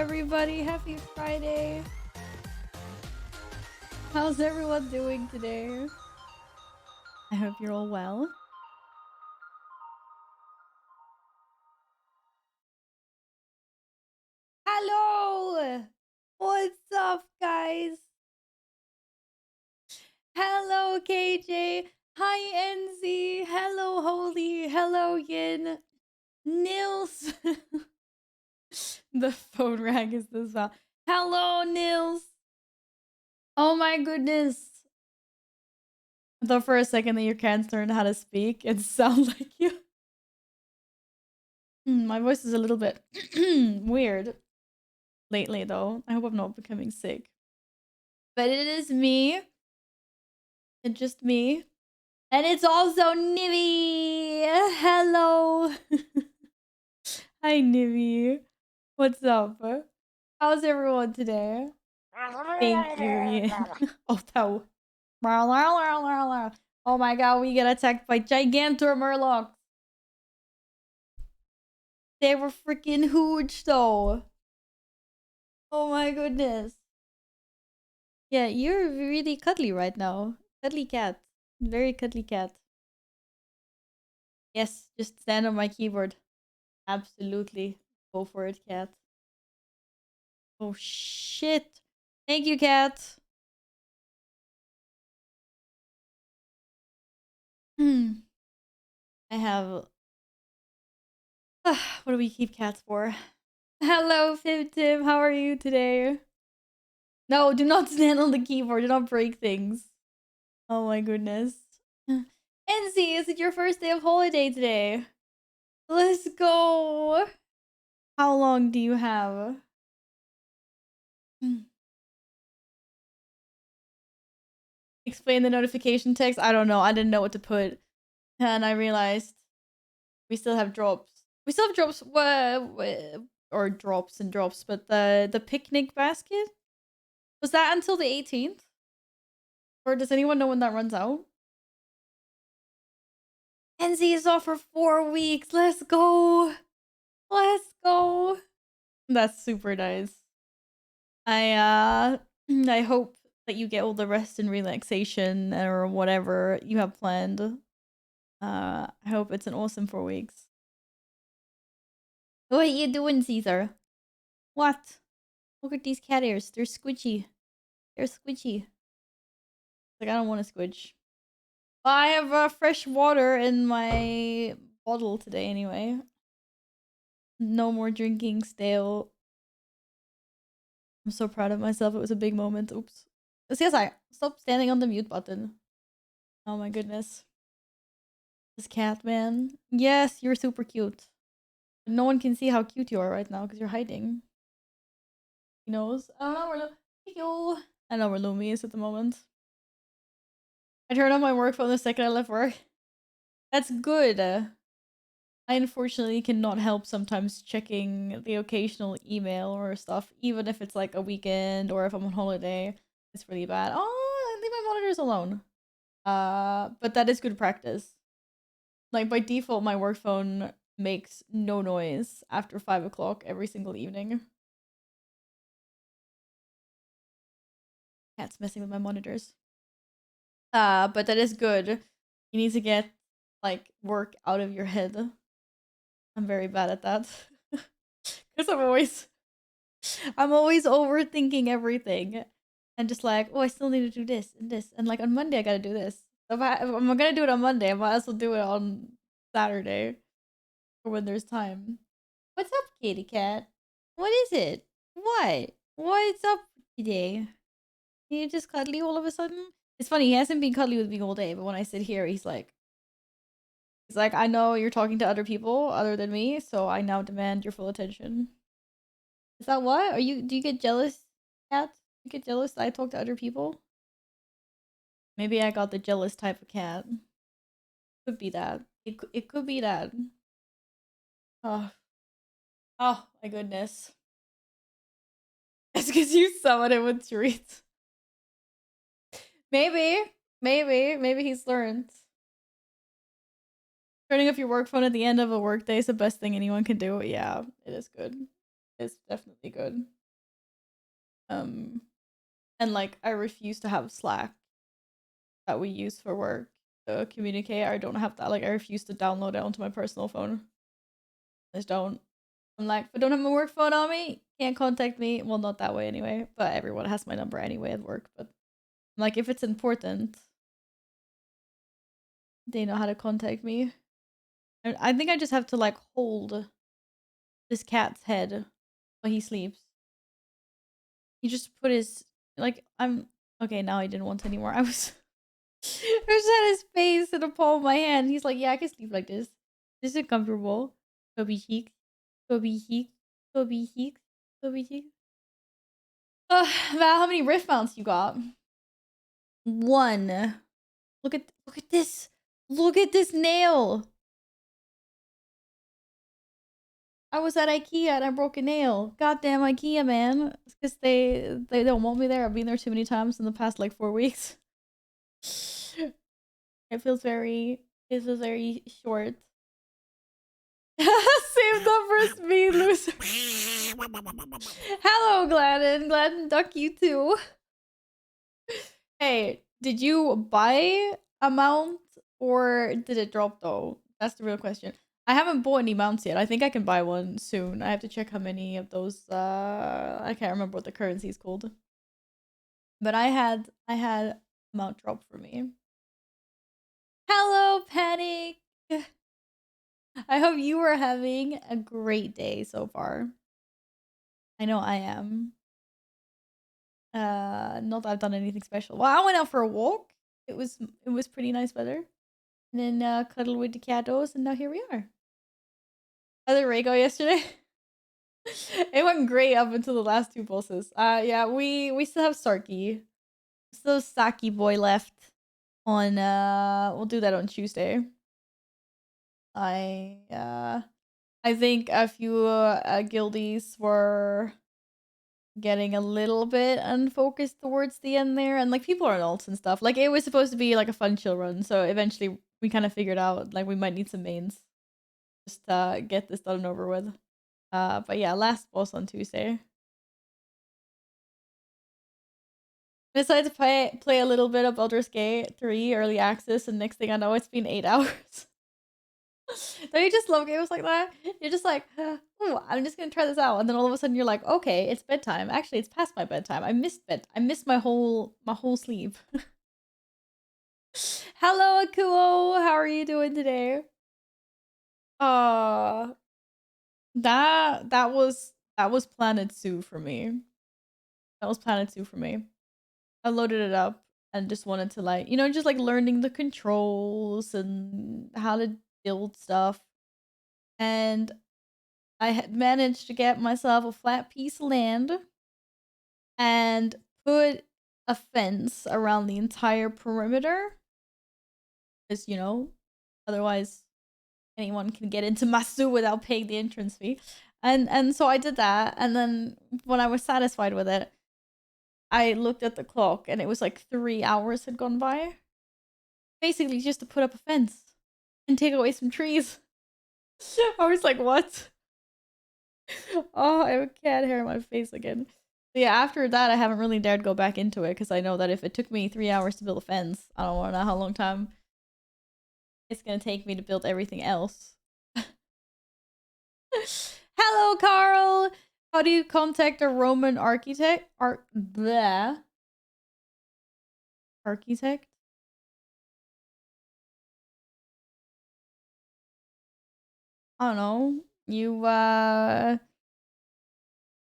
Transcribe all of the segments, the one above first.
everybody. Happy Friday. How's everyone doing today? I hope you're all well. Hello! What's up, guys? Hello, KJ. Hi, NZ. Hello, Holy. Hello, Yin. Nils. The phone rang is this well. Hello, Nils. Oh my goodness. I thought for a second that your cats learned how to speak and sound like you. My voice is a little bit weird lately, though. I hope I'm not becoming sick. But it is me. It's just me. And it's also Nivy. Hello. Hi, Nivy. What's up? How's everyone today? Thank you, Ian. Oh, that. Oh my god, we get attacked by Gigantor Murlocs. They were freaking huge, though. Oh my goodness. Yeah, you're really cuddly right now. Cuddly cat. Very cuddly cat. Yes, just stand on my keyboard. Absolutely. Go for it, cat. Oh shit. Thank you, cat. I have... what do we keep cats for? Hello, Fib How are you today? No, do not stand on the keyboard. Do not break things. Oh my goodness. Enzy, is it your first day of holiday today? Let's go. How long do you have? Explain the notification text. I don't know. I didn't know what to put. And I realized we still have drops. We still have drops. Or drops and drops. But the picnic basket? Was that until the 18th? Or does anyone know when that runs out? NZ is off for 4 weeks. Let's go. Let's go. That's super nice. I hope that you get all the rest and relaxation or whatever you have planned. I hope it's an awesome 4 weeks. What are you doing, Caesar? What? Look at these cat ears. They're squidgy. They're squidgy. Like, I don't want to squidge. I have fresh water in my bottle today anyway. No more drinking stale. I'm so proud of myself. It was a big moment. Oops. CSI, stop standing on the mute button. Oh my goodness. This cat, man. Yes, you're super cute. No one can see how cute you are right now because you're hiding. He knows. I don't know where Lumi. I know where Lumi is at the moment. I turned on my work phone the second I left work. That's good. I unfortunately cannot help sometimes checking the occasional email or stuff, even if it's like a weekend or if I'm on holiday. It's really bad. Oh, leave my monitors alone. But that is good practice. Like by default, my work phone makes no noise after 5 o'clock every single evening. Cat's messing with my monitors. But that is good. You need to get like work out of your head. I'm very bad at that. Because I'm always overthinking everything. And just like, oh, I still need to do this and this. And like on Monday I gotta do this. If I'm gonna do it on Monday, I might as well do it on Saturday. Or when there's time. What's up, kitty cat? What is it? What? What's up today? You just cuddly all of a sudden? It's funny, he hasn't been cuddly with me all day, but when I sit here, he's like, I know you're talking to other people other than me, so I now demand your full attention. Is that what? Do you get jealous, cat? You get jealous that I talk to other people? Maybe I got the jealous type of cat. Could be that. It could be that. Oh. Oh my goodness. It's because you summon him with treats. Maybe he's learned. Turning off your work phone at the end of a workday is the best thing anyone can do. Yeah, it is good. It's definitely good. Um, and like I refuse to have Slack that we use for work to communicate. I don't have that. Like I refuse to download it onto my personal phone. I just don't. I'm like, if I don't have my work phone on me, can't contact me. Well, not that way anyway. But everyone has my number anyway at work. But like, if it's important, they know how to contact me. And I think I just have to like hold this cat's head while he sleeps. He just put his like I'm okay. Now I didn't want anymore. I was I just had his face in the palm of my hand. He's like, yeah, I can sleep like this. This is comfortable. Toby cheek, Toby cheek, Toby cheek, Toby cheek. Val, how many rift mounts you got? One. Look at this. Look at this nail. I was at IKEA and I broke a nail. Goddamn IKEA, man. It's because they don't want me there. I've been there too many times in the past like 4 weeks. It feels very short. Same number as me, loser. Hello, Gladden. Gladden, duck you too. Hey, did you buy a mount or did it drop though? That's the real question. I haven't bought any mounts yet. I think I can buy one soon. I have to check how many of those I can't remember what the currency is called. But I had a mount drop for me. Hello, Panic. I hope you are having a great day so far. I know I am. Not that I've done anything special. Well, I went out for a walk. It was pretty nice weather. And then cuddled with the catos, and now here we are. How did Ray go yesterday? It went great up until the last two bosses. Yeah, we still have Sarky. Still Saki boy left on we'll do that on Tuesday. I think a few guildies were getting a little bit unfocused towards the end there, and like people are ults and stuff. Like it was supposed to be like a fun chill run, so eventually we kind of figured out like we might need some mains just to get this done and over with. But yeah, last boss on Tuesday. I decided to play a little bit of Baldur's Gate 3 early access, and next thing I know, it's been 8 hours. Don't you just love games like that? You're just like, oh, I'm just gonna try this out, and then all of a sudden you're like, okay, it's bedtime. Actually, it's past my bedtime. I missed I missed my whole sleep. Hello, Akuo. How are you doing today? Uh, that was Planet Zoo for me. That was Planet Zoo for me. I loaded it up and just wanted to like, just like learning the controls and how to build stuff. And I had managed to get myself a flat piece of land and put a fence around the entire perimeter. Because, otherwise anyone can get into my zoo without paying the entrance fee. And so I did that. And then when I was satisfied with it, I looked at the clock and it was like 3 hours had gone by. Basically just to put up a fence and take away some trees. I was like, what? Oh, I have a cat hair on my face again. But yeah, after that, I haven't really dared go back into it because I know that if it took me 3 hours to build a fence, I don't want to know how long time it's going to take me to build everything else. Hello, Carl! How do you contact a Roman architect? Bleh. Architect? I don't know. You,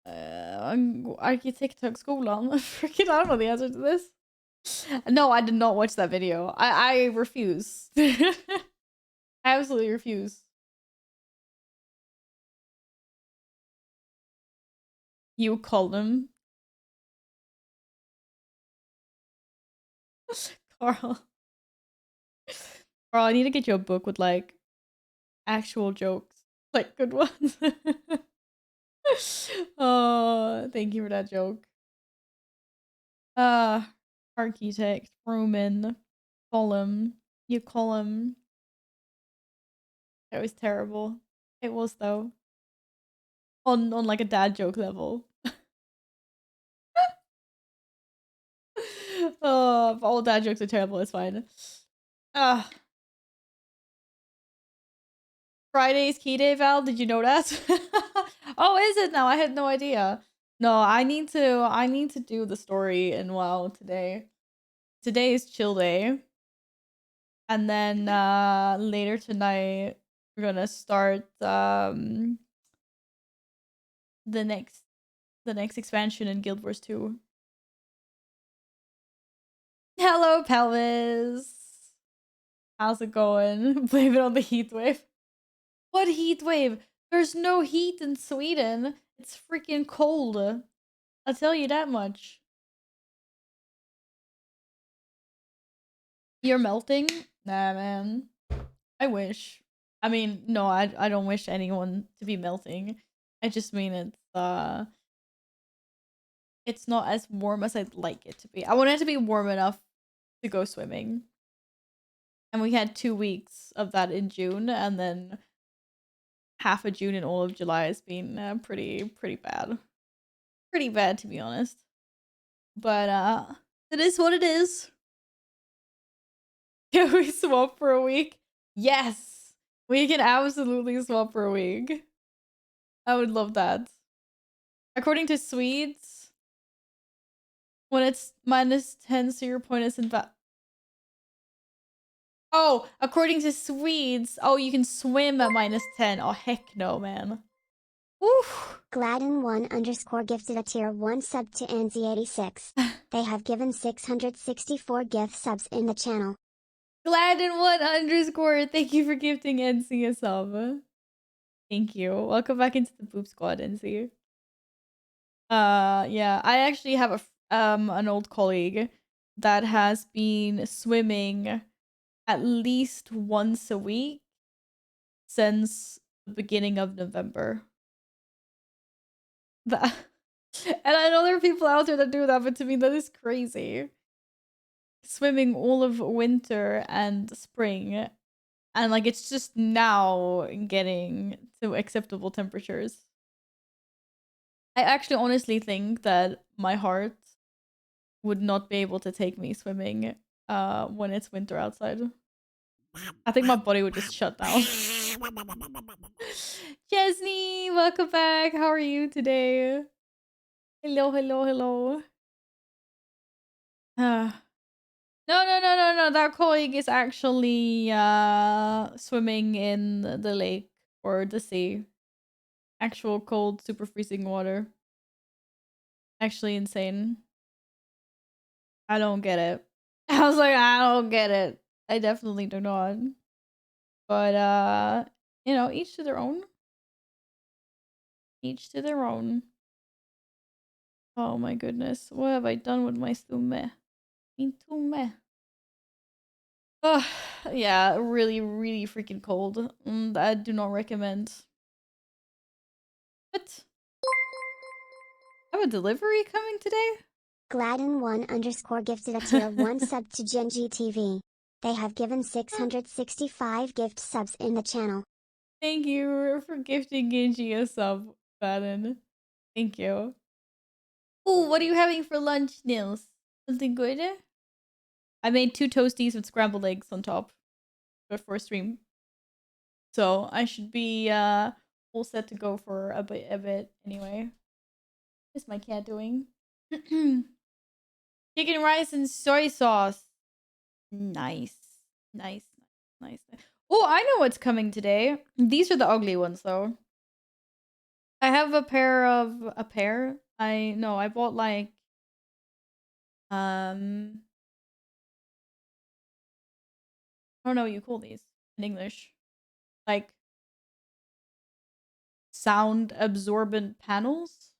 Arkitekthögskolan. Freaking, I don't know the answer to this. No, I did not watch that video. I refuse. I absolutely refuse. You call them. Carl. Carl, I need to get you a book with like actual jokes. Like good ones. Oh, thank you for that joke. Uh Architect, Roman, column. You column. That was terrible. It was though. On like a dad joke level. all dad jokes are terrible. It's fine. Friday's key day, Val. Did you know that? Oh, is it now? I had no idea. No, I need to do the story in WoW today. Today is chill day. And then later tonight we're gonna start the next expansion in Guild Wars 2. Hello, Pelvis. How's it going? Blame it on the heat wave. What heat wave? There's no heat in Sweden. It's freaking cold. I'll tell you that much. You're melting? Nah, man. I wish. I mean, no, I don't wish anyone to be melting. I just mean it's not as warm as I'd like it to be. I want it to be warm enough to go swimming. And we had 2 weeks of that in June, and then half of June and all of July has been pretty bad. Pretty bad, to be honest. But it is what it is. Can we swap for a week? Yes! We can absolutely swap for a week. I would love that. According to Swedes, when it's -10, so your point is invalid. Oh, according to Swedes, oh, you can swim at -10. Oh, heck no, man. Oof. Gladden1_ gifted a tier 1 sub to Anzi86. They have given 664 gift subs in the channel. Gladden1_ thank you for gifting NC a sub. Thank you. Welcome back into the Boop Squad, NC. Yeah, I actually have an old colleague that has been swimming at least once a week since the beginning of November. That, and I know there are people out there that do that, but to me that is crazy. Swimming all of winter and spring, and like it's just now getting to acceptable temperatures. I actually honestly think that my heart would not be able to take me swimming when it's winter outside. I think my body would just shut down. Chesney, welcome back. How are you today? Hello, hello, hello. No. That colleague is actually swimming in the lake or the sea. Actual cold, super freezing water. Actually insane. I don't get it. I was like, I don't get it. I definitely do not. But you know, each to their own. Each to their own. Oh my goodness. What have I done with my stumme? Min tumme. Oh, yeah, really, really freaking cold. I do not recommend. What? I have a delivery coming today? Gladden1_ gifted a tier 1 sub to Genji TV. They have given 665 gift subs in the channel. Thank you for gifting Genji a sub, Gladden. Thank you. Ooh, what are you having for lunch, Nils? Something good? I made 2 toasties with scrambled eggs on top before stream. So I should be all set to go for a bit anyway. What's my cat doing? Chicken rice and soy sauce. Nice. Nice. Oh, I know what's coming today. These are the ugly ones though. I have a pair. I bought like I don't know what you call these in English. Like sound absorbent panels.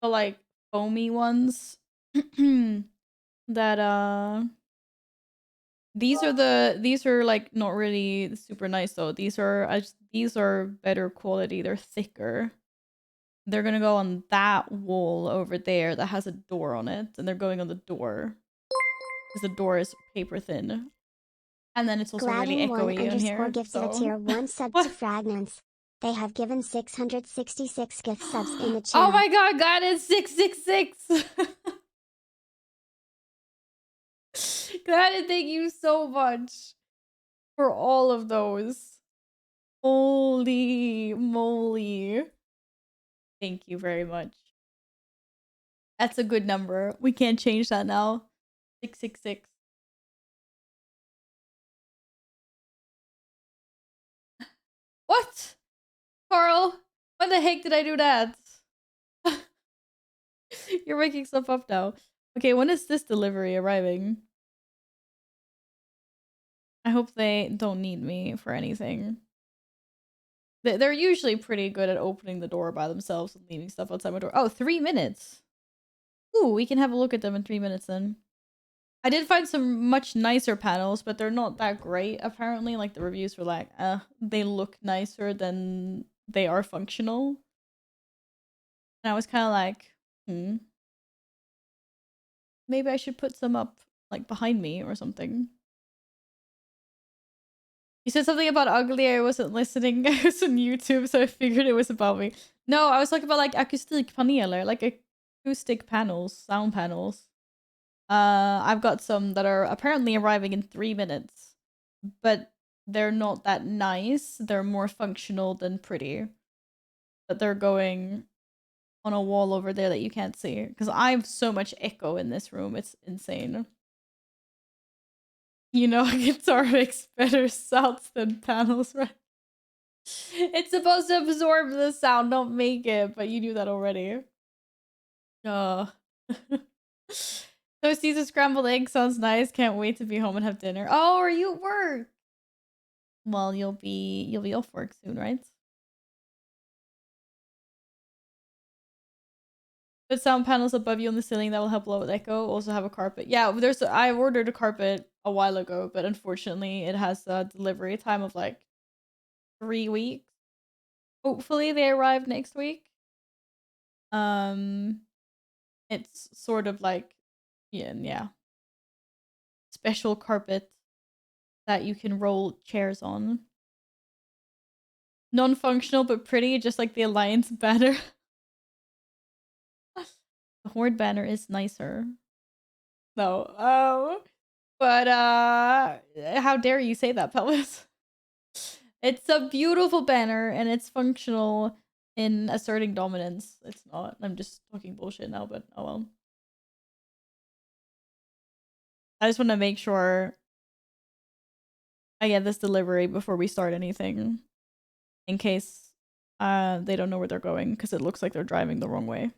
The like foamy ones. That these are like not really super nice though. These are better quality. They're thicker. They're gonna go on that wall over there that has a door on it, and they're going on the door because the door is paper thin. And then it's also really echoey in here. Gifted So. a tier 1 sub to Fragments. They have given 666 gift subs in the channel. Oh my god, God, it's 666. God, thank you so much for all of those. Holy moly. Thank you very much. That's a good number. We can't change that now. 666. What? Carl, when the heck did I do that? You're making stuff up now. Okay, when is this delivery arriving? I hope they don't need me for anything. They're usually pretty good at opening the door by themselves and leaving stuff outside my door. Oh, 3 minutes. Ooh, we can have a look at them in 3 minutes then. I did find some much nicer panels, but they're not that great, apparently. Like, the reviews were like, they look nicer than they are functional. And I was kind of like, maybe I should put some up, like, behind me or something. You said something about ugly. I wasn't listening. I was on YouTube, so I figured it was about me. No, I was talking about, like, akustikpaneler, like acoustic panels, sound panels. I've got some that are apparently arriving in 3 minutes, but they're not that nice. They're more functional than pretty. But they're going on a wall over there that you can't see. Because I have so much echo in this room. It's insane. You know, a guitar makes better sounds than panels, right? It's supposed to absorb the sound, not make it, but you knew that already. Toasties and scrambled eggs sounds nice. Can't wait to be home and have dinner. Oh, are you at work? Well, you'll be off work soon, right? Put sound panels above you on the ceiling that will help low with echo. Also have a carpet. Yeah, I ordered a carpet a while ago, but unfortunately it has a delivery time of like 3 weeks. Hopefully they arrive next week. It's sort of like yeah. Special carpet that you can roll chairs on. Non-functional but pretty, just like the Alliance banner. The Horde banner is nicer. No. But how dare you say that, Pelvis? It's a beautiful banner and it's functional in asserting dominance. It's not. I'm just talking bullshit now, but oh well. I just want to make sure I get this delivery before we start anything, in case they don't know where they're going, because it looks like they're driving the wrong way.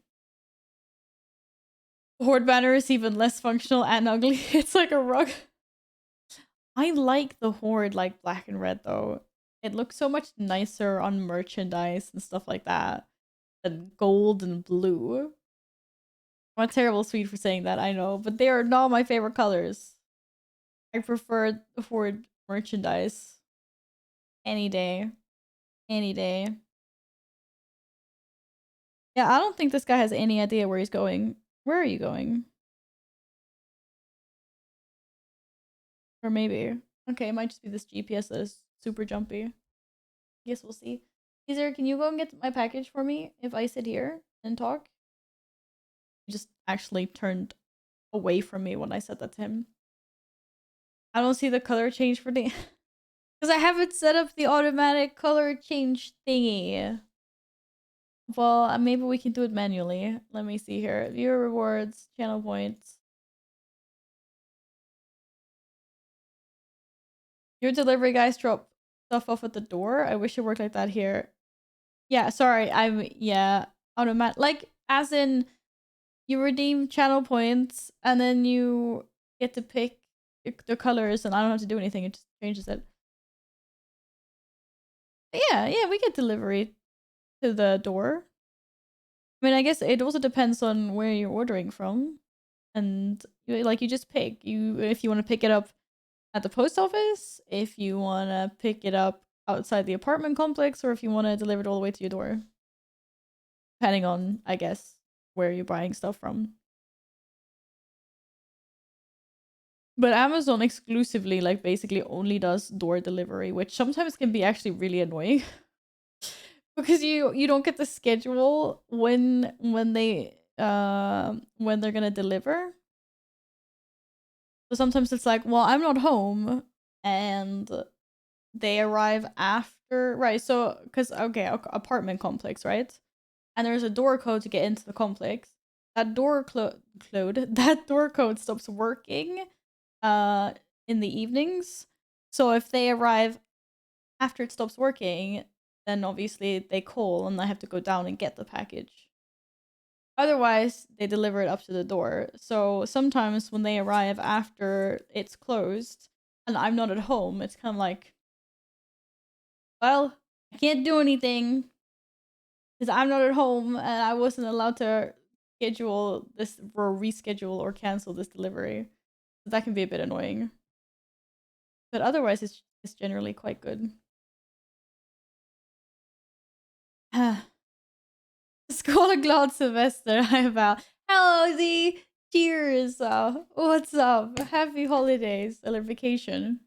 Horde banner is even less functional and ugly. It's like a rug. I like the Horde like black and red though. It looks so much nicer on merchandise and stuff like that than gold and blue. I'm a terrible Swede for saying that, I know, but they are not my favorite colors. I prefer the Horde merchandise any day. Any day. Yeah, I don't think this guy has any idea where he's going. Where are you going? Or maybe. Okay, it might just be this GPS that is super jumpy. Guess we'll see. Caesar, can you go and get my package for me if I sit here and talk? He just actually turned away from me when I said that to him. I don't see the color change for the... Because I haven't set up the automatic color change thingy. Well, maybe we can do it manually. Let me see here. Viewer rewards, channel points. Your delivery guys drop stuff off at the door. I wish it worked like that here. Yeah, sorry. Yeah, automatic. Like, as in, you redeem channel points and then you get to pick the colors and I don't have to do anything. It just changes it. But yeah, we get delivery to the door. I mean, I guess it also depends on where you're ordering from. And like you just pick. If you want to pick it up at the post office, if you want to pick it up outside the apartment complex, or if you want to deliver it all the way to your door. Depending on, I guess, where you're buying stuff from. But Amazon exclusively, like, basically only does door delivery, which sometimes can be actually really annoying. Because you don't get the schedule when they're gonna deliver. So sometimes it's like, well, I'm not home, and they arrive after, right? So, because, okay, apartment complex, right? And there's a door code to get into the complex. That door that door code stops working in the evenings. So if they arrive after it stops working, then obviously they call and I have to go down and get the package. Otherwise, they deliver it up to the door. So sometimes when they arrive after it's closed and I'm not at home, it's kind of like, well, I can't do anything because I'm not at home and I wasn't allowed to schedule this or reschedule or cancel this delivery. So that can be a bit annoying. But otherwise, it's generally quite good. Skål glad semester, I vow. Hello, Z. Cheers. What's up? Happy holidays or vacation.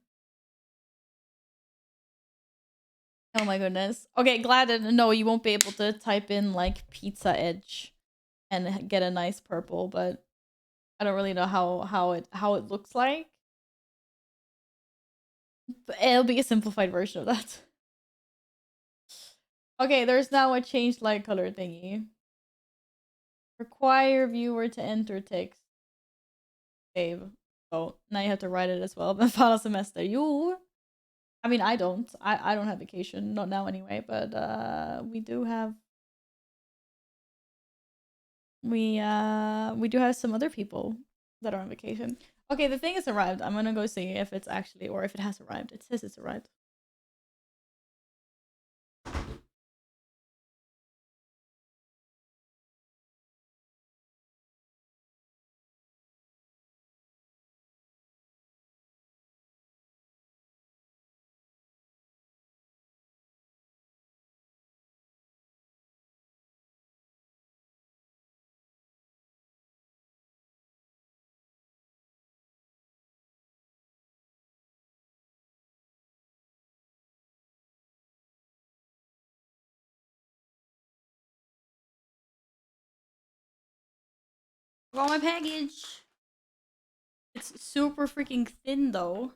Oh my goodness. Okay, glad that no, you won't be able to type in like pizza edge and get a nice purple, but I don't really know how it looks like. But it'll be a simplified version of that. Okay, there's now a changed light color thingy. Require viewer to enter text. Save. Oh, now you have to write it as well. Men final semester. You. I mean, I don't. I don't have vacation. Not now anyway. But we do have. We do have some other people that are on vacation. Okay, the thing has arrived. I'm gonna go see if it's actually, or if it has arrived. It says it's arrived. Got my package. It's super freaking thin though.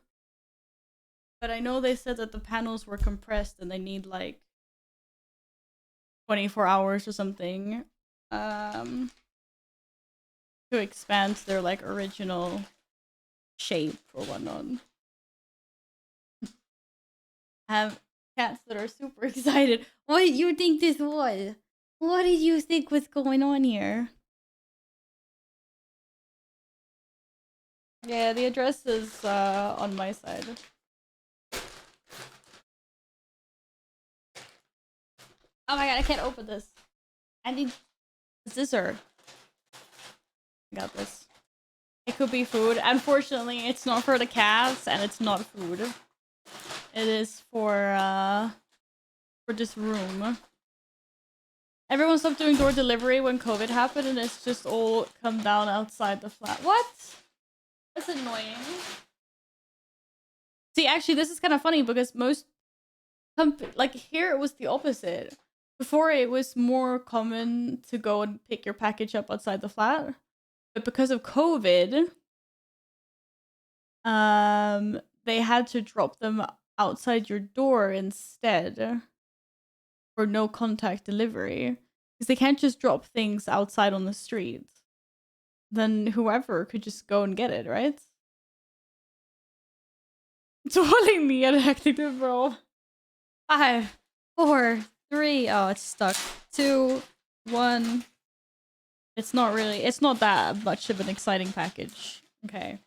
But I know they said that the panels were compressed and they need like 24 hours or something to expand their like original shape or whatnot. I have cats that are super excited. What did you think this was? What did you think was going on here? Yeah, the address is on my side. Oh my god, I can't open this. I need a scissor. I got this. It could be food. Unfortunately, it's not for the cats and it's not food. It is for this room. Everyone stopped doing door delivery when COVID happened and it's just all come down outside the flat. What? That's annoying. See, actually, this is kind of funny because most like here it was the opposite. Before it was more common to go and pick your package up outside the flat, but because of COVID, they had to drop them outside your door instead for no contact delivery because they can't just drop things outside on the street. Then whoever could just go and get it, right? Tolling me and acting to bro. 5, 4, 3. Oh, it's stuck. 2, 1. It's not that much of an exciting package. Okay.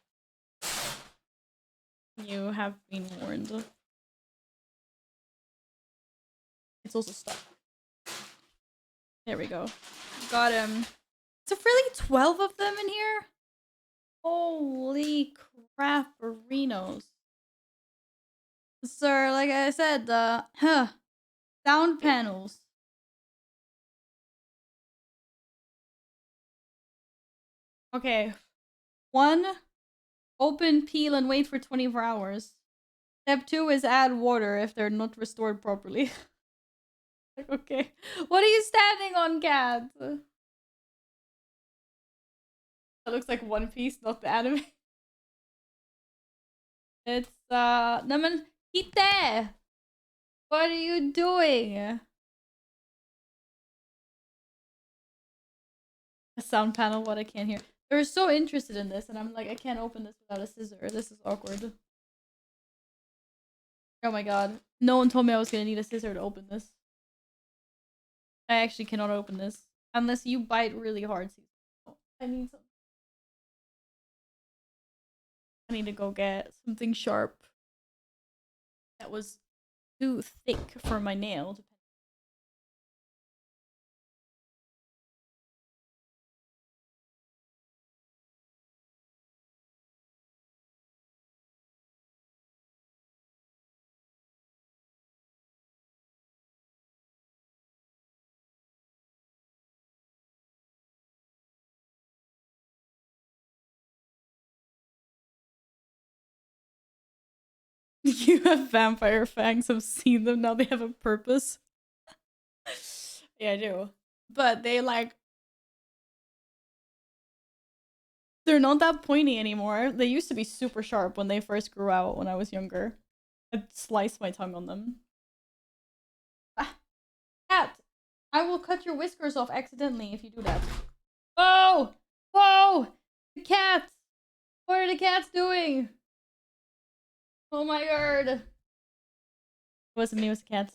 You have been warned. It's also stuck. There we go. Got him. Is there really 12 of them in here? Holy crap, Arenos. Sir, like I said, sound panels. Okay. 1, open, peel, and wait for 24 hours. Step 2 is add water if they're not restored properly. Okay. What are you standing on, cat? That looks like One Piece, not the anime. It's naman Hite! What are you doing? A sound panel, what I can't hear. They're so interested in this, and I'm like, I can't open this without a scissor. This is awkward. Oh my god. No one told me I was gonna need a scissor to open this. I actually cannot open this. Unless you bite really hard. I need some. I need to go get something sharp. That was too thick for my nail. You have vampire fangs. I've seen them. Now they have a purpose. Yeah, I do. But they like... They're not that pointy anymore. They used to be super sharp when they first grew out when I was younger. I'd slice my tongue on them. Ah, cat! I will cut your whiskers off accidentally if you do that. Oh! Whoa! The cats! What are the cats doing? Oh my god. It wasn't me, it was the cats.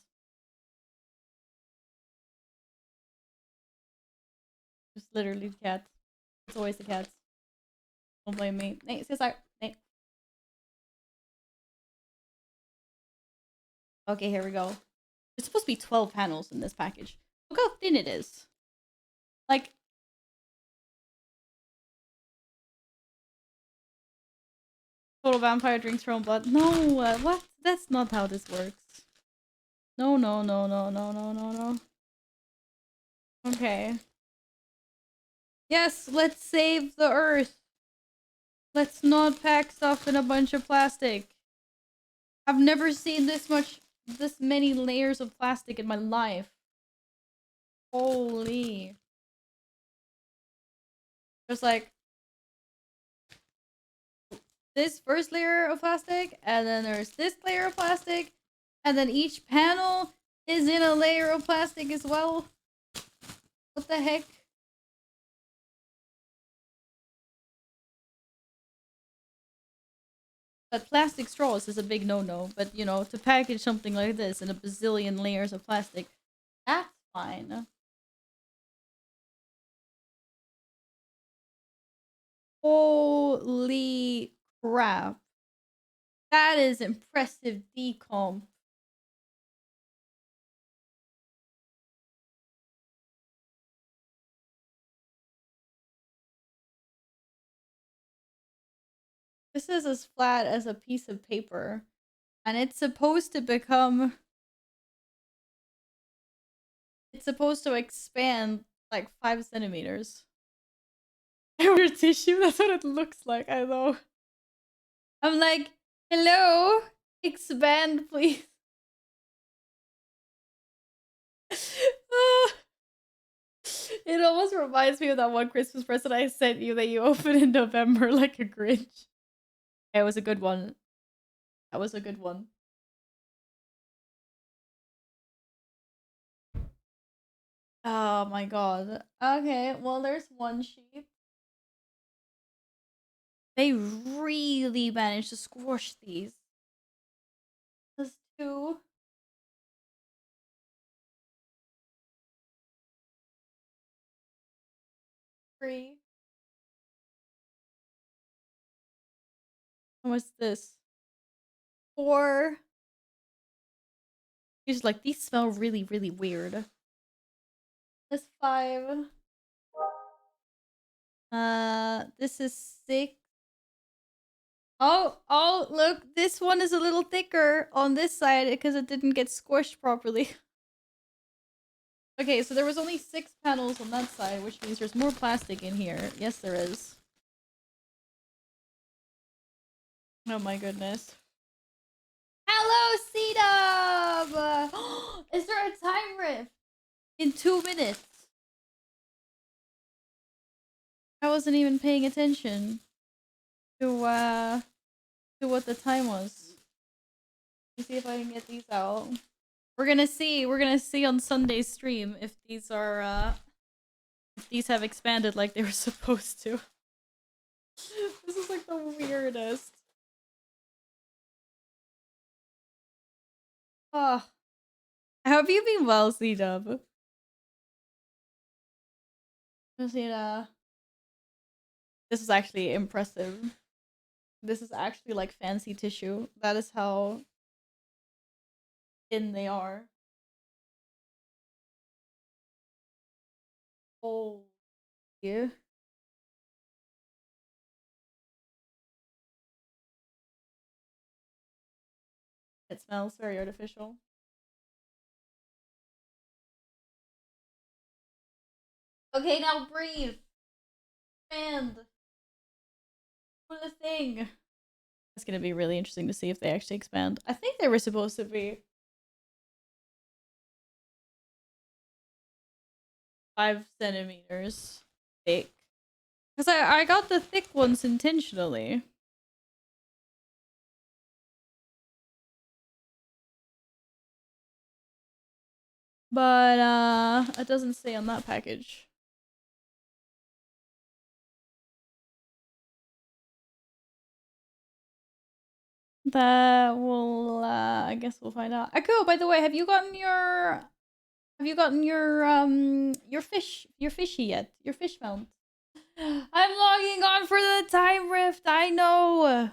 Just literally the cats. It's always the cats. Don't blame me. Nate, says I. Nate. Okay, here we go. There's supposed to be 12 panels in this package. Look how thin it is. Like, total vampire drinks her own blood. No, what? That's not how this works. No, no, no, no, no, no, no, no. Okay. Yes, let's save the earth. Let's not pack stuff in a bunch of plastic. I've never seen this many layers of plastic in my life. Holy. There's like this first layer of plastic, and then there's this layer of plastic, and then each panel is in a layer of plastic as well. What the heck? But plastic straws is a big no-no, but you know, to package something like this in a bazillion layers of plastic, that's fine. Holy crap. That is impressive decomp. This is as flat as a piece of paper. And it's supposed to become... It's supposed to expand like 5 centimeters. Your tissue? That's what it looks like, I know. I'm like, hello? Expand, please. It almost reminds me of that one Christmas present I sent you that you opened in November like a Grinch. It was a good one. That was a good one. Oh my god. Okay, well, there's one sheep. They really managed to squash these. There's 2. 3. What's this? 4. He's like, these smell really, really weird. This 5. This is 6. Oh, look, this one is a little thicker on this side because it didn't get squished properly. Okay, so there was only 6 panels on that side, which means there's more plastic in here. Yes, there is. Oh my goodness. Hello, C-Dub! Is there a time rift? In 2 minutes. I wasn't even paying attention to, to what the time was. Let me see if I can get these out. We're gonna see. We're gonna see on Sunday's stream if these are if these have expanded like they were supposed to. This is like the weirdest. Oh, have you been well, C-Dub? This is actually impressive. This is actually like fancy tissue. That is how thin they are. Oh, yeah. It smells very artificial. Okay, now breathe. Expand. For the thing. It's gonna be really interesting to see if they actually expand. I think they were supposed to be 5 centimeters thick. Because I got the thick ones intentionally. But it doesn't say on that package. That will I guess we'll find out. Akko, by the way, have you gotten your fishy yet? Your fish mount? I'm logging on for the time rift. I know.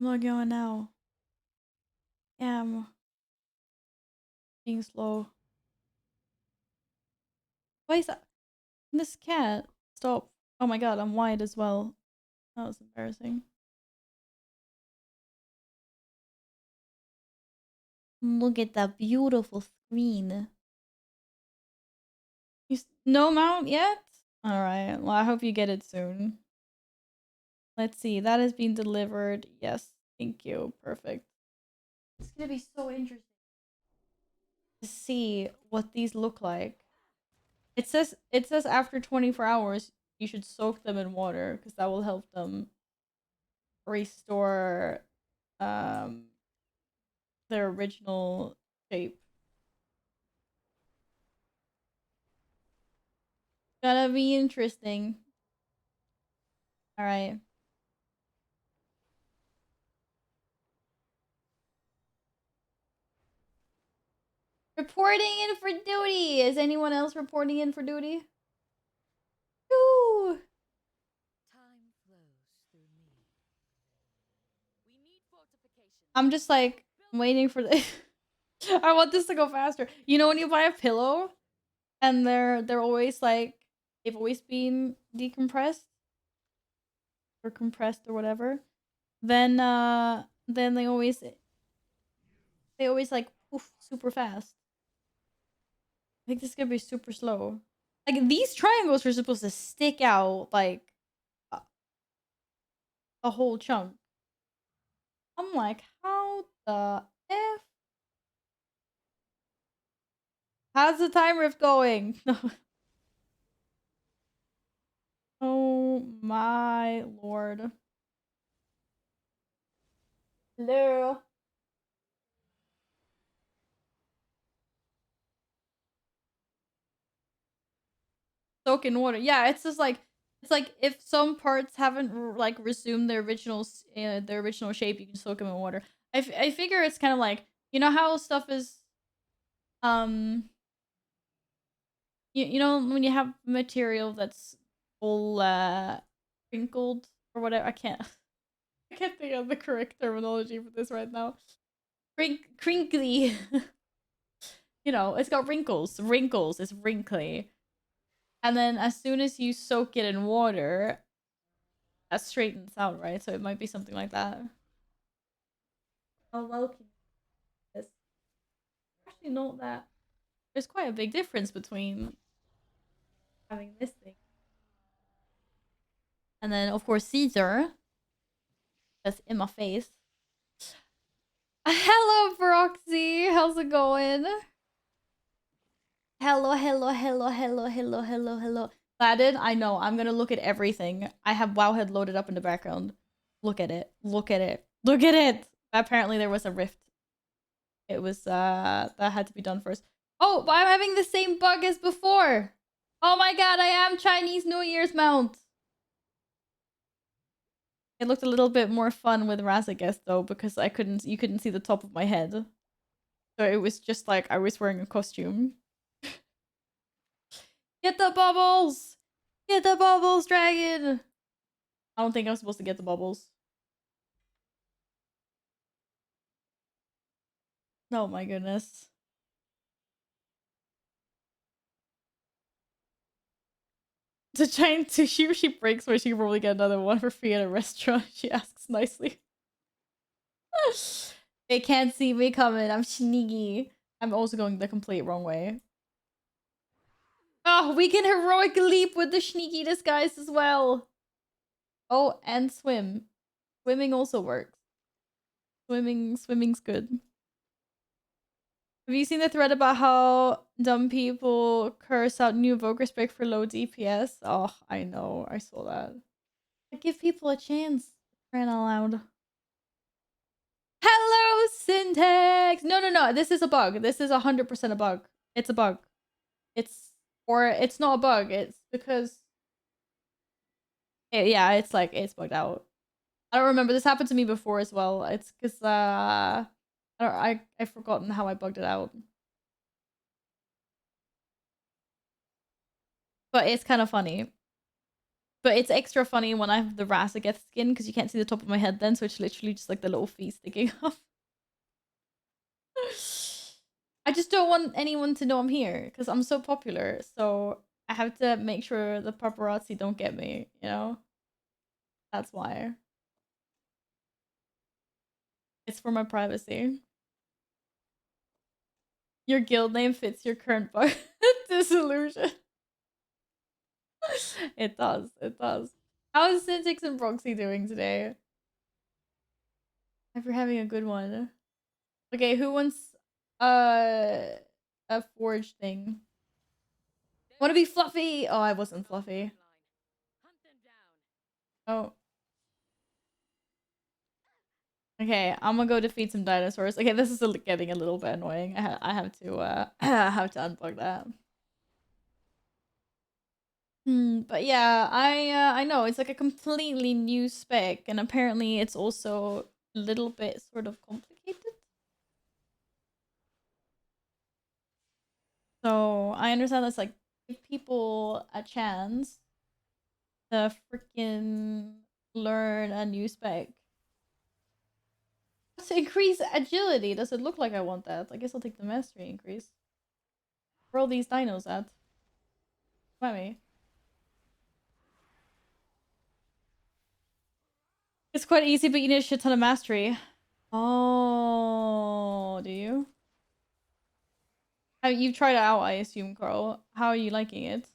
I'm logging on now. Yeah, I'm being slow. Why is that? This cat. Stop. Oh my god, I'm wide as well. That was embarrassing. Look at that beautiful screen. No mount yet? Alright, well, I hope you get it soon. Let's see, that has been delivered. Yes, thank you. Perfect. It's gonna be so interesting to see what these look like. It says after 24 hours you should soak them in water because that will help them restore their original shape. Gonna be interesting. All right. Reporting in for duty. Is anyone else reporting in for duty? Woo! Time flows through me. We need fortifications. I'm just like waiting for the. I want this to go faster. You know when you buy a pillow, and they're always like they've always been decompressed or compressed or whatever. Then they always like poof super fast. I think this is gonna be super slow. Like these triangles are supposed to stick out like a, a whole chunk. I'm like, how the f? How's the time rift going? Oh my lord. Hello. Soak in water. Yeah, it's just like it's like if some parts haven't like resumed their original shape, you can soak them in water. I figure it's kind of like you know how stuff is um you know when you have material that's all crinkled or whatever. I can't think of the correct terminology for this right now. Crinkly. You know, it's got wrinkles. Wrinkles. It's wrinkly. And then as soon as you soak it in water, that straightens out, right? So it might be something like that. How low can this? Actually, note that there's quite a big difference between having this thing and then, of course, Caesar. That's in my face. Hello, Broxy. How's it going? Hello, hello, hello, hello, hello, hello, hello. Aladdin, I know. I'm gonna look at everything. I have Wowhead loaded up in the background. Look at it. Look at it. Look at it. Apparently there was a rift. It was that had to be done first. Oh, but I'm having the same bug as before. Oh my god, I am Chinese New Year's mount. It looked a little bit more fun with Razageth though, because you couldn't see the top of my head. So it was just like I was wearing a costume. Get the bubbles! Get the bubbles, dragon! I don't think I'm supposed to get the bubbles. Oh my goodness. To try to she breaks where she can probably get another one for free at a restaurant, she asks nicely. They can't see me coming. I'm sneaky. I'm also going the complete wrong way. Oh, we can heroic leap with the sneaky disguise as well. Oh, and swim. Swimming also works. Swimming's good. Have you seen the thread about how dumb people curse out new Vogue respect for low DPS? Oh, I know. I saw that. Give people a chance. Crying out loud. Hello, Syntax! No. This is a bug. This is 100% a bug. It's a bug. It's not a bug. It's because... yeah, it's like, it's bugged out. I don't remember. This happened to me before as well. It's because, I've forgotten how I bugged it out. But it's kind of funny. But it's extra funny when I have the Razageth skin because you can't see the top of my head then, so it's literally just like the little feet sticking up. I just don't want anyone to know I'm here because I'm so popular. So I have to make sure the paparazzi don't get me, you know? That's why. It's for my privacy. Your guild name fits your current bug. Disillusion. It does. It does. How is Syntix and Proxy doing today? If you're having a good one. Okay, who wants a forge thing? Want to be fluffy? Oh, I wasn't fluffy. Oh. Okay, I'm gonna go defeat some dinosaurs. Okay, this is getting a little bit annoying. I have to I have to unplug that. But yeah, I know it's like a completely new spec, and apparently it's also a little bit sort of complicated. So I understand that's like give people a chance to freaking learn a new spec. To increase agility, does it look like I want that? I guess I'll take the mastery increase. Where are all these dinos at? Why me? It's quite easy, but you need a shit ton of mastery. Oh, do you? You've tried it out, I assume, Carl. How are you liking it?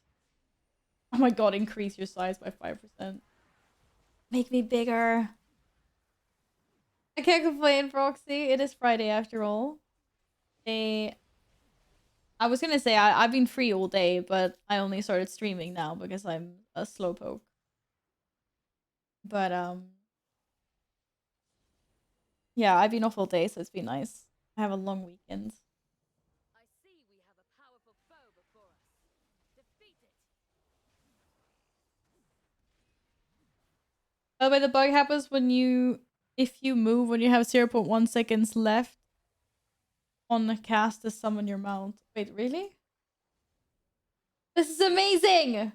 Oh my god, increase your size by 5%. Make me bigger. I can't complain, Proxy. It is Friday after all. I was gonna say I've been free all day, but I only started streaming now because I'm a slowpoke. But yeah, I've been off all day, so it's been nice. I have a long weekend. I see we have a powerful foe before us. Defeat it. By the way, the bug happens if you move when you have 0.1 seconds left on the cast to summon your mount. Wait, really? This is amazing!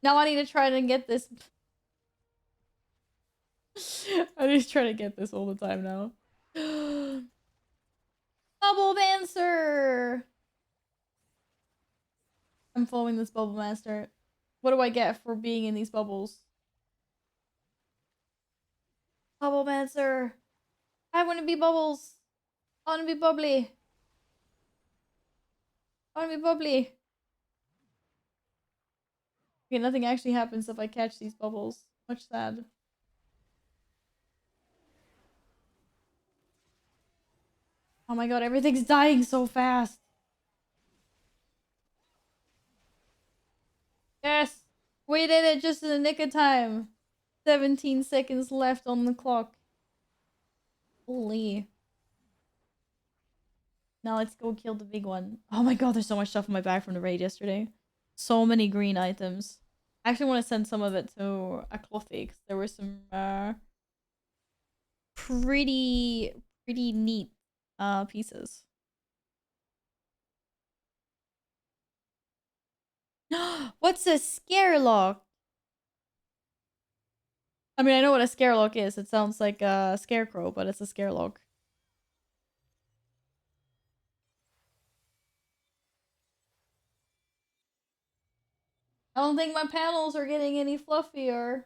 Now I need to try and get this. I need to try to get this all the time now. Bubble Mancer! I'm following this Bubble Master. What do I get for being in these bubbles? Bubble Mancer! I want to be bubbles! I want to be bubbly! I want to be bubbly! Okay, nothing actually happens if I catch these bubbles. Much sad. Oh my god, everything's dying so fast. Yes! We did it just in the nick of time. 17 seconds left on the clock. Holy. Now let's go kill the big one. Oh my god, there's so much stuff in my bag from the raid yesterday. So many green items. I actually want to send some of it to a clothy because there were some pretty neat pieces. What's a scarelock? I mean, I know what a scarelock is. It sounds like a scarecrow, but it's a scarelock. I don't think my panels are getting any fluffier.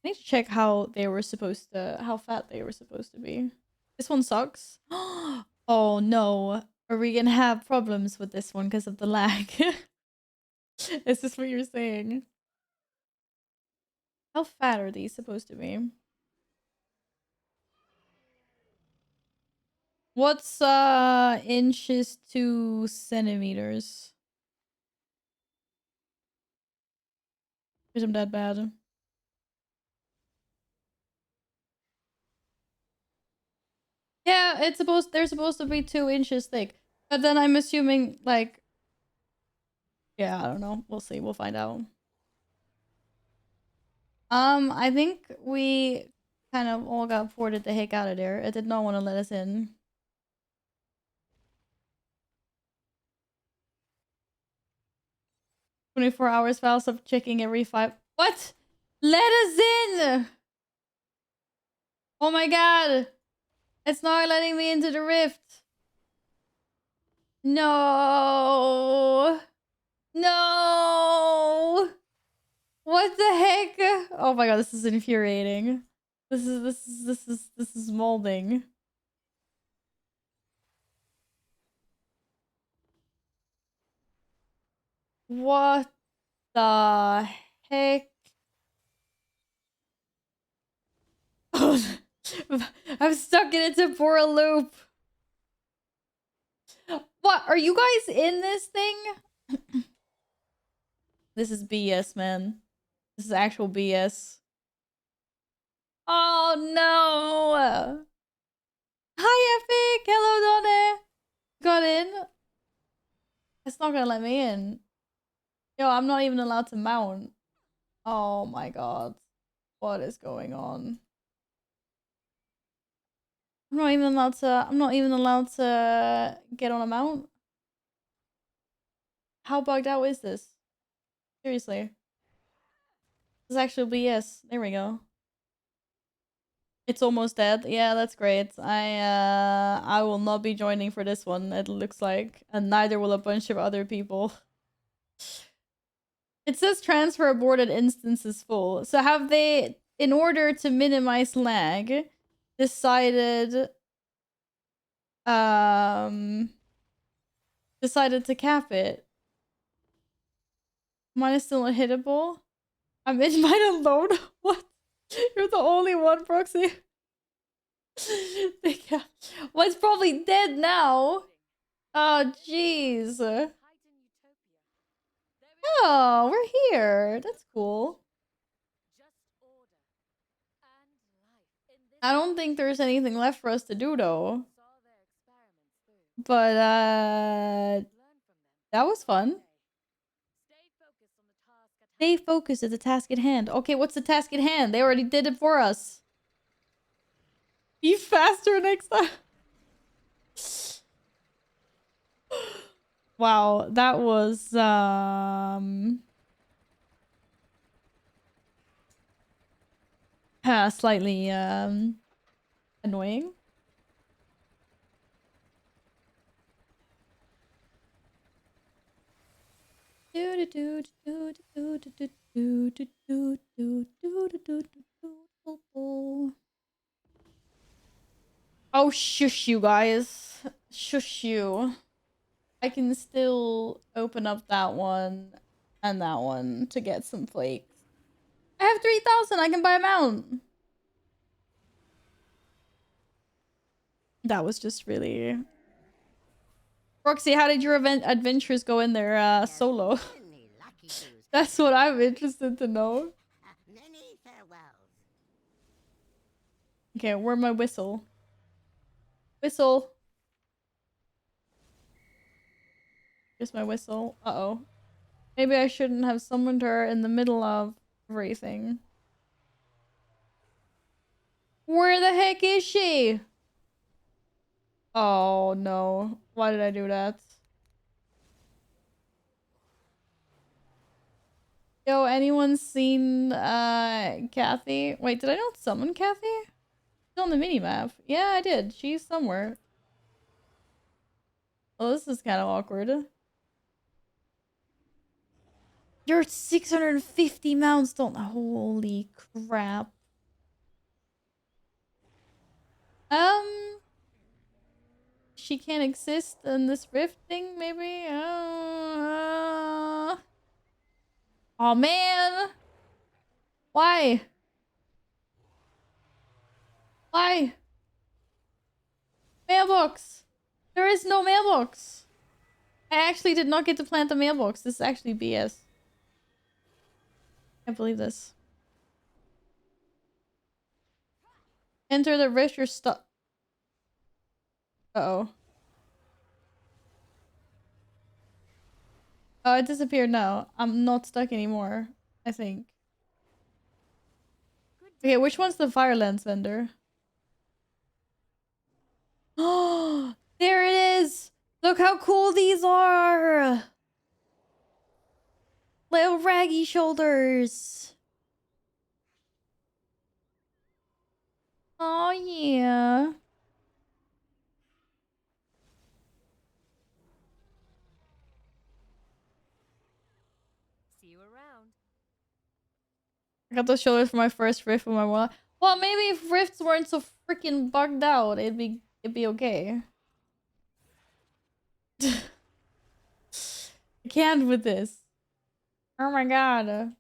I need to check how they were supposed to, how fat they were supposed to be. This one sucks. Oh no. Are we gonna have problems with this one because of the lag? Is this what you're saying? How fat are these supposed to be? What's inches to centimeters? Because I'm that bad. Yeah, they're supposed to be 2 inches thick. But then I'm assuming like, yeah, I don't know. We'll see. We'll find out. I think we kind of all got ported the heck out of there. It did not want to let us in. 24 hours files of checking every 5. What? Let us in! Oh my god! It's not letting me into the rift. No! No! What the heck? Oh my god, this is infuriating. This is molding. What the heck? I'm stuck in a temporal loop. What? Are you guys in this thing? This is BS, man. This is actual BS. Oh no! Hi, Epic! Hello, Donne! Got in? It's not gonna let me in. Yo, I'm not even allowed to mount. Oh my god. What is going on? I'm not even allowed to get on a mount. How bugged out is this? Seriously. This is actually BS. There we go. It's almost dead. Yeah, that's great. I will not be joining for this one, it looks like. And neither will a bunch of other people. It says transfer aborted instance is full. So have they, in order to minimize lag, decided decided to cap it? Mine is still unhittable. I'm in mine alone. What? You're the only one, Proxy. Well, it's probably dead now. Oh, jeez. Oh, we're here. That's cool. I don't think there's anything left for us to do, though. But, that was fun. Stay focused at the task at hand. Okay, what's the task at hand? They already did it for us. Be faster next time. Wow, that was slightly annoying. Oh, shush you guys. Shush you. I can still open up that one and that one to get some flakes. I have 3,000. I can buy a mount. That was just really... Roxy, how did your adventures go in there solo? shopkeepers. That's what I'm interested to know. Many farewells. Okay, where's my whistle? Whistle. Here's my whistle. Uh-oh. Maybe I shouldn't have summoned her in the middle of everything. Where the heck is she? Oh no. Why did I do that? Yo, anyone seen Kathy? Wait, did I not summon Kathy? She's on the minimap. Yeah, I did. She's somewhere. Oh, this is kind of awkward. You're 650 mounts, don't. Holy crap. She can't exist in this rift thing, maybe? Oh man! Why? Why? Mailbox! There is no mailbox! I actually did not get to plant the mailbox. This is actually BS. Can't believe this. Enter the rift, you're stuck. Uh-oh. Oh, it disappeared now. I'm not stuck anymore, I think. Okay, which one's the fire lance vendor? Oh, there it is! Look how cool these are! Little raggy shoulders. Oh yeah. See you around. I got those shoulders for my first rift with my wallet. Well, maybe if rifts weren't so freaking bugged out, it'd be okay. I can't with this. Oh my god.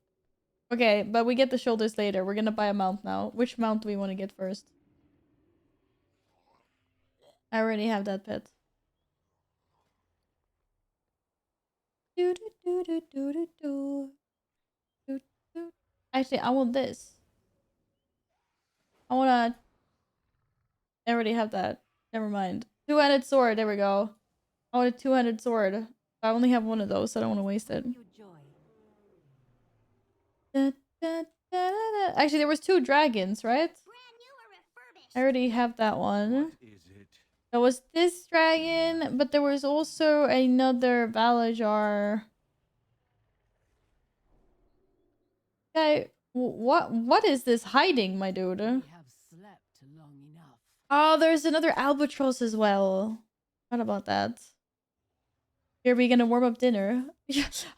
Okay, but we get the shoulders later. We're gonna buy a mount now. Which mount do we want to get first? I already have that pet. Do do do do do do do. Do, do. Actually, I want this. I wanna. I already have that. Never mind. Two-handed sword. There we go. I want a two-handed sword. I only have one of those, so I don't want to waste it. You joy. Da, da, da, da, da. Actually, there was two dragons, right? I already have that one. What is it? There was this dragon, but there was also another Valajar. Okay, what is this hiding, my dude? We have slept long enough. Oh, there's another albatross as well. What about that? Here we gonna warm up dinner.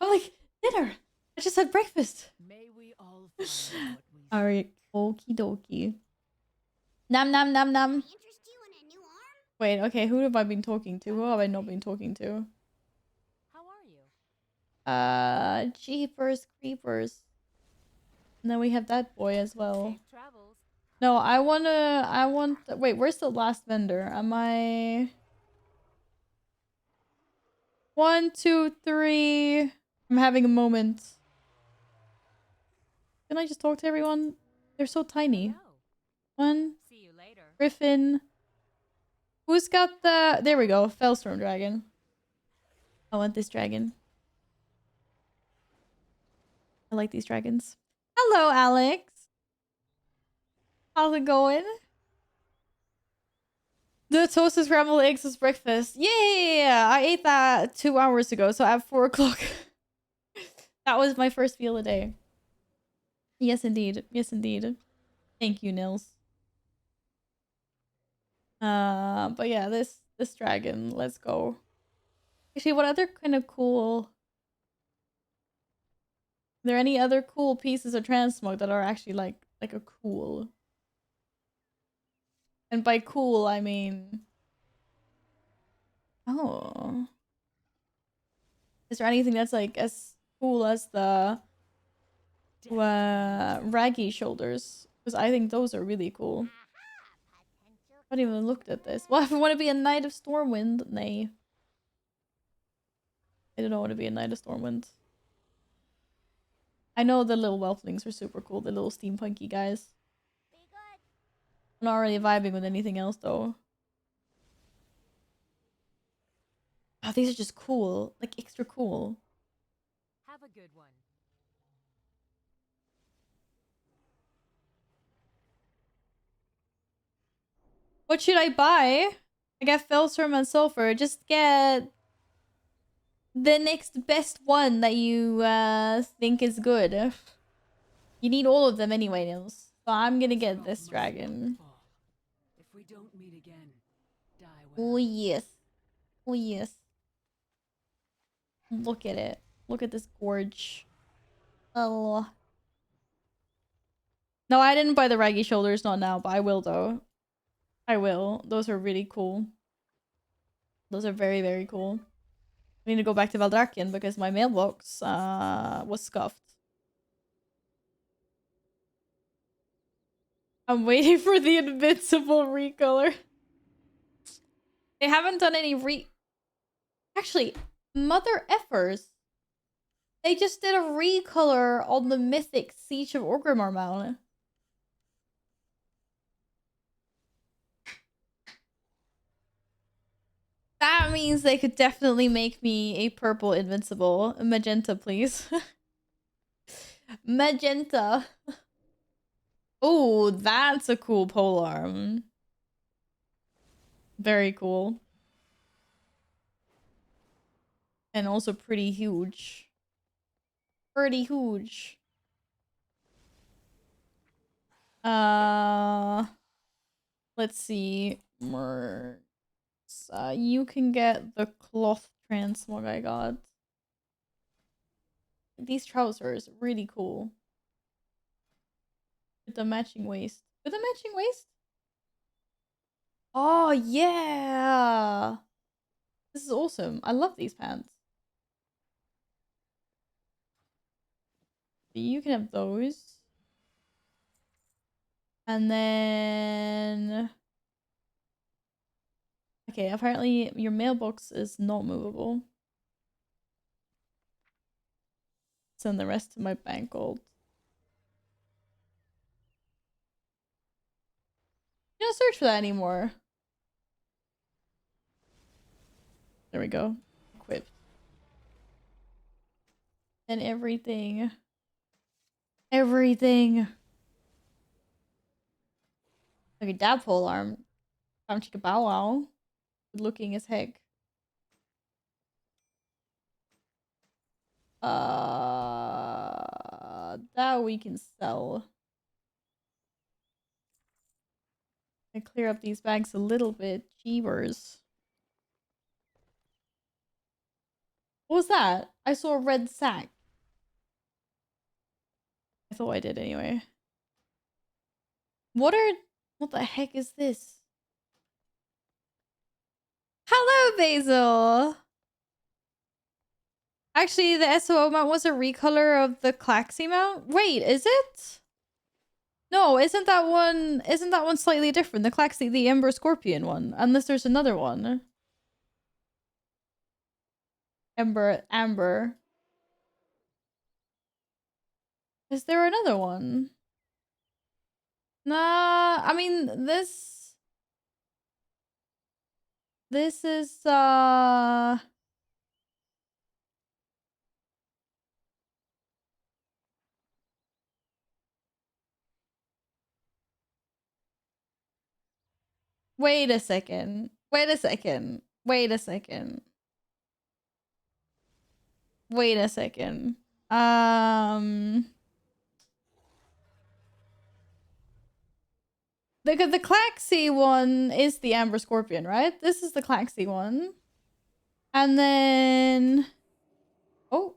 I'm like, dinner! I just had breakfast! May we all find what we Alright, okie dokie. Nam nam nam nam. Interest you in a new arm? Wait, okay, who have I been talking to? Who have I not been talking to? How are you? Jeepers creepers. And then we have that boy as well. Safe travels. No, I want... Wait, where's the last vendor? Am I... 1, 2, 3... I'm having a moment. Can I just talk to everyone? They're so tiny. No. 1, See you later. Griffin. Who's got the... There we go. Fellstorm dragon. I want this dragon. I like these dragons. Hello, Alex. How's it going? The toasted scrambled eggs was breakfast. Yeah, I ate that 2 hours ago, so at 4 o'clock. That was my first meal of the day. Yes, indeed. Yes, indeed. Thank you, Nils. But yeah, this dragon. Let's go. Actually, what other kind of cool... Are there any other cool pieces of transmog that are actually like a cool? And by cool, I mean... Oh. Is there anything that's like as cool as the raggy shoulders? Because I think those are really cool. I haven't even looked at this. Well, if I want to be a Knight of Stormwind, nay. I don't want to be a Knight of Stormwind. I know the little whelplings are super cool, the little steampunky guys. I'm not really vibing with anything else though. Oh, these are just cool. Like extra cool. Have a good one. What should I buy? I got Felstorm and Sulfur. Just get the next best one that you think is good. You need all of them anyway, Nils. So I'm gonna get this dragon. If we don't meet again, die Oh yes. Oh yes. Look at it. Look at this gorge. Oh. No, I didn't buy the raggy shoulders, not now, but I will though. I will. Those are really cool. Those are very, very cool. I need to go back to Valdrakian because my mailbox was scuffed. I'm waiting for the invincible recolor. They haven't done any Actually, mother effers. They just did a recolor on the mythic Siege of Orgrimmar mount. That means they could definitely make me a purple invincible. Magenta, please. Magenta. Oh, that's a cool polearm. Very cool. And also pretty huge. Pretty huge. Let's see. You can get the cloth transmog I got. These trousers, really cool. With the matching waist. With the matching waist? Oh, yeah! This is awesome. I love these pants. You can have those. And then... Okay, apparently your mailbox is not movable. Send the rest to my bank gold. You don't search for that anymore. There we go. Equipped. And everything. Everything. Like a dab pole arm. Time to bow wow. Good looking as heck. That we can sell. And clear up these bags a little bit. Jeebers. What was that? I saw a red sack. I thought I did anyway. What the heck is this? Hello, Basil! Actually, the SOO mount was a recolor of the Claxy mount? Wait, is it? No, isn't that one slightly different? The Claxy, the Ember Scorpion one. Unless there's another one. Amber. Is there another one? Nah, I mean, this is, wait a second. Wait a second. Wait a second. Wait a second. The Claxy one is the Amber Scorpion, right? This is the Claxy one. And then... Oh.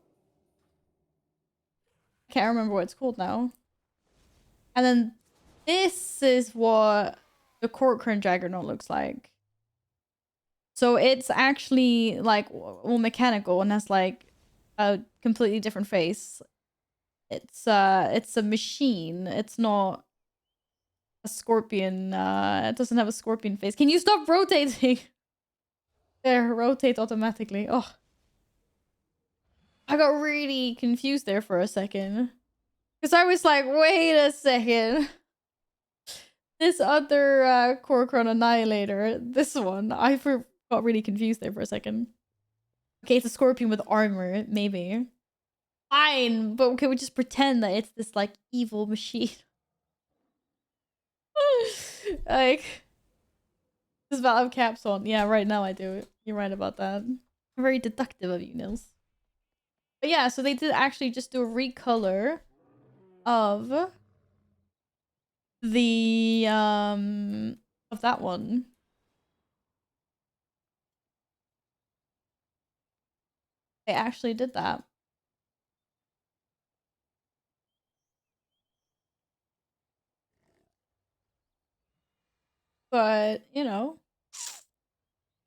I can't remember what it's called now. And then this is what the Corcoran Jaggernaut looks like. So it's actually like all mechanical and has like a completely different face. It's a machine. It's not a scorpion. It doesn't have a scorpion face. Can you stop rotating? There, rotate automatically. Oh. I got really confused there for a second. Because I was like, wait a second. This other Korokron Annihilator, this one, got really confused there for a second. Okay, it's a scorpion with armor, maybe. Fine, but can we just pretend that it's this like evil machine? Like, does Val have caps on? Yeah, right now I do. You're right about that. Very deductive of you, Nils. But yeah, so they did actually just do a recolor of the of that one. They actually did that. But, you know,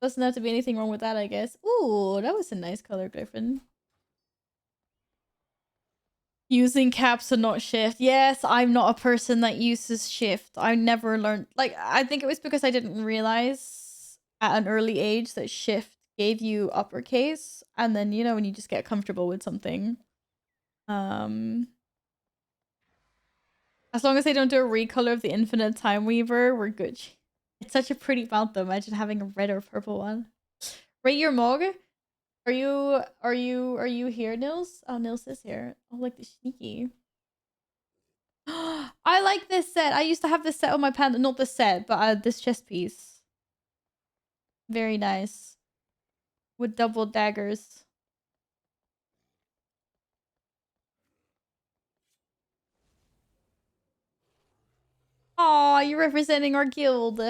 doesn't have to be anything wrong with that, I guess. Ooh, that was a nice color, Griffin. Using caps and not shift. Yes, I'm not a person that uses shift. I never learned. Like, I think it was because I didn't realize at an early age that shift gave you uppercase. And then, you know, when you just get comfortable with something. As long as they don't do a recolor of the Infinite Time Weaver, we're good. It's such a pretty mount though. Imagine having a red or purple one. Rate your Mog. Are you here, Nils? Oh, Nils is here. Oh, like the sneaky. I like this set. I used to have this set on my panda. Not the set, but this chest piece. Very nice. With double daggers. Aw, you're representing our guild.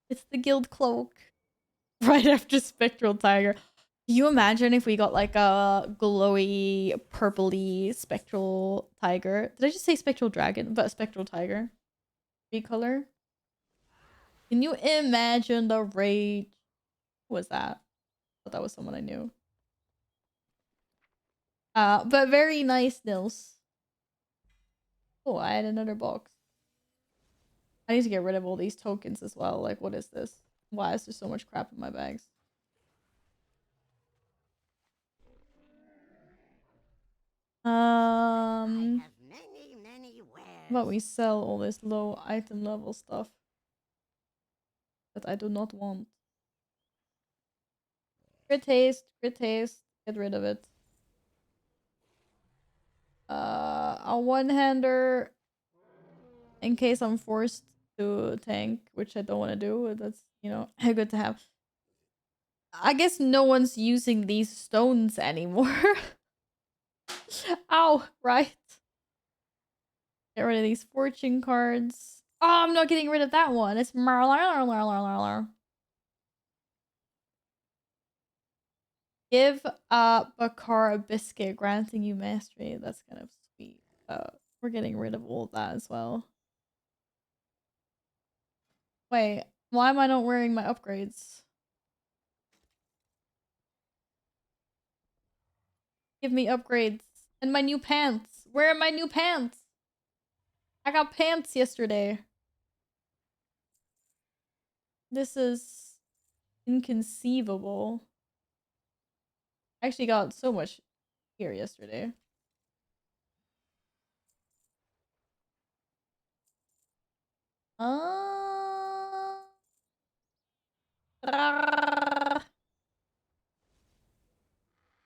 It's the guild cloak. Right after Spectral Tiger. Can you imagine if we got like a glowy, purpley Spectral Tiger? Did I just say Spectral Dragon? But Spectral Tiger. Recolor? Can you imagine the rage? Who was that? I thought that was someone I knew. But very nice, Nils. Oh, I had another box. I need to get rid of all these tokens as well. Like, what is this? Why is there so much crap in my bags? How about we sell all this low item level stuff that I do not want? Grit haste, get rid of it. A one-hander in case I'm forced to tank, which I don't want to do. That's, you know, good to have. I guess no one's using these stones anymore. Ow, right. Get rid of these fortune cards. Oh, I'm not getting rid of that one. It's give Bakar a biscuit, granting you mastery. That's kind of sweet. We're getting rid of all of that as well. Wait, why am I not wearing my upgrades? Give me upgrades. And my new pants. Where are my new pants? I got pants yesterday. This is inconceivable. I actually got so much here yesterday.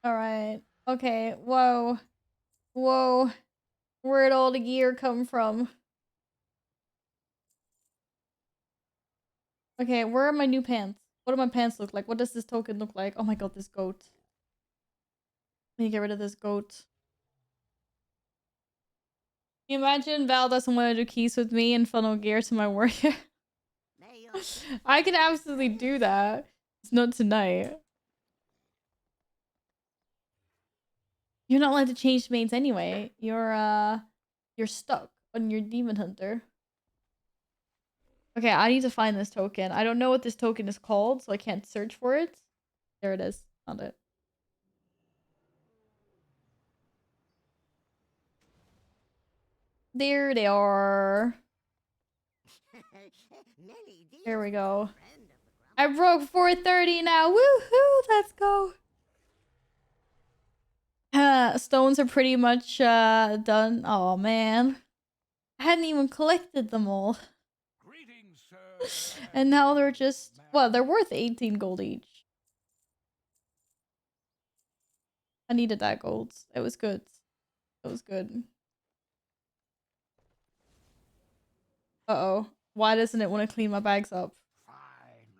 Alright. Okay. Whoa. Whoa. Where'd all the gear come from? Okay, where are my new pants? What do my pants look like? What does this token look like? Oh my god, this goat. Let me get rid of this goat. Can you imagine Val doesn't want to do keys with me and funnel gear to my warrior? I can absolutely do that. It's not tonight. You're not allowed to change mains anyway. You're stuck on your demon hunter. Okay, I need to find this token. I don't know what this token is called, so I can't search for it. There it is. Found it. There they are. There we go. I broke 430 now. Woohoo! Let's go. Stones are pretty much done. Oh man. I hadn't even collected them all. Greetings, sir. And now they're just, well, they're worth 18 gold each. I needed that gold. It was good. It was good. Uh-oh. Why doesn't it want to clean my bags up? Fine,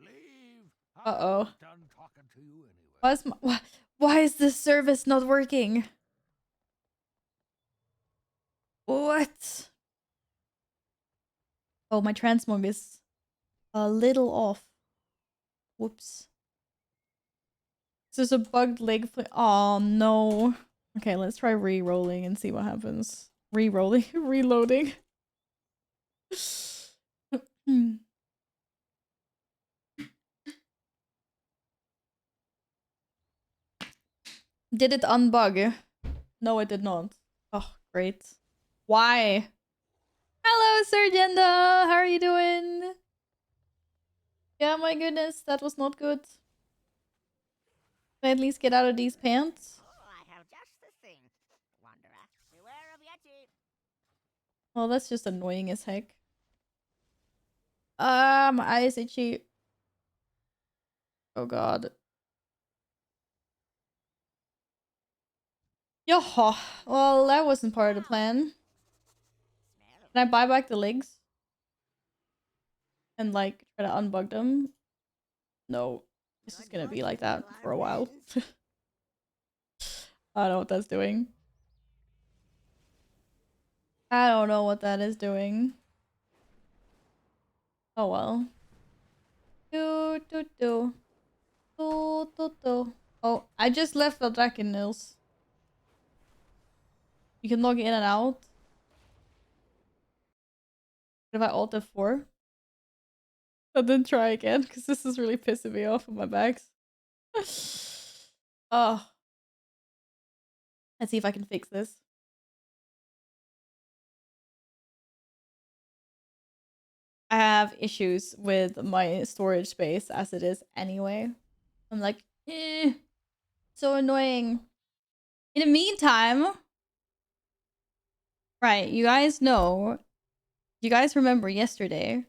leave. Uh-oh. I'm done talking to you anyway. Why is this service not working? What? Oh, my transmog is a little off. Whoops. There's a bugged leg. Oh no. Okay, let's try re-rolling and see what happens. Re-rolling, reloading. Did it unbug? No, it did not. Oh, great. Why? Hello, Sir Jenda. How are you doing? Yeah, my goodness, that was not good. Can I at least get out of these pants? Oh, I have just the thing. Wanderer, beware of Yeti. Well, that's just annoying as heck. My eyes itchy. Oh god. Yoho. Well, that wasn't part of the plan. Smell Can I buy back the legs? And like try to unbug them? No. This is gonna be like that for a while. I don't know what that's doing. I don't know what that is doing. Oh well. Do do do. Do do do. Oh, I just left the dragon nails. You can log in and out. What if I alt F4? And then try again, because this is really pissing me off with my bags. Oh. Let's see if I can fix this. I have issues with my storage space as it is anyway. I'm like, so annoying. In the meantime, right, you guys know, you guys remember yesterday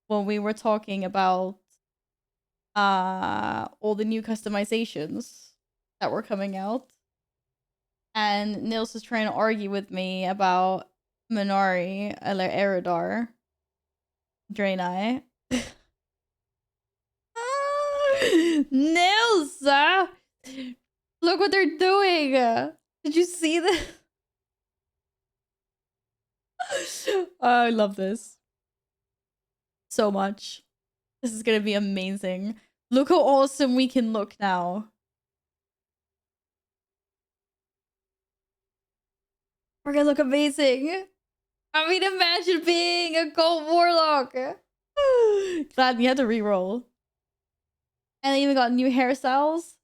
when we were talking about all the new customizations that were coming out, and Nils was trying to argue with me about Minari, Eridar, Draenei. Nils! Look what they're doing! Did you see this? I love this so much. This is gonna be amazing. Look how awesome we can look now. We're gonna look amazing. I mean, imagine being a gold warlock. Glad we had to reroll. And they even got new hairstyles.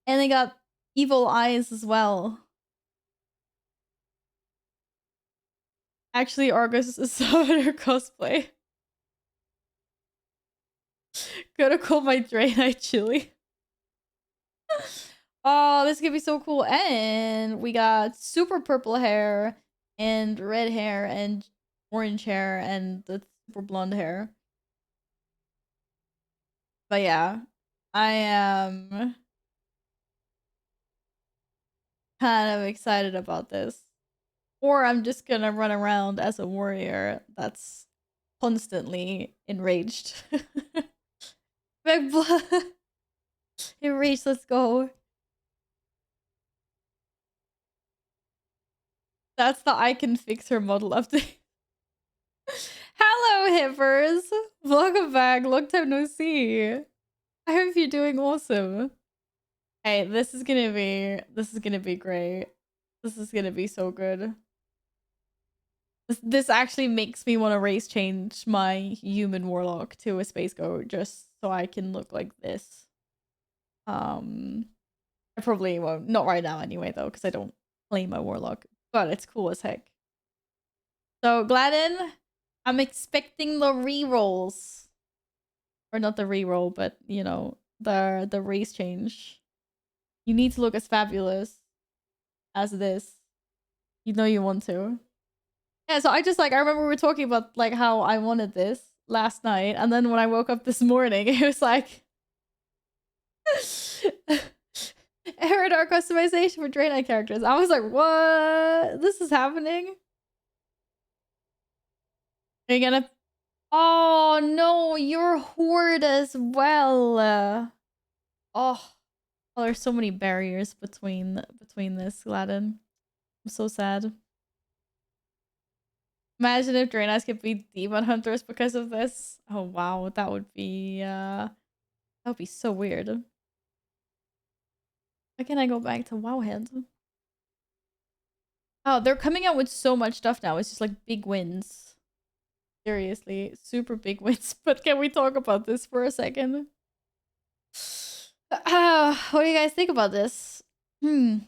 And they got evil eyes as well. Actually, Argus is Summoner cosplay. Gonna call my Draenei Chili. Oh, this is gonna be so cool. And we got super purple hair and red hair and orange hair and the super blonde hair. But yeah, I am kind of excited about this. Or I'm just gonna run around as a warrior that's constantly enraged. Big blood. Enraged, let's go. That's the I can fix her model update. Hello, hippers. Welcome back. Long time no see. I hope you're doing awesome. Hey, this is gonna be great. This is gonna be so good. This actually makes me want to race change my human warlock to a space goat just so I can look like this. I probably won't. Not right now anyway, though, because I don't play my warlock. But it's cool as heck. So, Gladden, I'm expecting the rerolls. Or not the reroll, but, you know, the race change. You need to look as fabulous. as this. You know you want to. Yeah, so I just like I remember we were talking about like how I wanted this last night, and then when I woke up this morning, it was like error dark customization for Draenei characters. I was like, what? This is happening? Are you gonna Oh no, you're horde as well. Oh, there's so many barriers between this, Gladden. I'm so sad. Imagine if Draenei's could be demon hunters because of this. Oh wow, that would be so weird. Why can't I go back to Wowhead? Oh, they're coming out with so much stuff now. It's just like big wins. Seriously, super big wins. But can we talk about this for a second? What do you guys think about this? What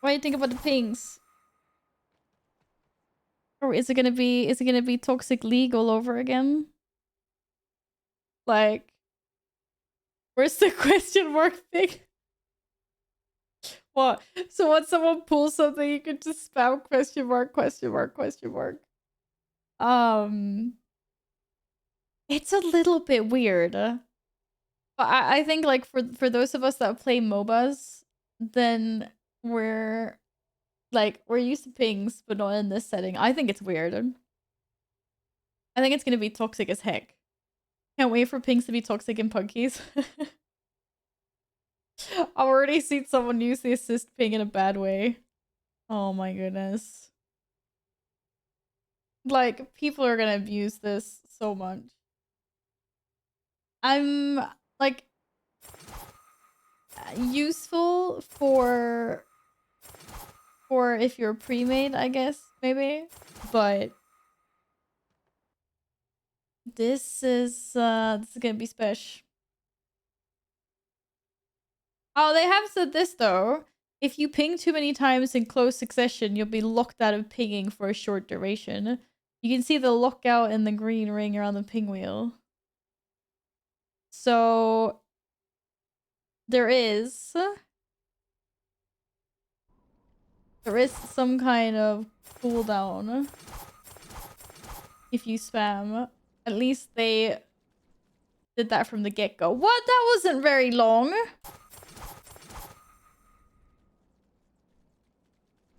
do you think about the pings? Or is it gonna be Toxic League all over again? Like, where's the question mark thing? What? So when someone pulls something, you can just spam question mark, question mark, question mark. It's a little bit weird. But I think like for those of us that play MOBAs, then we're used to pings, but not in this setting. I think it's weird. I think it's gonna be toxic as heck. Can't wait for pings to be toxic in punkies. I've already seen someone use the assist ping in a bad way. Oh my goodness. Like, people are gonna abuse this so much. I'm like useful for if you're pre-made, I guess, maybe. But this is gonna be special. Oh, they have said this though. If you ping too many times in close succession, you'll be locked out of pinging for a short duration. You can see the lockout in the green ring around the ping wheel. So there is some kind of cooldown if you spam. At least they did that from the get-go. What? That wasn't very long.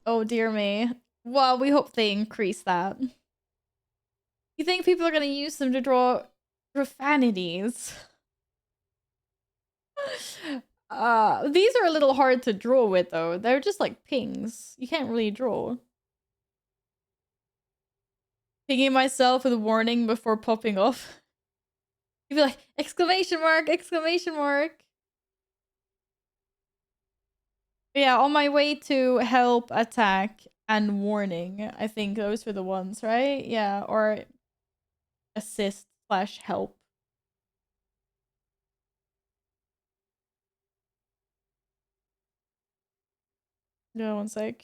Oh dear me. Well, we hope they increase that. You think people are gonna use them to draw profanities? These are a little hard to draw with though. They're just like pings. You can't really draw. Pinging myself with a warning before popping off. You'd be like, exclamation mark, exclamation mark. But yeah, on my way to help, attack, and warning. I think those were the ones, right? Yeah, or assist / help. No, one sec.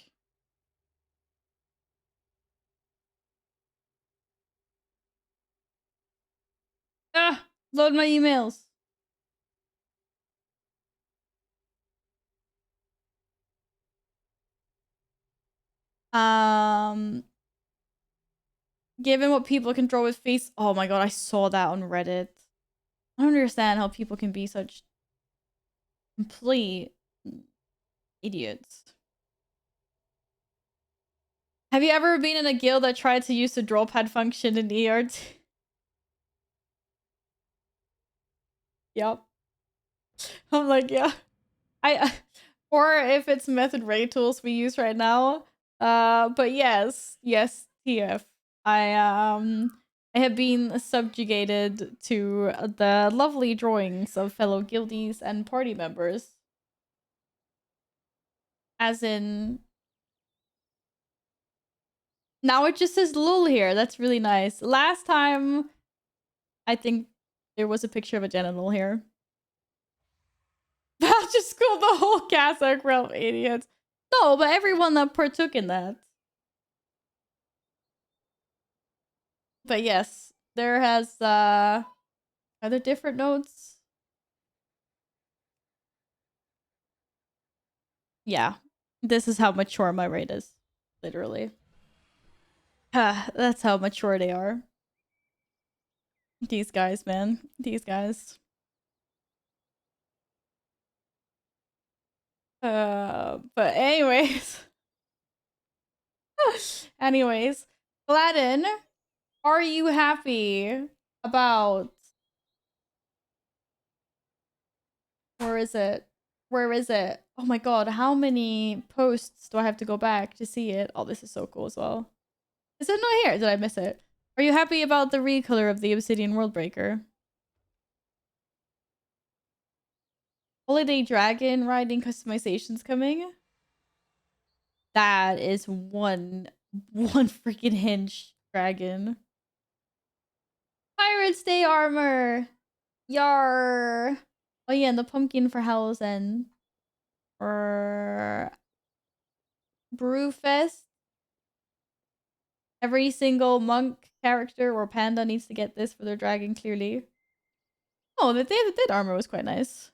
Ah, load my emails. Given what people can draw with face. Oh my god, I saw that on Reddit. I don't understand how people can be such complete idiots. Have you ever been in a guild that tried to use the draw pad function in ERT? Yep. I'm like, yeah. Or if it's method ray tools we use right now. But yes, TF. I have been subjugated to the lovely drawings of fellow guildies and party members. As in, now it just says lol here. That's really nice. Last time, I think there was a picture of a genital here. That just schooled the whole Kazakh realm idiots. No, but everyone that partook in that. But yes, there has are there different notes? Yeah. This is how mature my raid is. Literally. That's how mature they are. These guys, man. These guys. But anyways. Anyways. Gladden, are you happy about... Where is it? Where is it? Oh my god, how many posts do I have to go back to see it? Oh, this is so cool as well. Is it not here? Did I miss it? Are you happy about the recolor of the Obsidian Worldbreaker? Holiday Dragon riding customizations coming? That is one freaking hinge dragon. Pirates Day armor! Yar! Oh yeah, and the pumpkin for Howl's End. Or Brewfest. Every single monk character or panda needs to get this for their dragon, clearly. Oh, the Day of the Dead armor was quite nice.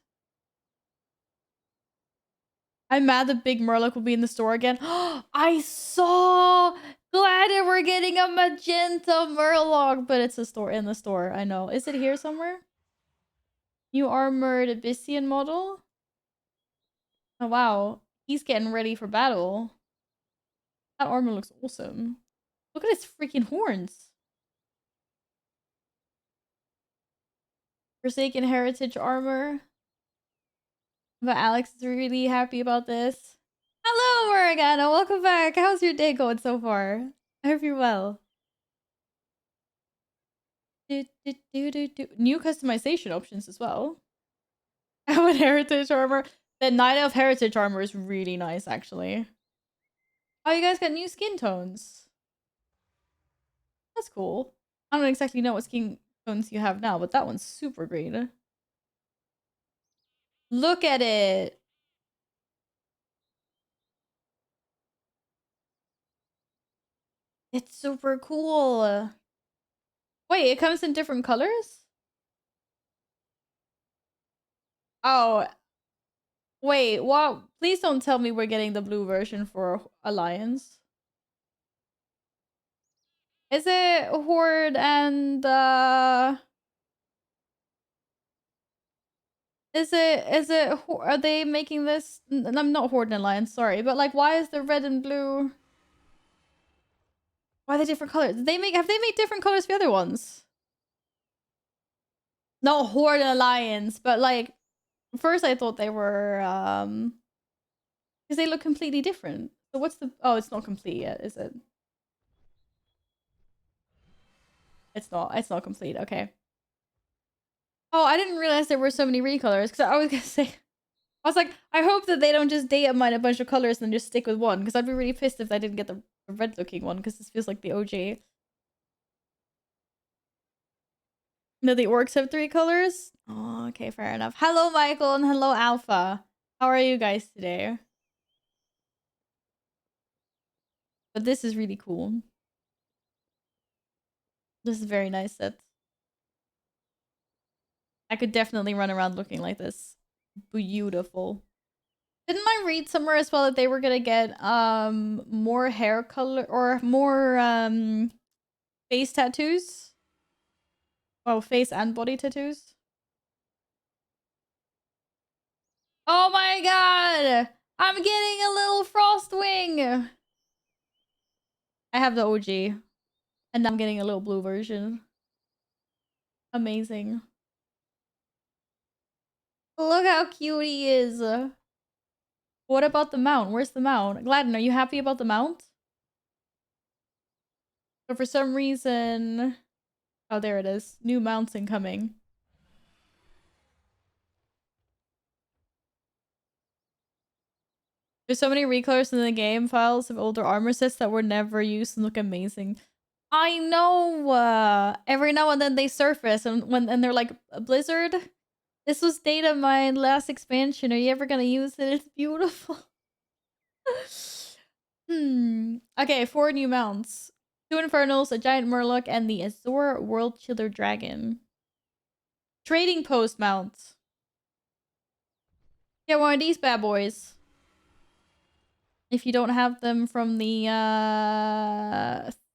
I'm mad that Big Murloc will be in the store again. I saw! Glad that we're getting a magenta Murloc, but it's in the store. I know. Is it here somewhere? New armored Abyssian model? Oh, wow. He's getting ready for battle. That armor looks awesome. Look at his freaking horns. Forsaken Heritage armor. But Alex is really happy about this. Hello, Morgana. Welcome back. How's your day going so far? I hope you're well. New customization options as well. What Heritage armor? The Night of Heritage armor is really nice, actually. Oh, you guys got new skin tones. That's cool. I don't exactly know what skin tones you have now, but that one's super green. Look at it. It's super cool. Wait, it comes in different colors? Oh. Wait, what? Please don't tell me we're getting the blue version for Alliance. Is it Horde and are they making this? I'm not Horde and Alliance, sorry, but like, why is the red and blue? Why are they different colors? Have they made different colors for the other ones? No, Horde and Alliance, but like, first I thought they were because they look completely different. So what's the? Oh, it's not complete yet, is it? It's not. It's not complete. Okay. Oh, I didn't realize there were so many recolors because I was gonna say. I was like, I hope that they don't just data mine a bunch of colors and then just stick with one, because I'd be really pissed if I didn't get the red looking one, because this feels like the OG. No, the orcs have 3 colors? Oh, okay, fair enough. Hello, Michael, and hello, Alpha. How are you guys today? But this is really cool. This is very nice set. I could definitely run around looking like this. Beautiful. Didn't I read somewhere as well that they were gonna get more hair color or more face tattoos? Oh, face and body tattoos? Oh my god! I'm getting a little Frostwing! I have the OG. And now I'm getting a little blue version. Amazing. Look how cute he is. What about the mount? Where's the mount? Gladden, are you happy about the mount? But for some reason... Oh, there it is. New mounts incoming. There's so many recolors in the game files of older armor sets that were never used and look amazing. I know! Every now and then they surface and they're like, Blizzard? This was data mined last expansion. Are you ever gonna use it? It's beautiful. Okay, 4 new mounts. 2 Infernals, a Giant Murloc, and the Azor World Chiller Dragon. Trading Post mount. Get one of these bad boys. If you don't have them from the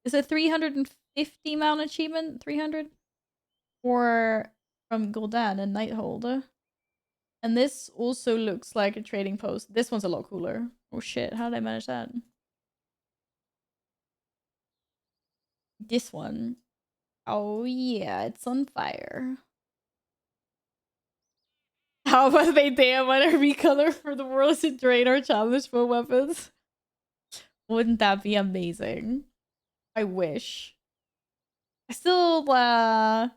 is it 350 mount achievement? 300? Or from Gul'dan and Nighthold. And this also looks like a trading post. This one's a lot cooler. Oh shit, how did I manage that? This one. Oh yeah, it's on fire. How about they damn when a recolor for the world to drain our challenge for weapons? Wouldn't that be amazing? I wish. I still I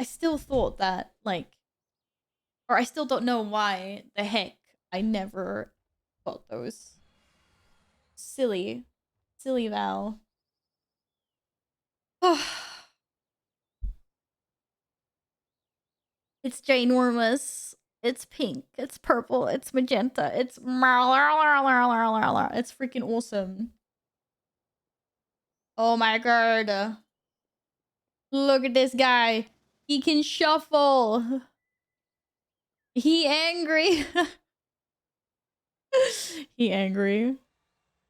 still thought that like, or I still don't know why the heck I never got those. Silly. Silly Val. It's ginormous. It's pink. It's purple. It's magenta. It's freaking awesome. Oh my god. Look at this guy. He can shuffle. He angry. He angry.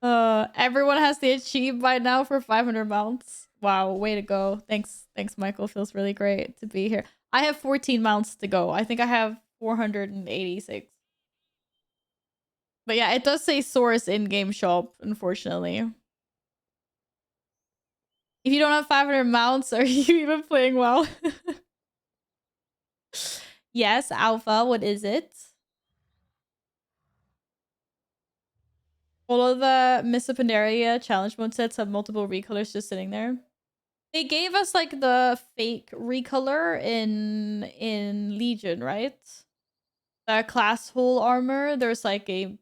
Everyone has to achieve by now for 500 mounts. Wow, way to go. Thanks, Michael. Feels really great to be here. I have 14 mounts to go. I think I have 486. But yeah, it does say source in-game shop, unfortunately. If you don't have 500 mounts, are you even playing WoW? Yes, Alpha, what is it? All of the Miss Pandaria challenge mode sets have multiple recolors just sitting there. They gave us like the fake recolor in Legion, right? The class hull armor, there's like a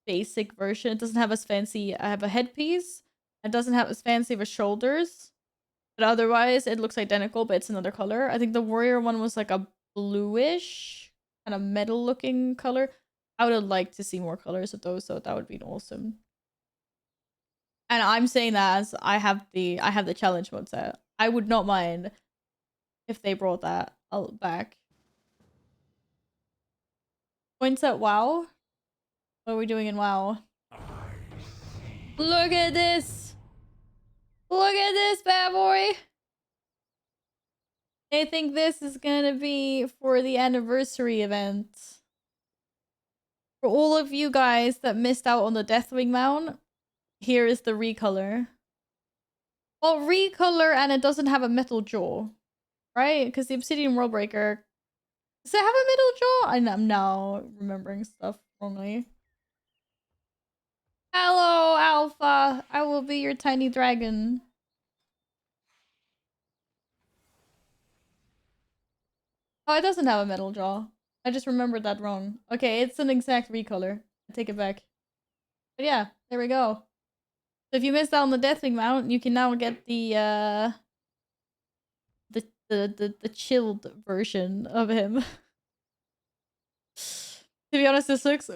basic version. It doesn't have as fancy. I have a headpiece. It doesn't have as fancy of a shoulders. But otherwise, it looks identical, but it's another color. I think the warrior one was like a bluish, kind of metal looking color. I would have liked to see more colors of those, so that would be awesome. And I'm saying that as I have the challenge mode set. I would not mind if they brought that back. Points at WoW? What are we doing in WoW? Look at this! Look at this bad boy! I think this is gonna be for the anniversary event. For all of you guys that missed out on the Deathwing mount, here is the recolor. Well, recolor and it doesn't have a metal jaw, right? Because the Obsidian Worldbreaker... Does it have a metal jaw? I'm now remembering stuff wrongly. Hello, Alpha. I will be your tiny dragon. Oh, it doesn't have a metal jaw. I just remembered that wrong. Okay, it's an exact recolor. I take it back. But yeah, there we go. So if you missed out on the Deathwing mount, you can now get the chilled version of him. To be honest, this looks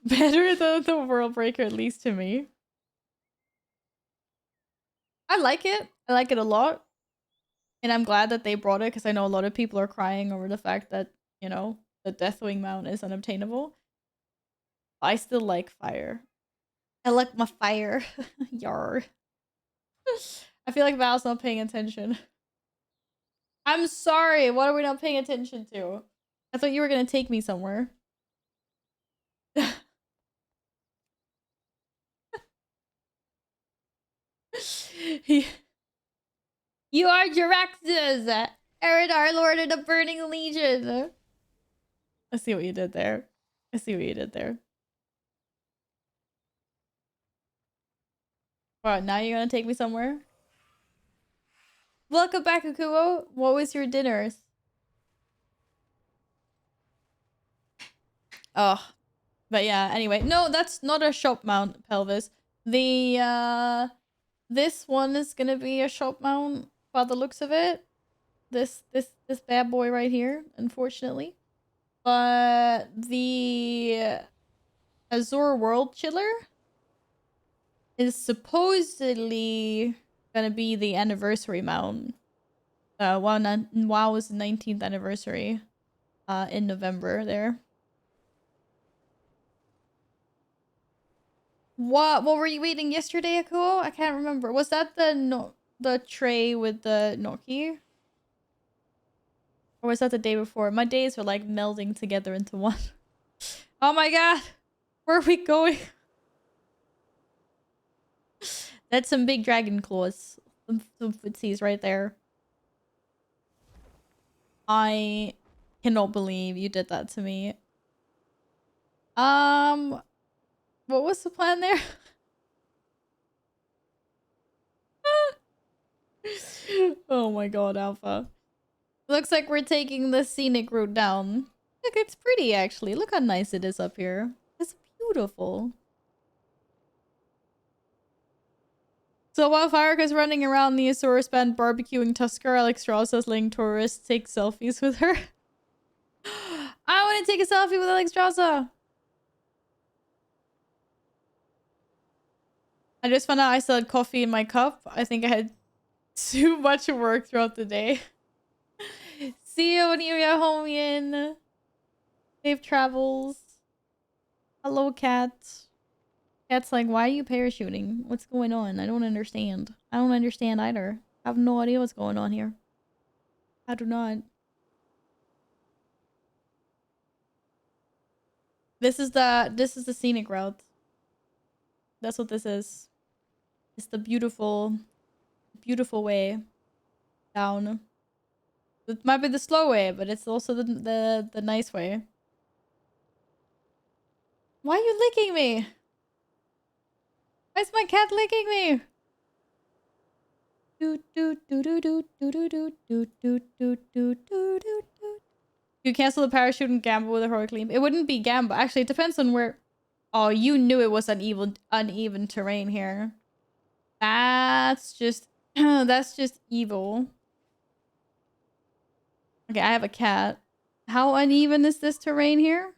better than the Worldbreaker, at least to me. I like it. I like it a lot. And I'm glad that they brought it because I know a lot of people are crying over the fact that, you know, the Deathwing mount is unobtainable. I still like fire. I like my fire. Yar. I feel like Val's not paying attention. I'm sorry. What are we not paying attention to? I thought you were going to take me somewhere. You are Jiraxus, Eridar, Lord of the Burning Legion. I see what you did there. I see what you did there. What, now you're gonna take me somewhere? Welcome back, Akuo. What was your dinners? Oh, but yeah, anyway. No, that's not a shop mount, Pelvis. The, this one is gonna be a shop mount by the looks of it. This bad boy right here, unfortunately. But the Azure World Chiller is supposedly gonna be the anniversary mount. WoW was the 19th anniversary in November there. What were you eating yesterday, Akuo? I can't remember. Was that the tray with the gnocchi? Or was that the day before? My days are like melding together into one. Oh my god! Where are we going? That's some big dragon claws. Some footsies right there. I cannot believe you did that to me. What was the plan there? Oh my god, Alpha. Looks like we're taking the scenic route down. Look, it's pretty actually. Look how nice it is up here. It's beautiful. So while Faraka's running around the Azores band barbecuing Tusker, Alex Ross is letting tourists take selfies with her. I want to take a selfie with Alex Straussa. I just found out I still had coffee in my cup. I think I had too much work throughout the day. See you when you get home, Ian. Safe travels. Hello, cat. Cat's like, why are you parachuting? What's going on? I don't understand. I don't understand either. I have no idea what's going on here. I do not. This is the scenic route. That's what this is. It's the beautiful way down. It might be the slow way, but it's also the nice way. Why are you licking me? Why is my cat licking me? You cancel the parachute and gamble with a heroic leap. It wouldn't be gamble. Actually, it depends on where. Oh, you knew it was uneven terrain here. That's just that's just evil. Okay, I have a cat. How uneven is this terrain here?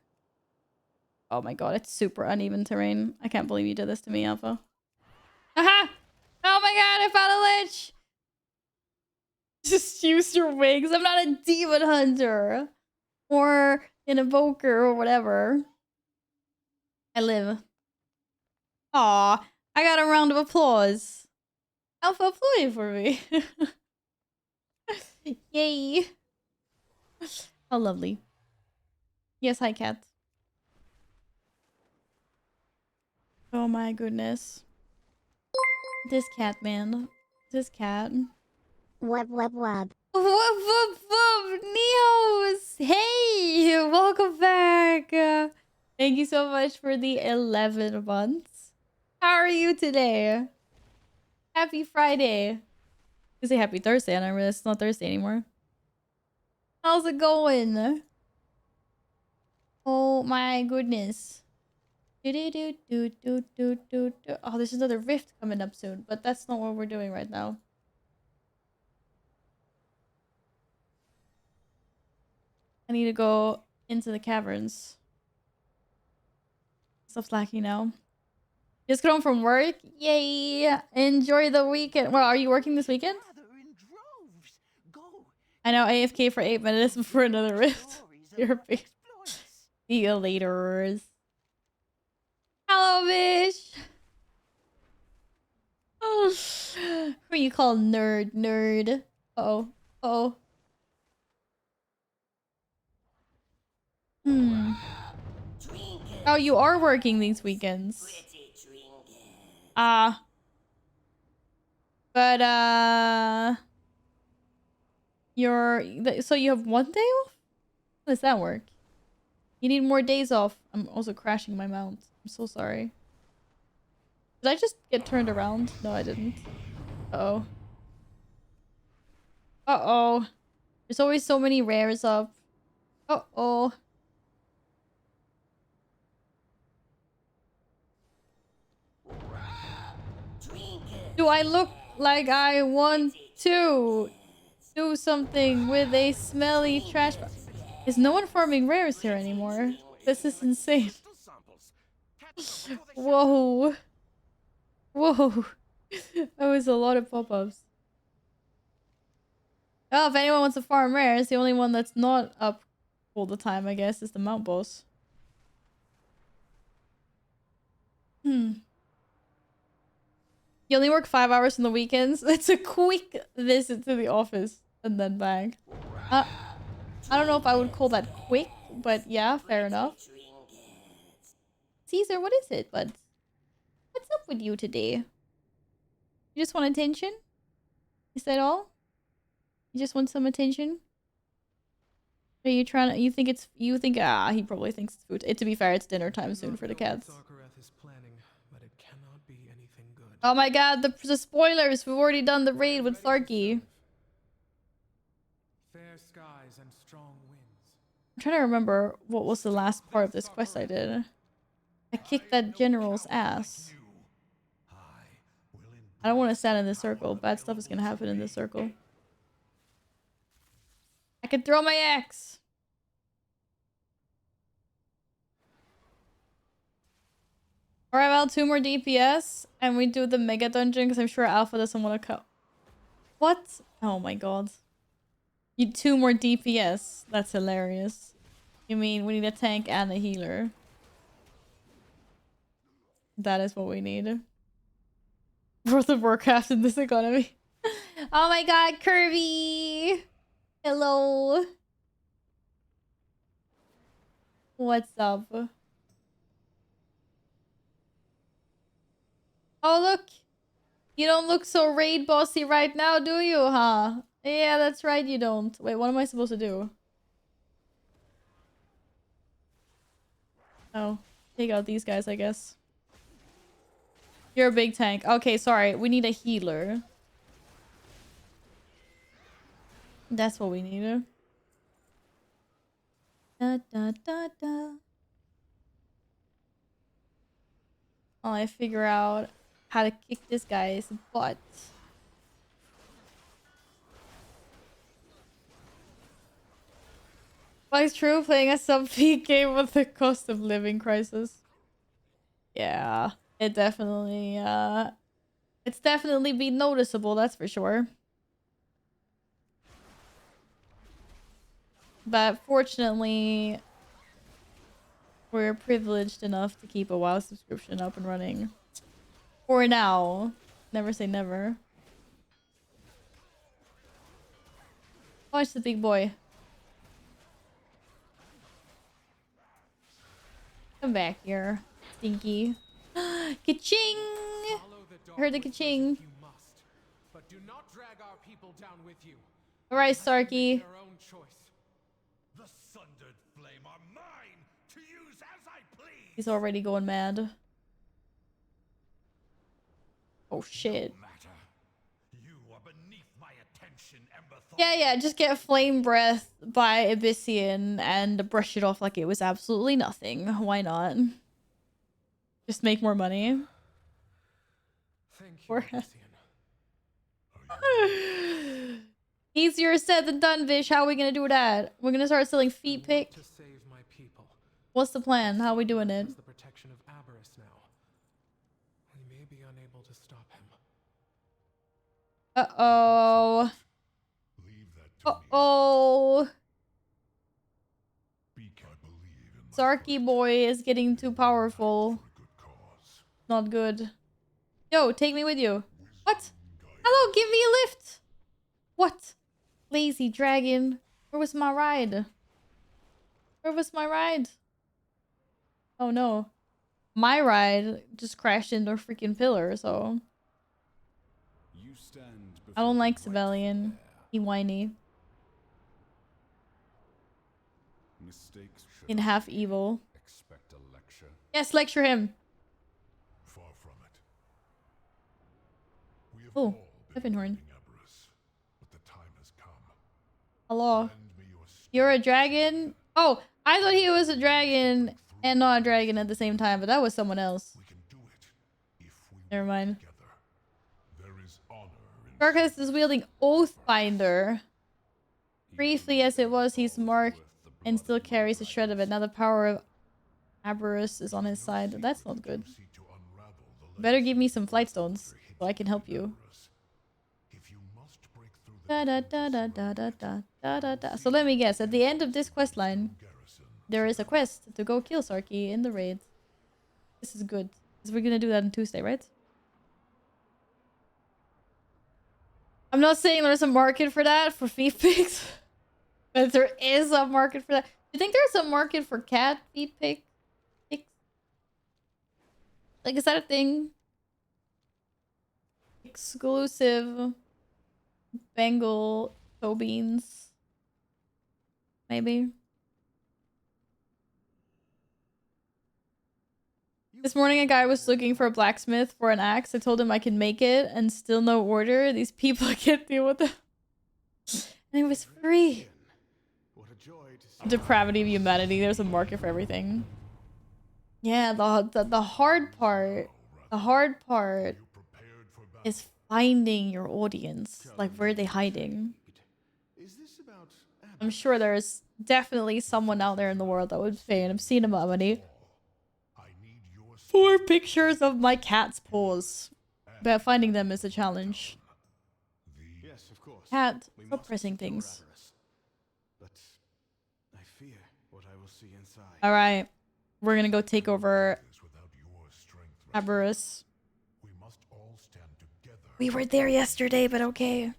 Oh my god, it's super uneven terrain. I can't believe you did this to me, Alpha. Aha! Oh my god, I found a lich! Just use your wings. I'm not a demon hunter. Or an evoker or whatever. I live. Aw, I got a round of applause. Alpha applauded for me. Yay. How lovely. Yes, hi, cat. Oh my goodness. This cat, man. This cat. Wub wub wub. Whoop, whoop, whoop. Neos! Hey! Welcome back! Thank you so much for the 11 months. How are you today? Happy Friday. I say happy Thursday, and I realize it's not Thursday anymore. How's it going? Oh my goodness. Oh, there's another rift coming up soon, but that's not what we're doing right now. I need to go into the caverns. Stop slacking now. Just got home from work. Yay! Enjoy the weekend. Well, are you working this weekend? I know, AFK for 8 minutes before another rift. You're big. See you later. Hello, Bish! Oh, who you call nerd? Nerd. Uh-oh. Uh-oh. Oh, you are working these weekends. But so you have one day off? How does that work? You need more days off. I'm also crashing my mount. I'm so sorry. Did I just get turned around? No, I didn't. Uh-oh. Uh-oh. There's always so many rares up. Uh-oh. Do I look like I want to do something with a smelly trash bag? Is no one farming rares here anymore? This is insane. Whoa. Whoa. That was a lot of pop-ups. Oh, if anyone wants to farm rares, the only one that's not up all the time, I guess, is the mount boss. You only work 5 hours on the weekends. It's a quick visit to the office and then back. I don't know if I would call that quick, but yeah, fair enough. Caesar, what is it, bud? What's up with you today? You just want attention? Is that all? You just want some attention? Are you trying to, you think he probably thinks it's food. To be fair, it's dinner time soon for the cats. Oh my god, the spoilers! We've already done the raid with Tharky. Fair skies and strong winds. I'm trying to remember what was the last part of this quest I did. I kicked that general's ass. I don't want to stand in this circle. Bad stuff is gonna happen in this circle. I can throw my axe. Alright, well, 2 more DPS. And we do the mega dungeon because I'm sure Alpha doesn't want to cut. What? Oh my god. You 2 more DPS. That's hilarious. You mean we need a tank and a healer? That is what we need. World of Warcraft in this economy. Oh my god, Kirby! Hello! What's up? Oh look! You don't look so raid bossy right now, do you, huh? Yeah, that's right, you don't. Wait, what am I supposed to do? Oh, take out these guys, I guess. You're a big tank. Okay, sorry. We need a healer. That's what we need. Da, da, da, da. While I figure out how to kick this guy's butt. Well, it's true, playing a sub-peak game with the cost of living crisis. Yeah, it's definitely been noticeable, that's for sure. But fortunately, we're privileged enough to keep a WoW subscription up and running. For now. Never say never. Watch the big boy. Come back here, stinky. Ka-ching! I heard the ka-ching. Alright, Starkey. The sundered flame are mine to use as I please. He's already going mad. Oh shit. You are beneath my attention, Emberthorn. Yeah, just get flame breath by Abyssian and brush it off like it was absolutely nothing. Why not? Just make more money. Thank you, Abyssian. Easier said than done, Vish. How are we gonna do that? We're gonna start selling feet pick. To save my people. What's the plan? How are we doing it? The protection of Aberrus now. We may be unable to stop him. Uh-oh. Uh-oh. Sarky boy is getting too powerful. Not good. Yo, take me with you. What? Hello, give me a lift. What? Lazy dragon. Where was my ride? Where was my ride? Oh no. My ride just crashed into a freaking pillar, so... I don't like Sibelian. He whiny. In half evil. Expect a lecture. Yes, lecture him. Far from it. We have Oh, all been Heavenhorn. fighting Aberrus, but the time has come. Hello. Lend me your You're a dragon? Oh, I thought he was a dragon and not a dragon at the same time, but that was someone else. We can do it if we Never mind. work together. There is honor in Darkus is wielding Oathbinder. Briefly as it was, he's marked and still carries a shred of it. Now the power of Aberrus is on his side. That's not good. seek to unravel the Better give me some flight stones so I can help you. Aberrus. If you must break through the Da da da da da da da da da da. So let me guess. At the end of this quest line, garrison, there is a quest to go kill Sarky in the raid. This is good. Because we're gonna do that on Tuesday, right? I'm not saying there's a market for that for feet pics, but there is a market for that. Do you think there's a market for cat feet pics? Like, is that a thing? Exclusive Bengal toe beans, maybe. This morning, a guy was looking for a blacksmith for an axe. I told him I could make it, and still no order. These people can't deal with it. And it was free. What a joy to see. Depravity of humanity. There's a market for everything. Yeah, the hard part. The hard part You prepared for battle. is finding your audience. Like, where are they hiding? Is this about I'm sure there's definitely someone out there in the world that would pay, and I've seen them already. I need your 4 pictures of my cat's paws. But finding them is a challenge. Yes, of course. Cat, We stop must pressing restore things. Avarice. But I fear what I will see inside. Alright. We're gonna go take over Without your strength, Aberus. we must all stand together. We were there yesterday, but okay.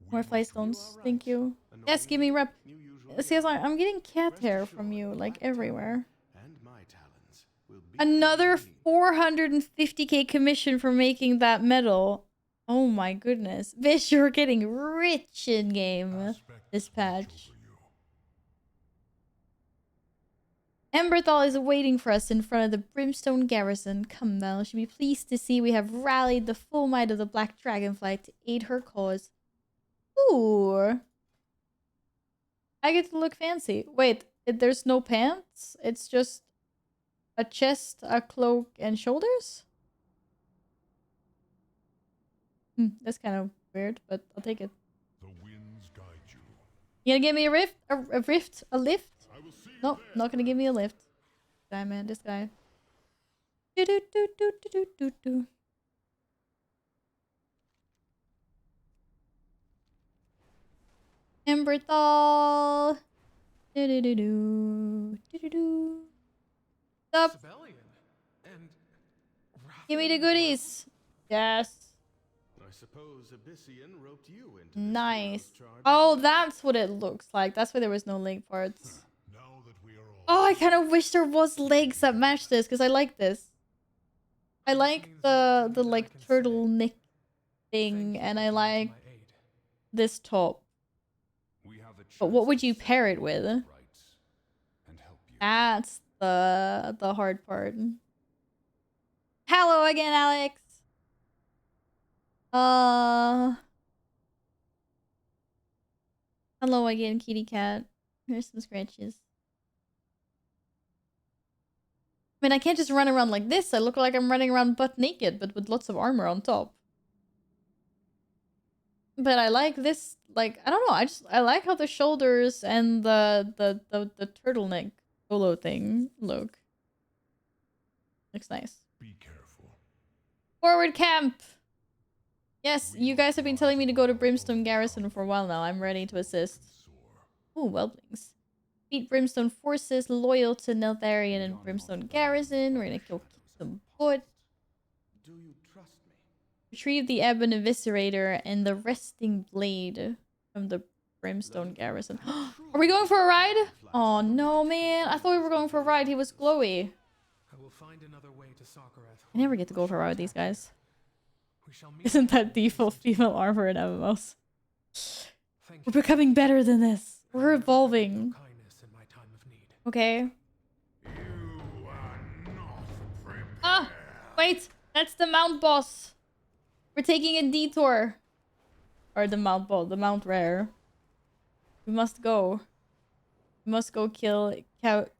More fly stones. Thank you. Yes, give me rep. See, I'm getting cat hair from you, like, everywhere. And my talons will be Another 450k commission for making that medal. Oh my goodness. Vish, you're getting rich in game this patch. Emberthal is waiting for us in front of the Brimstone Garrison. Come now, she'll be pleased to see we have rallied the full might of the Black Dragonfly to aid her cause. Ooh. I get to look fancy. Wait, there's no pants? It's just a chest, a cloak, and shoulders? That's kind of weird, but I'll take it. The winds guide you. You gonna give me a rift? A rift? A lift? I will see you Nope, there. not gonna give me a lift. Guy, man, this guy. Do do do do do do do do. Emberthal. Do do do do do do do. Stop. Sibelian. And Give me the goodies. Yes. I suppose Abyssian roped you into this Nice. hero's charge. Oh, that's what it looks like. That's why there was no leg parts. Now that we are all Oh, I kind of wish there was legs that match this, because I like this. I like the like turtleneck thing, and I like this top. we have the But what would you chances pair it with? rights and help you. That's the hard part. Hello again, Alex. Hello again, kitty cat. Here's some scratches. I mean, I can't just run around like this. I look like I'm running around butt naked, but with lots of armor on top. But I like this, like, I don't know, I like how the shoulders and the turtleneck polo thing look. Looks nice. Be careful. Forward camp! Yes, you guys have been telling me to go to Brimstone Garrison for a while now. I'm ready to assist. Ooh, Whelplings. Beat Brimstone forces loyal to Neltharion and Brimstone Garrison. We're gonna kill some foot. Do you trust me? Retrieve the Ebon Eviscerator and the Resting Blade from the Brimstone Garrison. Are we going for a ride? Oh no, man. I thought we were going for a ride. He was glowy. I will find another way to Sakhareth. I never get to go for a ride with these guys. We shall meet Isn't that again. default female armor in MMOs? Thank We're you. becoming better than this. We're evolving. Kindness in my time of need. Okay. You are not prepared. Ah! Wait! That's the Mount Boss. We're taking a detour. Or the Mount Boss, the Mount Rare. We must go. We must go kill Karokta.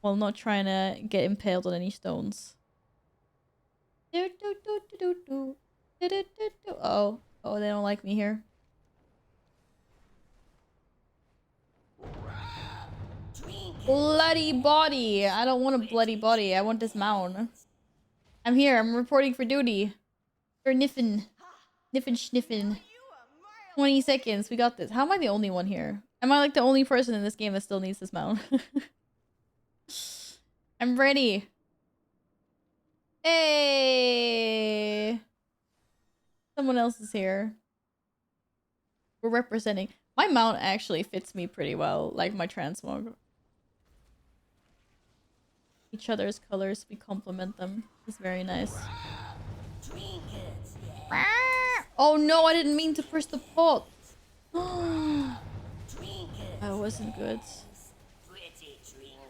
While not trying to get impaled on any stones. Do, do, do, do, do, do. Do, do, do, do. Oh. Oh, they don't like me here. Bloody body. I don't want a bloody body. I want this mount. I'm here. I'm reporting for duty. For Niffin. Niffin Schniffin. 20 seconds. We got this. How am I the only one here? Am I like the only person in this game that still needs this mount? I'm ready. Hey! Someone else is here. We're representing. My mount actually fits me pretty well, like my transmog. Each other's colors, we complement them. It's very nice. Oh no, I didn't mean to push the pot. That wasn't good.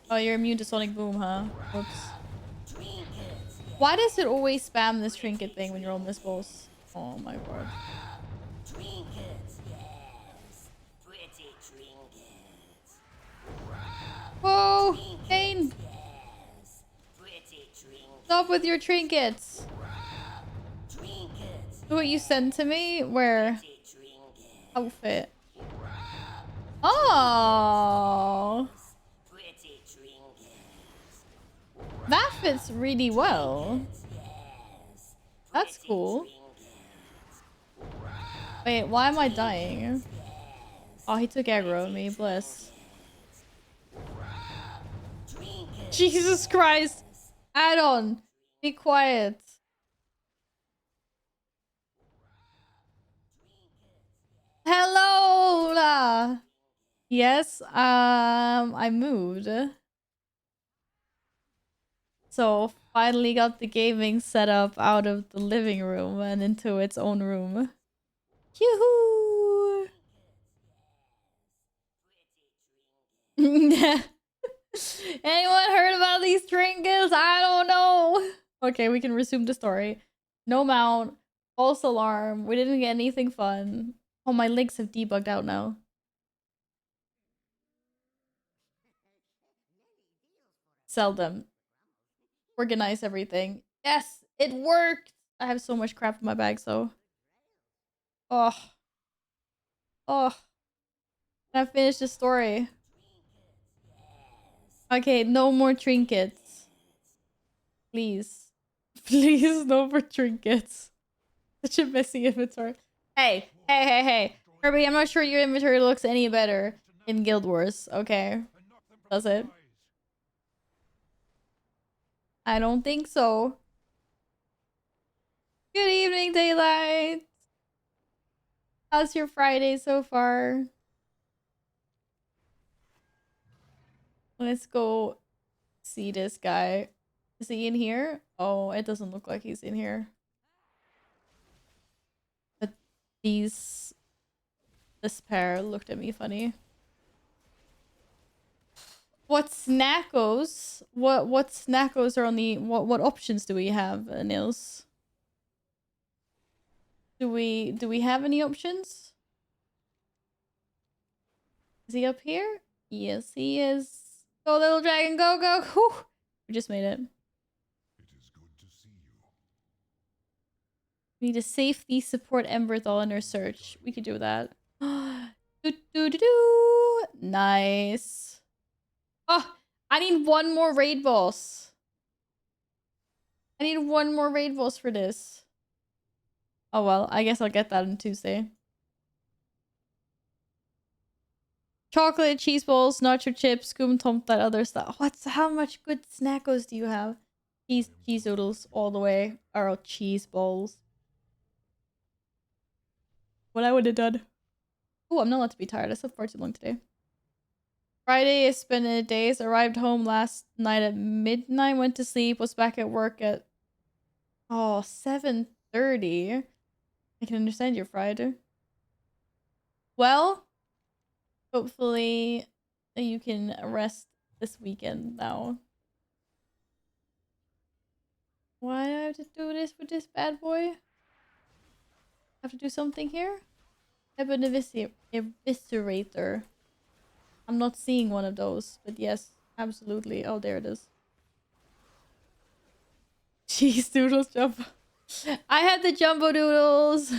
Oh, you're immune to Sonic Boom, huh? Whoops. Why does it always spam this trinket thing when you're on this boss? Oh my god. Whoa! Kane! Stop with your trinkets! What you sent to me? Where? Outfit. Oh! That fits really well. That's cool. Wait, why am I dying? Oh, he took aggro on me. Bless. Jesus Christ! Add-on! Be quiet. Hello, Lola! Yes, I moved. So, finally got the gaming setup out of the living room and into its own room. Yoo-hoo! Anyone heard about these trinkets? I don't know. Okay, we can resume the story. No mount. False alarm. We didn't get anything fun. Oh, my links have debugged out now. Sell them. Organize everything. Yes, it worked. I have so much crap in my bag, so. Oh. Oh. Can I finish the story? Okay, no more trinkets. Please. Please, no more trinkets. Such a messy inventory. Hey, hey, hey, hey. Kirby, I'm not sure your inventory looks any better in Guild Wars, okay? Does it? I don't think so. Good evening, Daylight. How's your Friday so far? Let's go see this guy. Is he in here? Oh, it doesn't look like he's in here. But this pair looked at me funny. What snackos? What snackos are on the what options do we have, Nils? Do we have any options? Is he up here? Yes, he is. Go, little dragon, go, go! Whew. We just made it. It is good to see you. We need to safety support Emberthal in her search. We could do that. Do do do do. Nice. Oh, I need one more raid boss. I need one more raid boss for this. Oh well, I guess I'll get that on Tuesday. Chocolate, cheese balls, nacho chips, skum tom, that other stuff. How much good snackos do you have? Cheese noodles all the way. Or cheese balls. What I would have done. Oh, I'm not allowed to be tired. I slept far too long today. Friday is spent in the days. Arrived home last night at midnight. Went to sleep. Was back at work at 7:30. I can understand you're fried. Well, hopefully you can rest this weekend now. Why do I have to do this with this bad boy? I have to do something here? I have an eviscerator. I'm not seeing one of those, but yes, absolutely. Oh, there it is. Cheese doodles jumbo. I had the jumbo doodles.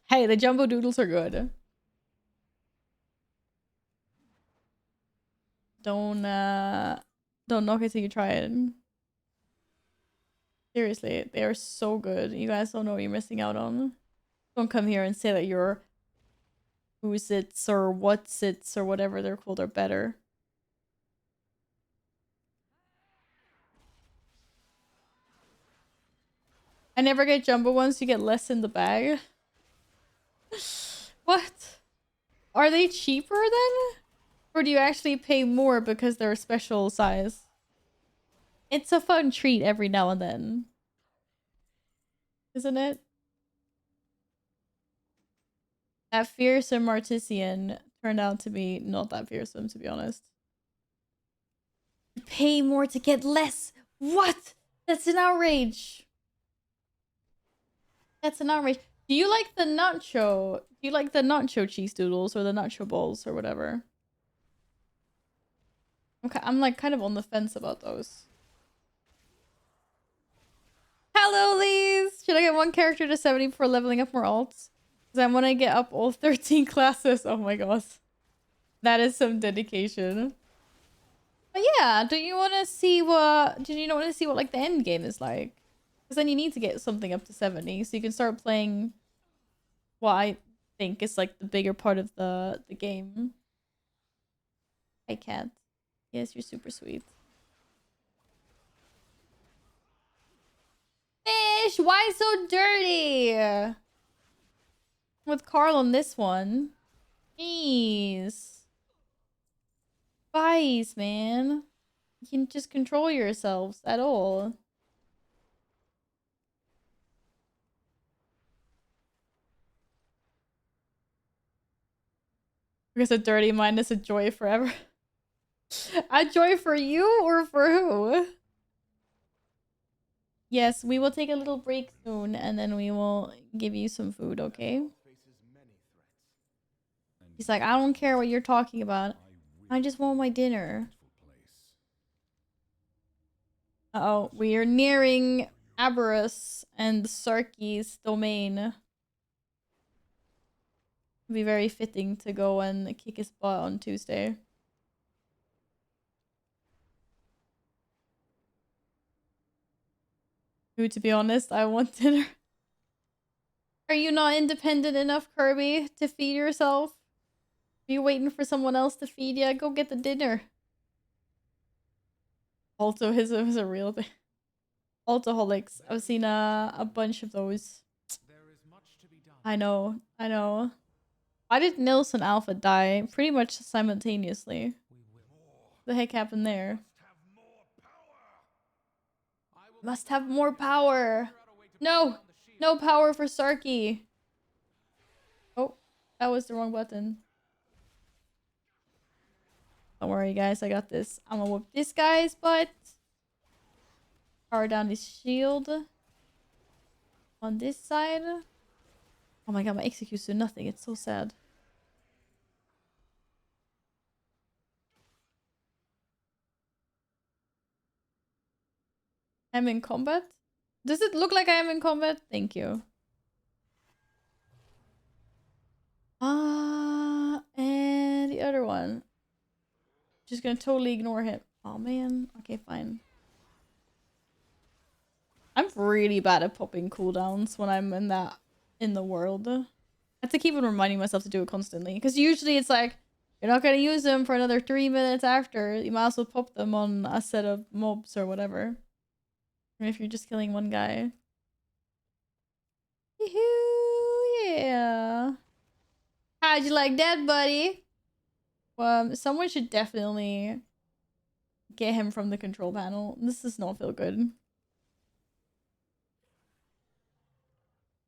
Hey, the jumbo doodles are good. Don't knock it till you try it. Seriously, they are so good. You guys don't know what you're missing out on. Don't come here and say that your who's it's or what's it's or whatever they're called are better. I never get jumbo ones, you get less in the bag. What? Are they cheaper then? Or do you actually pay more because they're a special size? It's a fun treat every now and then. Isn't it? That fearsome Artisan turned out to be not that fearsome, to be honest. You pay more to get less. What? That's an outrage. That's an outrage. Do you like the nacho? Do you like the nacho cheese doodles or the nacho balls or whatever? Okay, I'm like kind of on the fence about those. Hello, Lise! Should I get one character to 70 before leveling up more alts? Because I want to get up all 13 classes. Oh my gosh. That is some dedication. But yeah, do you want to see what... Do you not want to see what like the end game is like? Because then you need to get something up to 70 so you can start playing what I think is like the bigger part of the game. Hi, cat. Yes, you're super sweet. Fish! Why so dirty? With Carl on this one. Jeez. Spice, man. You can just control yourselves at all. Because a dirty mind is a joy forever. A joy for you or for who? Yes, we will take a little break soon and then we will give you some food, okay? He's like, I don't care what you're talking about. I just want my dinner. Uh-oh, we are nearing Aberus and Sarki's domain. It'd be very fitting to go and kick his butt on Tuesday. Who, to be honest, I want dinner. Are you not independent enough, Kirby, to feed yourself? Are you waiting for someone else to feed you? Go get the dinner. Altoism is a real thing. Altoholics. I've seen a bunch of those. I know. I know. Why did Nils and Alpha die pretty much simultaneously? What the heck happened there? Must have more power. No! No power for Sarky. Oh, that was the wrong button. Don't worry, guys. I got this. I'm gonna whoop this guy's butt. Power down his shield. On this side. Oh my god, my executes do nothing. It's so sad. I'm in combat? Does it look like I am in combat? Thank you. And the other one. Just gonna totally ignore him. Oh man. Okay, fine. I'm really bad at popping cooldowns when I'm in the world. I have to keep on reminding myself to do it constantly. Because usually it's like, you're not gonna use them for another 3 minutes after. You might as well pop them on a set of mobs or whatever. Or if you're just killing one guy. Yeah. How'd you like that, buddy? Someone should definitely get him from the control panel. This does not feel good.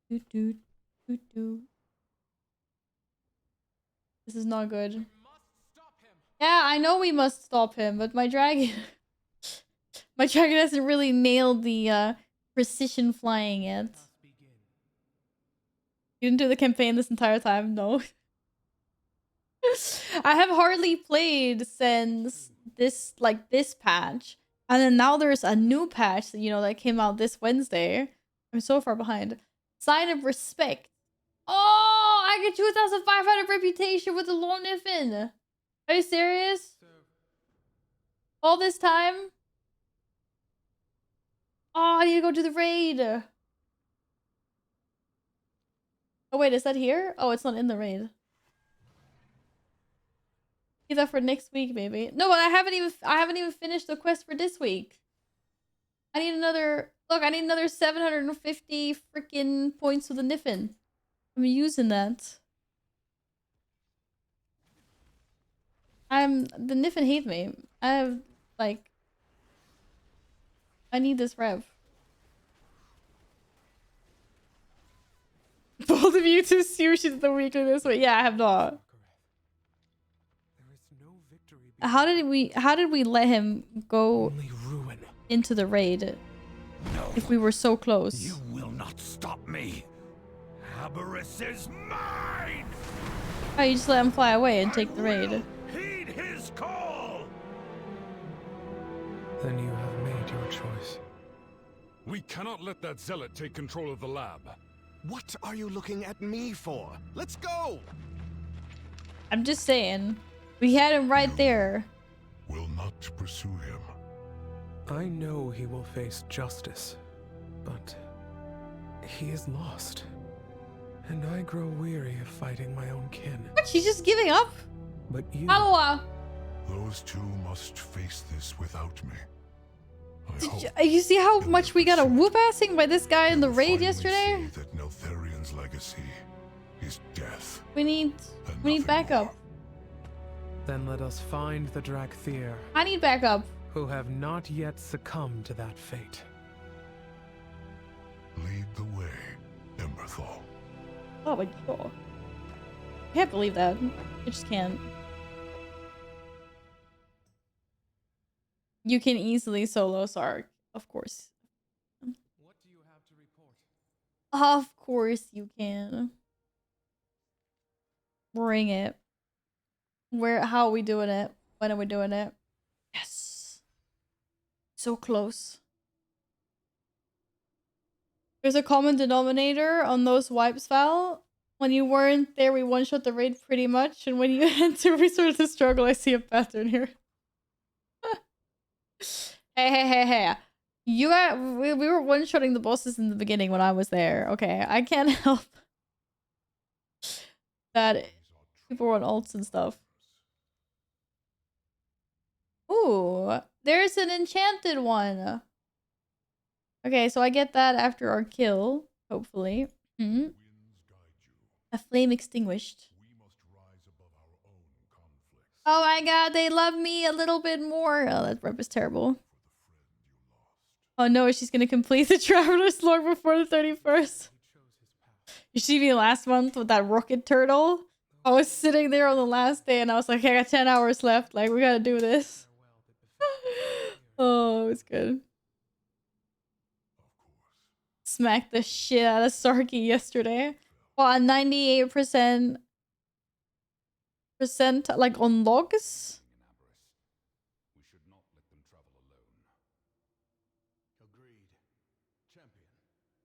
Doot doot doot doot. This is not good. Yeah, I know we must stop him, but my dragon my dragon hasn't really nailed the precision flying yet. You didn't do the campaign this entire time? No. I have hardly played since this patch. And then now there's a new patch that, that came out this Wednesday. I'm so far behind. Sign of respect. Oh, I get 2,500 reputation with the lone infant. Are you serious? All this time? Oh, I need to go to the raid. Oh wait, is that here? Oh, it's not in the raid. Leave that for next week, maybe. No, but I haven't even finished the quest for this week. I need another Look, I need another 750 freaking points with the Niffin. I'm using that. The Niffin hate me. I have, like, I need this rev. Both of you two sushis the weekly this way. Yeah, I have not. There is no victory How did we let him go only ruin. into the raid No, if we were so close? you will not stop me. Aberrus is mine! Oh, you just let him fly away and I take the raid. will heed his call! Then you have made your choice. We cannot let that zealot take control of the lab. What are you looking at me for? Let's go! I'm just saying. We had him right there. Will not pursue him. I know he will face justice, but he is lost. And I grow weary of fighting my own kin. What? She's just giving up? But you... Aloha. Those two must face this without me. I hope You see how much we got a pursuit, whoop assing by this guy in the will raid finally yesterday? see that Neltharian's legacy is death. We need and we need nothing backup. more. Then let us find the Drakthir, I need backup. who have not yet succumbed to that fate. Lead the way, Emberthal. Oh my god. I can't believe that. I just can't. You can easily solo Sark. Of course. What do you have to report? Of course you can. Bring it. How are we doing it? When are we doing it? Yes. So close. There's a common denominator on those wipes, Val. When you weren't there, we one-shot the raid pretty much. And when you enter, we started to struggle. I see a pattern here. Hey. We were one-shotting the bosses in the beginning when I was there. Okay, I can't help that people were on ults and stuff. Ooh, there's an enchanted one. Okay, so I get that after our kill, hopefully. Winds guide you. A flame extinguished. We must rise above our own conflicts. Oh my god, they love me a little bit more. Oh, that rep is terrible. For the friend you lost. Oh no, she's gonna complete the Traveler's Lore before the 31st. He chose his path. You see me last month with that rocket turtle? I was sitting there on the last day and I was like, I got 10 hours left. Like, we gotta do this. Oh, it was good. Of course. Smacked the shit out of Sarky yesterday. Well, 98% like on logs. We should not let them travel alone. Agreed. Champion.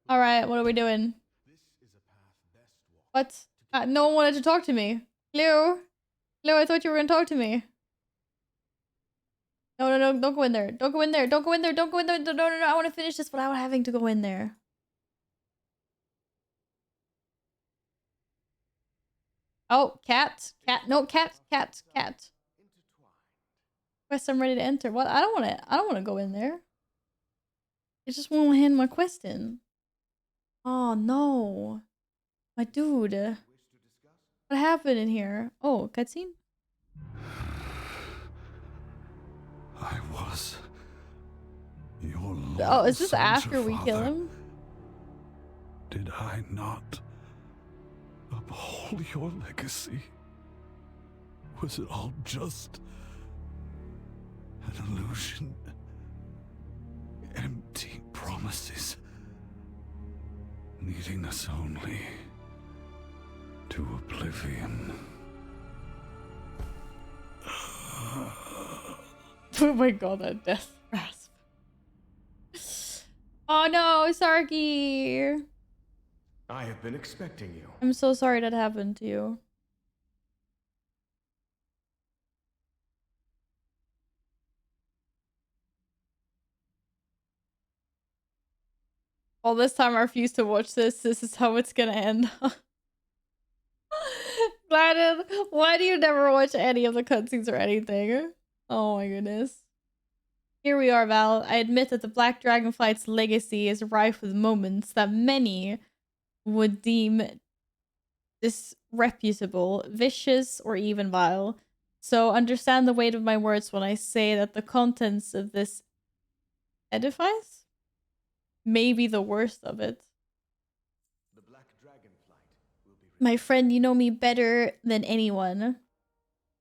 Alright, what are we doing? This is a path best walked. What? No one wanted to talk to me. Leo? Leo, I thought you were gonna talk to me. No, don't go in there. Don't go in there. Don't go in there. Don't go in there. No, I want to finish this without having to go in there. Oh, cat. No, cat. Intertwined. Quest I'm ready to enter. What? I don't want to go in there. I just want to hand my quest in. Oh, no. My dude. Wish to discuss? What happened in here? Oh, cutscene? I was your Lord. Oh, is this Soldier after we kill Father. him? Did I not uphold your legacy? Was it all just an illusion? Empty promises, leading us only to oblivion. Oh my god, that death rasp. Oh no, Sarky! I have been expecting you. I'm so sorry that happened to you. Well, this time I refuse to watch this. This is how it's gonna end. Gladden, why do you never watch any of the cutscenes or anything? Oh my goodness. Here we are, Val. I admit that the Black Dragonflight's legacy is rife with moments that many would deem disreputable, vicious, or even vile. So understand the weight of my words when I say that the contents of this edifice may be the worst of it. The Black Dragonflight will be My friend, you know me better than anyone.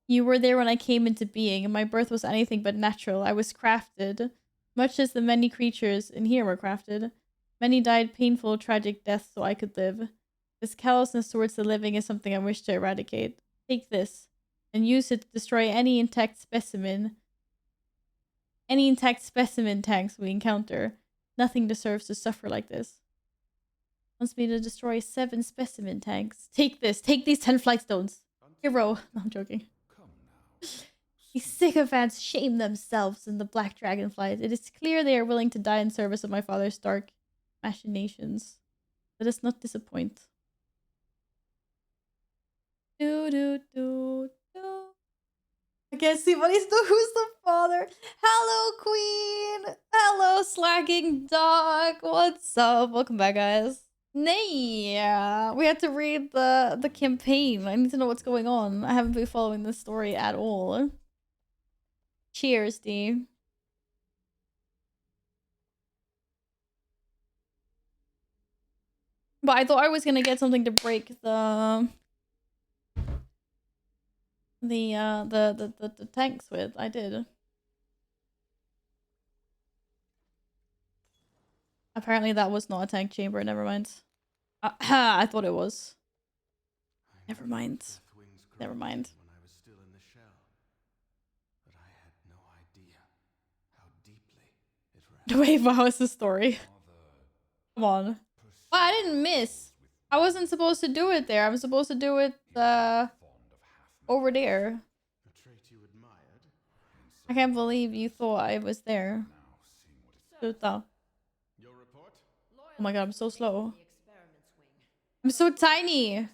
You were there when I came into being, and my birth was anything but natural. I was crafted, much as the many creatures in here were crafted. Many died painful, tragic deaths so I could live. This callousness towards the living is something I wish to eradicate. Take this, and use it to destroy any intact specimen tanks we encounter. Nothing deserves to suffer like this. Wants me to destroy 7 specimen tanks. Take this. Take these 10 flight stones. Hero. No, I'm joking. These sycophants shame themselves in the Black Dragonflight. It is clear they are willing to die in service of my father's dark machinations. Let us not disappoint. Do do do do. I can't see, but he's the who's the father. Hello, Queen. Hello, slacking dog. What's up? Welcome back, guys. Nay, we had to read the campaign. I need to know what's going on. I haven't been following this story at all. Cheers, D. But I thought I was gonna get something to break the tanks with. I did. Apparently that was not a tank chamber. Never mind. I thought it was. Never mind. Never mind. when I was still in the shell. But I had no idea how deeply it ran. Wait, how is the story? Come on. Well, I didn't miss. I wasn't supposed to do it there. I'm supposed to do it over there. A trait you admired. I can't believe you thought I was there. Sluta. Your report? Oh my god, I'm so slow. I'm so tiny.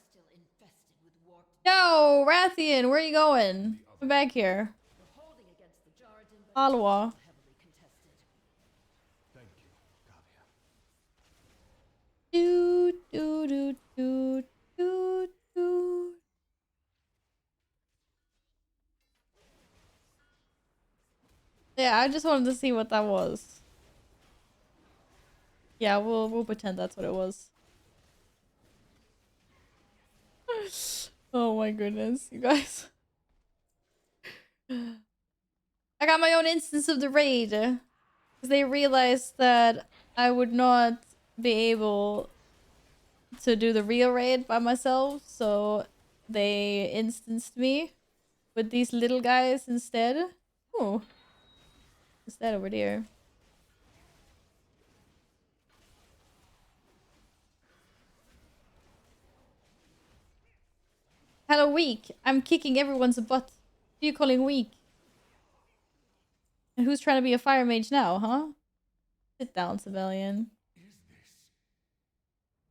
Yo, Rathian, where are you going? Come back here. Alwa. Thank you, Kavya. Do do do do do do. Yeah, I just wanted to see what that was. Yeah, we'll pretend that's what it was. Oh my goodness, you guys. I got my own instance of the raid. Because they realized that I would not be able to do the real raid by myself. So they instanced me with these little guys instead. Oh. What's that over there? Hello, weak. I'm kicking everyone's butt. Who are you calling weak? And who's trying to be a fire mage now, huh? Sit down, civilian.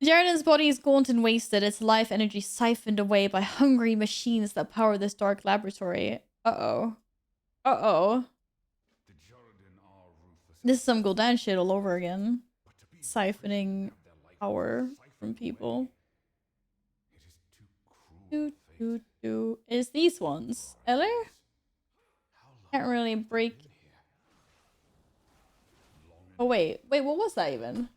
Jaredon's body is gaunt and wasted, its life energy siphoned away by hungry machines that power this dark laboratory. Uh-oh. Uh-oh. This is some Gul'dan shit all over again. Siphoning power from people. Is these ones? Eller? Can't really break. Oh, wait. Wait, what was that even?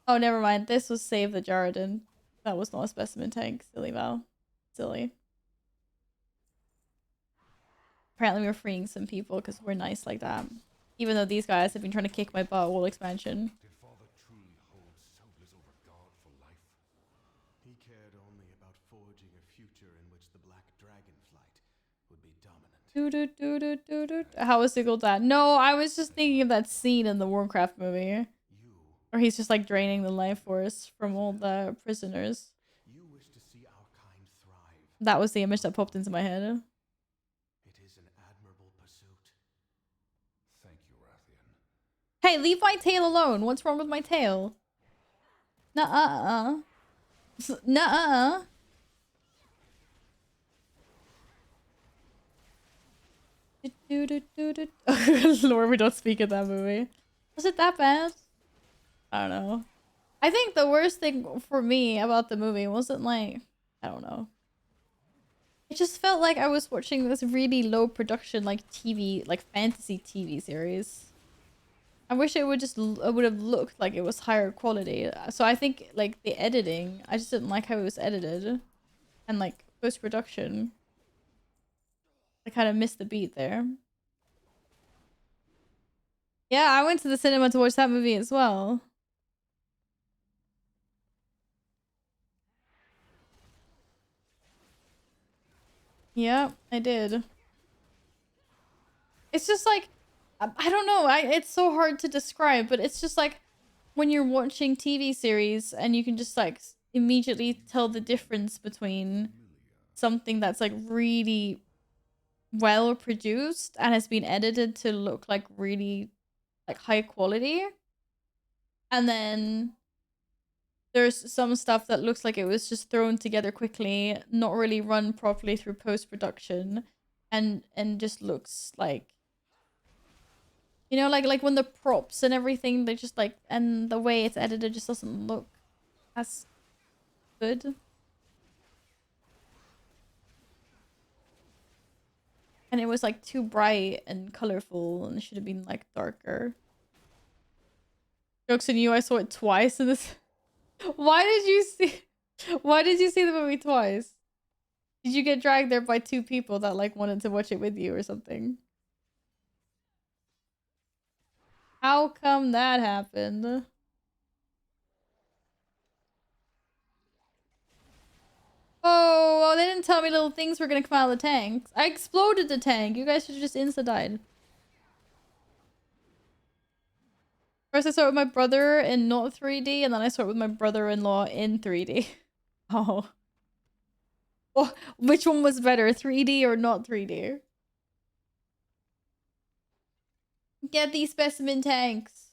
Oh, never mind. This was Save the Jaredon. That was not a specimen tank. Silly Val. Silly. Apparently we're freeing some people because we're nice like that. Even though these guys have been trying to kick my butt all expansion. Did Father truly hold so little regard for life? He cared only about forging a future in which the Black Dragonflight would be dominant. How was Sigil that? No, I was just thinking of that scene in the Warcraft movie. Where he's just like draining the life force from all the prisoners. You wish to see our kind thrive. That was the image that popped into my head. It is an admirable pursuit. Thank you, Rathian. Hey, leave my tail alone. What's wrong with my tail? Nuh-uh. Nuh-uh. Lord, we don't speak in that movie. Was it that bad? I don't know. I think the worst thing for me about the movie wasn't like, I don't know. It just felt like I was watching this really low production like TV, like fantasy TV series. I wish it would just it would have looked like it was higher quality. So I think like the editing, I just didn't like how it was edited, and like post production, I kind of missed the beat there. Yeah, I went to the cinema to watch that movie as well. Yeah, I did. It's just like, I don't know. It's so hard to describe, but it's just like when you're watching TV series and you can just like immediately tell the difference between something that's like really well produced and has been edited to look like really like high quality, and then there's some stuff that looks like it was just thrown together quickly, not really run properly through post-production, and just looks like, you know, like when the props and everything, they just like, and the way it's edited just doesn't look as good. And it was like too bright and colorful, and it should have been like darker. Jokes on you, I saw it twice in this. Why did you see the movie twice? Did you get dragged there by two people that like wanted to watch it with you or something? How come that happened? Oh, well, they didn't tell me little things were gonna come out of the tanks. I exploded the tank. You guys should have just insta-died. First I saw it with my brother in not 3D, and then I saw it with my brother-in-law in 3D. Oh. Oh, which one was better, 3D or not 3D? Get these specimen tanks.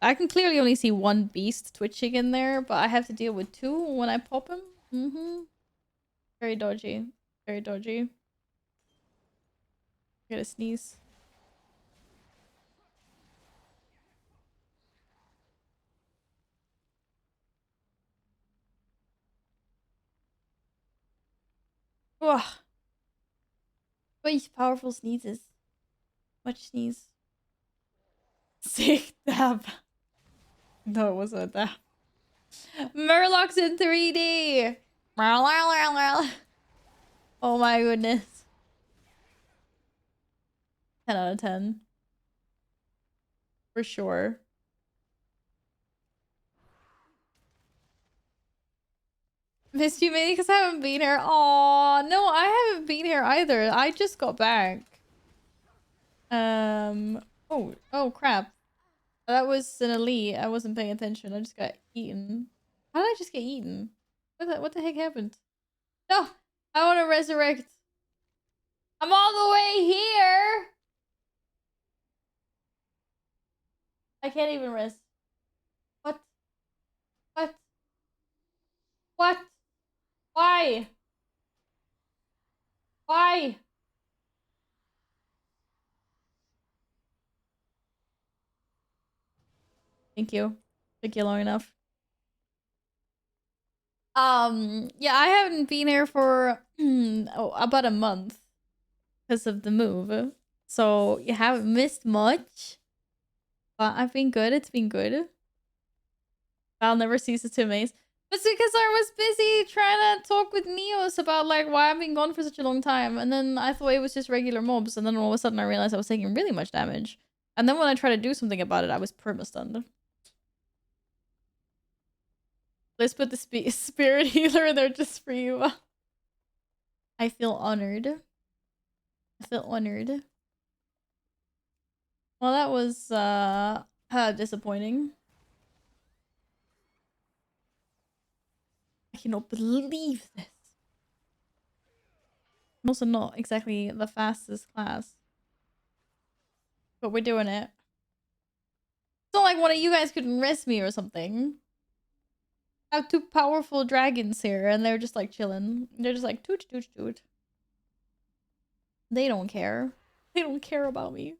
I can clearly only see one beast twitching in there, but I have to deal with two when I pop him. Very dodgy. Very dodgy. I gotta sneeze. Ugh. But powerful sneezes. Much sneeze. Sick dab. No, it wasn't a dab. Murloc's in 3D. Oh my goodness. 10 out of 10. For sure. Missed you, maybe because I haven't been here. Aw, no, I haven't been here either. I just got back. Oh crap. That was an elite. I wasn't paying attention. I just got eaten. How did I just get eaten? What the heck happened? No! I want to resurrect. I'm all the way here! I can't even rest. What? What? What? Why? Why? Thank you. Took you long enough. Yeah, I haven't been here for about a month because of the move. So you haven't missed much. But I've been good. It's been good. I'll never cease to amaze. But it's because I was busy trying to talk with Neos about like why I've been gone for such a long time. And then I thought it was just regular mobs. And then all of a sudden I realized I was taking really much damage. And then when I tried to do something about it, I was perma-stunned. Let's put the spirit healer in there just for you. I feel honored. I feel honored. Well, that was disappointing. I cannot believe this. I'm also not exactly the fastest class. But we're doing it. It's not like one of you guys couldn't rest me or something. I have two powerful dragons here and they're just like chilling. They're just like toot toot toot. They don't care. They don't care about me.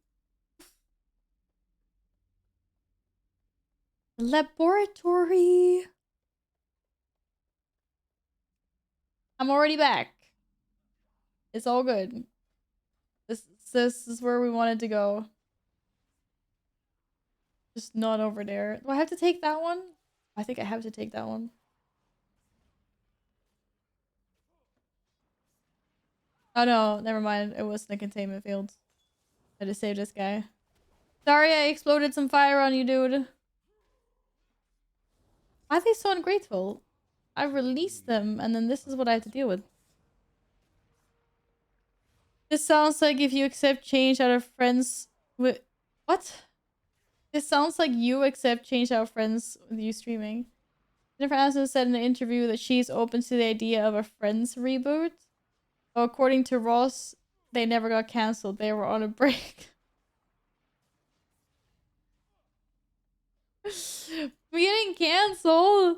Laboratory. I'm already back. It's all good. This is where we wanted to go. Just not over there. Do I have to take that one? I think I have to take that one. Oh no, never mind. It was the containment field. I just saved this guy. Sorry I exploded some fire on you, dude. Why are they so ungrateful? I released them and then this is what I have to deal with. This sounds like if you accept change out of friends with... What? This sounds like you accept change out of friends with you streaming. Jennifer Aniston said in an interview that she's open to the idea of a Friends reboot. Well, according to Ross, they never got cancelled. They were on a break. We getting cancelled?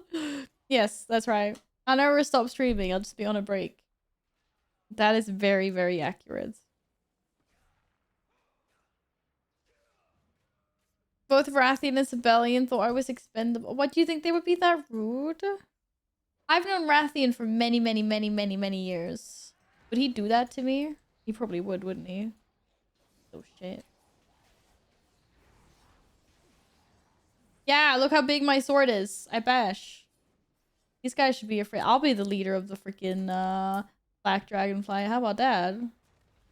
Yes, that's right. I'll never stop streaming. I'll just be on a break. That is very, very accurate. Both Rathian and Sibelian thought I was expendable. What, do you think they would be that rude? I've known Rathian for many, many, many, many, many years. Would he do that to me? He probably would, wouldn't he? Oh shit. Yeah, look how big my sword is. I bash. These guys should be afraid. I'll be the leader of the freaking Black Dragonfly. How about that?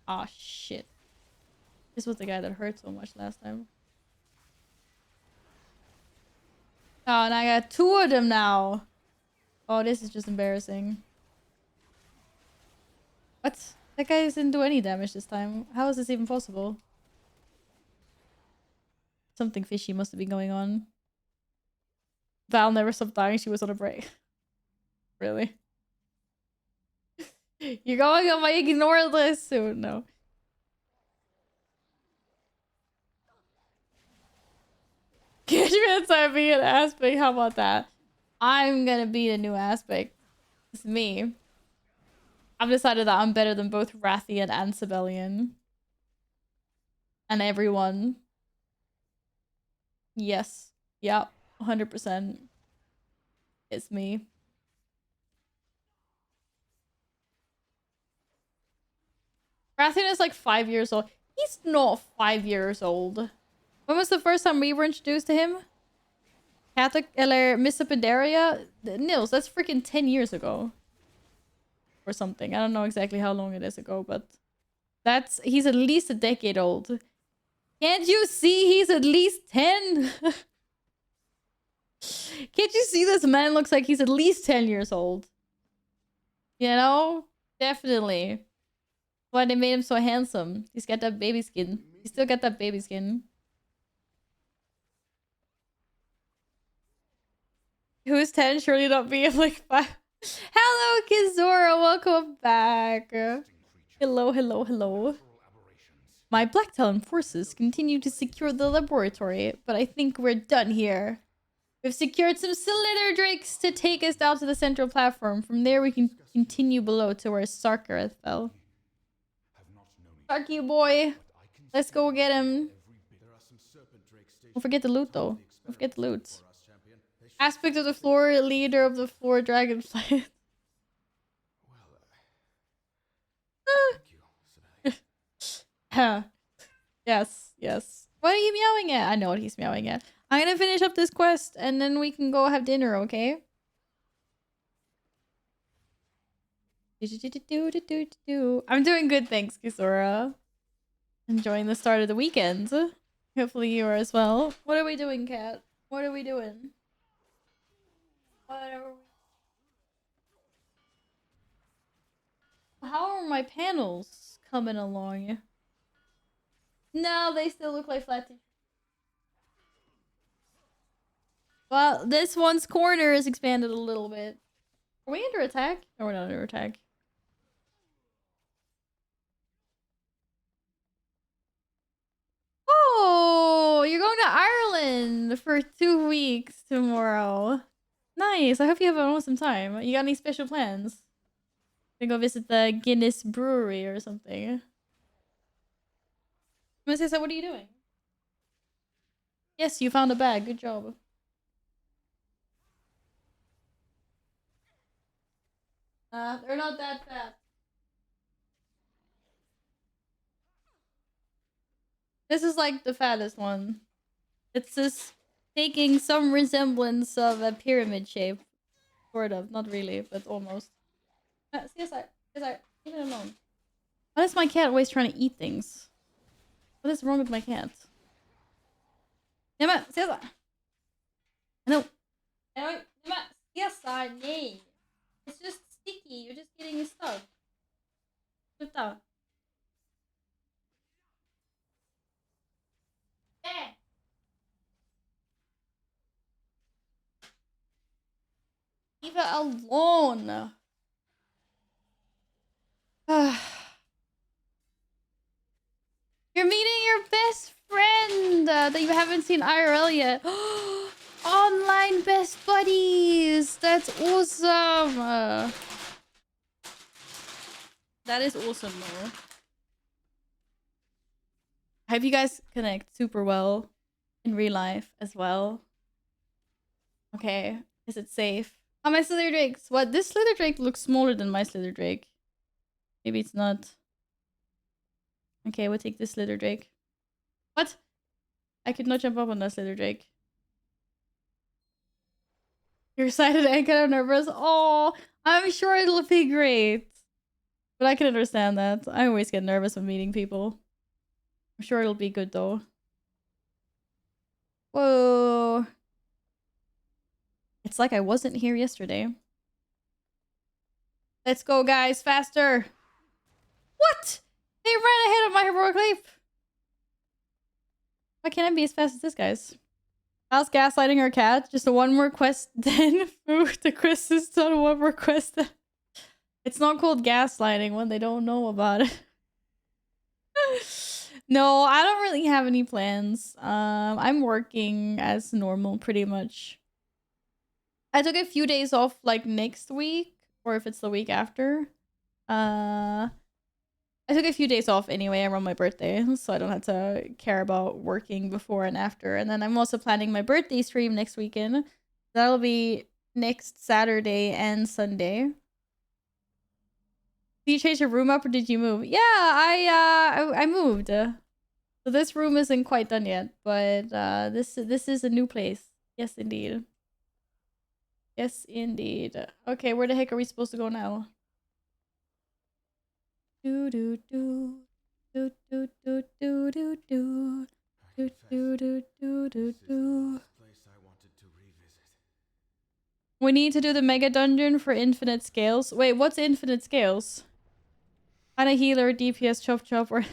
Aw, shit. This was the guy that hurt so much last time. Oh, and I got 2 of them now. Oh, this is just embarrassing. What? That guy didn't do any damage this time. How is this even possible? Something fishy must have been going on. Val never stopped dying. She was on a break. Really? You're going on my ignore list soon. No. Catchments are being an aspect. How about that? I'm gonna be the new aspect. It's me. I've decided that I'm better than both Rathian and Sibelian. And everyone. Yes. Yep. 100%. It's me. Rathian is like 5 years old. He's not 5 years old. When was the first time we were introduced to him? Catholic eller Missa Pandaria? Nils, that's freaking 10 years ago. Or something. I don't know exactly how long it is ago, but he's at least a decade old. Can't you see he's at least 10? Can't you see this man looks like he's at least 10 years old? You know? Definitely. Why they made him so handsome. He's got that baby skin. He's still got that baby skin. Who's 10? Surely not be like 5. Hello, Kizora. Welcome back. Hello, hello, hello. My Black Talon forces continue to secure the laboratory, but I think we're done here. We've secured some Slither Drakes to take us down to the central platform. From there, we can continue below to where Sarkareth fell. Sarky boy. Let's go get him. Don't forget the loot, though. Don't forget the loot. Aspect of the floor, leader of the floor, dragonfly. Yes, yes. What are you meowing at? I know what he's meowing at. I'm gonna finish up this quest and then we can go have dinner, okay? I'm doing good, thanks, Kisora. Enjoying the start of the weekend. Hopefully you are as well. What are we doing, Kat? What are we doing? Whatever. How are my panels coming along? No, they still look like flat t-shirts. Well, this one's corner is expanded a little bit. Are we under attack? No, we're not under attack. Oh, you're going to Ireland for 2 weeks tomorrow. Nice. I hope you have an awesome time. You got any special plans? Gonna go visit the Guinness Brewery or something? Mrs. What are you doing? Yes, you found a bag. Good job. They're not that fat. This is like the fattest one. It's just taking some resemblance of a pyramid shape. Sort of. Not really, but almost. CSI, leave it alone. Why is my cat always trying to eat things? What is wrong with my cat? Nema, CSI! No. Nema, CSI, nej! It's just sticky. You're just getting stuck. Sluta. There! Leave it alone! You're meeting your best friend that you haven't seen IRL yet. Online best buddies! That's awesome! That is awesome, though. I hope you guys connect super well in real life as well. Okay, is it safe? Oh, my Slither Drakes! What? This Slither Drake looks smaller than my Slither Drake. Maybe it's not. Okay, we'll take this Slither Drake. What? I could not jump up on that Slither Drake. You're excited and kind of nervous. Oh, I'm sure it'll be great. But I can understand that. I always get nervous when meeting people. I'm sure it'll be good though. Whoa. It's like I wasn't here yesterday. Let's go, guys. Faster. What? They ran ahead of my heroic leap. Why can't I be as fast as this, guys? How's gaslighting our cat? Just a one more quest, then food. The quest is done. One more quest. It's not called gaslighting when they don't know about it. No, I don't really have any plans. I'm working as normal pretty much. I took a few days off like next week, or if it's the week after. I took a few days off anyway around my birthday, so I don't have to care about working before and after. And then I'm also planning my birthday stream next weekend. That'll be next Saturday and Sunday. Did you change your room up or did you move? Yeah, I moved. So this room isn't quite done yet, but this is a new place. Yes, indeed. Yes, indeed. Okay, where the heck are we supposed to go now? Do do do do do do do do do do do do do do do. We need to do the mega dungeon for infinite scales. Wait, what's infinite scales? Kinda healer, DPS, chop chop, or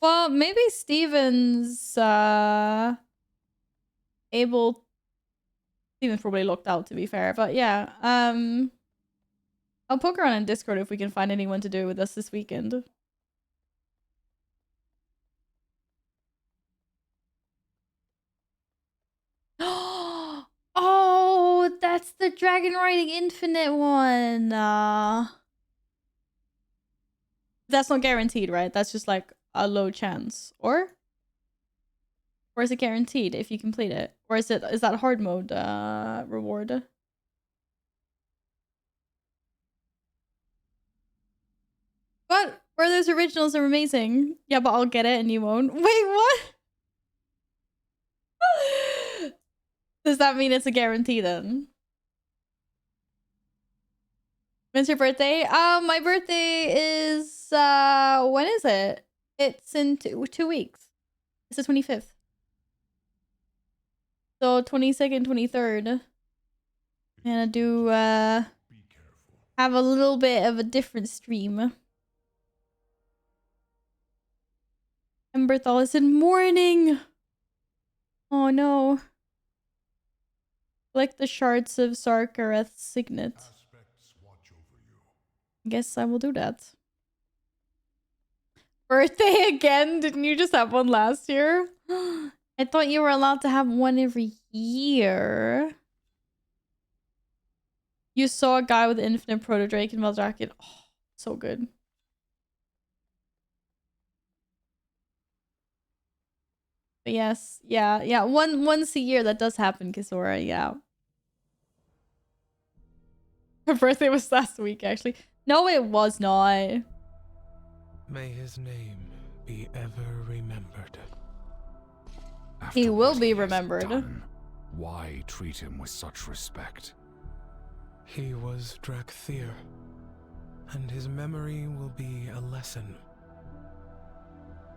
well, maybe Steven's able. Steven's probably locked out, to be fair, but yeah. I'll poke around in Discord if we can find anyone to do it with us this weekend. Oh, that's the Dragon Riding Infinite one. That's not guaranteed, right? That's just like a low chance. Or is it guaranteed if you complete it? Or is that hard mode reward? But where those originals are amazing. Yeah, but I'll get it and you won't. Wait, what? Does that mean it's a guarantee then? When's your birthday? My birthday is when is it? It's in 2 weeks. It's the 25th. So 22nd, 23rd. I'm gonna do have a little bit of a different stream. Emberthal is in mourning. Oh no. Like the shards of Sarkareth's signet. I guess I will do that. Birthday again? Didn't you just have one last year? I thought you were allowed to have one every year. You saw a guy with infinite proto drake in Valdraken. Oh, so good. But yes, yeah. Once a year that does happen, Kisora, yeah. Her birthday was last week, actually. No, it was not. May his name be ever remembered. After He will what be he has remembered. done, why treat him with such respect? He was Drakthir, and his memory will be a lesson.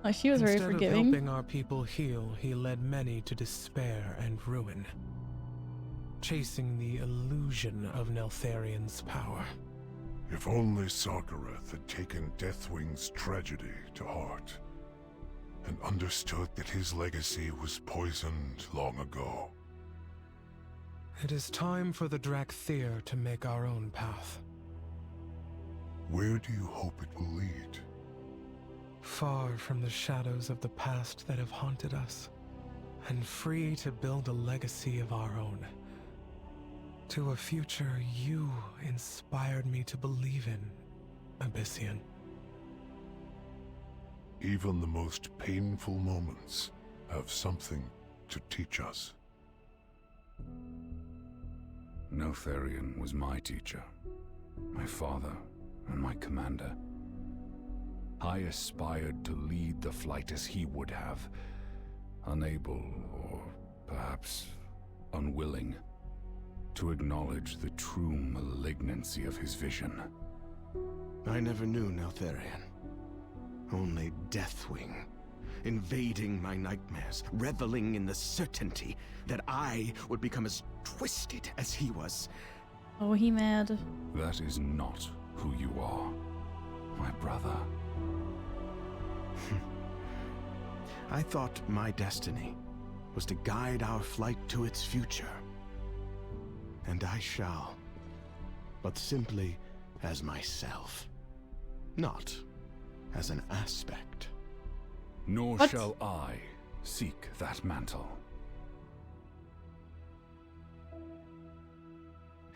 Oh, she was very Instead of forgiving. helping our people heal, he led many to despair and ruin, chasing the illusion of Neltharion's power. If only Sargeras had taken Deathwing's tragedy to heart, and understood that his legacy was poisoned long ago. It is time for the Drakthir to make our own path. Where do you hope it will lead? Far from the shadows of the past that have haunted us, and free to build a legacy of our own. To a future you inspired me to believe in, Abyssian. Even the most painful moments have something to teach us. Neltharion was my teacher, my father, and my commander. I aspired to lead the flight as he would have, unable, or perhaps unwilling, to acknowledge the true malignancy of his vision. I never knew Neltharion. Only Deathwing, invading my nightmares, reveling in the certainty that I would become as twisted as he was. Oh, he mad. That is not who you are, my brother. I thought my destiny was to guide our flight to its future. And I shall, but simply as myself, not as an aspect. Nor What? shall I seek that mantle.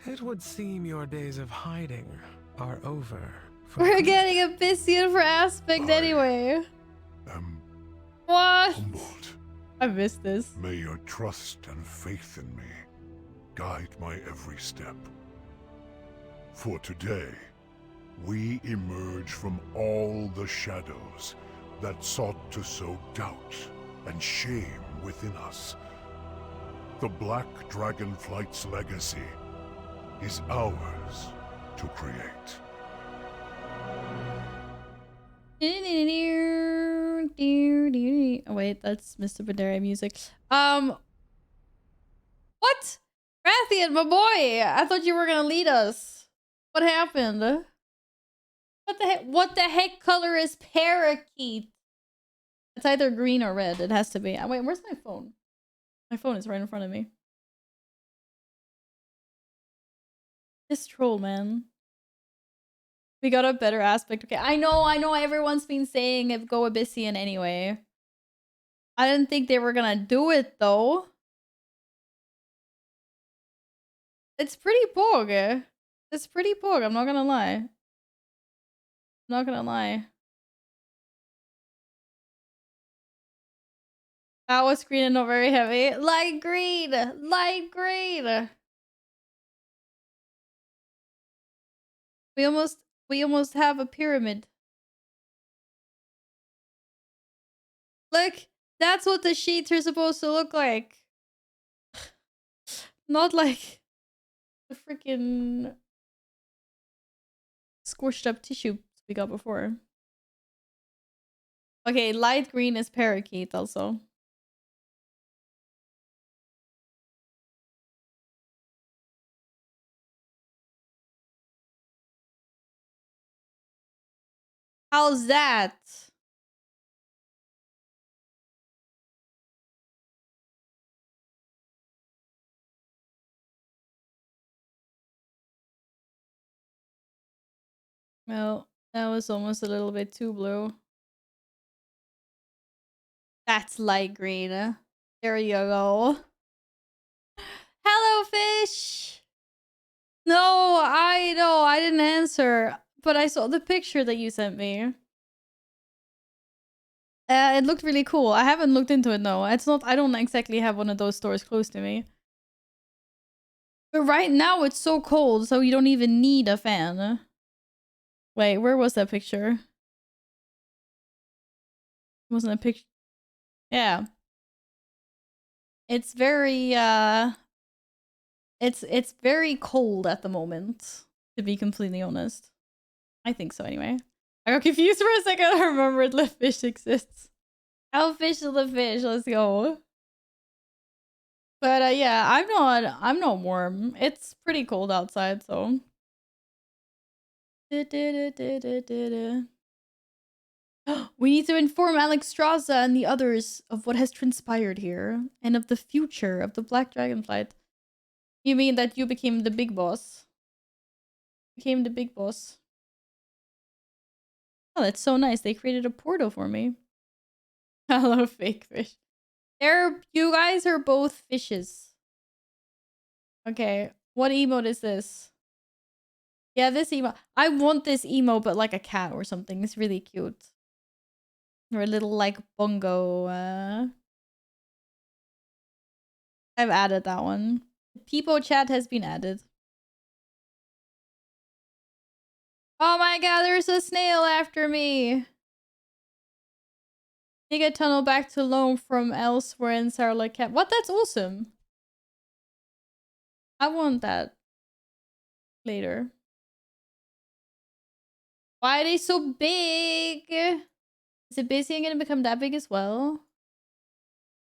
It would seem your days of hiding are over. For We're good. getting a Abyssian for aspect anyway. Am What? humbled. I missed this. May your trust and faith in me guide my every step. For today, we emerge from all the shadows that sought to sow doubt and shame within us. The Black Dragonflight's legacy is ours to create. Oh wait, that's Mr. Badera music. What? Rathian, my boy! I thought you were gonna lead us. What happened? What the heck? What the heck color is parakeet? It's either green or red. It has to be. Wait, where's my phone? My phone is right in front of me. This troll, man. We got a better aspect. Okay, I know. Everyone's been saying if go Abyssian anyway. I didn't think they were gonna do it though. It's pretty bog. It's pretty bog. I'm not gonna lie. I'm not gonna lie. That was green and not very heavy. Light green. Light green. We almost have a pyramid. Look, that's what the sheets are supposed to look like. Not like the freaking squished up tissue we got before. Okay, light green is parakeet also. How's that? Well, that was almost a little bit too blue. That's light green. There you go. Hello, fish! No, I know, I didn't answer. But I saw the picture that you sent me. It looked really cool. I haven't looked into it though. It's not. I don't exactly have one of those stores close to me. But right now it's so cold, so you don't even need a fan. Wait, where was that picture? Wasn't a picture? Yeah. It's very it's very cold at the moment, to be completely honest. I think so anyway. I got confused for a second. I remembered the fish exists. How official the fish, let's go. But yeah, I'm not warm. It's pretty cold outside, so. We need to inform Alexstrasza and the others of what has transpired here and of the future of the Black Dragonflight. You mean that you became the big boss? Became the big boss. Oh, that's so nice. They created a portal for me. Hello, fake fish. You guys are both fishes. Okay, what emote is this? Yeah, this emote. I want this emote, but like a cat or something. It's really cute. Or a little like bongo. I've added that one. The Peepo chat has been added. Oh my god, there's a snail after me. Dig a tunnel back to Loam from elsewhere in Sarla Cap. What? That's awesome. I want that later. Why are they so big? Is it busy and gonna become that big as well?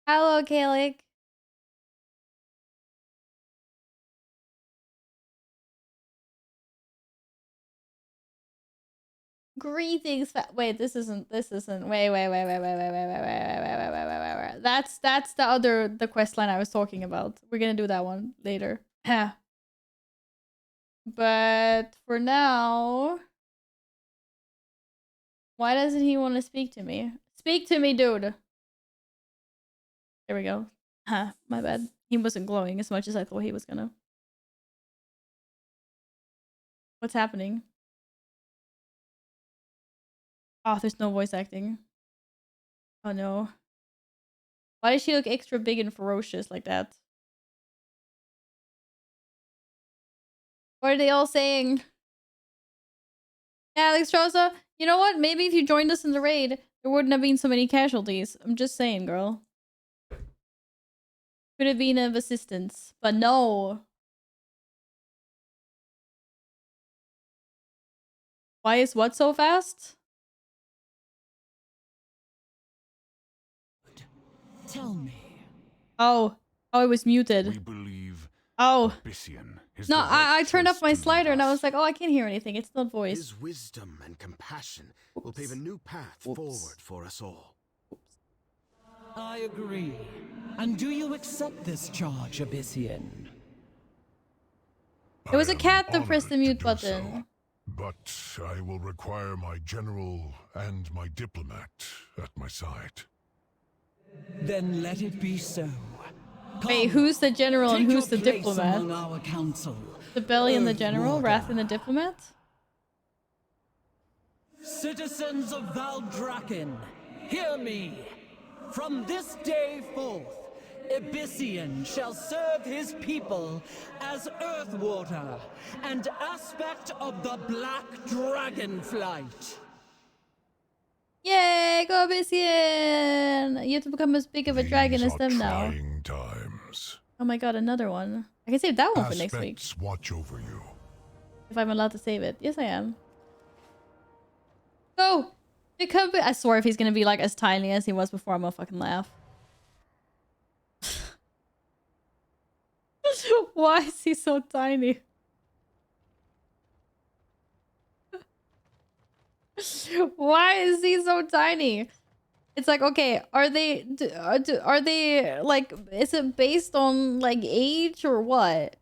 Hello, Kalik. Greetings. Wait, this isn't. Wait. That's the quest line I was talking about. We're gonna do that one later. But for now, why doesn't he want to speak to me? Speak to me, dude. There we go. My bad. He wasn't glowing as much as I thought he was gonna. What's happening? Oh, there's no voice acting. Oh no. Why does she look extra big and ferocious like that? What are they all saying? Yeah, Alexstrasza, you know what? Maybe if you joined us in the raid, there wouldn't have been so many casualties. I'm just saying, girl. Could have been of assistance, but no. Why is what so fast? Tell me. Oh, it was muted. We believe Oh. Abyssian is No, the right I turned up choice my to lead slider and I us. was like, oh, I can't hear anything. It's not voice. His wisdom and compassion will pave a new path forward for us all. I agree. And do you accept this charge, Abyssian? It was a cat that honored pressed the to mute do button. so, but I will require my general and my diplomat at my side. Then let it be so. Wait, who's the general and Take who's the your place diplomat? among our council. The belly and the Earth general, Warder. Wrath and the diplomat? Citizens of Valdrakken, hear me. From this day forth, Abyssian shall serve his people as Earth Warder and aspect of the Black Dragonflight. Yay, go Abyssian! You have to become as big of a dragon These as are them now. trying times. Oh my god, another one. I can save that one for next week. Aspects watch over you. If I'm allowed to save it. Yes, I am. Go! Become I swear if he's gonna be like as tiny as he was before, I'm gonna fucking laugh. Why is he so tiny? Why is he so tiny? It's like, okay, are they like, is it based on like age or what?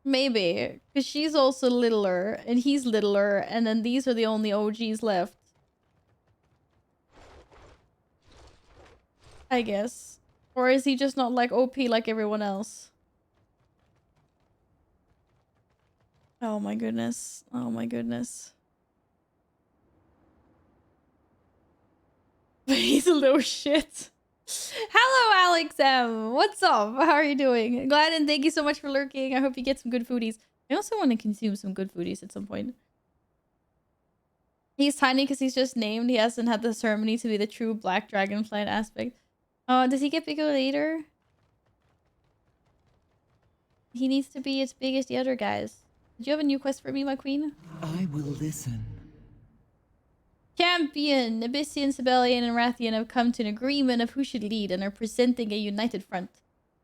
Maybe, because she's also littler and he's littler, and then these are the only OGs left. I guess. Or is he just not like OP like everyone else? Oh my goodness. Oh my goodness. He's a little shit. Hello, Alex M. What's up? How are you doing? Glad and thank you so much for lurking. I hope you get some good foodies. I also want to consume some good foodies at some point. He's tiny because he's just named. He hasn't had the ceremony to be the true black dragonfly aspect. Does he get bigger later? He needs to be as big as the other guys. Did you have a new quest for me, my queen? I will listen. Champion, Abyssian, Sibelian, and Rathian have come to an agreement of who should lead and are presenting a united front.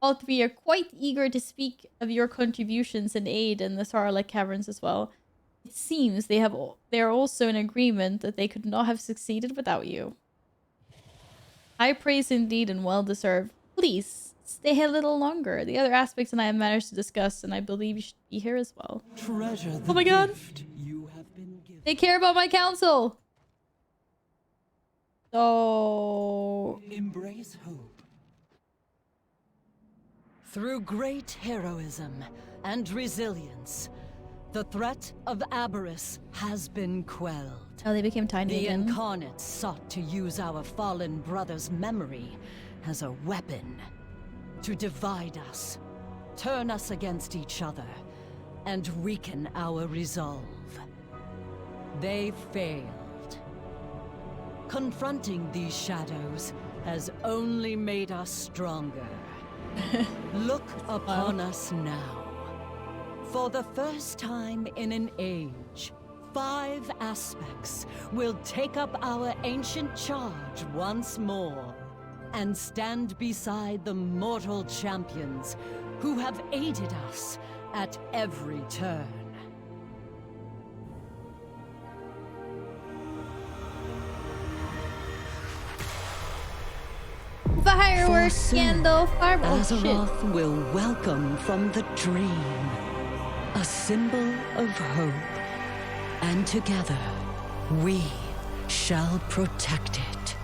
All three are quite eager to speak of your contributions and aid in the Sarlacc caverns as well. It seems they are also in agreement that they could not have succeeded without you. High praise indeed and well deserved. Please, stay a little longer. The other aspects and I have matters to discuss, and I believe you should be here as well. Treasure the Oh my god! gift you have been given. They care about my counsel! So... Embrace hope. Through great heroism and resilience, the threat of Aberrus has been quelled. Oh, they became tiny The again. Incarnate sought to use our fallen brother's memory as a weapon to divide us, turn us against each other, and weaken our resolve. They failed. Confronting these shadows has only made us stronger. Look upon us now. For the first time in an age, 5 aspects will take up our ancient charge once more and stand beside the mortal champions who have aided us at every turn. Fireworks, scandal, fireball. Azeroth will welcome from the dream, a symbol of hope, and together we shall protect it.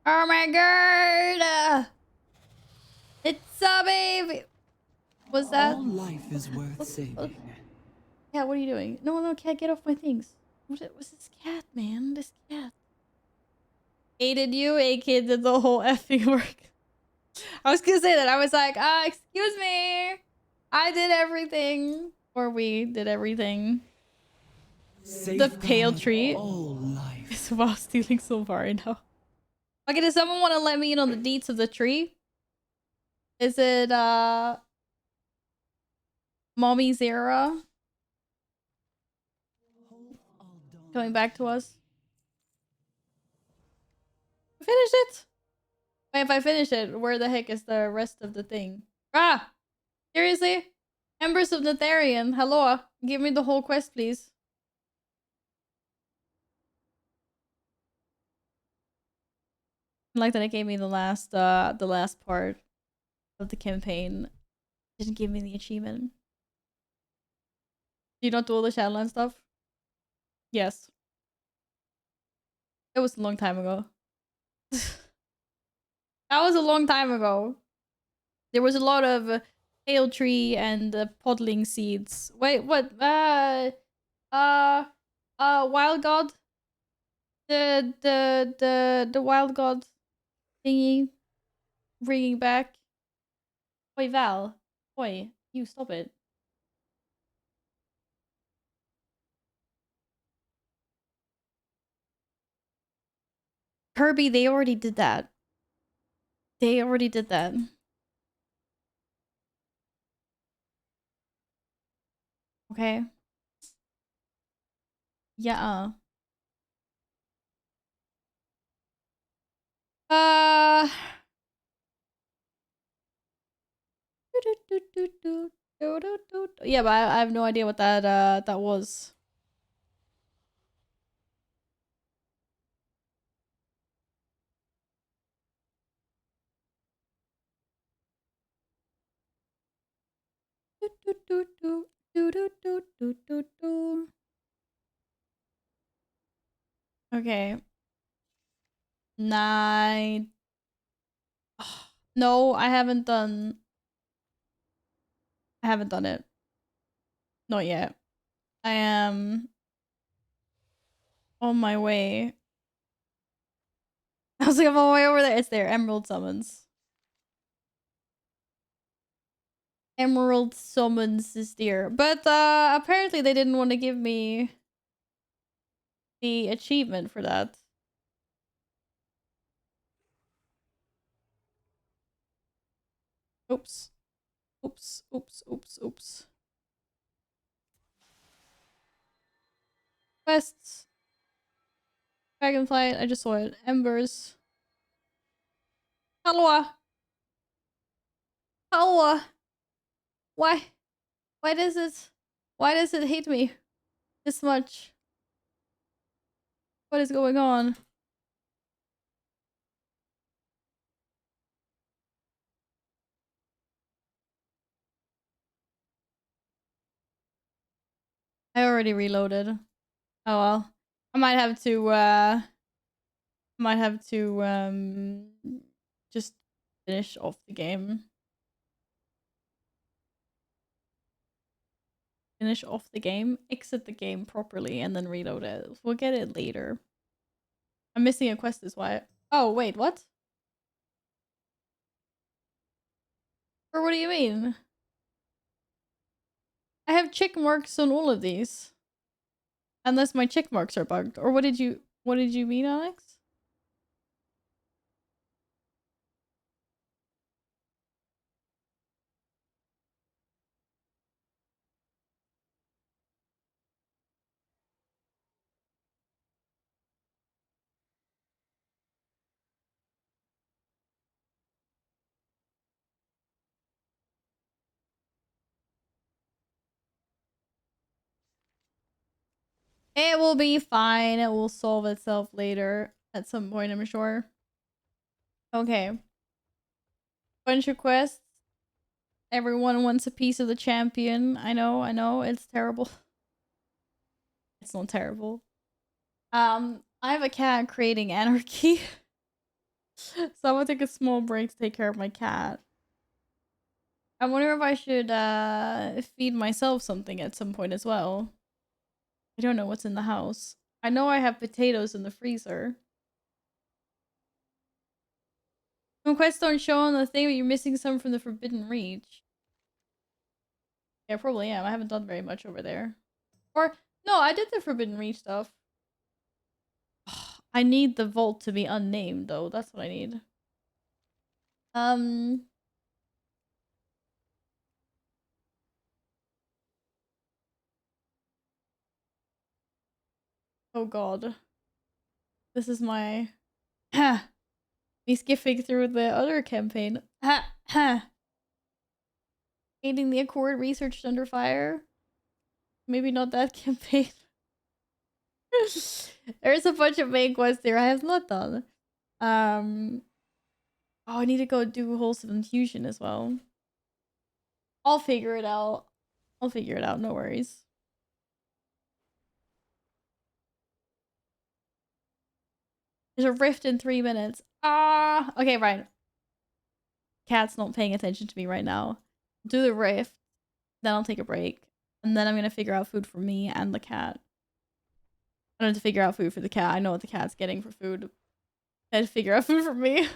Oh my god! It's a baby! Was that? All life is worth saving. Cat, what are you doing? No, cat, get off my things. What's this cat, man? This cat. Aided you, a kid did the whole effing work. I was gonna say that. I was like, excuse me. I did everything. Or we did everything. The pale tree all life. is while stealing so far, I know. Okay, does someone want to let me in on the deets of the tree? Is it, Mommy Zera coming back to us? Finish it! Wait, if I finish it, where the heck is the rest of the thing? Ah! Seriously? Embers of Netherian, hello? Give me the whole quest, please. I like that it gave me the last part of the campaign. Didn't give me the achievement. Do you not do all the Shadowland stuff? Yes. It was a long time ago. That was a long time ago. There was a lot of pale tree and podling seeds. Wait, what? Wild god. The wild god thingy, bringing back. Oi, Val. Oi, you stop it. Kirby, they already did that. They already did that. Okay. Yeah. Yeah, but I have no idea what that was. Okay. 9. No, I haven't done it. Not yet. I am on my way was like, I'm all the way over there. It's there. Emerald summons. Emerald summons is there. But apparently they didn't want to give me the achievement for that. Oops. Oops. Oops. Oops. Oops. Quests. Dragonflight. I just saw it. Embers. Halwa. Halwa. Why? Why does it? Why does it hate me this much? What is going on? I already reloaded. Oh well. I might have to just finish off the game. Finish off the game, exit the game properly, and then reload it. We'll get it later. I'm missing a quest is why. Oh wait, what? Or what do you mean? I have check marks on all of these. Unless my check marks are bugged. Or what did you mean, Alex? It will be fine. It will solve itself later at some point, I'm sure. Okay. Bunch of quests. Everyone wants a piece of the champion. I know, it's terrible. It's not terrible. I have a cat creating anarchy. So I'm gonna take a small break to take care of my cat. I wonder if I should feed myself something at some point as well. I don't know what's in the house. I know I have potatoes in the freezer. Some quests don't show on the thing, but you're missing some from the Forbidden Reach. Yeah, I probably am. I haven't done very much over there. Or, no, I did the Forbidden Reach stuff. I need the vault to be unnamed, though. That's what I need. Oh god. This is my... me skipping through the other campaign. Aiding the Accord researched under fire. Maybe not that campaign. There's a bunch of main quests there I have not done. Oh, I need to go do Wholesome Infusion as well. I'll figure it out. I'll figure it out, no worries. There's a rift in 3 minutes. Ah, okay, right. Cat's not paying attention to me right now. Do the rift, then I'll take a break. And then I'm gonna figure out food for me and the cat. I don't have to figure out food for the cat. I know what the cat's getting for food. I had to figure out food for me.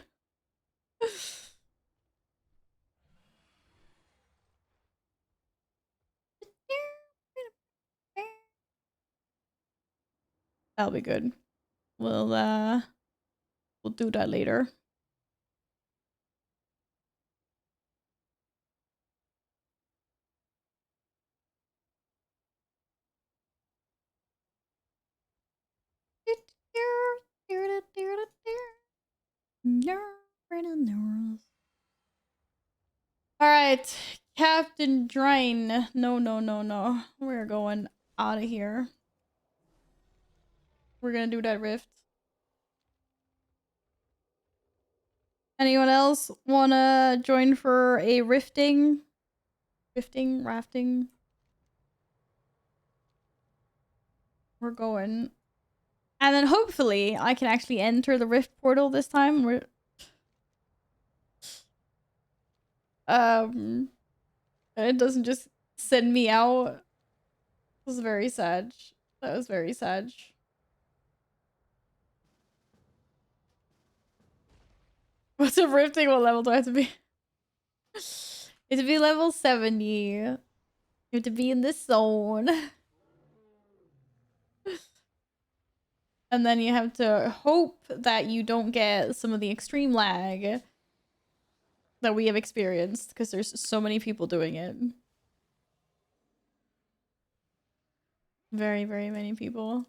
That'll be good. We'll do that later. Alright, Captain Drain. No. We're going out of here. We're gonna do that rift. Anyone else wanna join for a rafting? We're going. And then hopefully I can actually enter the rift portal this time. It doesn't just send me out. It was very sad. That was very sad. What's a rifting? What level do I have to be? You have to be level 70. You have to be in this zone. And then you have to hope that you don't get some of the extreme lag that we have experienced because there's so many people doing it. Very, very many people.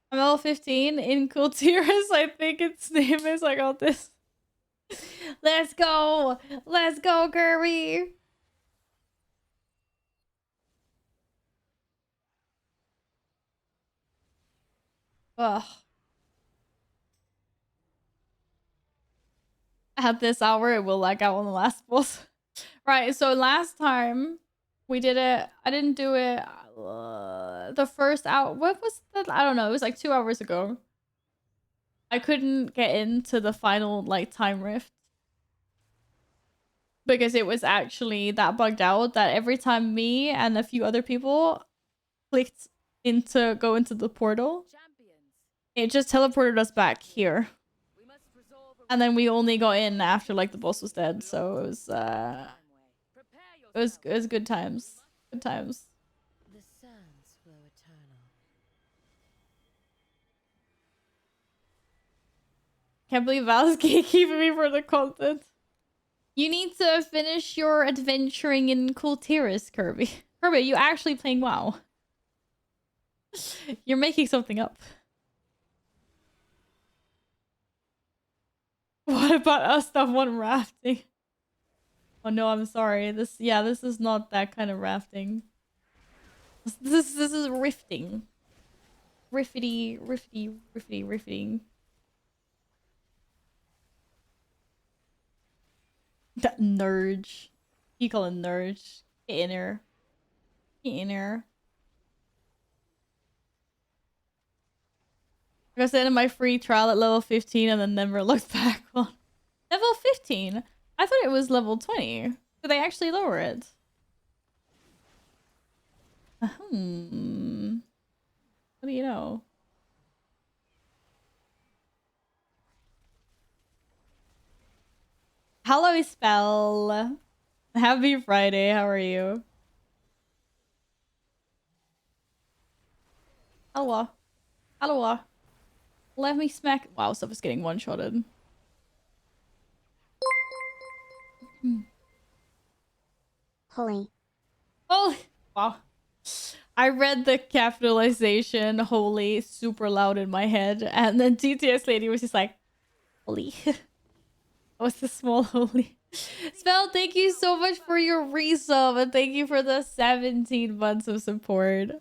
I'm level 15 in Kultiris. I think its name is. I got this. Let's go! Let's go, Kirby! Ugh. At this hour, it will lag out on the last boss. Right, so last time we did it, I didn't do it the first hour. What was that? I don't know. It was like 2 hours ago. I couldn't get into the final like time rift because it was actually that bugged out that every time me and a few other people clicked go into the portal, it just teleported us back here. And then we only got in after like the boss was dead, so it was good times. Good times. The sands flow eternal. Can't believe Val's gatekeeping me for the content. You need to finish your adventuring in Kultiris, Kirby. Kirby, you actually playing WoW? You're making something up. What about us that want rafting? Oh no, I'm sorry. This is not that kind of rafting. This is rifting. Rifting. That nerd. You call it nerd. Get in here. Get in here. I got in my free trial at level 15 and then never looked back on. Level 15? I thought it was level 20. Did they actually lower it? What do you know? Hello, Spell. Happy Friday. How are you? Hello. Hello. Let me smack. Wow, stuff is getting one-shotted. Holy. Oh, wow. I read the capitalization holy super loud in my head, and then TTS lady was just like, holy. What's the small holy? Spell, thank you so much for your resub, and thank you for the 17 months of support.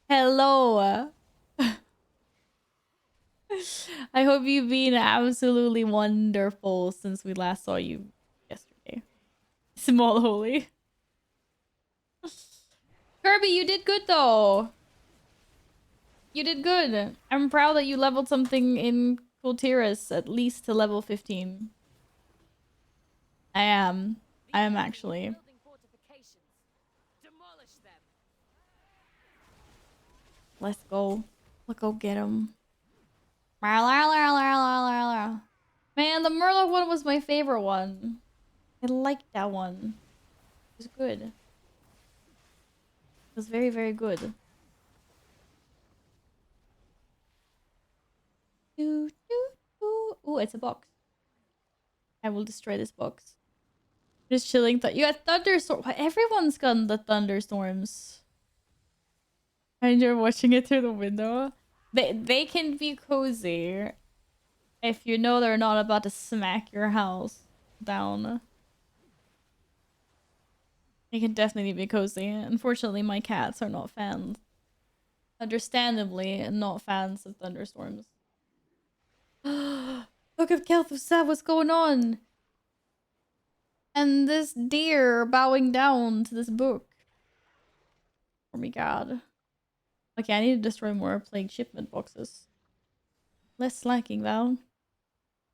Hello. I hope you've been absolutely wonderful since we last saw you yesterday. Small holy. Kirby, you did good though. You did good. I'm proud that you leveled something in Kultiris at least to level 15. I am actually. Building fortifications. Demolish them. Let's go. Let's go get him. Man, the Merlot one was my favorite one. I liked that one. It was good. It was very, very good. Ooh, it's a box. I will destroy this box. Just chilling. You got thunderstorm. Everyone's gotten the thunderstorms. I enjoy watching it through the window. They can be cozy if you know they're not about to smack your house down. They can definitely be cozy. Unfortunately, my cats are not fans. Understandably, not fans of thunderstorms. Look at Kel'Thuzad, what's going on? And this deer bowing down to this book. Oh my god. Okay, I need to destroy more plague shipment boxes. Less slacking, Val.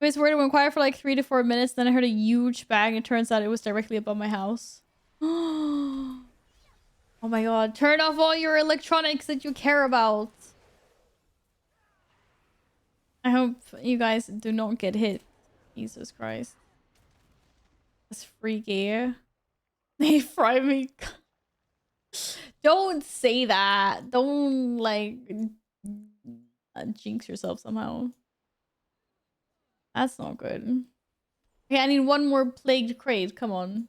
I was worried it went quiet for like 3 to 4 minutes, then I heard a huge bang. It turns out it was directly above my house. Oh Oh my god, turn off all your electronics that you care about. I hope you guys do not get hit. Jesus Christ. That's freaky. They fry me. Don't say that. Don't, like, jinx yourself somehow. That's not good. Okay, I need one more plagued crate. Come on.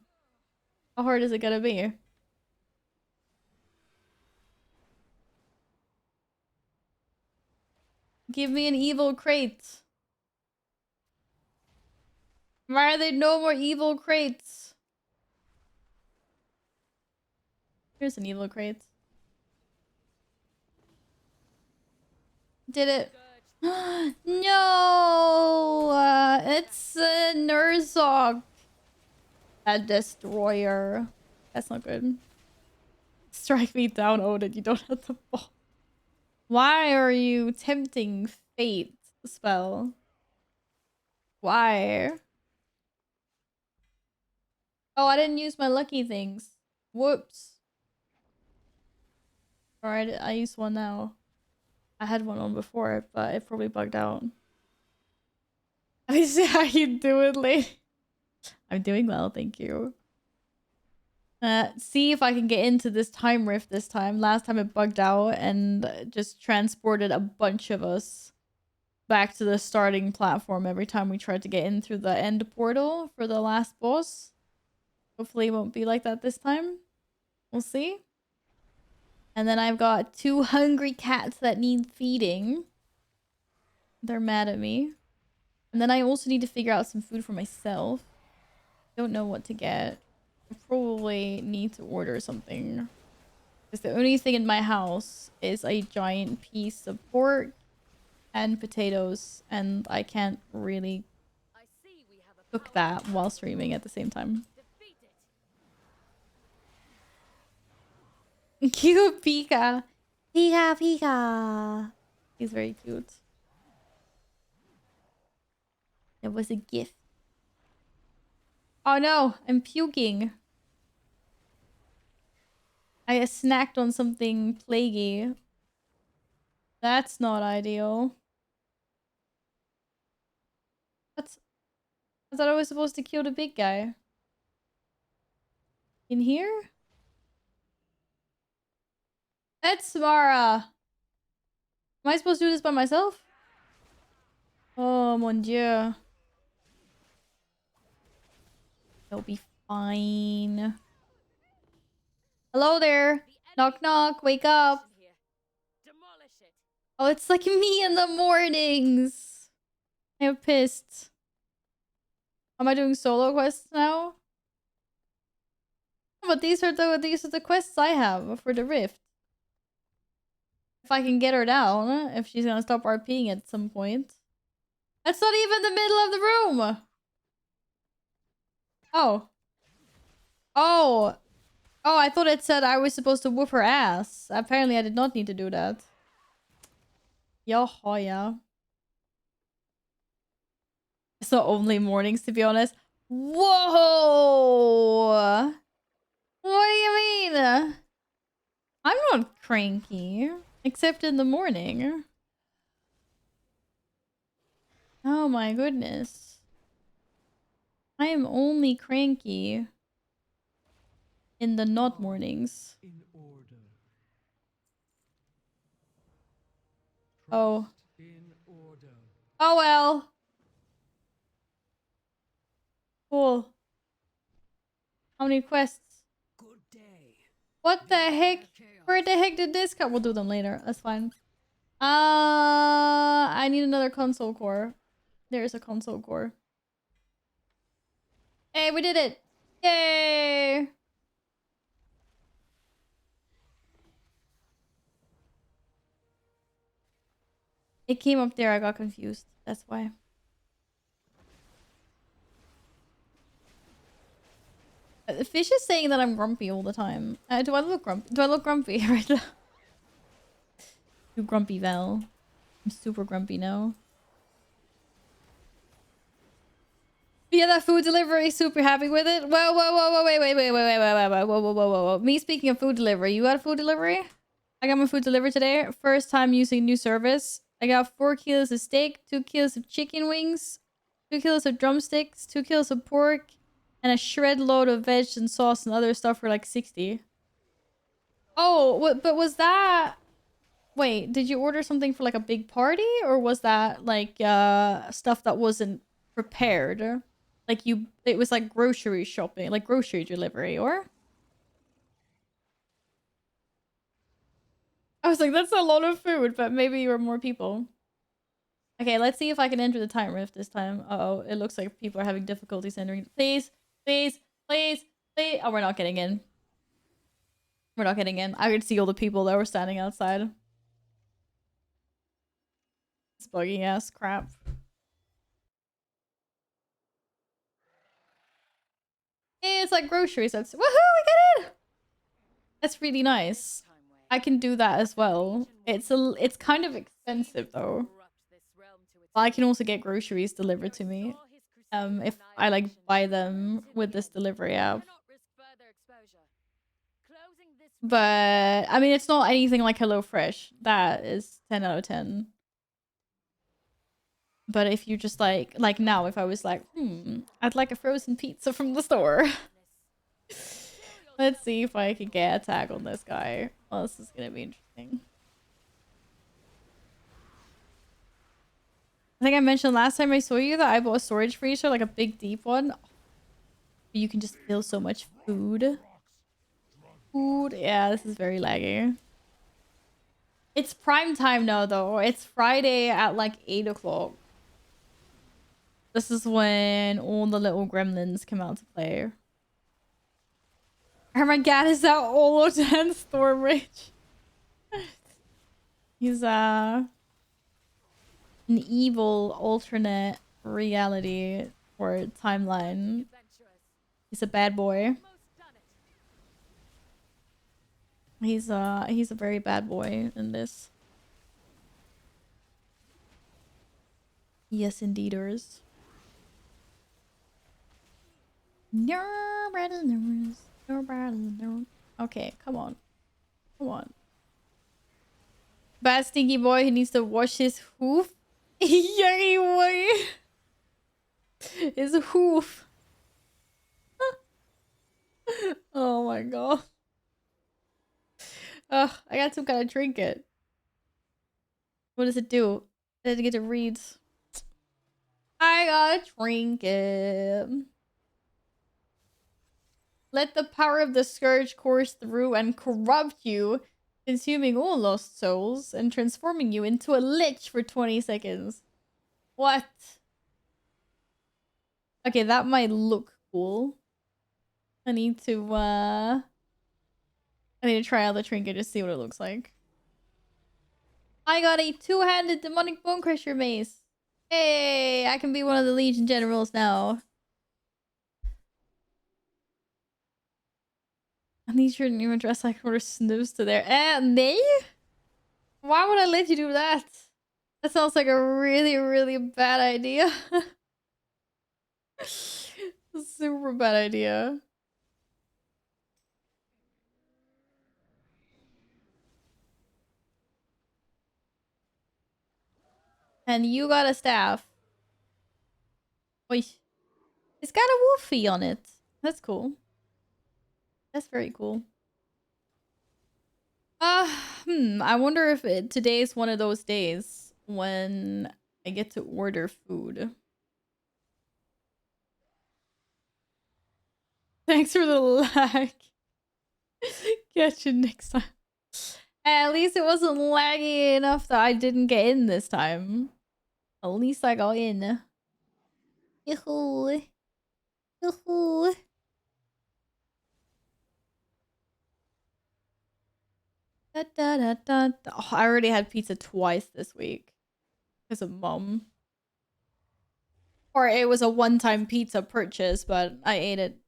How hard is it gonna be? Give me an evil crate. Why are there no more evil crates? Here's an evil crate. Did it? No! It's a Nurzog. A destroyer. That's not good. Strike me down, Odin. You don't have the ball. Why are you tempting fate spell? Why? Oh, I didn't use my lucky things. Whoops. Alright, I used one now. I had one on before, but it probably bugged out. I see how you do it, lady. I'm doing well, thank you. See if I can get into this time rift this time. Last time it bugged out and just transported a bunch of us back to the starting platform every time we tried to get in through the end portal for the last boss. Hopefully it won't be like that this time. We'll see. And then I've got 2 hungry cats that need feeding. They're mad at me. And then I also need to figure out some food for myself. Don't know what to get. I probably need to order something. Because the only thing in my house is a giant piece of pork and potatoes. And I can't really cook that while streaming at the same time. Cute Pika. Pika, Pika. He's very cute. It was a gift. Oh no, I'm puking. I snacked on something plaguey. That's not ideal. What? I thought I was supposed to kill the big guy. In here? That's Mara. Am I supposed to do this by myself? Oh mon dieu. It'll be fine. Hello there. Knock knock. Wake up. Oh, it's like me in the mornings. I'm pissed. Am I doing solo quests now? But these are the quests I have for the rift. If I can get her down, if she's gonna stop RPing at some point. That's not even the middle of the room. Oh. Oh. Oh, I thought it said I was supposed to whoop her ass. Apparently I did not need to do that. Yahoya. It's not only mornings, to be honest. Whoa! What do you mean? I'm not cranky. Except in the morning. Oh my goodness. I am only cranky in the not mornings. Oh. Oh well. Cool. How many quests? What the heck? Where the heck did this come? We'll do them later. That's fine. I need another console core. There's a console core. Hey, we did it! Yay! It came up there, I got confused. That's why. The fish is saying that I'm grumpy all the time. Do I look grumpy? Do I look grumpy right now? Too grumpy, Val. I'm super grumpy now. Yeah, that food delivery, super happy with it. Whoa, wait. Me speaking of food delivery, you got a food delivery? I got my food delivered today. First time using new service. I got 4 kilos of steak, 2 kilos of chicken wings, 2 kilos of drumsticks, 2 kilos of pork, and a shred load of veg and sauce and other stuff for like 60. Oh, but was that... Wait, did you order something for like a big party? Or was that like stuff that wasn't prepared? Like it was like grocery shopping, like grocery delivery, or? I was like, that's a lot of food, but maybe you were more people. Okay, let's see if I can enter the time rift this time. Uh-oh, it looks like people are having difficulties entering. Please, please, please, please. Oh, we're not getting in. We're not getting in. I could see all the people that were standing outside. It's bugging ass crap. It's like groceries. That's woohoo! We get it. That's really nice. I can do that as well. It's kind of expensive though. But I can also get groceries delivered to me. If I like buy them with this delivery app. But I mean, it's not anything like HelloFresh. That is 10 out of 10. But if you just like now, if I was like, I'd like a frozen pizza from the store. Let's see if I can get a tag on this guy. Oh, this is gonna be interesting. I think I mentioned last time I saw you that I bought a storage freezer, like a big deep one. You can just fill so much food. Yeah, this is very laggy. It's prime time now though. It's Friday at like 8 o'clock. This is when all the little gremlins come out to play. Oh my god, is that all 10 Stormrage? He's an evil alternate reality or timeline. He's a bad boy. He's a very bad boy in this. Yes, indeeders. Okay, come on. Come on. Bad stinky boy who needs to wash his hoof. Yucky boy. His hoof. Oh my god. Ugh, I got some kind of trinket. What does it do? I didn't get to read. I got a trinket. Let the power of the Scourge course through and corrupt you, consuming all lost souls and transforming you into a lich for 20 seconds. What? Okay, that might look cool. I need to try out the trinket to see what it looks like. I got a 2-handed demonic bone crusher mace. Hey, I can be one of the Legion generals now. I need your new address. I can order snooze to there. Me? Why would I let you do that? That sounds like a really, really bad idea. Super bad idea. And you got a staff. Oy. It's got a wolfie on it. That's cool. That's very cool. I wonder if today is one of those days when I get to order food. Thanks for the lag. Catch you next time. At least it wasn't laggy enough that I didn't get in this time. At least I got in. Yoo-hoo. Yoo-hoo. Da, da, da, da, da. Oh, I already had pizza twice this week. Because of mom. Or it was a one-time pizza purchase, but I ate it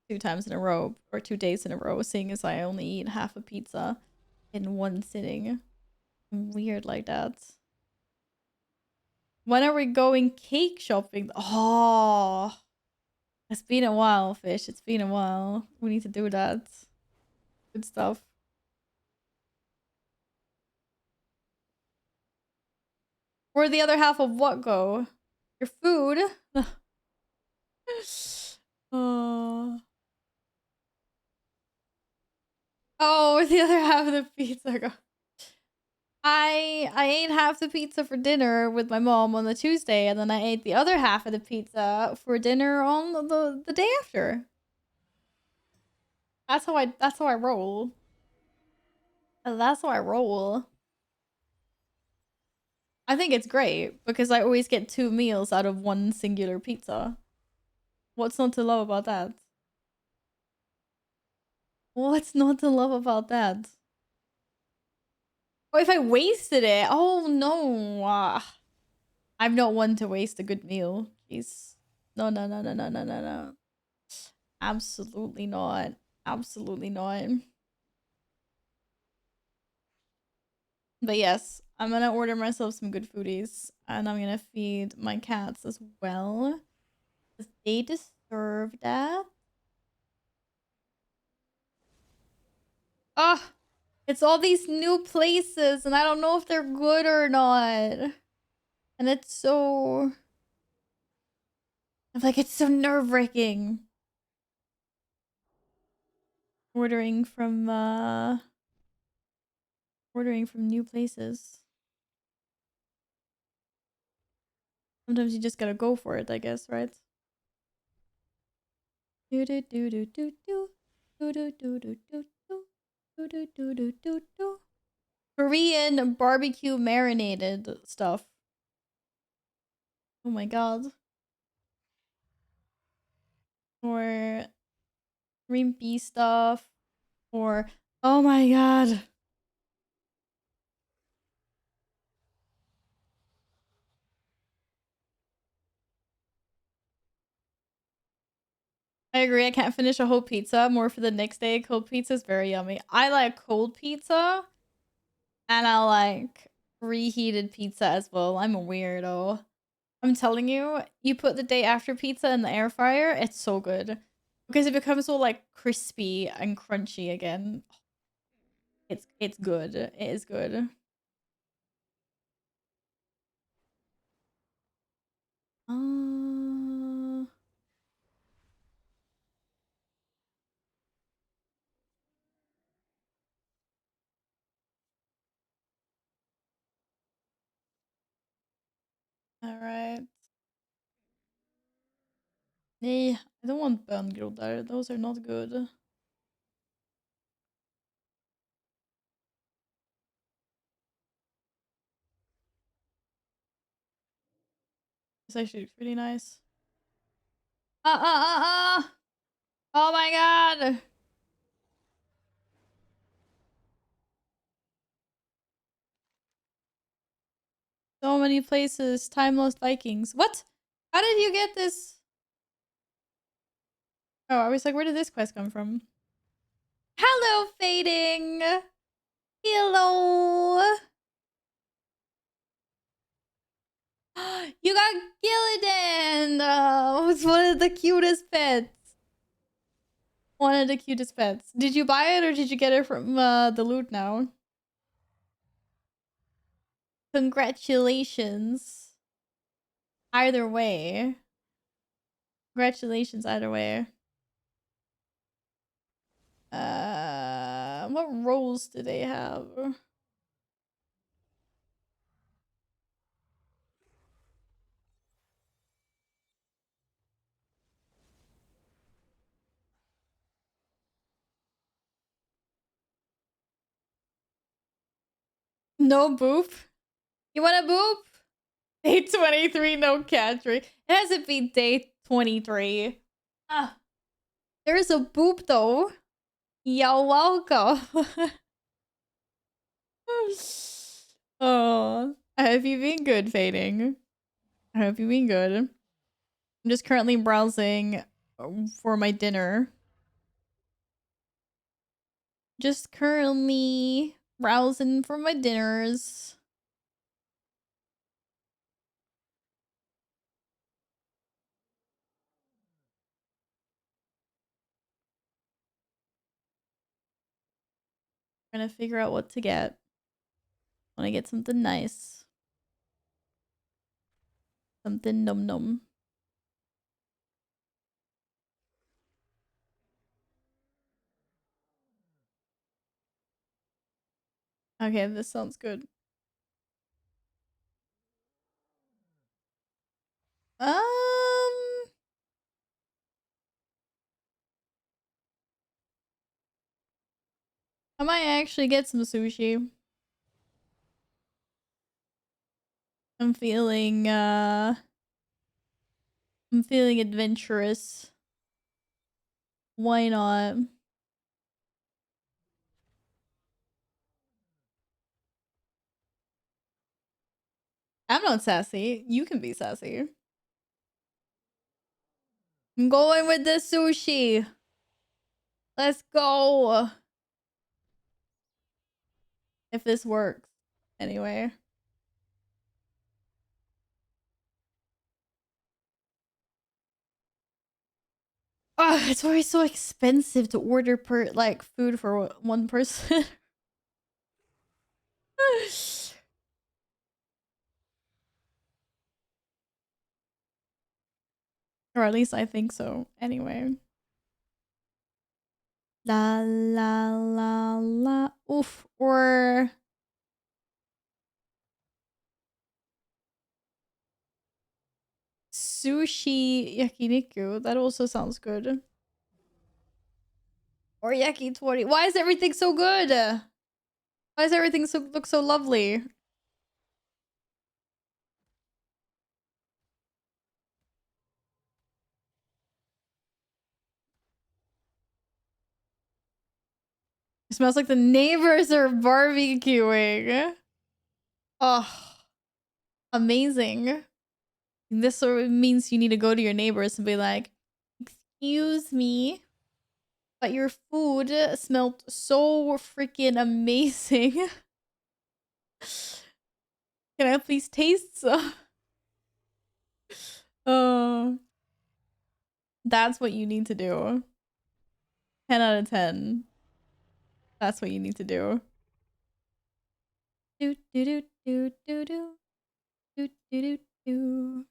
2 times in a row. Or 2 days in a row, seeing as I only eat half a pizza in one sitting. Weird like that. When are we going cake shopping? Oh, It's been a while, Fish. It's been a while. We need to do that. Good stuff. Where'd the other half of what go? Your food? Oh. Oh, where'd the other half of the pizza go? I ate half the pizza for dinner with my mom on the Tuesday, and then I ate the other half of the pizza for dinner on the day after. That's how I roll. That's how I roll. I think it's great because I always get 2 meals out of one singular pizza. What's not to love about that? What's not to love about that? Oh, if I wasted it. Oh no. I'm not one to waste a good meal. Jeez. No, no, no, no, no, no, no, no. Absolutely not. Absolutely not. But yes, I'm gonna order myself some good foodies. And I'm gonna feed my cats as well. Because they deserve that. Oh, it's all these new places. And I don't know if they're good or not. And it's so... like, it's so nerve-wracking. Ordering from new places. Sometimes you just gotta go for it, I guess, right? Do do do do do do do do do do do do do do do do do. Korean barbecue marinated stuff. Oh my god. Or green pea stuff. Or oh my god. I agree. I can't finish a whole pizza. More for the next day. Cold pizza is very yummy. I like cold pizza. And I like reheated pizza as well. I'm a weirdo. I'm telling you, you put the day after pizza in the air fryer, it's so good. Because it becomes all like crispy and crunchy again. It's good. It is good. Alright. Nej, I don't want böngroddar. Those are not good. This actually looks really nice. Oh my god! So many places. Time Lost Vikings. What? How did you get this? Oh, I was like, where did this quest come from? Hello, Fading! Hello! You got Gillidan! It's one of the cutest pets. One of the cutest pets. Did you buy it or did you get it from the loot now? Congratulations. Either way. Congratulations either way. What roles do they have? No boop? You want a boop? Day 23, no catchery. It has to be day 23. Ah, there's a boop though. You're welcome. Oh, I hope you've been good, Fading. I hope you've been good. I'm just currently browsing for my dinner. Just currently browsing for my dinners. Trying to figure out what to get. Want to get something nice. Something num num. Okay, this sounds good. I might actually get some sushi. I'm feeling adventurous. Why not? I'm not sassy. You can be sassy. I'm going with the sushi. Let's go. If this works. Anyway. Oh, it's always so expensive to order per like food for one person. Or at least I think so. Anyway. La la la la. Oof. Or sushi yakiniku. That also sounds good. Or yakitori. Why is everything so good? Why does everything look so lovely? It smells like the neighbors are barbecuing. Oh, amazing. This sort of means you need to go to your neighbors and be like, excuse me, but your food smelled so freaking amazing. Can I please taste some? Oh, that's what you need to do. 10 out of 10. That's what you need to do. Do do do do do do do do do do.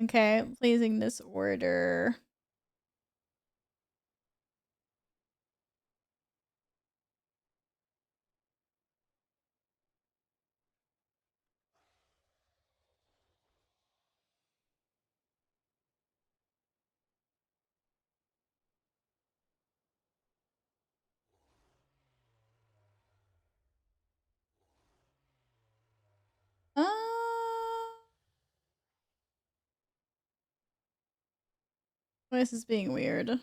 Okay, placing this order. Uh, this is being weird.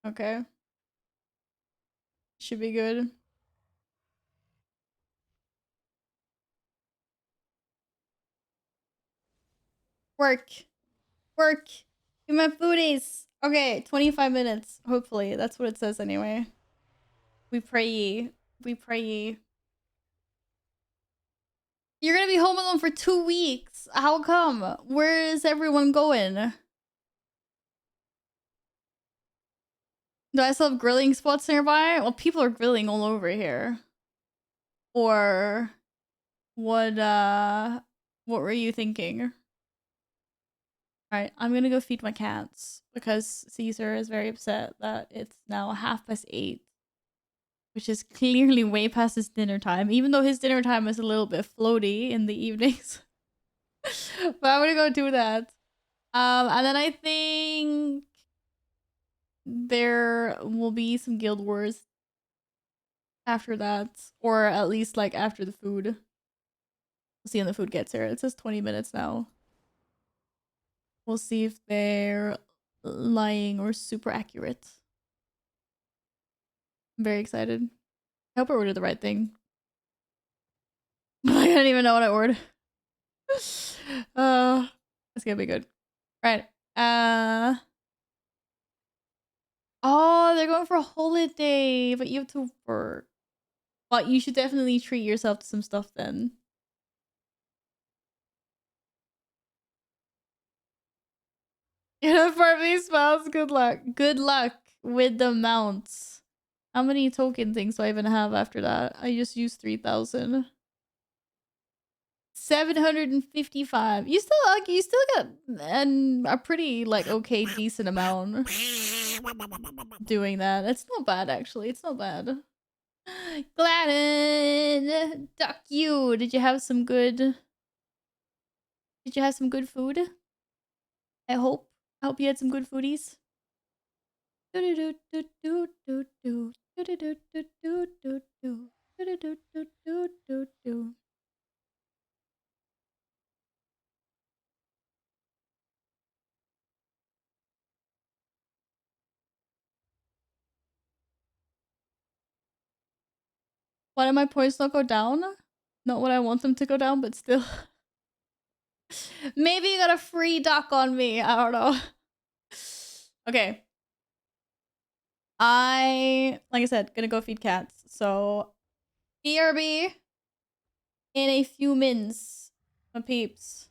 Okay. Should be good. Work. Work. Give my foodies. Okay, 25 minutes. Hopefully. That's what it says anyway. We pray ye. We pray ye. You're gonna be home alone for 2 weeks. How come? Where is everyone going? Do I still have grilling spots nearby? Well, people are grilling all over here. Or what were you thinking? Alright, I'm gonna go feed my cats because Caesar is very upset that it's now 8:30, which is clearly way past his dinner time, even though his dinner time is a little bit floaty in the evenings. But I'm gonna go do that. And then I think there will be some guild wars after that, or at least like after the food. We'll see when the food gets here. It says 20 minutes now. We'll see if they're lying or super accurate. I'm very excited. I hope I ordered the right thing. I don't even know what I ordered. It's gonna be good. Right. Oh, they're going for a holiday, but you have to work. But you should definitely treat yourself to some stuff then. Perfectly smells. Good luck. Good luck with the mounts. How many token things do I even have after that? I just used 3,000. 755. You still got a pretty like okay decent amount doing that. It's not bad actually. It's not bad. Gladden, duck you. Did you have some good? Did you have some good food? I hope. I hope you had some good foodies. Why did my points not go down? Not what I want them to go down, but still. Maybe you got a free duck on me. I don't know. Okay. Like I said, gonna go feed cats. So, BRB in a few minutes. My peeps.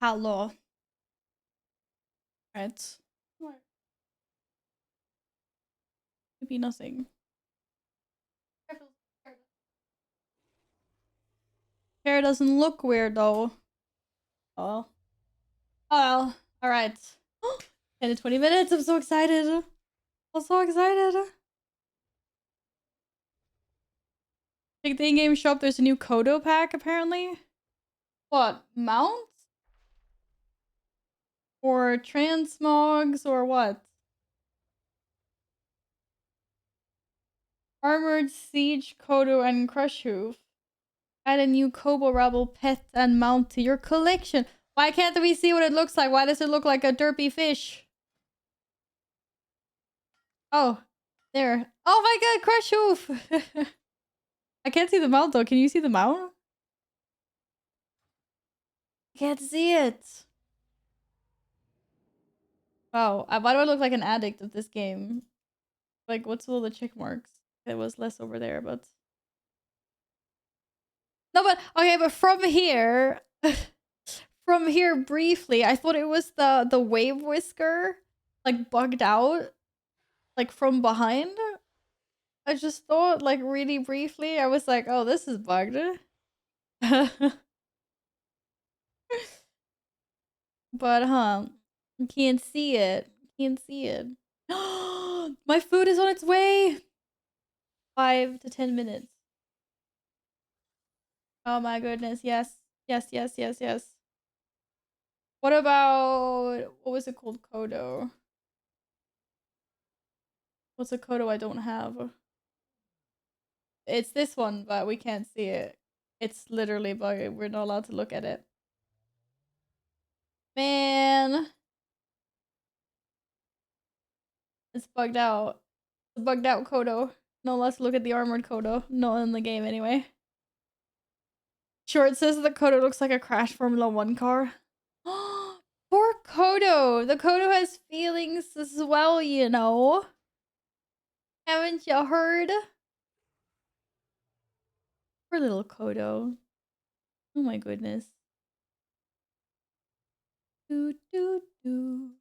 Hello. Right. Could be nothing. Hair doesn't look weird though. Oh. Well. Alright. 10 to 20 minutes. I'm so excited. I'm so excited. Check the in-game shop. There's a new Kodo pack apparently. What? Mounts? Or transmogs or what? Armored Siege, Kodo, and Crush Hoof. Add a new Kobo Rabble pet and mount to your collection. Why can't we see what it looks like? Why does it look like a derpy fish? Oh, there. Oh my god, Crush Hoof! I can't see the mount though. Can you see the mount? I can't see it. Wow, why do I look like an addict of this game? Like, what's all the check marks? There was less over there, but... No, but... Okay, but from here... from here briefly, I thought it was the wave whisker. Like, bugged out. Like, from behind. I just thought, like, really briefly, I was like, oh, this is bugged. But, you can't see it. Can't see it. My food is on its way! 5 to 10 minutes. Oh my goodness, yes. Yes, yes, yes, yes. What about... What was it called? Kodo. What's a Kodo I don't have? It's this one, but we can't see it. It's literally bugged. We're not allowed to look at it. Man. It's bugged out. It's a bugged out Kodo. No, let's look at the armored Kodo. Not in the game anyway. Sure, it says that the Kodo looks like a Crash Formula 1 car. Poor Kodo. The Kodo has feelings as well, you know. Haven't you heard? Poor little Kodo. Oh my goodness. Do do do.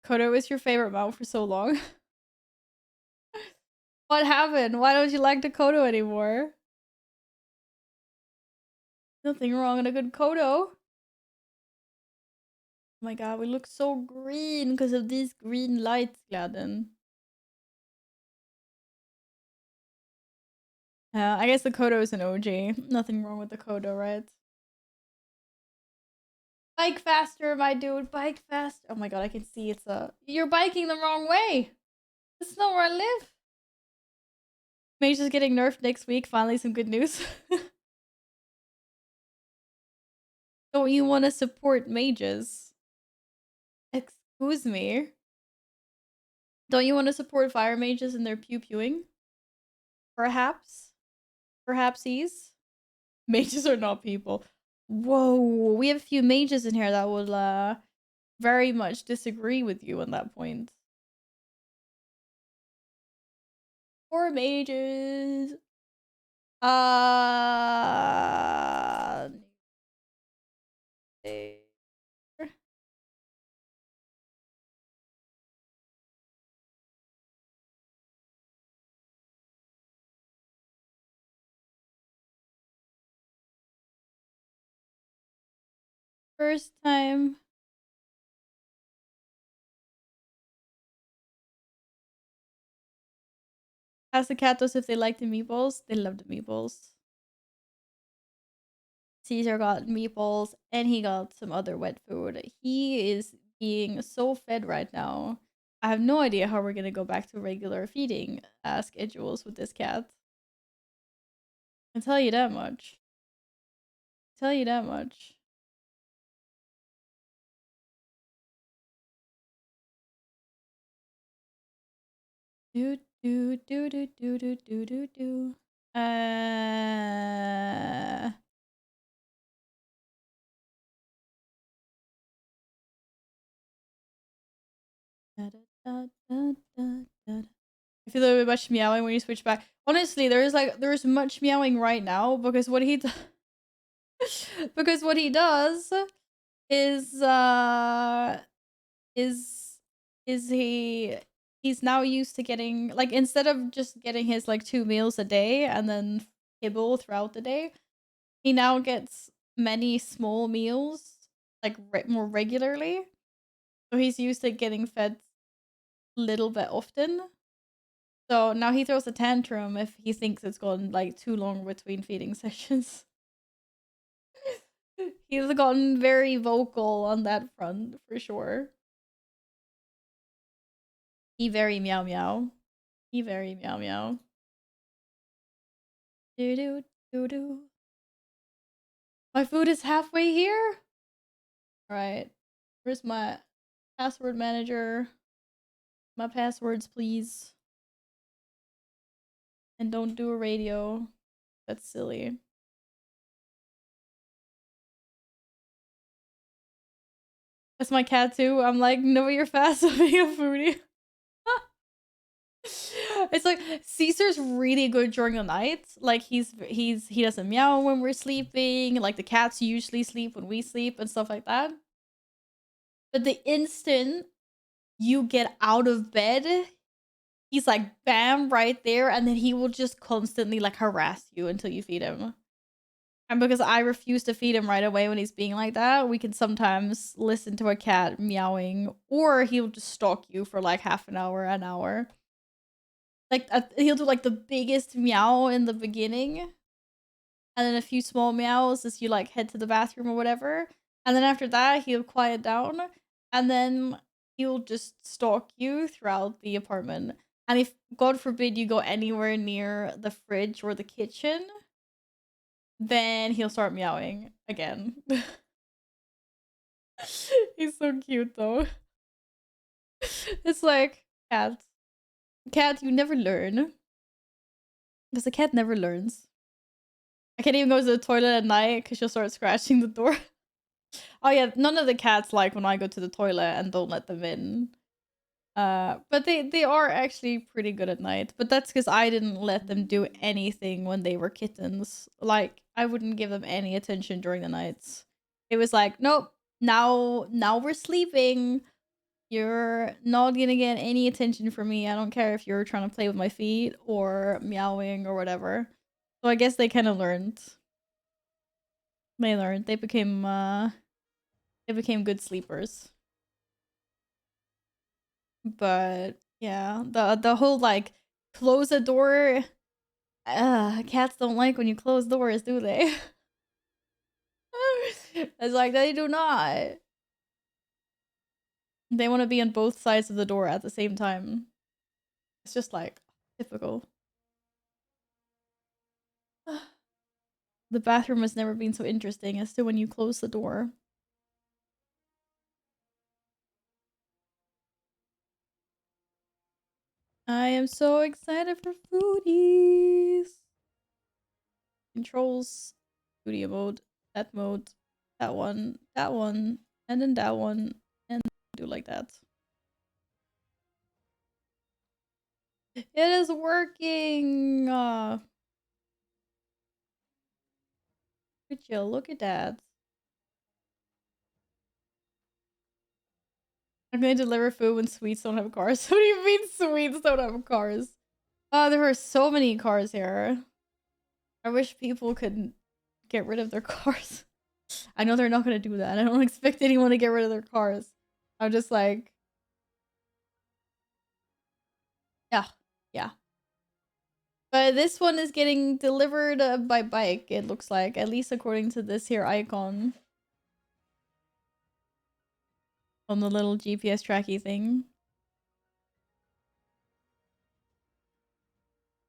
Kodo was your favorite mount for so long. What happened? Why don't you like the Kodo anymore? Nothing wrong with a good Kodo. Oh my god, we look so green because of these green lights, Gladden. Yeah, I guess the Kodo is an OG. Nothing wrong with the Kodo, right? Bike faster, my dude. Bike fast. Oh my god, I can see it's a... You're biking the wrong way. This is not where I live. Mage is getting nerfed next week. Finally, some good news. Don't you want to support mages? Excuse me. Don't you want to support fire mages in their pew-pewing? Perhaps? Perhapsies? Mages are not people. Whoa, we have a few mages in here that will very much disagree with you on that point. Poor mages. First time. Ask the Katos if they like the meatballs. They love the meatballs. Caesar got meatballs and he got some other wet food. He is being so fed right now. I have no idea how we're gonna go back to regular feeding schedules with this cat. I'll tell you that much. Tell you that much. Do do do do do do do do do. Da, da, I feel there much meowing when you switch back. Honestly, there's much meowing right now because what he because what he does is is he's now used to getting like instead of just getting his like 2 meals a day and then kibble throughout the day, he now gets many small meals like more regularly. So he's used to getting fed a little bit often. So now he throws a tantrum if he thinks it's gone like too long between feeding sessions. He's gotten very vocal on that front for sure. He very meow meow. He very meow meow. Do do do do. My food is halfway here. All right. Where's my password manager? My passwords, please. And don't do a radio. That's silly. That's my cat too. I'm like, no, you're fast of being a foodie. It's like Caesar's really good during the night. Like he doesn't meow when we're sleeping. Like the cats usually sleep when we sleep and stuff like that. But the instant you get out of bed, he's like bam right there, and then he will just constantly like harass you until you feed him. And because I refuse to feed him right away when he's being like that, we can sometimes listen to a cat meowing, or he'll just stalk you for like half an hour. Like he'll do like the biggest meow in the beginning, and then a few small meows as you like head to the bathroom or whatever. And then after that, he'll quiet down, and then he'll just stalk you throughout the apartment. And if God forbid you go anywhere near the fridge or the kitchen, then he'll start meowing again. He's so cute though. It's like cat, you never learn. Because the cat never learns. I can't even go to the toilet at night because she'll start scratching the door. Oh yeah, none of the cats like when I go to the toilet and don't let them in. But they are actually pretty good at night. But that's because I didn't let them do anything when they were kittens. Like I wouldn't give them any attention during the nights. It was like, nope, now we're sleeping. You're not gonna get any attention from me. I don't care if you're trying to play with my feet or meowing or whatever. So I guess they kind of learned. They learned. They became good sleepers. But yeah, the whole like close a door. Cats don't like when you close doors, do they? It's like they do not. They want to be on both sides of the door at the same time. It's just like typical. The bathroom has never been so interesting as to when you close the door. I am so excited for foodies. Controls, studio mode, that mode, that one, and then that one, and do like that. It is working. Good chill. Look at that. I'm gonna deliver food when sweets don't have cars. What do you mean sweets don't have cars? Oh, there are so many cars here. I wish people could get rid of their cars. I know they're not gonna do that. I don't expect anyone to get rid of their cars. I'm just like, yeah. But this one is getting delivered by bike, it looks like. At least according to this here icon. On the little GPS tracky thing.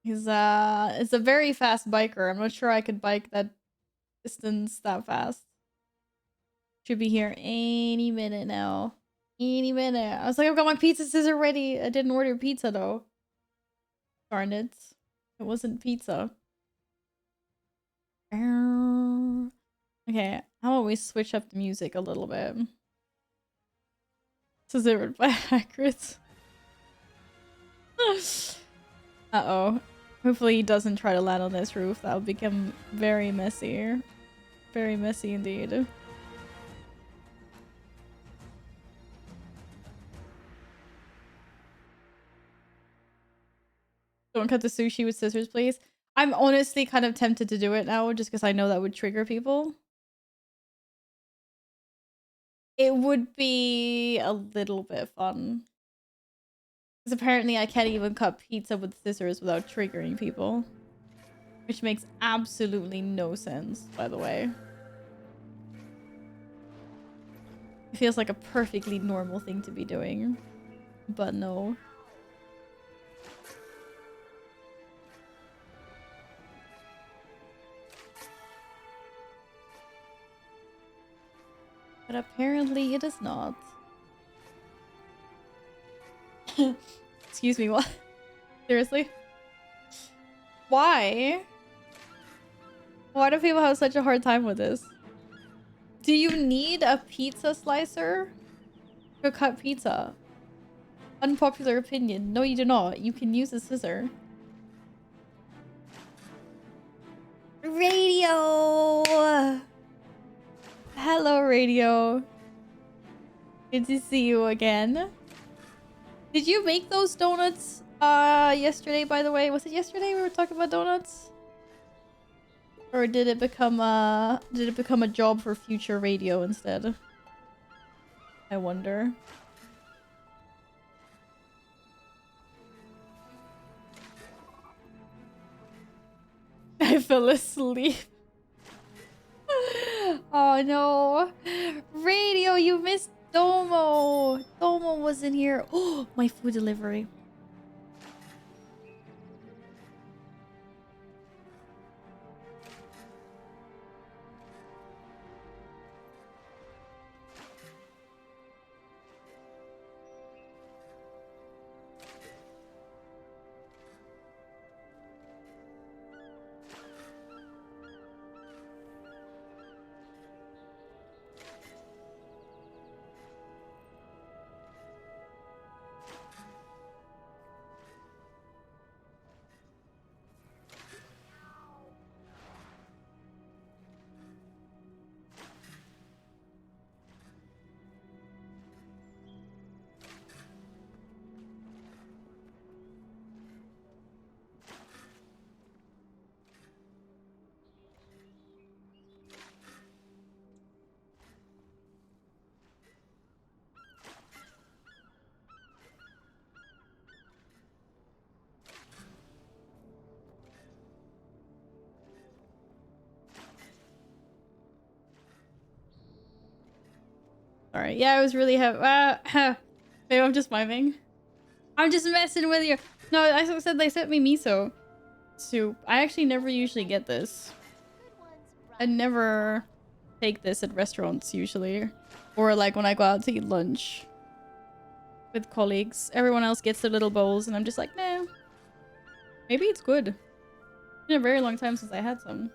It's a very fast biker. I'm not sure I could bike that distance that fast. Should be here any minute now. Any minute. I was like, I've got my pizza scissor ready. I didn't order pizza though. Darn it. It wasn't pizza. Okay, how about we switch up the music a little bit? Delivered by Hagrid. Uh-oh. Hopefully he doesn't try to land on this roof. That'll become very messy. Very messy indeed. Don't cut the sushi with scissors, please. I'm honestly kind of tempted to do it now just because I know that would trigger people. It would be a little bit fun. Because apparently I can't even cut pizza with scissors without triggering people. Which makes absolutely no sense, by the way. It feels like a perfectly normal thing to be doing. But no. But apparently it is not. Excuse me, what? Seriously? Why? Why do people have such a hard time with this? Do you need a pizza slicer to cut pizza? Unpopular opinion. No, you do not. You can use a scissor. Radio! Hello, Radio. Good to see you again. Did you make those donuts yesterday, by the way? Was it yesterday we were talking about donuts? Or did it become a job for future Radio instead? I wonder. I fell asleep. Oh no. Radio, you missed Domo. Domo wasn't here. Oh, my food delivery. Alright, yeah, I was really heavy. Maybe I'm just miming. I'm just messing with you. No, I said they sent me miso soup. I actually never usually get this. I never take this at restaurants usually. Or like when I go out to eat lunch with colleagues. Everyone else gets their little bowls and I'm just like, nah. Maybe it's good. It's been a very long time since I had some.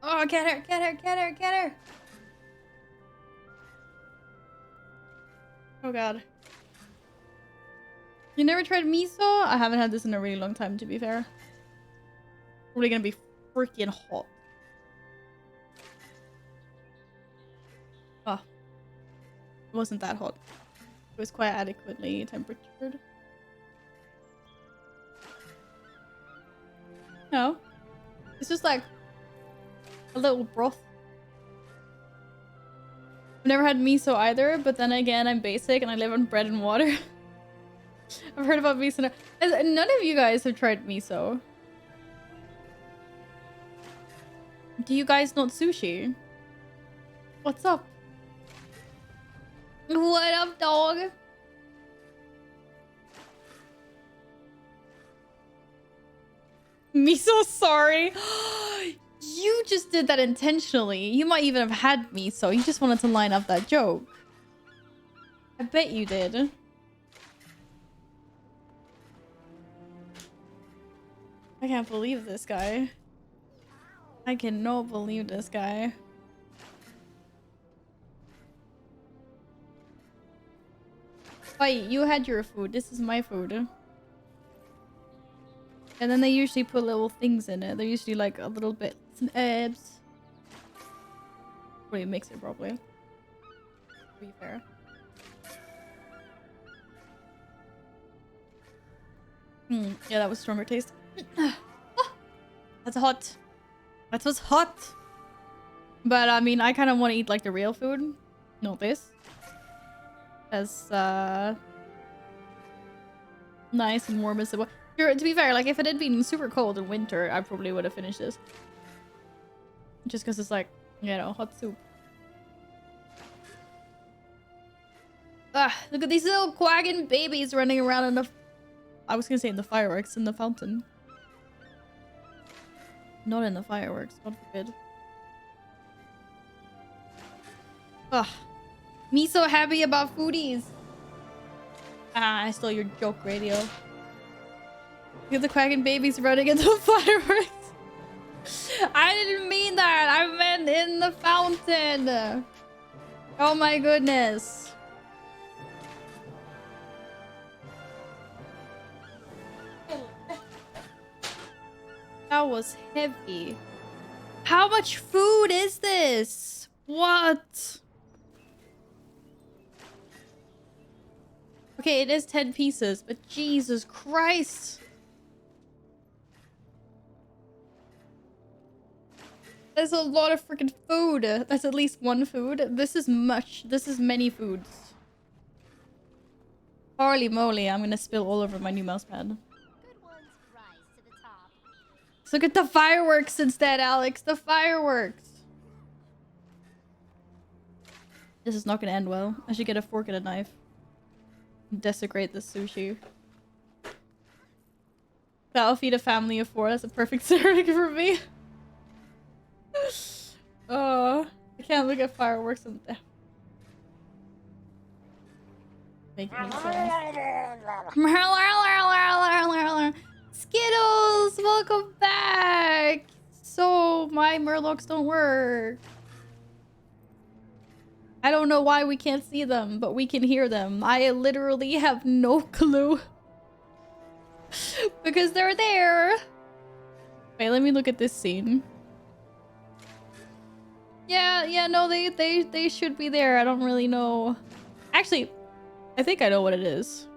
Oh, get her, get her, get her, get her! Oh god. You never tried miso? I haven't had this in a really long time, to be fair. Probably gonna be freaking hot. Oh. It wasn't that hot. It was quite adequately temperatured. No. It's just like a little broth. I've never had miso either, but then again, I'm basic and I live on bread and water. I've heard about miso. None of you guys have tried miso. Do you guys not sushi? What's up? What up, dog? Miso, sorry. You just did that intentionally. You might even have had miso. You just wanted to line up that joke. I bet you did. I can't believe this guy. I cannot believe this guy. Wait, you had your food. This is my food. And then they usually put little things in it. They're usually like a little bit some herbs. Probably mix it properly. To be fair. Yeah, that was stronger taste. That's hot. That was hot. But I mean, I kind of want to eat like the real food. Not this. As nice and warm as it was. Sure, to be fair, like if it had been super cold in winter, I probably would have finished this. Just because it's like, you know, hot soup. Ah, look at these little quagging babies running around in the... I was gonna say in the fireworks, in the fountain. Not in the fireworks, God forbid. Ugh. Me so happy about foodies. Ah, I stole your joke, radio. Look at the quagging babies running into the fireworks. I didn't mean that. I meant in the fountain. Oh my goodness. That was heavy. How much food is this? What? Okay, it is 10 pieces, but Jesus Christ. There's a lot of freaking food. That's at least one food. This is much. This is many foods. Holy moly, I'm gonna spill all over my new mousepad. Look at the fireworks instead, Alex. The fireworks. This is not gonna end well. I should get a fork and a knife. Desecrate this sushi. That'll feed a family of 4. That's a perfect serving for me. Oh, I can't look at fireworks and making me sad. Skittles, welcome back. So my murlocs don't work. I don't know why we can't see them, but we can hear them. I literally have no clue. Because they're there. Wait, let me look at this scene. Yeah, no, they should be there. I don't really know. Actually, I think I know what it is.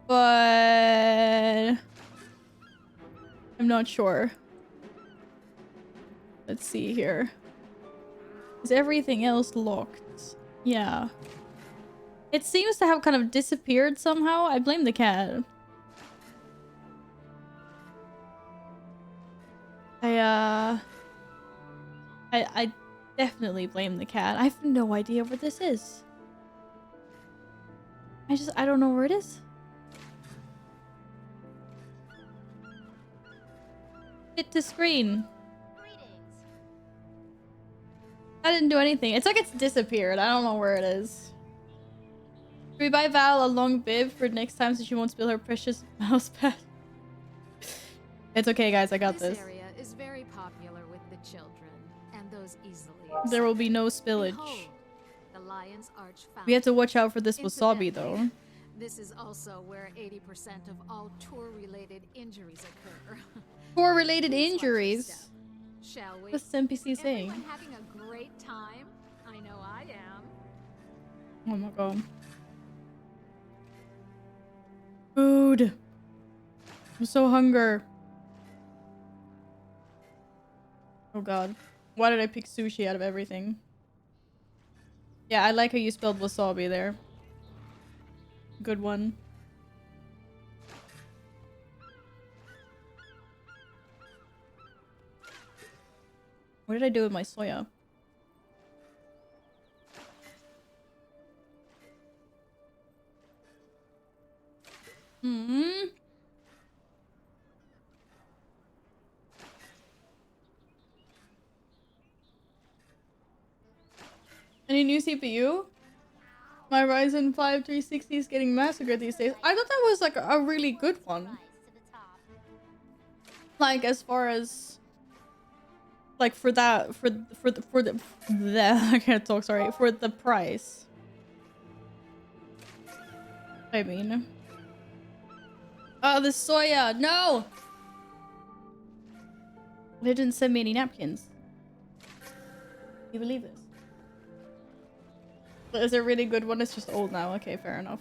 But I'm not sure. Let's see here. Is everything else locked? Yeah. It seems to have kind of disappeared somehow. I blame the cat. I definitely blame the cat. I have no idea where this is. I don't know where it is. Hit to screen. I didn't do anything. It's like it's disappeared. I don't know where it is. Should we buy Val a long bib for next time so she won't spill her precious mouse pad? It's okay, guys. I got this. This area is very popular with the children and those easily. There will be no spillage. Behold, the Lion's Arch We have to watch out for this Incidentally, wasabi, though. This is also where 80% of all tour-related injuries occur. Tour-related Please watch your injuries? step. Shall we? What's the NPC saying? Everyone having a great time? I know I am. Oh my god. Food. I'm so hungry. Oh god. Why did I pick sushi out of everything? Yeah, I like how you spelled wasabi there. Good one. What did I do with my soya? Any new CPU? My Ryzen 5 360 is getting massacred these days. I thought that was like a really good one. Like as far as Like for that, for the I can't talk. Sorry, for the price. I mean, oh, the soya, no! They didn't send me any napkins. Can you believe this? Is it a really good one? It's just old now. Okay, fair enough.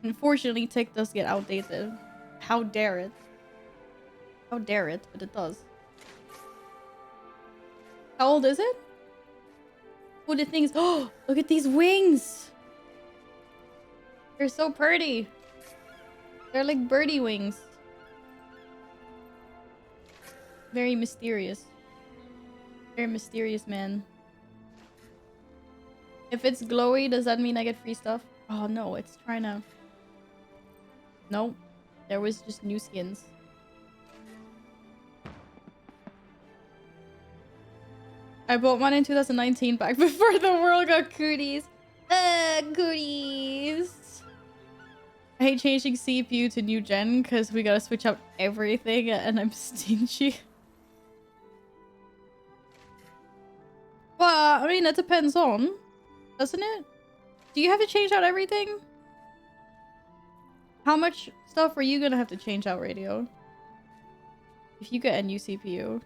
Unfortunately, tech does get outdated. How dare it? How dare it? But it does. How old is it? Oh, the things. Oh, look at these wings. They're so pretty. They're like birdie wings. Very mysterious. Very mysterious, man. If it's glowy, does that mean I get free stuff? Oh no, it's trying to... Nope. There was just new skins. I bought mine in 2019 back before the world got cooties. Cooties. I hate changing CPU to new gen because we gotta switch out everything and I'm stingy. Well, I mean, it depends on, doesn't it? Do you have to change out everything? How much stuff are you gonna have to change out, Radio? If you get a new CPU.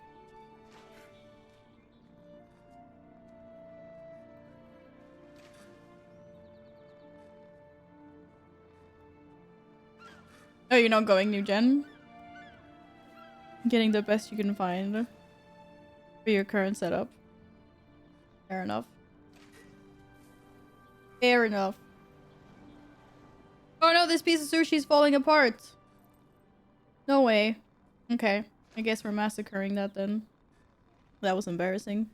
Oh, you're not going new gen? Getting the best you can find for your current setup. Fair enough. Fair enough. Oh no, this piece of sushi is falling apart. No way. Okay. I guess we're massacring that then. That was embarrassing.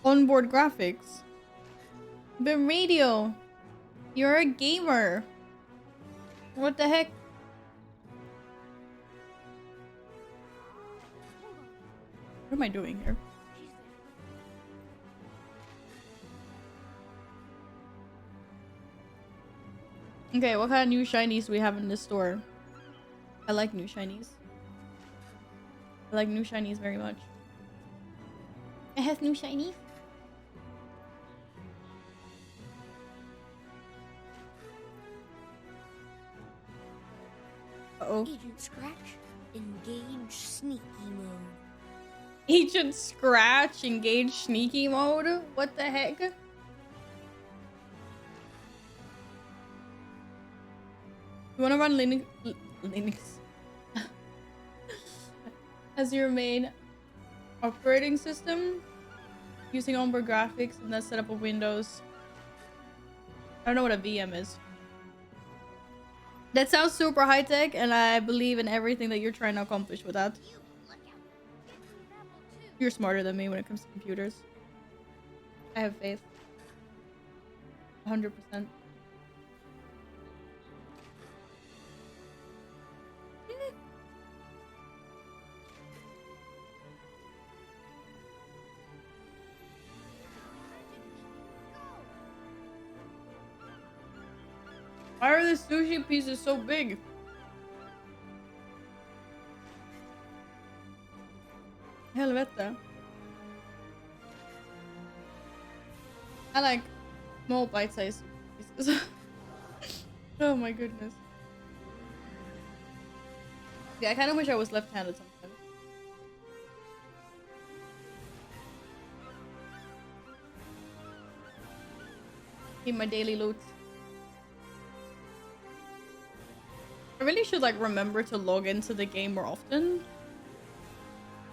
Onboard graphics. But Radio, you're a gamer. What the heck? What am I doing here? Okay, what kind of new shinies do we have in this store? I like new shinies. I like new shinies very much. I have new shinies. Uh-oh. Agent Scratch, engage sneaky mode. Agent Scratch, engage sneaky mode? What the heck? You wanna run Linux as your main operating system? Using onboard graphics and then set up a Windows. I don't know what a VM is. That sounds super high-tech, and I believe in everything that you're trying to accomplish with that. You're smarter than me when it comes to computers. I have faith. 100%. Why are the sushi pieces so big? Helvete. I like small bite-sized pieces. Oh my goodness. Yeah, I kind of wish I was left-handed sometimes. Need my daily loot. I really should like remember to log into the game more often.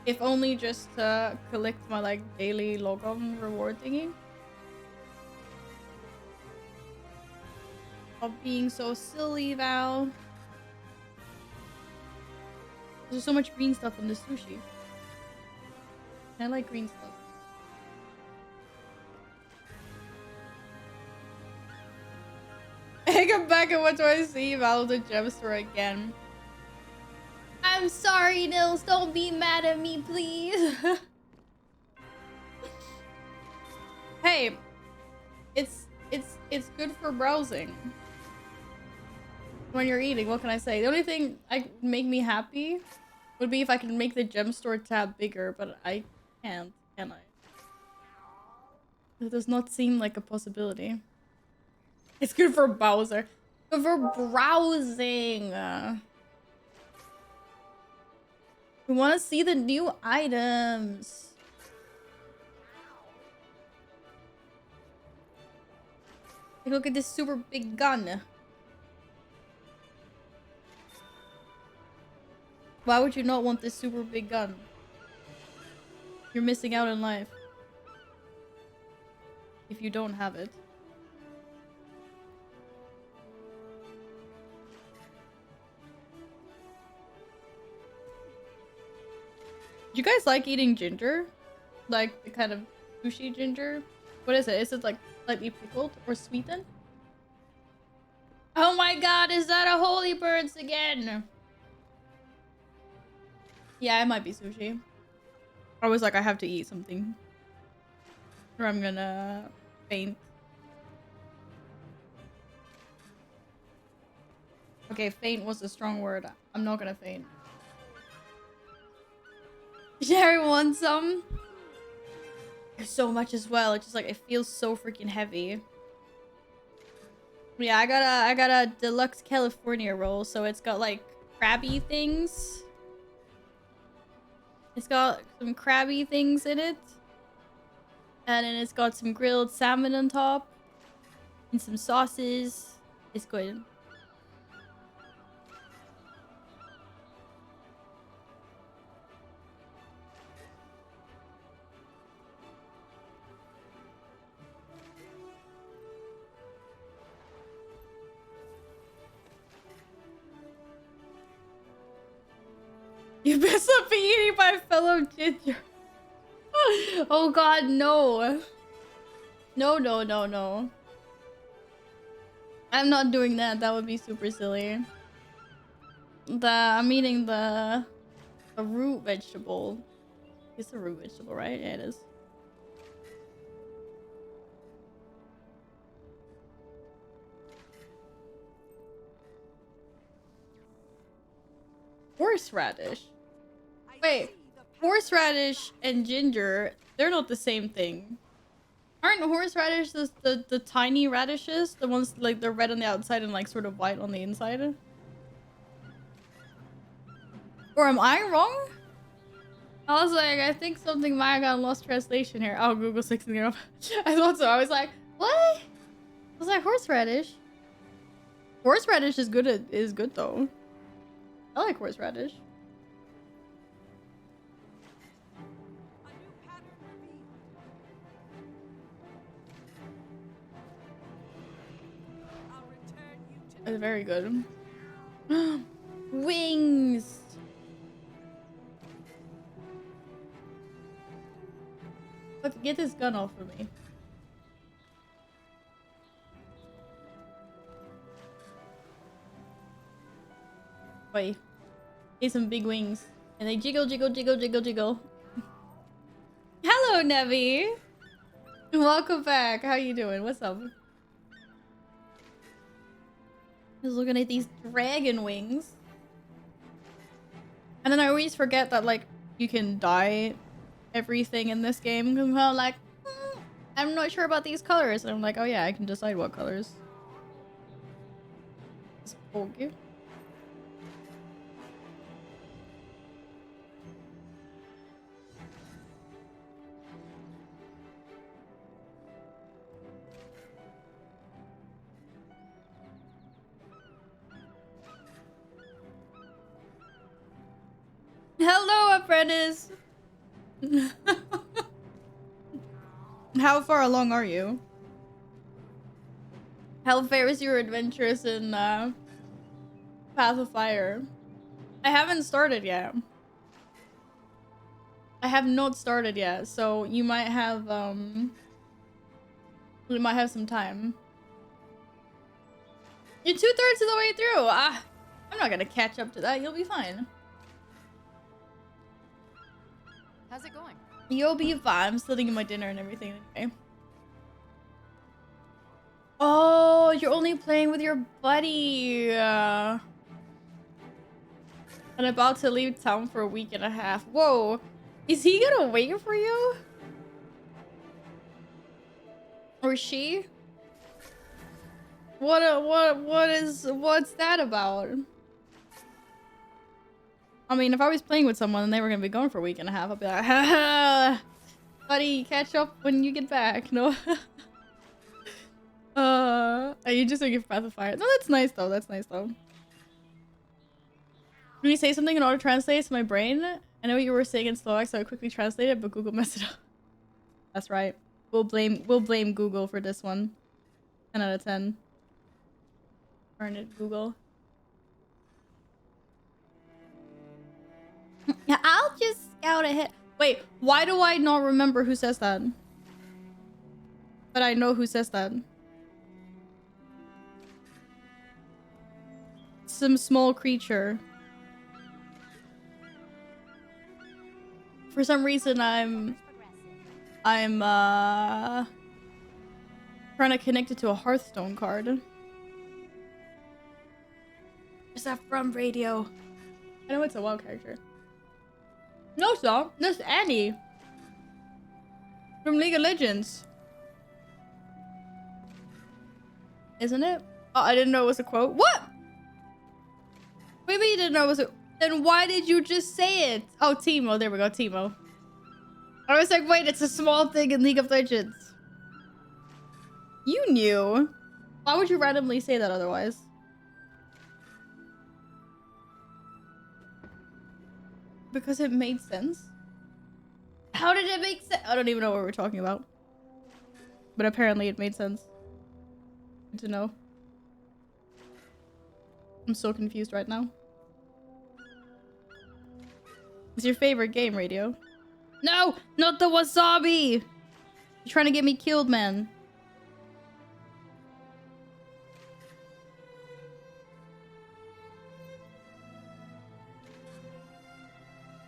If only just to collect my like daily log-on reward thingy. Stop being so silly, Val. There's so much green stuff in the sushi. I like green stuff. I come back and what do I see? Val the gem store again. I'm sorry, Nils. Don't be mad at me, please. hey, it's good for browsing. When you're eating, what can I say? The only thing I make me happy would be if I could make the gem store tab bigger, but I can't, can I? It does not seem like a possibility. It's good for Bowser. Good for browsing. We want to see the new items. Like, look at this super big gun. Why would you not want this super big gun? You're missing out in life if you don't have it. Do you guys like eating ginger? Like the kind of sushi ginger? What is it? Is it like slightly pickled or sweetened? Oh my god, is that a holy birds again? Yeah, it might be sushi. I was like, I have to eat something, or I'm gonna faint. Okay, faint was a strong word. I'm not gonna faint. Sherry wants some. There's so much as well. It's just like, it feels so freaking heavy. Yeah, I got a deluxe California roll, so it's got like crabby things. It's got some crabby things in it. And then it's got some grilled salmon on top. And some sauces. It's good. You best not be eating my fellow ginger. Oh god, no. No, no, no, no. I'm not doing that. That would be super silly. I'm eating the root vegetable. It's a root vegetable, right? Yeah, it is. Horseradish. Wait, horseradish and ginger, they're not the same thing. Aren't horseradish the tiny radishes? The ones like they're red on the outside and like sort of white on the inside? Or am I wrong? I was like, I think something might have gotten lost translation here. Oh, Google 16 up. I thought so. I was like, what? I was like, horseradish. Horseradish is good though. I like horseradish. It's very good. Wings! Look, get this gun off of me. Wait. Get some big wings. And they jiggle, jiggle, jiggle, jiggle, jiggle. Hello, Nevi! Welcome back. How you doing? What's up? Just looking at these dragon wings. And then I always forget that, like, you can dye everything in this game. I'm kind of like, I'm not sure about these colors. And I'm like, oh yeah, I can decide what colors. It's okay. Hello, apprentice. How far along are you? How fair is your adventures in Path of Fire? I haven't started yet. I have not started yet, so you might have some time. You're 2/3 of the way through. I'm not gonna catch up to that. You'll be fine. How's it going? You'll be fine. I'm still eating my dinner and everything anyway. you're only playing with your buddy. And about to leave town for a week and a half. Whoa. Is he gonna wait for you? Or she? What's that about? I mean, if I was playing with someone and they were gonna be gone for a week and a half, I'd be like, ha, buddy, catch up when you get back. No. Are you just looking for Path of Fire? No, that's nice though. That's nice though. When you say something in auto translates to my brain, I know what you were saying in Slovak, so I quickly translated, but Google messed it up. That's right. We'll blame Google for this one. 10 out of 10. Darn it, Google. Yeah, I'll just scout ahead. Wait, why do I not remember who says that? But I know who says that. Some small creature. For some reason, I'm trying to connect it to a Hearthstone card. Is that from radio? I know it's a WoW character. No, sir. That's Annie. From League of Legends. Isn't it? Oh, I didn't know it was a quote. What? Maybe you didn't know it was a... Then why did you just say it? Oh, Teemo. There we go. Teemo. I was like, wait, it's a small thing in League of Legends. You knew. Why would you randomly say that otherwise? Because it made sense. How did it make sense? I don't even know what we're talking about. But apparently it made sense. Good to know. I'm so confused right now. What's your favorite game, Radio? No! Not the wasabi! You're trying to get me killed, man.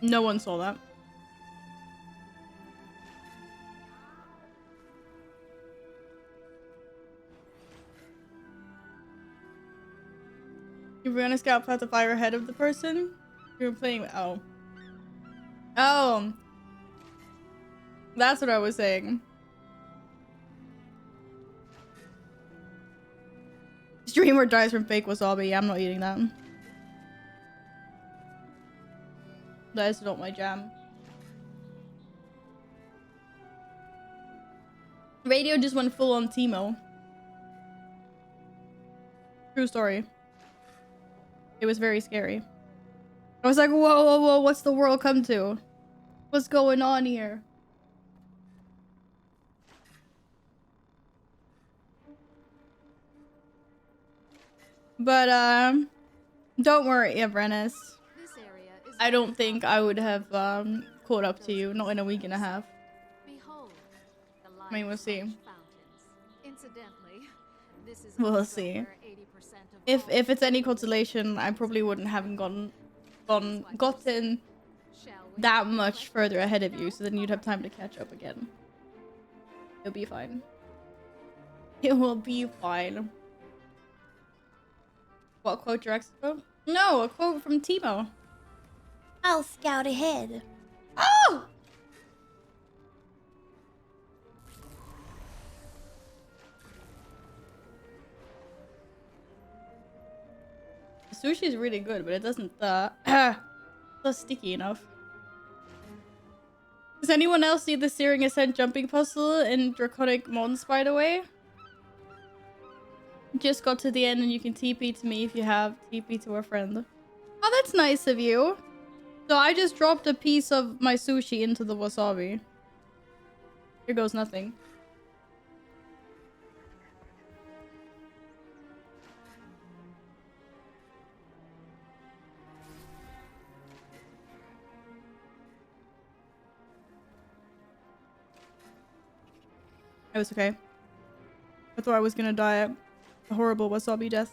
No one saw that. You were gonna scout Path of Fire ahead of the person you were playing with. Oh. Oh. That's what I was saying. Streamer dies from fake wasabi. Yeah, I'm not eating that. That is not my jam. Radio just went full on Teemo. True story. It was very scary. I was like, whoa, whoa, whoa, what's the world come to? What's going on here? But, don't worry, Evrenis. I don't think I would have, caught up to you. Not in a week and a half. I mean, we'll see. We'll see. If it's any consolation, I probably wouldn't have gotten that much further ahead of you, so then you'd have time to catch up again. It'll be fine. It will be fine. What quote, Drexel? No, a quote from Teemo. I'll scout ahead. Oh! The sushi is really good, but it doesn't, it's not sticky enough. Does anyone else see the Searing Ascent jumping puzzle in Draconic Mons, by the way? Just got to the end and you can TP to me if you have TP to a friend. Oh, that's nice of you. So I just dropped a piece of my sushi into the wasabi. Here goes nothing. It was okay. I thought I was gonna die a horrible wasabi death.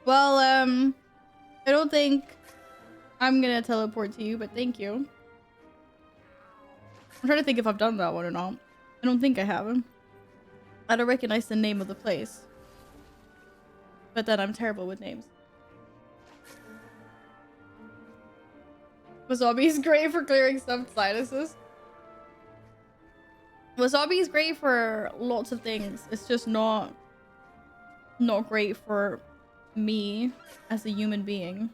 Well, I don't think I'm gonna teleport to you, but thank you. I'm trying to think if I've done that one or not. I don't think I have. I don't recognize the name of the place. But then I'm terrible with names. Wasabi is great for clearing stuffed sinuses. Wasabi is great for lots of things. It's just not great for me as a human being.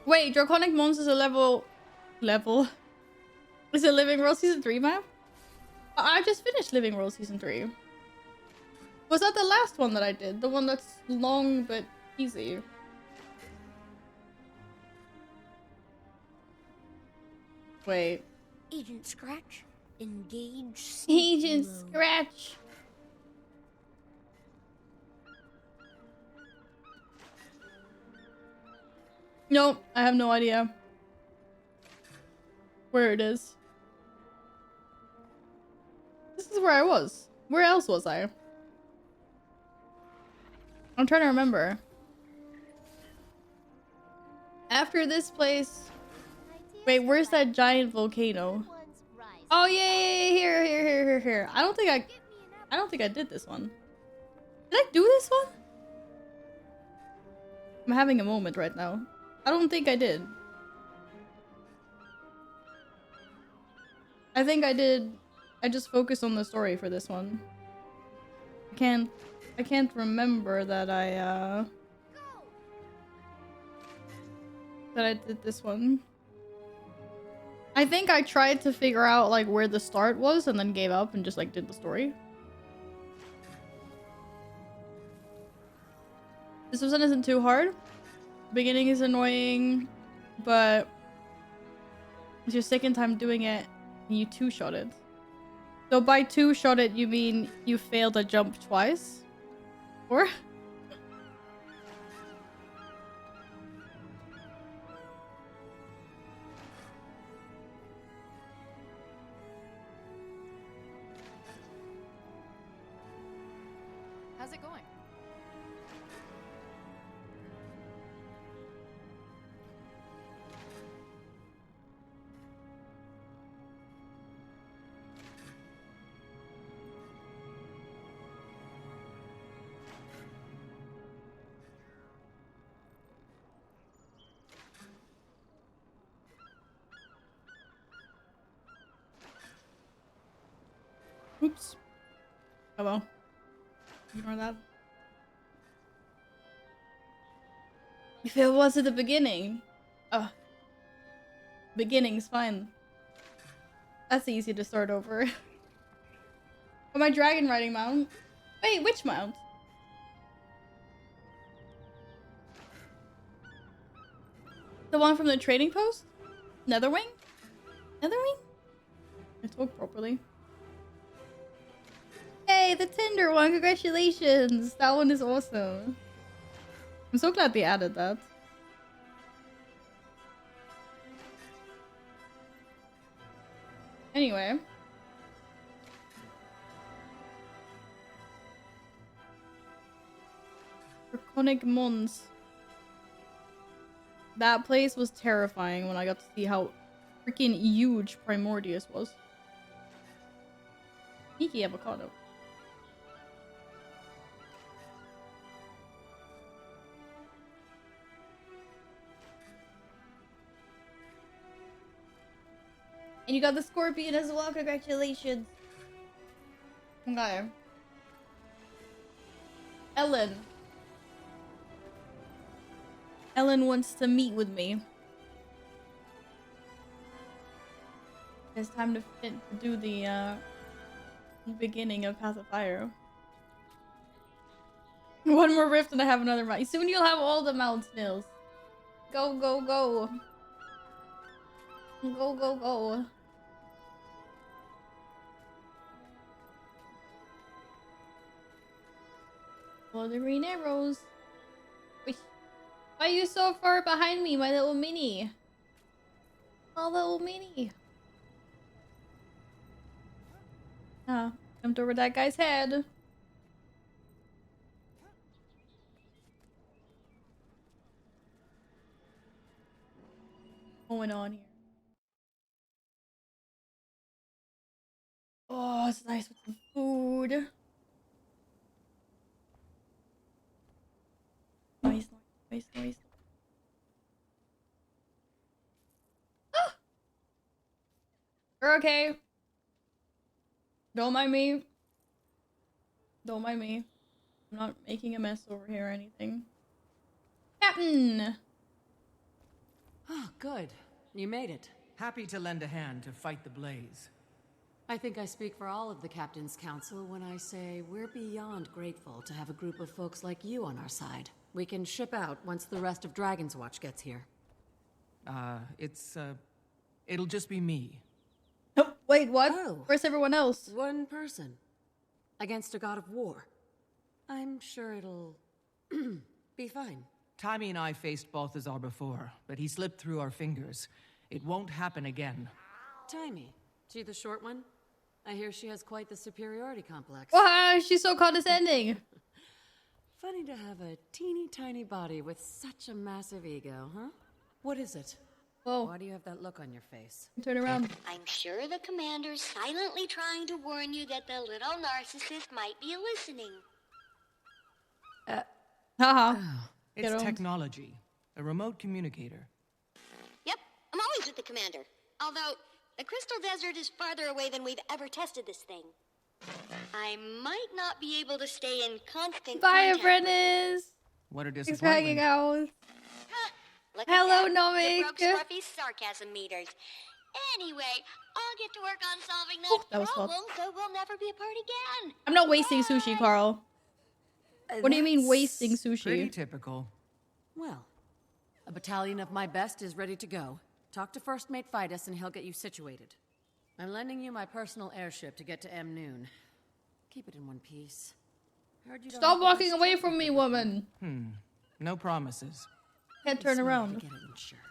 Wait, Draconic Mons is a level. Is it Living World Season 3 map? I just finished Living World Season 3. Was that the last one that I did? The one that's long but easy? Wait. Agent Scratch, engage sneaky Agent mode. Scratch! Nope, I have no idea where it is. This is where I was. Where else was I? I'm trying to remember. After this place... Wait, where's that giant volcano? Oh yeah, here. I don't think I did this one. Did I do this one? I'm having a moment right now. I don't think I did. I think I did. I just focused on the story for this one. I can't remember that I did this one. I think I tried to figure out like where the start was and then gave up and just like did the story. This one isn't too hard. Beginning is annoying, but it's your second time doing it and you two-shot it. So by two-shot it, you mean you failed a jump twice? Or? How's it going? Oops. Oh well. Ignore that. If it was at the beginning. Beginning's fine. That's easy to start over. Oh, my dragon riding mount. Wait, which mount? The one from the trading post? Netherwing? Netherwing? I talk properly. Hey, the Tinder one! Congratulations! That one is awesome. I'm so glad they added that. Anyway. Draconic Mons. That place was terrifying when I got to see how freaking huge Primordius was. Sneaky avocado. And you got the scorpion as well, congratulations. Okay. Ellen. Ellen wants to meet with me. It's time to do the beginning of Path of Fire. One more rift and I have another mount. Soon you'll have all the mounts, Nils. Go, go, go. Go, go, go. Well, the green arrows. Wait. Why are you so far behind me, my little mini? Oh, little mini. Ah, jumped over that guy's head. going on here? Oh, it's nice with some food. Nice. Ah! You're okay. Don't mind me. Don't mind me. I'm not making a mess over here or anything. Captain! Oh, good. You made it. Happy to lend a hand to fight the blaze. I think I speak for all of the Captain's Council when I say we're beyond grateful to have a group of folks like you on our side. We can ship out once the rest of Dragon's Watch gets here. It'll just be me. Oh, wait, what? Oh. Where's everyone else? One person. Against a god of war. I'm sure it'll be fine. Taimi and I faced Balthazar before, but he slipped through our fingers. It won't happen again. Taimi. She the short one? I hear she has quite the superiority complex. Why she's so condescending? Funny to have a teeny tiny body with such a massive ego, huh? What is it? Whoa. Why do you have that look on your face? Turn around. I'm sure the commander's silently trying to warn you that the little narcissist might be listening. Haha. It's technology. A remote communicator. Yep, I'm always with the commander. Although, the Crystal Desert is farther away than we've ever tested this thing. I might not be able to stay in constant Bye, contact. Apprentice. What a Thanks for disappointment. hanging out. Look Hello, at that. Nomik. You broke Scruffy's sarcasm meters. Anyway, I'll get to work on solving that, that was fun. problem so we'll never be apart again. I'm not wasting sushi, Carl. What do you mean wasting sushi? Pretty typical. Well, a battalion of my best is ready to go. Talk to First Mate Fidus and he'll get you situated. I'm lending you my personal airship to get to M Noon. Keep it in one piece. Heard you don't Stop have the walking best away ship from me, with woman. No promises. Can't turn Smart to around. get it insured.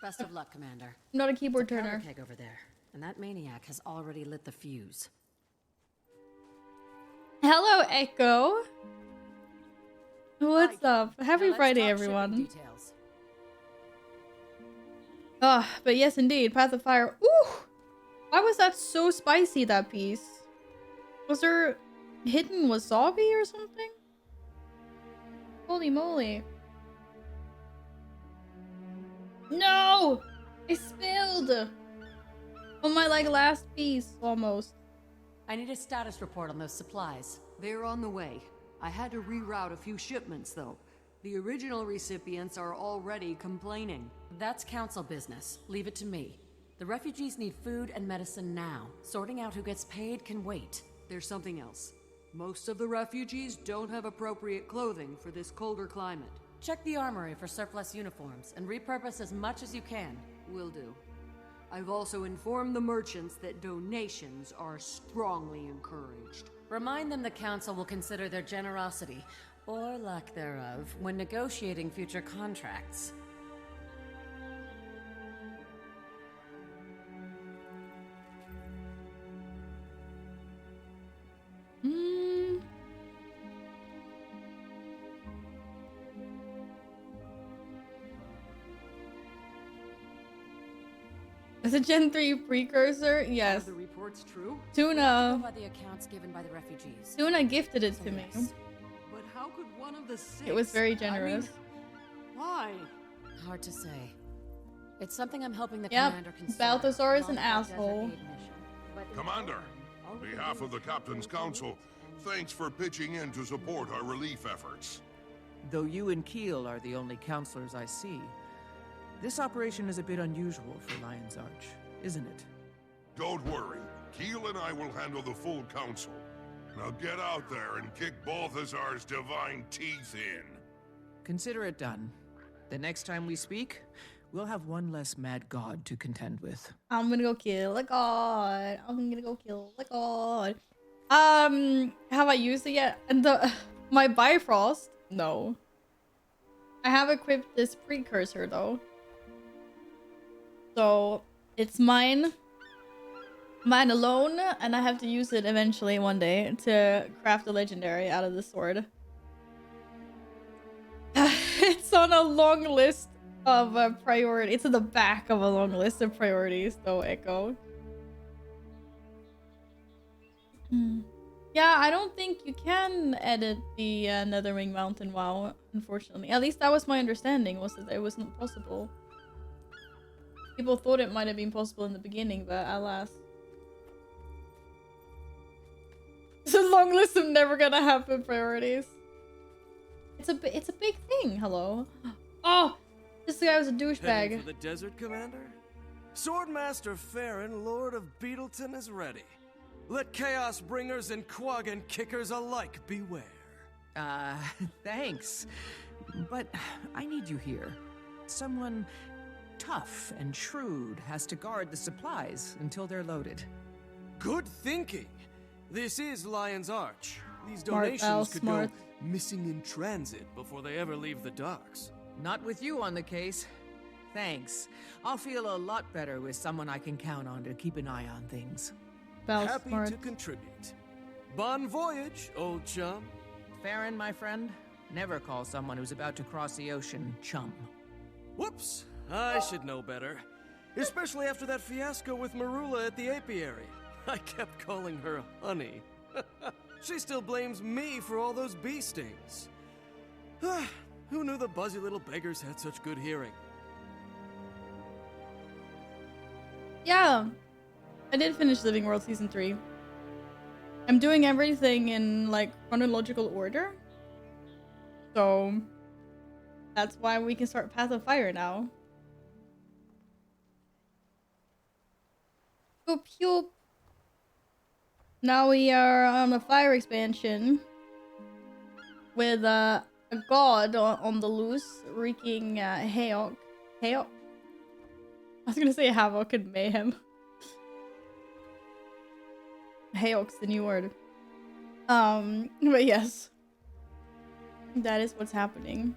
Best of luck, Commander. I'm not a keyboard There's a turner. powder keg over there, and that maniac has already lit the fuse. Hello, Echo. What's up? Now Happy let's Friday, talk everyone. shipping details. But yes, indeed, Path of Fire. Ooh! Why was that so spicy, that piece? Was there hidden wasabi or something? Holy moly. No! I spilled! On my, like, last piece, almost. I need a status report on those supplies. They're on the way. I had to reroute a few shipments, though. The original recipients are already complaining. That's council business. Leave it to me. The refugees need food and medicine now. Sorting out who gets paid can wait. There's something else. Most of the refugees don't have appropriate clothing for this colder climate. Check the armory for surplus uniforms and repurpose as much as you can. Will do. I've also informed the merchants that donations are strongly encouraged. Remind them the council will consider their generosity, or lack thereof, when negotiating future contracts. Is it Gen 3 precursor? Yes. Are the reports true? Tuna. By the accounts given by the refugees. Tuna gifted it to me. But how could one of the six? It was very generous. Why? Hard to say. It's something I'm hoping the Yep. commander can Balthazar is an asshole. Commander, on behalf of the Captain's Council, thanks for pitching in to support our relief efforts. Though you and Keel are the only counselors I see, this operation is a bit unusual for Lion's Arch, isn't it? Don't worry. Keel and I will handle the full council. Now get out there and kick Balthazar's divine teeth in. Consider it done. The next time we speak, we'll have one less mad god to contend with. I'm gonna go kill a god. I'm gonna go kill a god. Have I used it yet? And my Bifrost? No. I have equipped this precursor though. So it's mine. Mine alone, and I have to use it eventually one day to craft a legendary out of the sword. It's on a long list of a priority. It's in the back of a long list of priorities, though, Echo. Yeah, I don't think you can edit the Netherring Mountain WoW, unfortunately. At least that was my understanding, was that it wasn't possible. People thought it might have been possible in the beginning, but alas. It's a long list of never gonna happen priorities. It's a big thing, hello. Oh! This guy was a Heading douchebag. for the desert, Commander? Swordmaster Farron, Lord of Beetleton, is ready. Let Chaos Bringers and Quaggan Kickers alike beware. Thanks. But I need you here. Someone tough and shrewd has to guard the supplies until they're loaded. Good thinking. This is Lion's Arch. These Smart, donations Val, could smart. go missing in transit before they ever leave the docks. Not with you on the case. Thanks. I'll feel a lot better with someone I can count on to keep an eye on things. Val, Happy smart. to contribute. Bon voyage, old chum. Farron, my friend, never call someone who's about to cross the ocean chum. Whoops, I should know better. Especially after that fiasco with Marula at the apiary. I kept calling her honey. She still blames me for all those bee stings. Who knew the buzzy little beggars had such good hearing? Yeah, I did finish Living World Season 3. I'm doing everything in, like, chronological order. So, that's why we can start Path of Fire now. Poop, poop. Now we are on a fire expansion with a god on the loose, wreaking havoc. I was gonna say havoc and mayhem. Hayok's the new word. But yes. That is what's happening.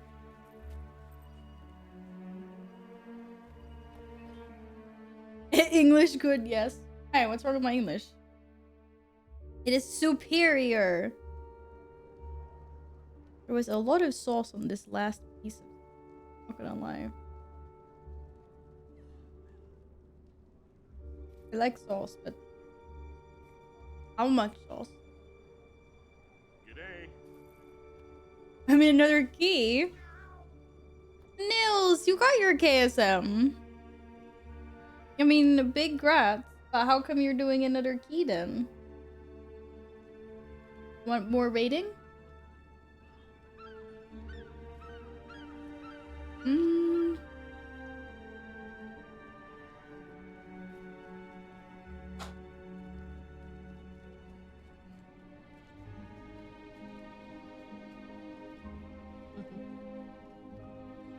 English good, yes. Hey, what's wrong with my English? It is superior. There was a lot of sauce on this last piece of... Not gonna lie. I like sauce, but... How much sauce? G'day. I mean, another key? Nils, you got your KSM. I mean, big grats. But how come you're doing another key then? Want more rating?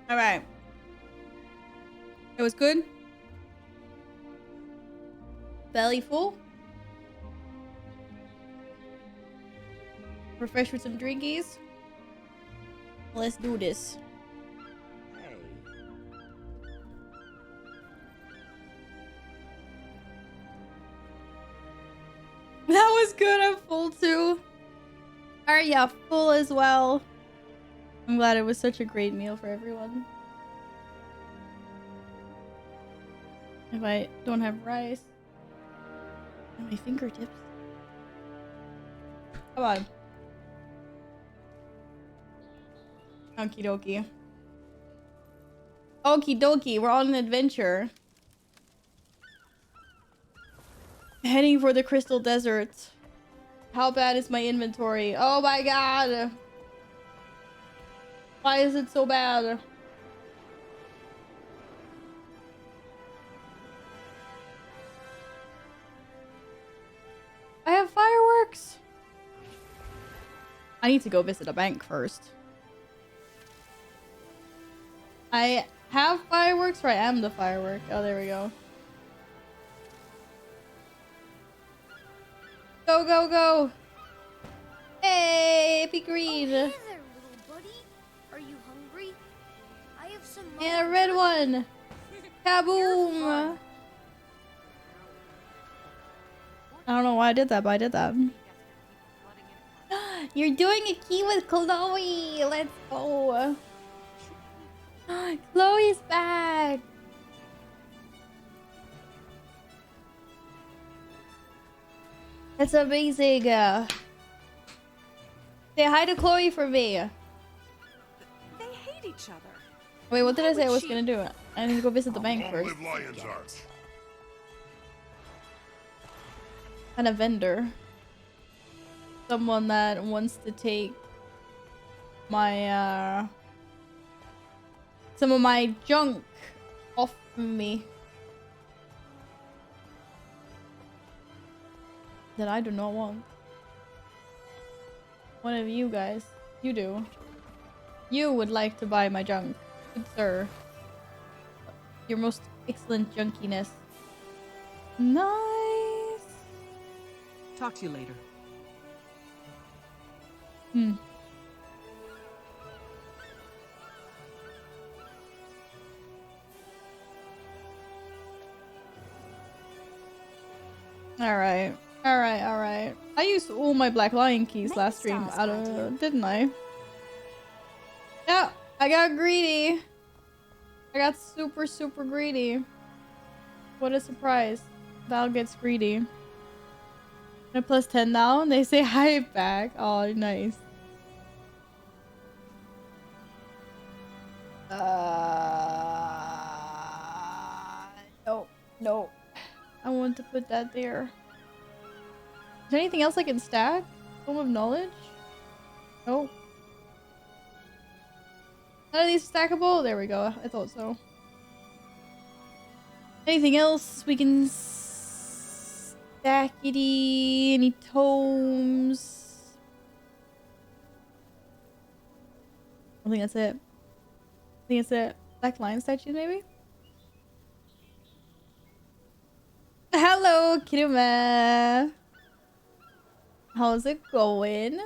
Alright. It was good. Belly full. Refresh with some drinkies. Let's do this. Hey. That was good. I'm full too. Are ya full as well? I'm glad it was such a great meal for everyone. If I don't have rice on my fingertips. Come on. Okie dokie. Okie dokie, we're on an adventure. Heading for the Crystal Desert. How bad is my inventory? Oh my god! Why is it so bad? I have fireworks! I need to go visit a bank first. I have fireworks or I am the firework. Oh, there we go. Go, go, go! Hey, be green! Oh, hey there, little buddy. Are you hungry? I have some. And a red one! Kaboom! I don't know why I did that, but I did that. You're doing a key with Chloe! Let's go! Chloe's back! That's amazing. Say hi to Chloe for me. They hate each other. Wait, what did Why I say I would was she- gonna do? I need to go visit the bank Long first. live Lion's Arch. And a vendor. Someone that wants to take my, some of my junk off me. That I do not want. One of you guys. You do. You would like to buy my junk. Good sir. Your most excellent junkiness. Nice. Talk to you later. Alright. Alright. I used all my Black Lion keys last stream, didn't I? Yeah, I got greedy. I got super greedy. What a surprise. Val gets greedy. And a plus 10 now, and they say hi back. Oh, nice. No. I want to put that there. Is there anything else I can stack? Home of Knowledge? Nope. None of these stackable? There we go. I thought so. Anything else we can stackity? Any tomes? I think that's it. Black Lion statues, maybe? Hello, Kiruma. How's it going?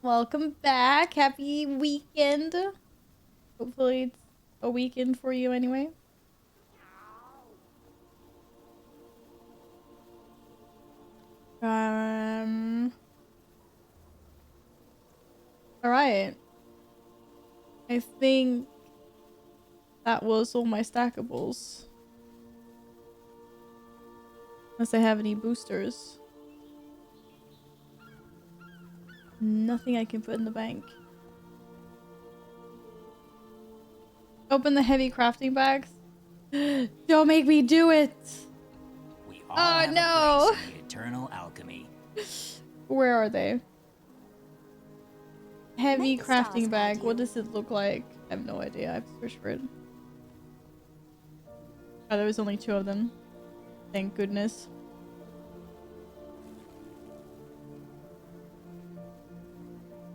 Welcome back. Happy weekend. Hopefully it's a weekend for you anyway. Alright. I think that was all my stackables. Unless I have any boosters. Nothing I can put in the bank. Open the heavy crafting bags. Don't make me do it! We all have a place in the eternal alchemy. Where are they? Heavy crafting bag. What does it look like? I have no idea. I have to search for it. Oh, there was only 2 of them. Thank goodness.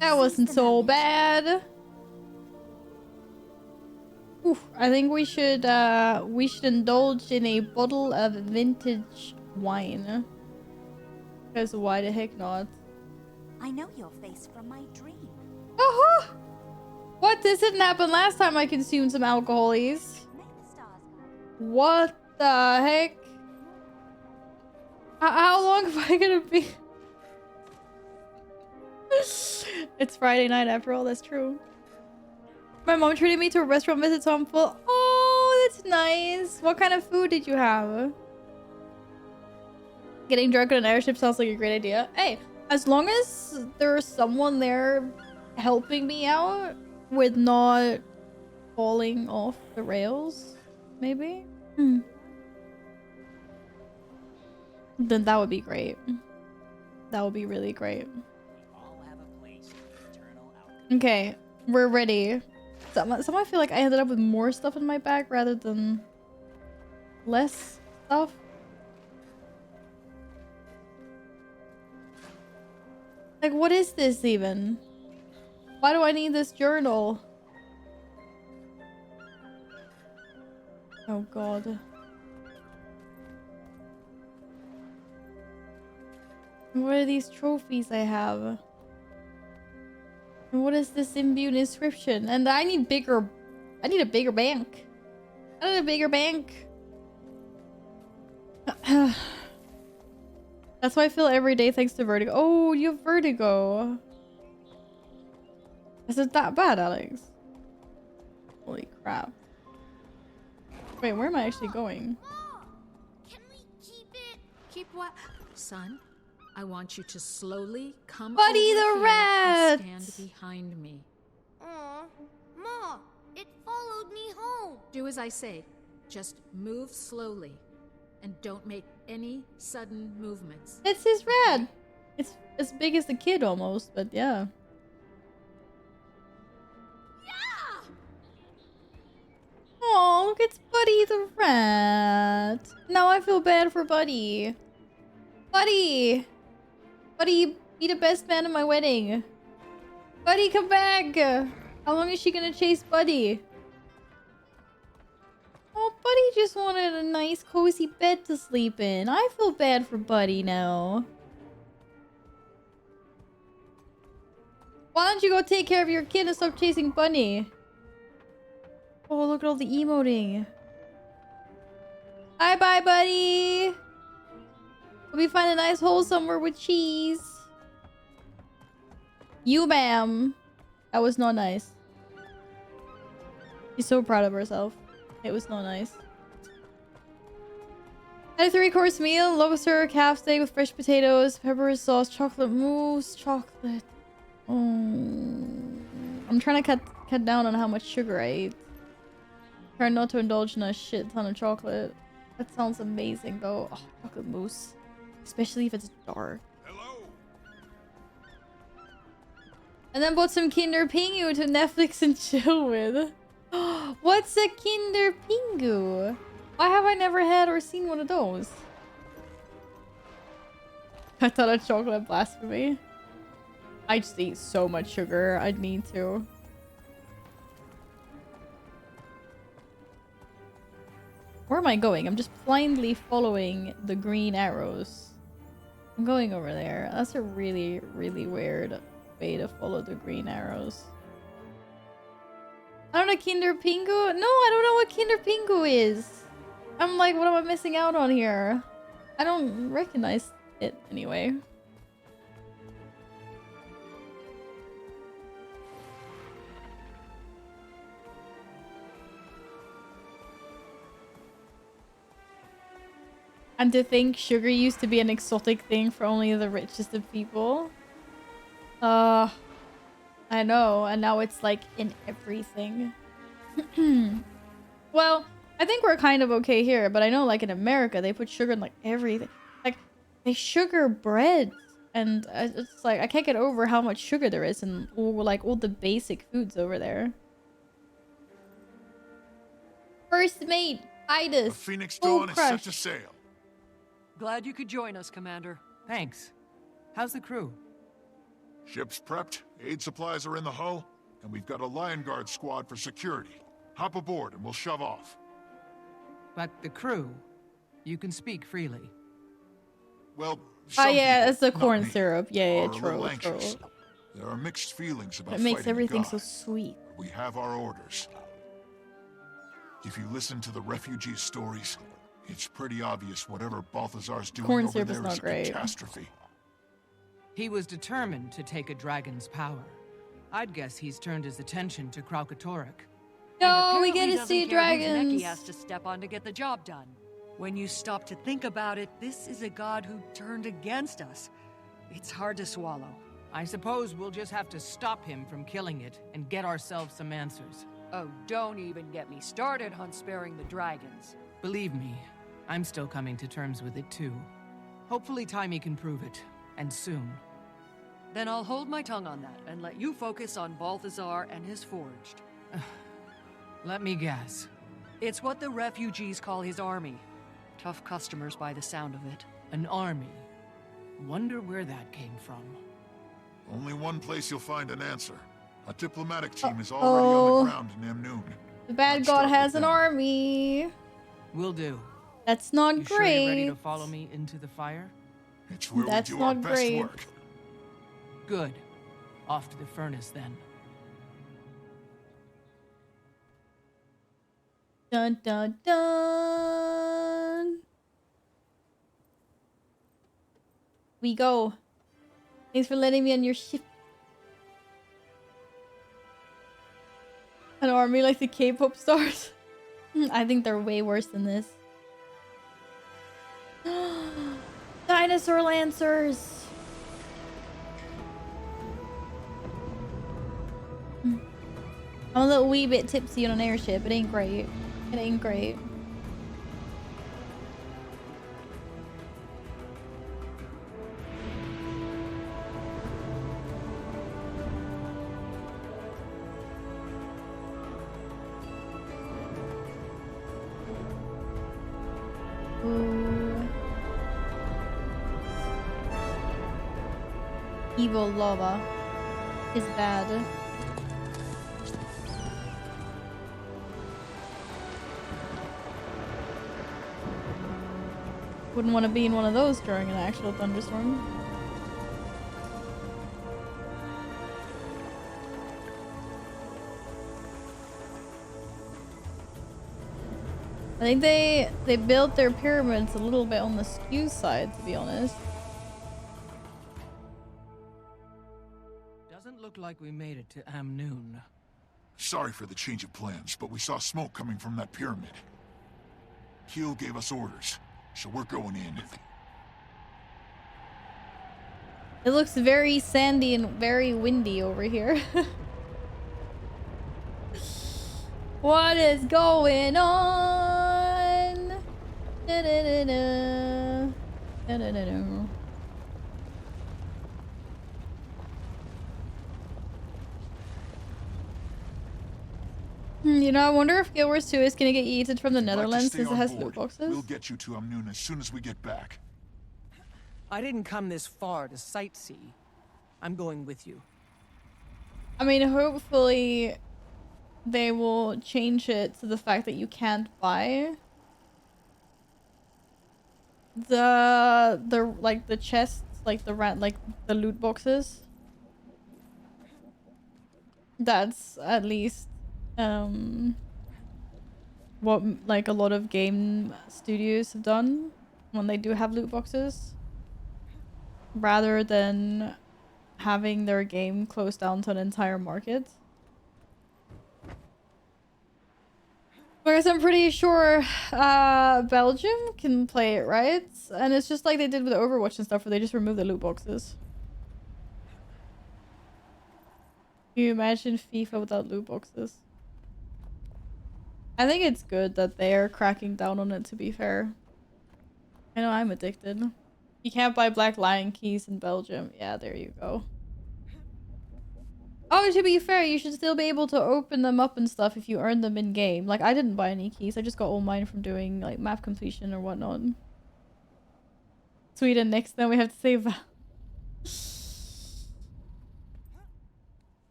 That wasn't so bad. Oof, I think we should indulge in a bottle of vintage wine. Because why the heck not? I know your face from my dream. Oh! What? This didn't happen last time I consumed some alcoholies. What the heck? How long am I gonna be? It's Friday night after all, that's true. My mom treated me to a restaurant visit, so I'm full. Oh, that's nice. What kind of food did you have? Getting drunk on an airship sounds like a great idea. Hey, as long as there's someone there helping me out with not falling off the rails, maybe? Then that would be great. That would be really great. Okay, we're ready. Somehow I feel like I ended up with more stuff in my bag rather than less stuff. Like, what is this even? Why do I need this journal? Oh god. What are these trophies I have? And what is this imbued inscription? And I need a bigger bank. I need a bigger bank. That's why I feel every day thanks to vertigo. Oh, you have vertigo. Is it that bad, Alex? Holy crap. Crap. Wait, where am I actually going? Can we keep it? Keep what? Son, I want you to slowly come Buddy over the here rat! and stand behind me. Aw, Ma, it followed me home. Do as I say. Just move slowly. And don't make any sudden movements. It's his rat! It's as big as the kid almost, but yeah. Oh, look, it's Buddy the rat. Now I feel bad for Buddy. Buddy! Buddy, be the best man at my wedding. Buddy, come back! How long is she gonna chase Buddy? Oh, Buddy just wanted a nice cozy bed to sleep in. I feel bad for Buddy now. Why don't you go take care of your kid and stop chasing Bunny? Oh, look at all the emoting. Bye-bye, buddy. Hope you find a nice hole somewhere with cheese. You, ma'am. That was not nice. She's so proud of herself. It was not nice. Had a 3-course meal. Lobster, calf steak with fresh potatoes, pepper sauce, chocolate mousse, chocolate. Oh. I'm trying to cut down on how much sugar I ate. Try not to indulge in a shit ton of chocolate. That sounds amazing though. Oh, chocolate mousse. Especially if it's dark. Hello. And then bought some Kinder Pingu to Netflix and chill with. What's a Kinder Pingu? Why have I never had or seen one of those? I thought a chocolate blasphemy. I just eat so much sugar. I'd need to. Where am I going? I'm just blindly following the green arrows. I'm going over there. That's a really, really weird way to follow the green arrows. I don't know Kinder Pingu? No, I don't know what Kinder Pingu is. I'm like, what am I missing out on here? I don't recognize it anyway. And to think sugar used to be an exotic thing for only the richest of people. I know, and now it's like in everything. Well, I think we're kind of okay here, but I know like in America they put sugar in like everything. Like they sugar bread, and it's like I can't get over how much sugar there is in all the basic foods over there. First mate, Titus. The Phoenix Dawn is set to sail. Glad you could join us, Commander. Thanks. How's the crew? Ship's prepped, aid supplies are in the hull, and we've got a Lion Guard squad for security. Hop aboard and we'll shove off. But the crew, you can speak freely. Well, Oh yeah, it's the people, corn not me, syrup. Yeah, are a little anxious. true. There are mixed feelings about It makes fighting everything God. so sweet. We have our orders. If you listen to the refugees' stories, it's pretty obvious whatever Balthazar's doing Corn over syrup is there not is a great. catastrophe. He was determined to take a dragon's power. I'd guess he's turned his attention to Kraukatorek. No, we Apparently get to doesn't see care whose neck dragons. he has to step on to get the job done. When you stop to think about it, this is a god who turned against us. It's hard to swallow. I suppose we'll just have to stop him from killing it and get ourselves some answers. Oh, don't even get me started on sparing the dragons. Believe me, I'm still coming to terms with it too. Hopefully Taimi can prove it, and soon. Then I'll hold my tongue on that and let you focus on Balthazar and his forged. Let me guess. It's what the refugees call his army. Tough customers by the sound of it. An army. Wonder where that came from. Only one place you'll find an answer. A diplomatic team is already on the ground in Amnoon. The bad god has an army. Will do. That's not You great. sure you're ready to follow me into the fire? It's where That's we do our not best great. work. Good. Off to the furnace then. Dun dun dun. We go. Thanks for letting me on your ship. An army like the K-pop stars. I think they're way worse than this. Dinosaur Lancers! I'm a little wee bit tipsy on an airship. It ain't great. It ain't great. Ooh. Evil lava is bad. Wouldn't want to be in one of those during an actual thunderstorm. I think they built their pyramids a little bit on the skew side, to be honest. Doesn't look like we made it to Amnoon. Sorry for the change of plans, but we saw smoke coming from that pyramid. Keel gave us orders, so we're going in. It looks very sandy and very windy over here. What is going on? Da-da-da-da. Da-da-da-da. You know, I wonder if Guild Wars 2 is gonna get yeeted from the Netherlands since it has loot boxes. We'll get you to Amnoon as soon as we get back. I didn't come this far to sightsee. I'm going with you. I mean, hopefully they will change it to the fact that you can't buy the like the chests, like the loot boxes. That's at least what like a lot of game studios have done when they do have loot boxes, rather than having their game closed down to an entire market. Whereas I'm pretty sure Belgium can play it, right? And it's just like they did with Overwatch and stuff, where they just remove the loot boxes. Can you imagine FIFA without loot boxes? I think it's good that they're cracking down on it, to be fair. I know I'm addicted. You can't buy Black Lion keys in Belgium. Yeah, there you go. Oh, to be fair, you should still be able to open them up and stuff if you earn them in game. Like, I didn't buy any keys. I just got all mine from doing like map completion or whatnot. Sweden next, then we have to save.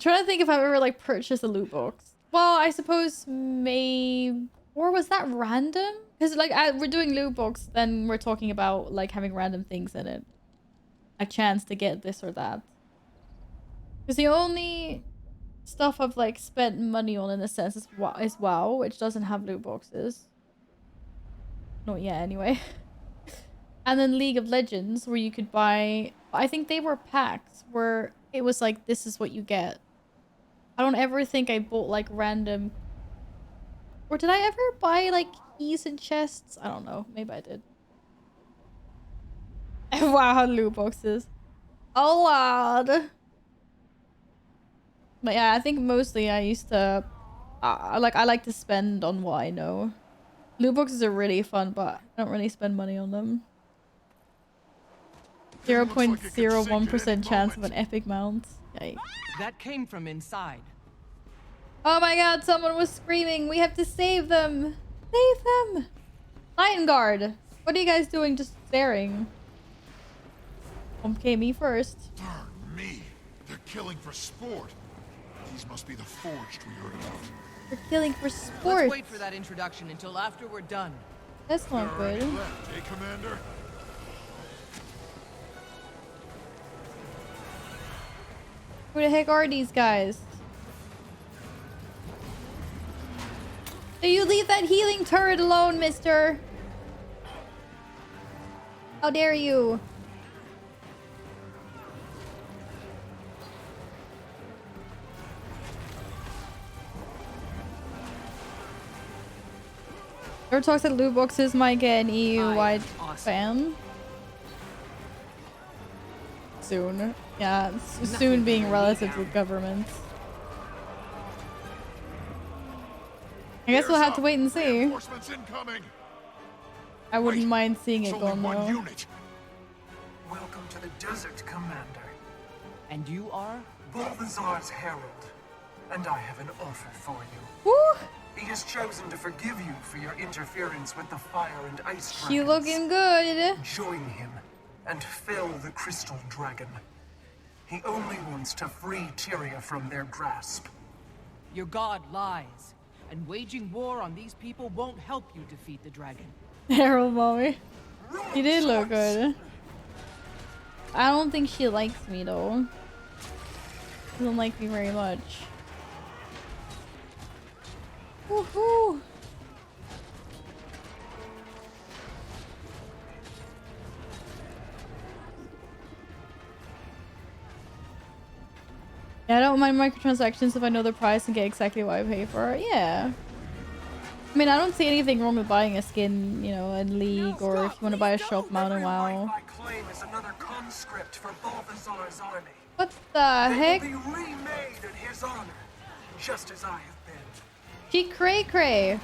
Trying to think if I've ever like purchased a loot box. Well, I suppose maybe, or was that random? Because like we're doing loot box, then we're talking about like having random things in it, a chance to get this or that. Because the only stuff I've like spent money on in a sense is WoW, which doesn't have loot boxes. Not yet, anyway. And then League of Legends, where you could buy, I think they were packs where it was like, this is what you get. I don't ever think I bought like random, or did I ever buy like keys and chests? I don't know. Maybe I did. Wow, loot boxes. Oh, lord. But yeah, I think mostly I used to, I like to spend on what I know. Loot boxes are really fun, but I don't really spend money on them. 0.01% chance of an epic mount. Yikes. That came from inside. Oh my god, someone was screaming. We have to save them. Save them. Lion Guard. What are you guys doing just staring? Okay, me first. Darn me. They're killing for sport. These must be the forged we heard about. They're killing for sport. Let's wait for that introduction until after we're done. That's not good. Left, eh, Commander? Who the heck are these guys? Do you leave that healing turret alone, mister? How dare you? There are talks that loot boxes might get an EU-wide ban. Soon. Yeah, soon being relative to governments. I guess we'll have to wait and see. I wouldn't mind seeing it gone though. Welcome to the desert, Commander. And you are? Balthazar's herald. And I have an offer for you. Woo! He has chosen to forgive you for your interference with the fire and ice dragons. You looking good. Join him and fell the crystal dragon. He only wants to free Tyria from their grasp. Your god lies, and waging war on these people won't help you defeat the dragon. Harold Mommy. He did look good. I don't think she likes me though. She doesn't like me very much. Woohoo! Yeah, I don't mind microtransactions if I know the price and get exactly what I pay for it. Yeah. I mean, I don't see anything wrong with buying a skin, you know, in League, or if you want to buy a shop mount in WoW. Claim is another conscript for Balthazar's army. What the heck? They will be remade in his honor, just as I have been. She cray cray.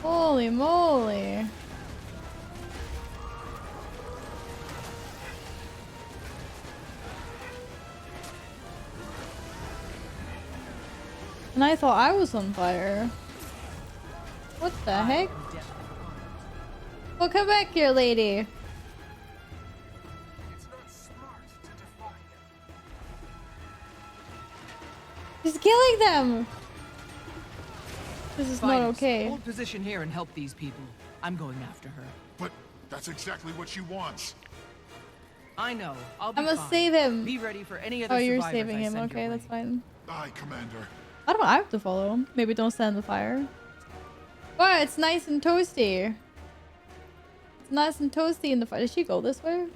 Holy moly. And I thought I was on fire. What the heck? Well, come back here, lady. He's killing them. This is not okay. Hold position here and help these people. I'm going after her. But that's exactly what she wants. I know. I'll be I must fine. save him. Be ready for any other Oh, you're survivors saving I him. send Okay, your that's way. fine. Aye, Commander. I don't have to follow him. Maybe don't stand in the fire. Wow, it's nice and toasty. It's nice and toasty in the fire. Did she go this way?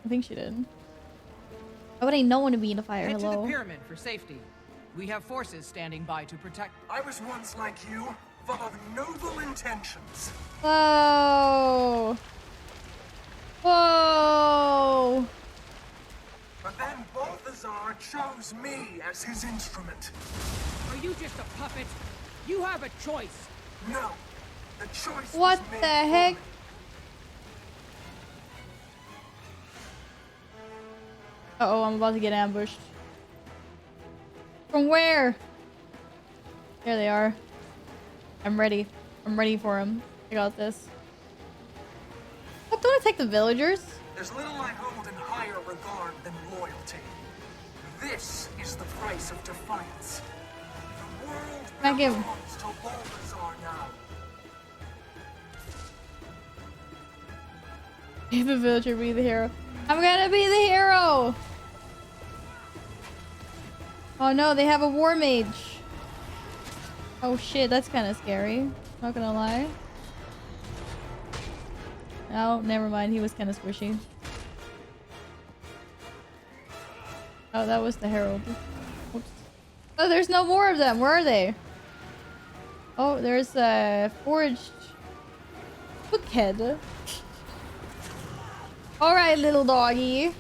I think she did. Why would I not want to be in the fire? Head to Hello. the pyramid for safety. We have forces standing by to protect. I was once like you, full of noble intentions. Whoa. Whoa. But then Balthazar chose me as his instrument. Are you just a puppet? You have a choice. No. The choice What was made the for heck? me. Uh-oh, I'm about to get ambushed. From where? There they are. I'm ready. I'm ready for him. I got this. What, don't attack the villagers? There's little I hold in higher regard than loyalty. This is the price of defiance. The world Smack him. belongs to Balthazar now. If a villager be the hero. I'm gonna be the hero! Oh no, they have a war mage. Oh shit, that's kind of scary. Not gonna lie. Oh, never mind. He was kind of squishy. Oh, that was the herald. Oops. Oh, there's no more of them. Where are they? Oh, there's a forged bookhead. All right, little doggy.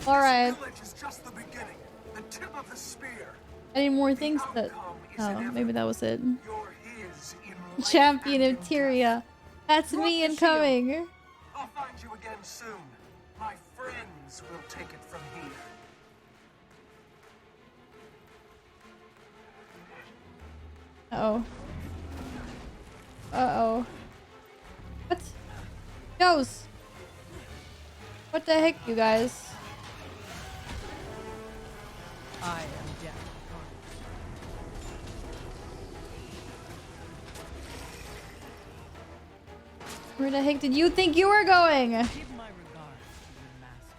All right. This village is just the beginning, the tip of the spear. I need more things that... Oh, maybe that was it. You're his in life Champion and of in Tyria. That's Drop me the incoming. shield. I'll find you again soon. My friends will take it from here. Uh-oh. Uh-oh. What? Goes. What the heck, you guys? I am death. Where the heck did you think you were going? Give my regards to your master.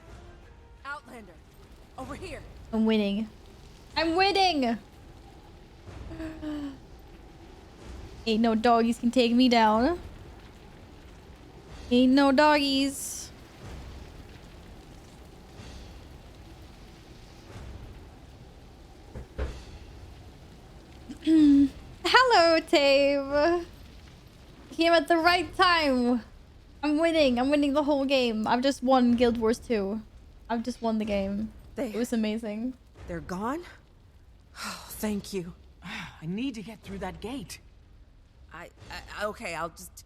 Outlander, over here. I'm winning. I'm winning! Ain't no doggies can take me down. Ain't no doggies. Tave. Came at the right time. I'm winning. I'm winning the whole game. I've just won Guild Wars 2. I've just won the game. It was amazing. They're gone? Oh, thank you. I need to get through that gate. Okay, I'll just...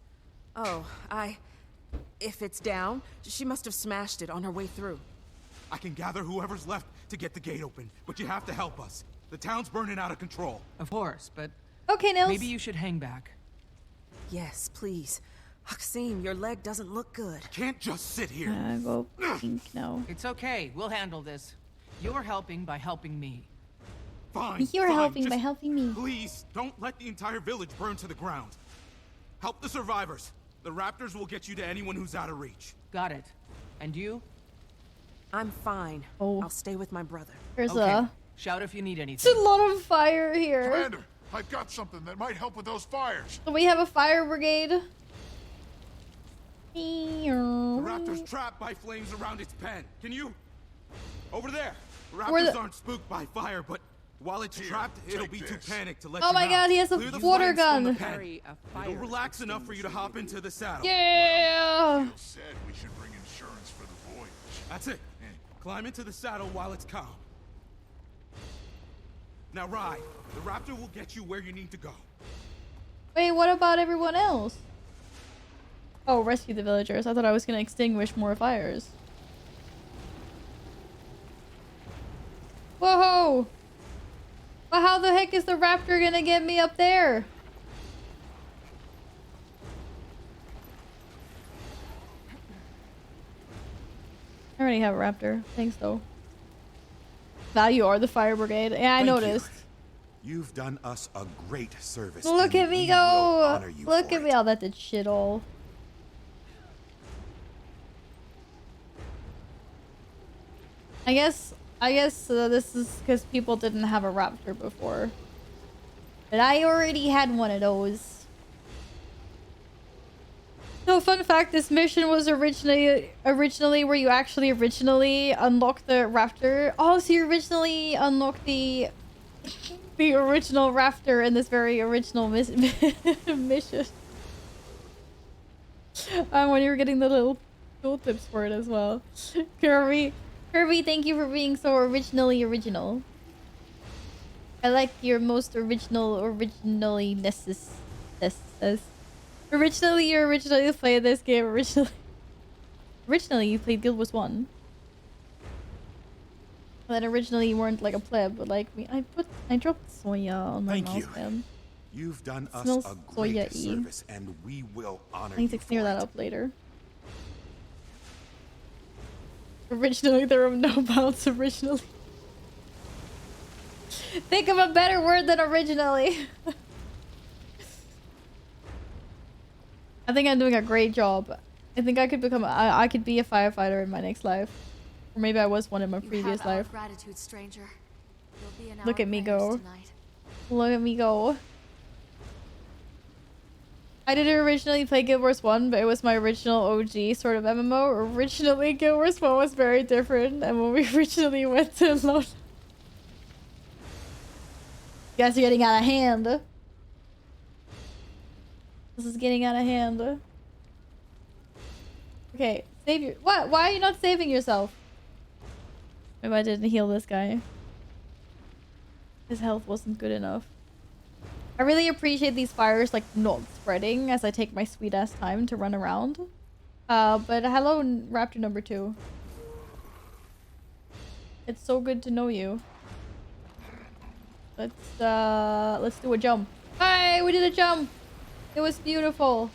If it's down, she must have smashed it on her way through. I can gather whoever's left to get the gate open, but you have to help us. The town's burning out of control. Of course, but... Okay, Nils. Maybe you should hang back. Yes, please. Haxim, your leg doesn't look good. Can't just sit here. Go pink now. It's okay. We'll handle this. You're helping by helping me. Fine. You're fine. helping Just by helping me. Please, don't let the entire village burn to the ground. Help the survivors. The raptors will get you to anyone who's out of reach. Got it. And you? I'm fine. Oh. I'll stay with my brother. There's okay. Shout if you need There's anything. a lot of fire here. Commander, I've got something that might help with those fires. So we have a fire brigade. The raptor's trapped by flames around its pen. Can you? Over there. The raptors aren't spooked by fire, but while it's trapped, it'll be too panicked to let you Oh my out. god, he has a Clear the water flames from the gun. pen. It'll relax enough for you to hop into the saddle. Yeah. Jill said we should bring insurance for the voyage. That's it. Climb into the saddle while it's calm. Now ride. The raptor will get you where you need to go. Wait, what about everyone else? Oh, rescue the villagers. I thought I was gonna extinguish more fires. Whoa! Well, how the heck is the raptor gonna get me up there? I already have a raptor. Thanks, though. Value are the fire brigade. Yeah, I noticed. You've done us a great service. Look at me go! Look at me. Oh, that did shit all. I guess this is because people didn't have a raptor before. But I already had one of those. So fun fact, this mission was originally where you actually originally unlocked the raptor. Oh, so you originally unlocked the original raptor in this very original mission. When you were getting the little tooltips for it as well. Kirby, thank you for being so originally original. I like your most originally-nesses. Originally, you originally played this game. Originally, you played Guild Wars 1. And then originally you weren't like a pleb, but like me. I dropped soya on my mouse pad. You've done us Smells a great soya-y. service, and we will honor I need you to clear for that it. up later. Originally, there were no bounds originally. Think of a better word than originally. I think I'm doing a great job. I think I could become I could be a firefighter in my next life. Or maybe I was one in my previous life. Gratitude, stranger. You'll be in Look our at me prayers go. tonight. Look at me go. I didn't originally play Guild Wars 1, but it was my original OG sort of MMO. Originally, Guild Wars 1 was very different, and when we originally went to load... You guys are getting out of hand. This is getting out of hand. Okay, save your... What? Why are you not saving yourself? Maybe I didn't heal this guy. His health wasn't good enough. I really appreciate these fires like not spreading as I take my sweet ass time to run around. But hello, Raptor number 2. It's so good to know you. Let's do a jump. Hey, we did a jump. It was beautiful.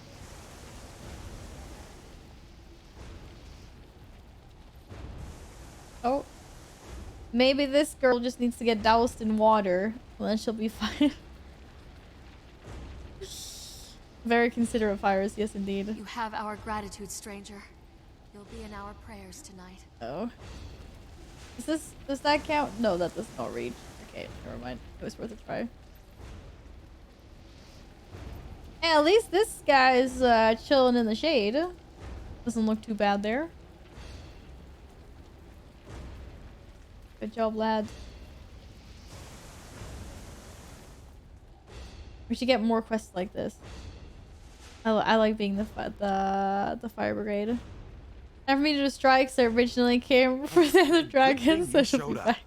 Oh. Maybe this girl just needs to get doused in water. Well, then she'll be fine. Very considerate fires, yes indeed. You have our gratitude, stranger. You'll be in our prayers tonight. Oh. Does that count? No, that does not read. Okay, never mind. It was worth a try. Hey, at least this guy's chilling in the shade. Doesn't look too bad there. Good job, lad. We should get more quests like this. I like being the fire brigade. Never me to the strikes that originally came for the other dragons, so she'll be back.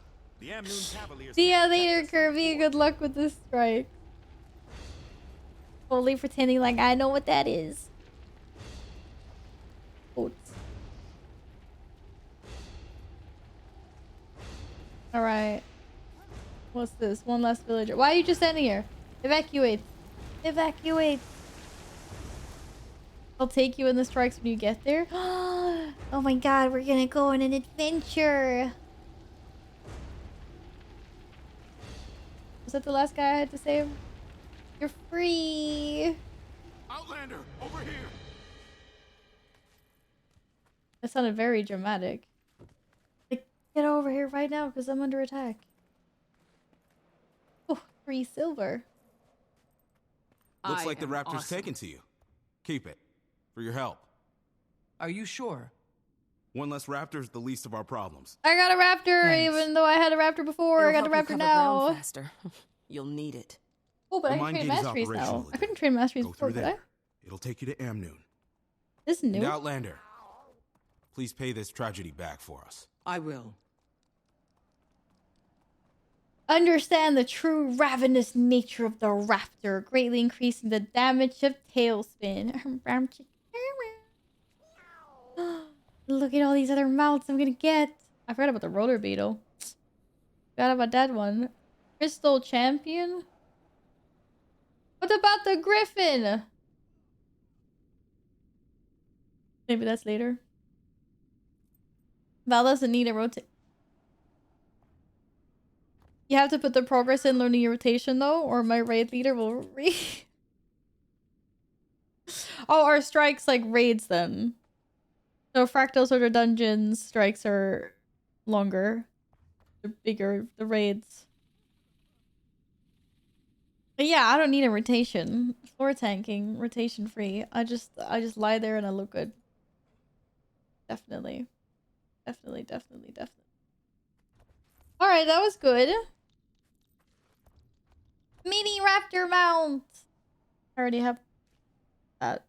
See ya later, Kirby. Good luck with this strike. Fully pretending like I know what that is. Oats. Alright. What's this? One last villager. Why are you just standing here? Evacuate. Evacuate. I'll take you in the strikes when you get there. Oh my god, we're gonna go on an adventure. Was that the last guy I had to save? You're free. Outlander, over here. That sounded very dramatic. Like, get over here right now because I'm under attack. Oh, free silver. Looks like the raptor's taken to you. Keep it. For your help. Are you sure? One less raptor's the least of our problems. I got a raptor, Thanks. even though I had a raptor before. I got a raptor now. Faster. You'll need it. Oh, but The I can mine train gate is masteries now. operational I couldn't train masteries Go before, through could I? there. It'll take you to Amnoon. This is new. And Outlander, please pay this tragedy back for us. I will. Understand the true ravenous nature of the raptor, greatly increasing the damage of Tailspin. Look at all these other mounts I'm gonna get. I forgot about the roller beetle. Forgot about that one. Crystal champion? What about the griffin? Maybe that's later. Val doesn't need a rotate. You have to put the progress in learning your rotation though, or my raid leader will Oh, our strikes like raids then. So fractals are the dungeons, strikes are longer. They're bigger, the raids. But yeah, I don't need a rotation. Floor tanking, rotation free. I just lie there and I look good. Definitely. Definitely. Alright, that was good. Mini raptor mount! I already have that.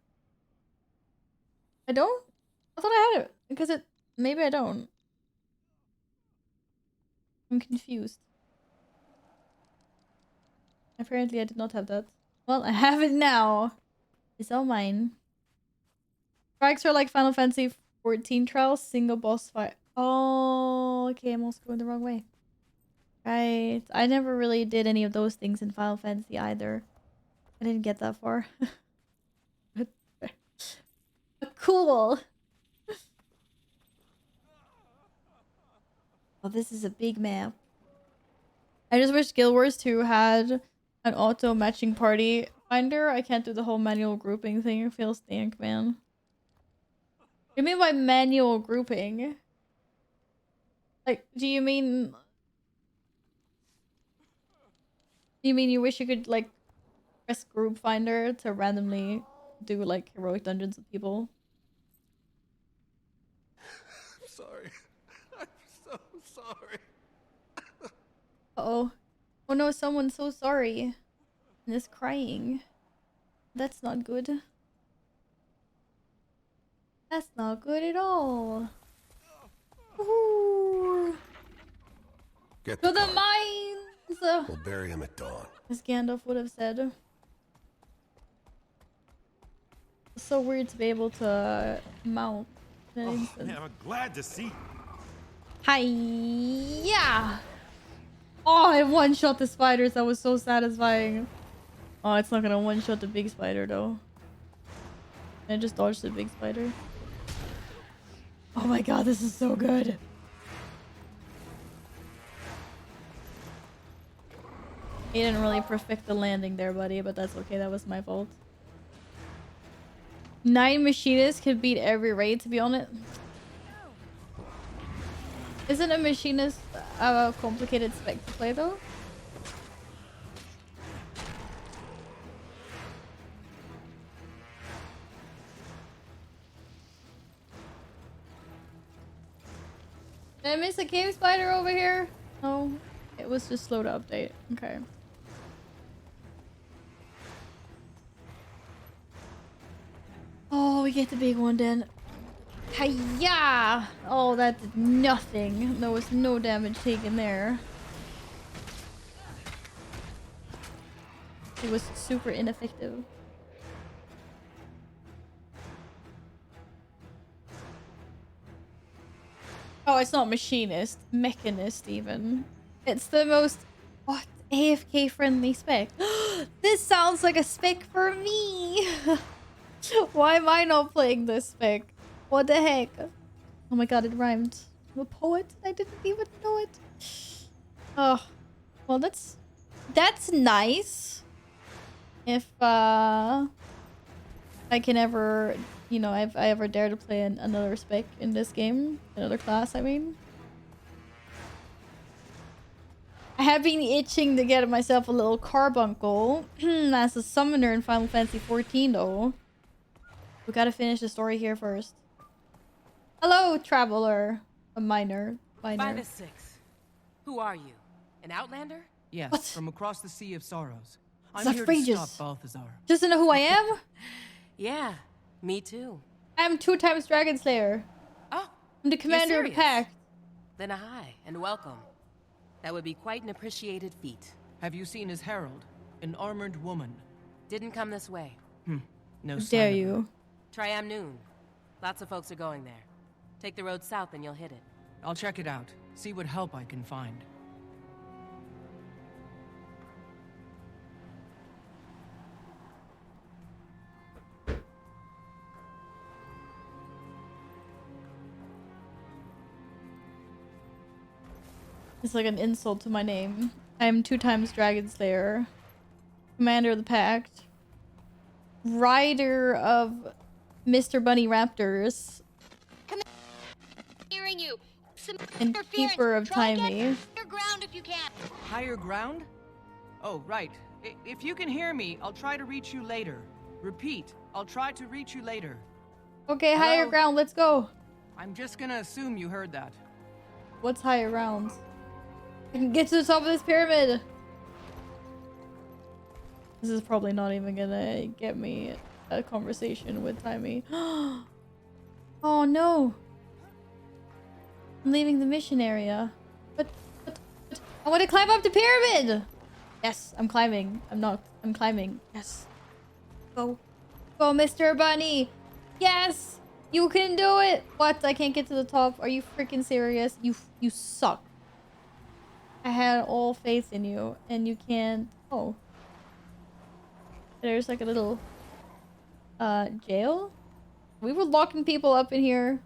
I don't? I thought I had it. Because it... Maybe I don't. I'm confused. Apparently I did not have that. Well, I have it now. It's all mine. Strikes are like Final Fantasy 14 trials, single boss fight. Oh, okay, I'm also going the wrong way. Right. I never really did any of those things in Final Fantasy either. I didn't get that far. But cool. Oh, this is a big map. I just wish Guild Wars 2 had an auto matching party finder. I can't do the whole manual grouping thing. It feels stank, man. What do you mean by manual grouping? Like, do you mean you wish you could like press group finder to randomly do like heroic dungeons with people? I'm sorry. I'm so sorry. Uh-oh. Oh no, someone's so sorry. And is crying. That's not good. That's not good at all. Ooh. Get To the mines! We'll bury him at dawn. As Gandalf would have said. It's so weird to be able to mount in an instant. Man, I'm glad to see. Hi-ya! Oh, I one-shot the spiders. That was so satisfying. Oh, it's not gonna one-shot the big spider though. I just dodged the big spider. Oh my god, this is so good. You didn't really perfect the landing there, buddy, but that's okay. That was my fault. 9 machinists could beat every raid, to be honest. Isn't a machinist a complicated spec to play, though? Did I miss a cave spider over here? No, it was just slow to update. Okay. we get the big one then. Hiya! Oh, that did nothing. There was no damage taken there. It was super ineffective. Oh, it's not machinist. Mechanist, even. It's the most... What? AFK friendly spec. This sounds like a spec for me! Why am I not playing this spec? What the heck? Oh my god, it rhymed. I'm a poet? I didn't even know it. Oh. Well, that's nice. If, I can ever... You know, if I ever dare to play another spec in this game. Another class, I mean. I have been itching to get myself a little carbuncle. As a summoner in Final Fantasy 14, though. We gotta finish the story here first. Hello, traveler. A minor. 5 to 6. Who are you? An outlander? Yes, What? from across the Sea of Sorrows. It's I'm here to outrageous. stop Balthazar. Doesn't know who I am? Yeah, me too. I'm 2 times Dragon Slayer. Oh, I'm the commander of the serious? pack. Then a hi, and welcome. That would be quite an appreciated feat. Have you seen his herald? An armored woman. Didn't come this way. No How sign dare of her. you? Try Noon. Lots of folks are going there. Take the road south and you'll hit it. I'll check it out. See what help I can find. It's like an insult to my name. I'm 2 times Dragon Slayer. Commander of the Pact. Rider of Mr. Bunny Raptors. Hearing you. Some And interference. Keeper of Try and Timey. get higher ground if you can. Higher ground? Oh, right. If you can hear me, I'll try to reach you later. Repeat, I'll try to reach you later. Okay, higher Hello? ground, let's go. I'm just gonna assume you heard that. What's higher ground? I can get to the top of this pyramid. This is probably not even gonna get me a conversation with Timey. Oh no. I'm leaving the mission area. But I want to climb up the pyramid. Yes, I'm climbing. I'm climbing. Yes. Go. Go, Mr. Bunny. Yes. You can do it. What? I can't get to the top. Are you freaking serious? You suck. I had all faith in you and you can't. Oh. There's like a little jail. We were locking people up in here.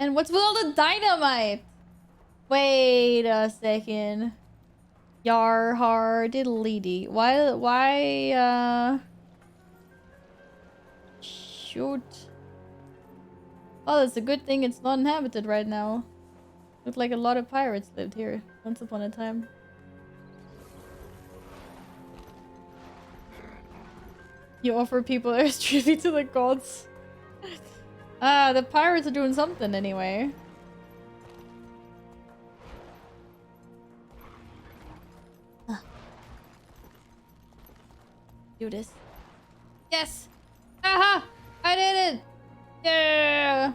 And what's with all the dynamite? Wait a second. Yar har diddly dee. Why shoot. Oh, it's a good thing it's not inhabited right now. Looked like a lot of pirates lived here once upon a time. You offer people as tribute to the gods. The pirates are doing something anyway. Do this. Yes! Aha! I did it! Yeah!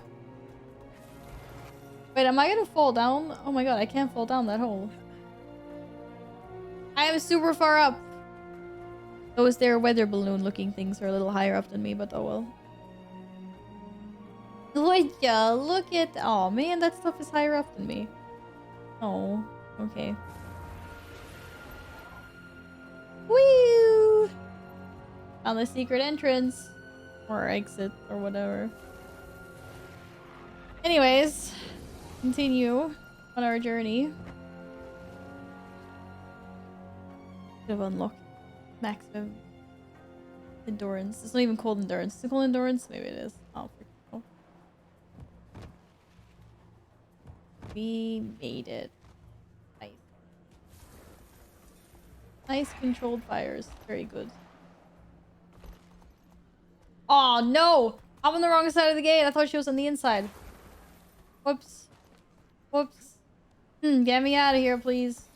Wait, am I gonna fall down? Oh my god, I can't fall down that hole. I am super far up. Those there weather balloon looking things are a little higher up than me, but oh well. Would ya look at... Oh man, that stuff is higher up than me. Oh, okay. Woo! Found the secret entrance. Or exit, or whatever. Anyways, continue on our journey. Could have unlocked maximum endurance. It's not even called endurance. Is it called endurance? Maybe it is. Oh, freaking we made it. Nice. Nice controlled fires. Very good. Oh no! I'm on the wrong side of the gate. I thought she was on the inside. Whoops. Whoops. Get me out of here, please.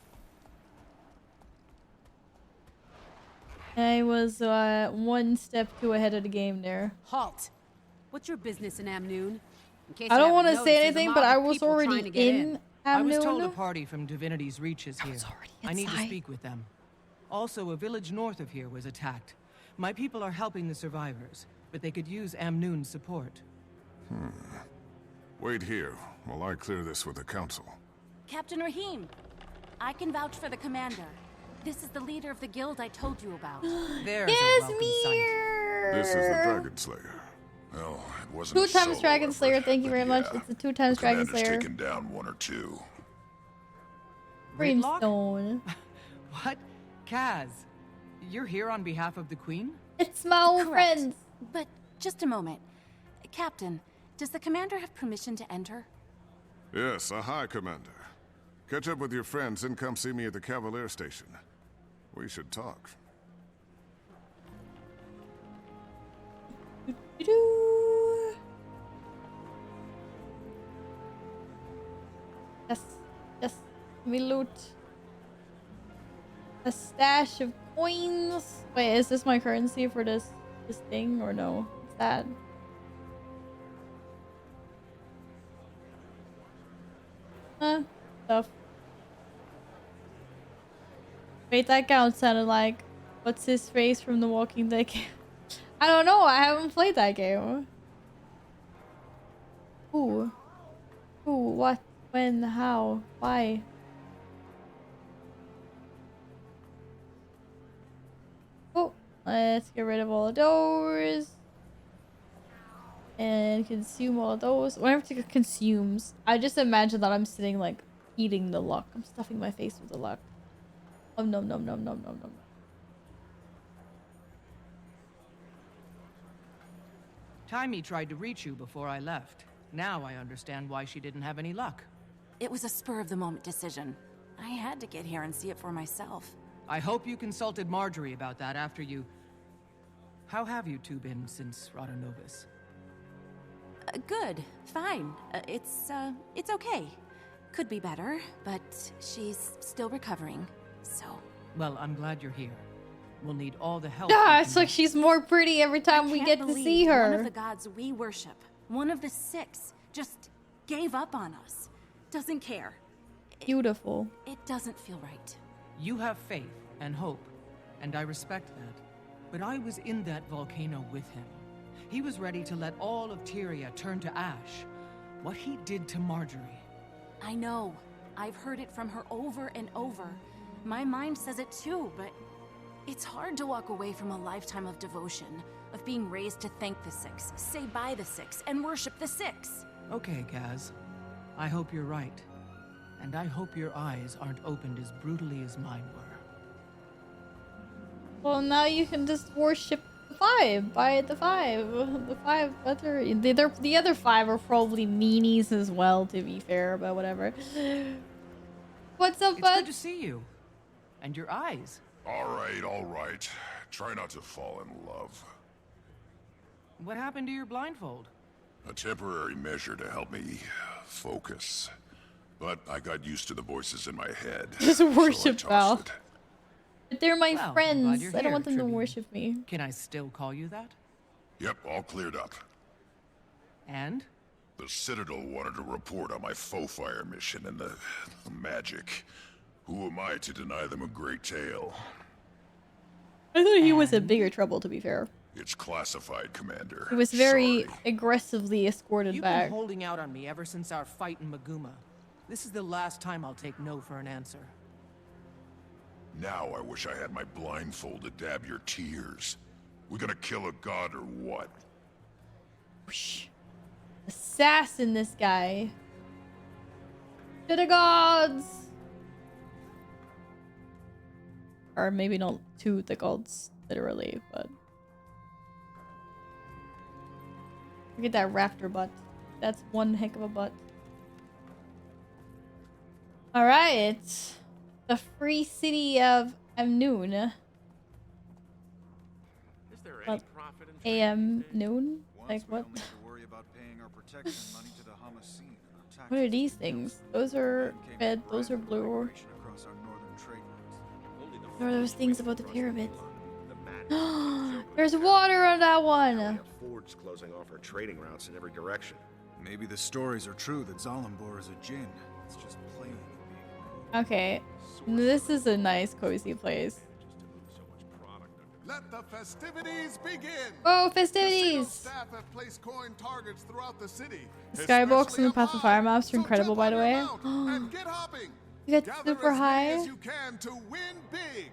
I was one step too ahead of the game there. Halt! What's your business in Amnoon? In case I you don't want to haven't say noticed, there's a anything, mob but of I was people trying already to get in I was told a Amnoon. party from Divinity's Reach is here. I need to inside. speak with them. Also, a village north of here was attacked. My people are helping the survivors, but they could use Amnoon's support. Wait here while I clear this with the council. Captain Rahim, I can vouch for the commander. This is the leader of the guild I told you about. There's a welcome sight. This is the Dragon Slayer. Well, it wasn't Two a times solo Dragon effort, Slayer, thank you but very much. yeah, It's a 2 times the Dragon commander's Slayer. taken down 1 or 2. Brimstone. What? Kaz, you're here on behalf of the Queen? It's my old Correct. friends. But just a moment. Captain, does the commander have permission to enter? Yes, a high commander. Catch up with your friends and come see me at the Cavalier Station. We should talk. Yes, yes. We loot a stash of coins. Wait, is this my currency for this thing or no? What's that? Stuff. Wait, that count sounded like what's his face from the Walking Dead game? I don't know. I haven't played that game. Who? Who? What? When? How? Why? Oh, let's get rid of all of those. And consume all of those. Whenever it consumes, I just imagine that I'm sitting like eating the luck. I'm stuffing my face with the luck. Oh, nom nom nom nom nom nom. Taimi tried to reach you before I left. Now I understand why she didn't have any luck. It was a spur-of-the-moment decision. I had to get here and see it for myself. I hope you consulted Marjorie about that after you... How have you two been since Radanovis? Good. Fine. It's okay. Could be better, but she's still recovering, so... Well, I'm glad you're here. We'll need all the help. Yeah, it's like she's more pretty every time we get to see her. One of the gods we worship, one of the 6, just gave up on us. Doesn't care. Beautiful. It doesn't feel right. You have faith and hope, and I respect that. But I was in that volcano with him. He was ready to let all of Tyria turn to ash. What he did to Marjorie. I know. I've heard it from her over and over. My mind says it too, but it's hard to walk away from a lifetime of devotion, of being raised to thank the 6, say bye the 6, and worship the 6. Okay, Kaz. I hope you're right. And I hope your eyes aren't opened as brutally as mine were. Well, now you can just worship the 5. Buy the 5. The 5 other... The other 5 are probably meanies as well, to be fair, but whatever. What's up, bud? It's good to see you. And your eyes. All right. Try not to fall in love. What happened to your blindfold? A temporary measure to help me focus. But I got used to the voices in my head. Just worship Val. It. But they're my Well, I'm glad friends. you're I don't here, want them to Tribune. worship me. Can I still call you that? Yep, all cleared up. And? The Citadel wanted to report on my faux fire mission and the magic. Who am I to deny them a great tale? I thought he was in bigger trouble, to be fair. It's classified, Commander. He was very Sorry. aggressively escorted You've back. been holding out on me ever since our fight in Maguma. This is the last time I'll take no for an answer. Now I wish I had my blindfold to dab your tears. We gonna kill a god or what? Whoosh. Assassin, this guy. To the gods! Or maybe not to the gods, literally, but... Look at that raptor butt. That's one heck of a butt. Alright. The free city of Amnoon. What? AM noon? Like what? What are these things? Those are red, those are blue. What are those things about the pyramids? There's water on that one. Fords closing off our trading routes in every direction. Maybe the stories are true that Zalimbor is a djinn. It's just plain. Okay, this is a nice, cozy place. Let the festivities begin. Oh, festivities! Casino staff have placed coin targets throughout the city. The skybox and the Path of Fire maps are incredible, by the way. And get hopping. You get Gather super as many high. as you can to win big.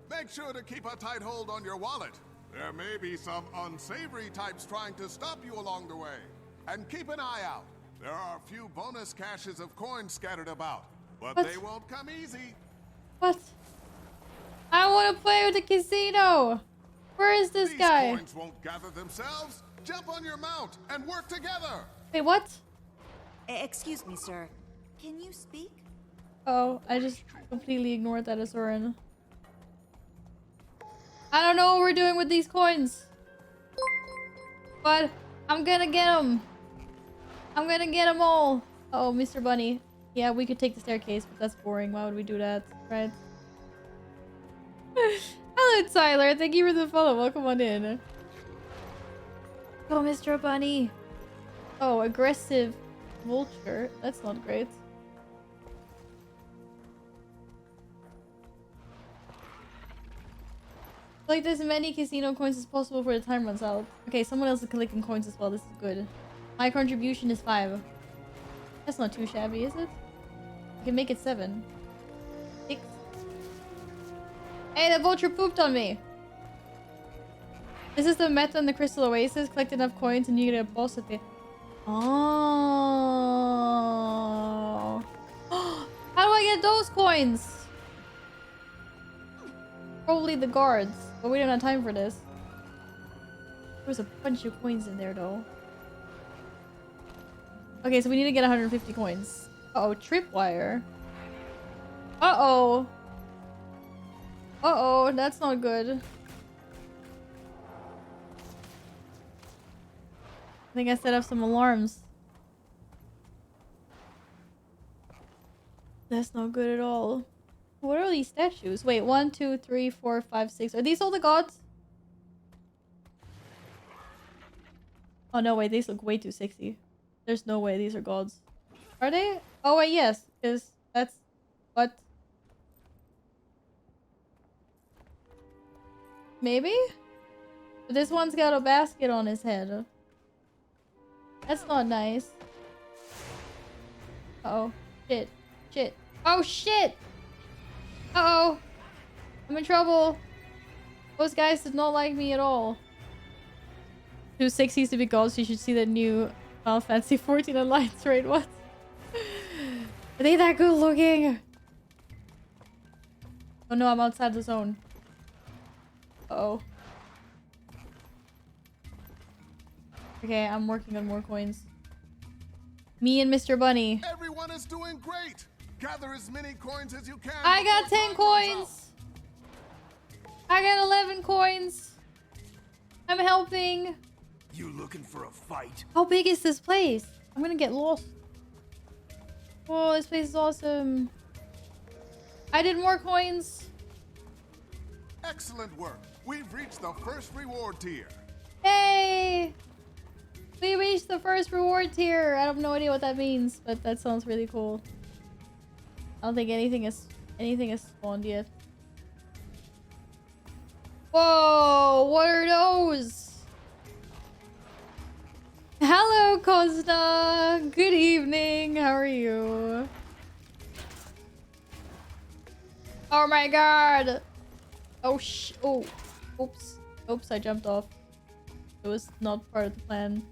Make sure to keep a tight hold on your wallet. There may be some unsavory types trying to stop you along the way. And keep an eye out. There are a few bonus caches of coins scattered about, but What? they won't come easy. What? I want to play with the casino. Where is this These guy? coins won't gather themselves. Jump on your mount and work together. Wait, what? Excuse me, sir. Can you speak? Oh, I just completely ignored that as Soren. I don't know what we're doing with these coins. But I'm gonna get them. I'm gonna get them all. Oh, Mr. Bunny. Yeah, we could take the staircase, but that's boring. Why would we do that? Right? Hello, Tyler. Thank you for the follow. Welcome on in. Oh, Mr. Bunny. Oh, aggressive vulture. That's not great. Collect as many casino coins as possible before the time runs out. Okay, someone else is collecting coins as well. This is good. My contribution is 5. That's not too shabby, is it? I can make it 7. 6. Hey, the vulture pooped on me! This is the meta in the Crystal Oasis. Collect enough coins and you get a boss at the... Oh. How do I get those coins? Probably the guards, but we don't have time for this. There's a bunch of coins in there though. Okay, so we need to get 150 coins. Uh-oh, tripwire. Uh-oh. Uh-oh, that's not good. I think I set up some alarms. That's not good at all. What are these statues? Wait, 1, 2, 3, 4, 5, 6. Are these all the gods? Oh no, wait, these look way too sexy. There's no way these are gods. Are they? Oh wait, yes, because that's what? Maybe? But this one's got a basket on his head. That's not nice. Uh-oh. Shit. Shit. Oh shit! Uh-oh. I'm in trouble. Those guys did not like me at all. Too sexy to be gods. You should see the new Final Fantasy 14 Alliance raid. What? Are they that good looking? Oh no, I'm outside the zone. Uh-oh. Okay, I'm working on more coins. Me and Mr. Bunny. Everyone is doing great. Gather as many coins as you can. I got 10 coins. I got 11 coins. I'm helping. You looking for a fight? How big is this place? I'm gonna get lost. Whoa, this place is awesome. I did more coins. Excellent work. We've reached the first reward tier. Hey! We reached the first reward tier. I have no idea what that means, but that sounds really cool. I don't think anything is spawned yet. Whoa! What are those? Hello, Costa. Good evening. How are you? Oh my god! Oh oh! Oops! Oops! I jumped off. It was not part of the plan.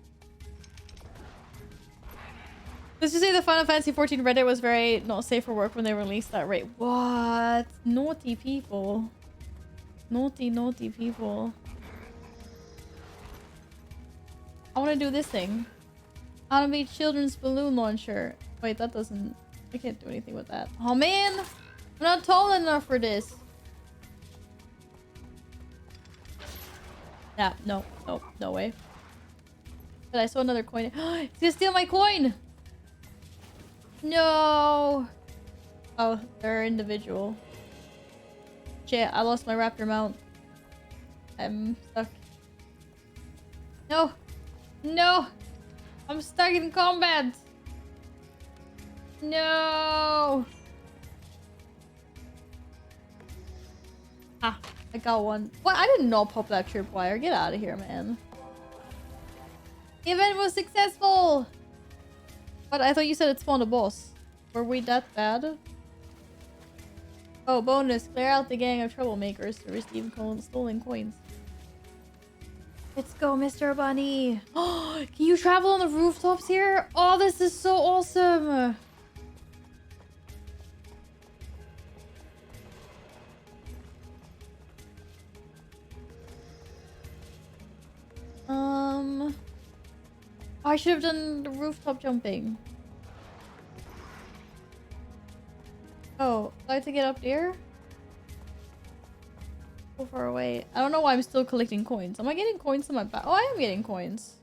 Let's just say the Final Fantasy 14 Reddit was very not safe for work when they released that raid. What? Naughty people. Naughty, naughty people. I want to do this thing. Automate children's balloon launcher. Wait, that doesn't... I can't do anything with that. Oh man! I'm not tall enough for this. Yeah, no, no, no way. But I saw another coin. He's gonna steal my coin! No! Oh, they're individual. Shit, I lost my raptor mount. I'm stuck. No! No! I'm stuck in combat! No! Ah, I got one. What? I did not pop that tripwire. Get out of here, man. The event was successful! But I thought you said it spawned a boss. Were we that bad? Oh, bonus. Clear out the gang of troublemakers to receive stolen coins. Let's go, Mr. Bunny. Oh, can you travel on the rooftops here? Oh, this is so awesome. I should have done the rooftop jumping. Oh, I have to get up there? So far away. I don't know why I'm still collecting coins. Am I getting coins on my back? Oh, I am getting coins.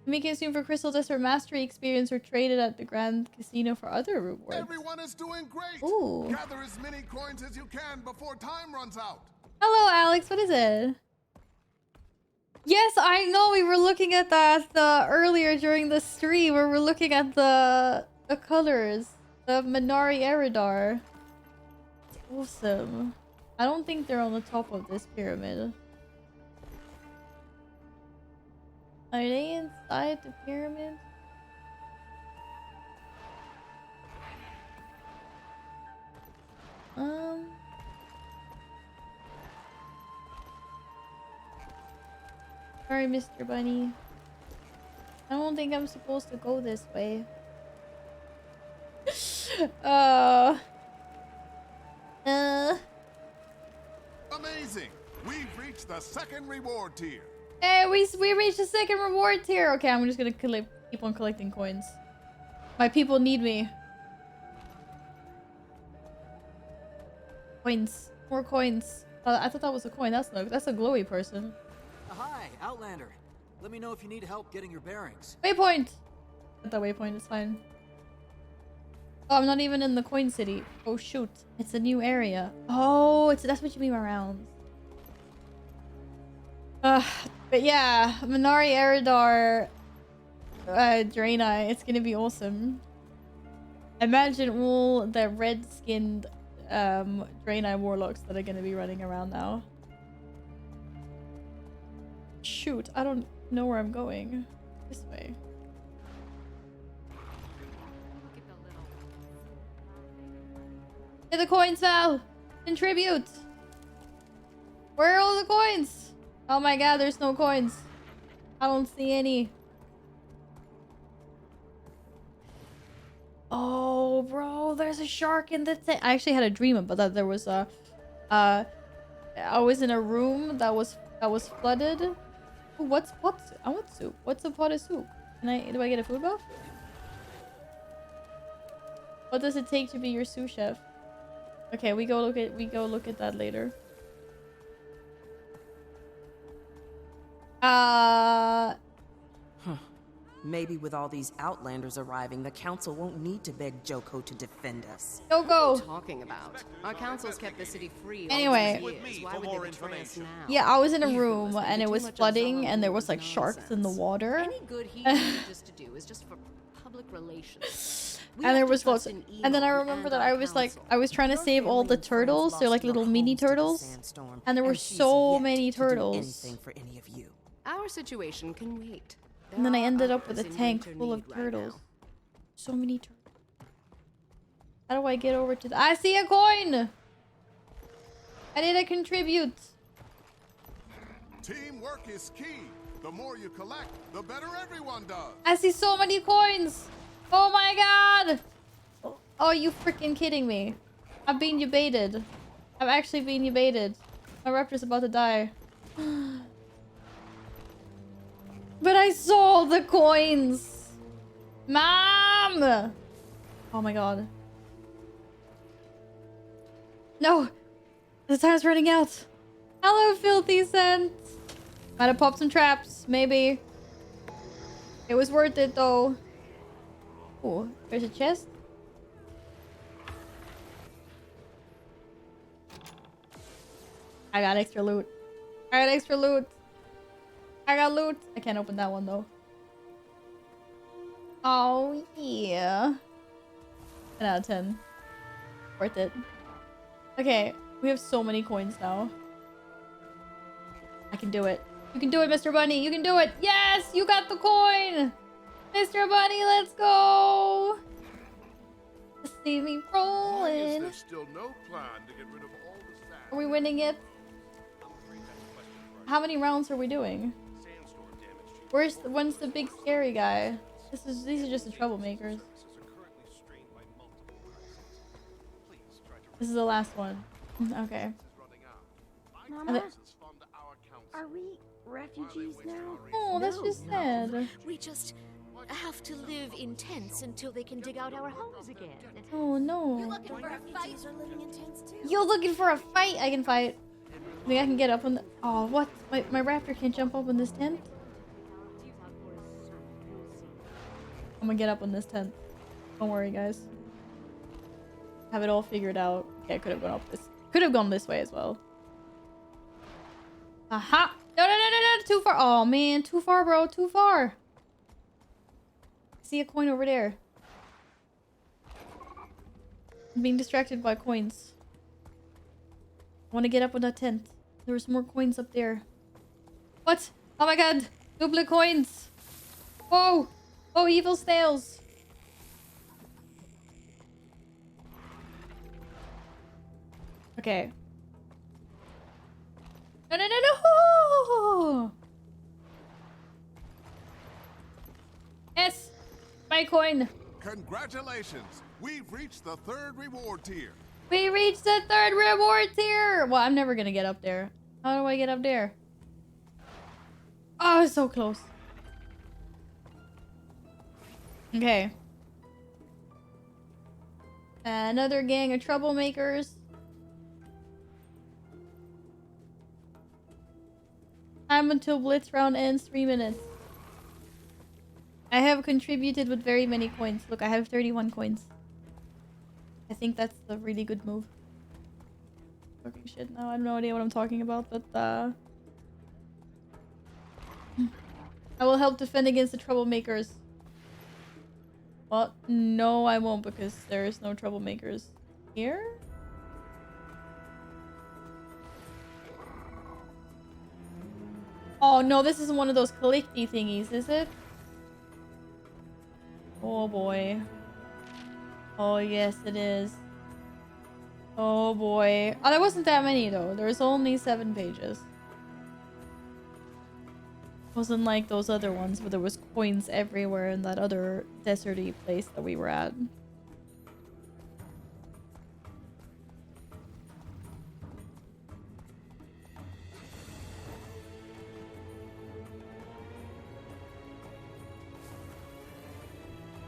Making assume for Crystal Desert Mastery experience or traded at the Grand Casino for other rewards. Everyone is doing great. Ooh. Gather as many coins as you can before time runs out. Hello, Alex. What is it? Yes, I know. We were looking at that earlier during the stream where we're looking at the colors of Minari Eridar. It's awesome. I don't think they're on the top of this pyramid. Are they inside the pyramid? Sorry, Mr. Bunny. I don't think I'm supposed to go this way. Amazing! We've reached the second reward tier. Hey, we reached the second reward tier. Okay, I'm just gonna keep on collecting coins. My people need me. Coins. More coins. I thought that was a coin. That's a glowy person. Hi, Outlander. Let me know if you need help getting your bearings. Waypoint! At that waypoint is fine. Oh, I'm not even in the coin city. Oh shoot. It's a new area. Oh, that's what you mean by rounds. But yeah, Minari Eridar Draenei, it's gonna be awesome. Imagine all the red-skinned Draenei warlocks that are gonna be running around now. Shoot, I don't know where I'm going. This way. Get the coins, Val! Contribute! Where are all the coins? Oh my god, there's no coins. I don't see any. Oh, bro, there's a shark in the tank. I actually had a dream about that. There was a... I was in a room that was flooded. Ooh, what's I want soup. What's a pot of soup? Do I get a food buff? What does it take to be your sous chef? Okay, we go look at that later. Huh. Maybe with all these Outlanders arriving, the council won't need to beg Joko to defend us. Joko! What are you talking about? Our council's kept the city free all Anyway. these years. Why would they betray us now? Yeah, I was in a room and it was flooding and there was like sharks in the water. Any good he needs us to do is just for public relations. And there was lots. And then I remember that I was trying to save all the turtles. They're like little mini turtles. And there were so many turtles. Our situation can wait. And then I ended up with a tank full of turtles. So many turtles. How do I get over to the... I see a coin! I need to contribute. Teamwork is key. The more you collect, the better everyone does. I see so many coins! Oh my god! Oh, you freaking kidding me. I'm being baited. I'm actually being baited. My raptor's about to die. But I saw the coins! Mom! Oh my god. No! The time's running out. Hello, filthy scent. Might have popped some traps, maybe. It was worth it though. Oh, there's a chest. I got extra loot. I got extra loot. I got loot. I can't open that one though. Oh yeah. 10 out of 10. Worth it. Okay, we have so many coins now. I can do it. You can do it, Mr. Bunny. You can do it. Yes, you got the coin. Mr. Bunny, let's go. Let's see me rolling. There's still no plan to get rid of all the sand. Are we winning it? How many rounds are we doing? When's the big scary guy? These are just the troublemakers. This is the last one. Okay. Mama, are we refugees now? Oh, that's just sad. We just have to live in tents until they can dig out our homes again. Oh no. You're looking for a fight? Are living in tents too. You're looking for a fight? I can fight. I think I can get up on the... Oh, what? My raptor can't jump up on this tent? I'm gonna get up on this tent. Don't worry, guys. Have it all figured out. Okay, I could have gone up this... Could have gone this way as well. Aha! No, no, no, no, no! Too far! Oh, man. Too far, bro. Too far. I see a coin over there. I'm being distracted by coins. I want to get up on that tent. There were some more coins up there. What? Oh my god! Duplicate coins! Whoa! Oh, evil snails! Okay. No, no, no, no! Yes! My coin! Congratulations! We've reached the 3rd reward tier. We reached the 3rd reward tier! Well, I'm never gonna get up there. How do I get up there? Oh, it's so close. Okay. Another gang of troublemakers. Time until Blitz round ends, 3 minutes. I have contributed with very many coins. Look, I have 31 coins. I think that's a really good move. Fucking shit, now I have no idea what I'm talking about, but I will help defend against the troublemakers. Well, no, I won't because there's no troublemakers here. Oh no, this isn't one of those collecty thingies, is it? Oh boy. Oh yes, it is. Oh boy. Oh, there wasn't that many though. There was only 7 pages. Wasn't like those other ones where there was coins everywhere in that other deserty place that we were at.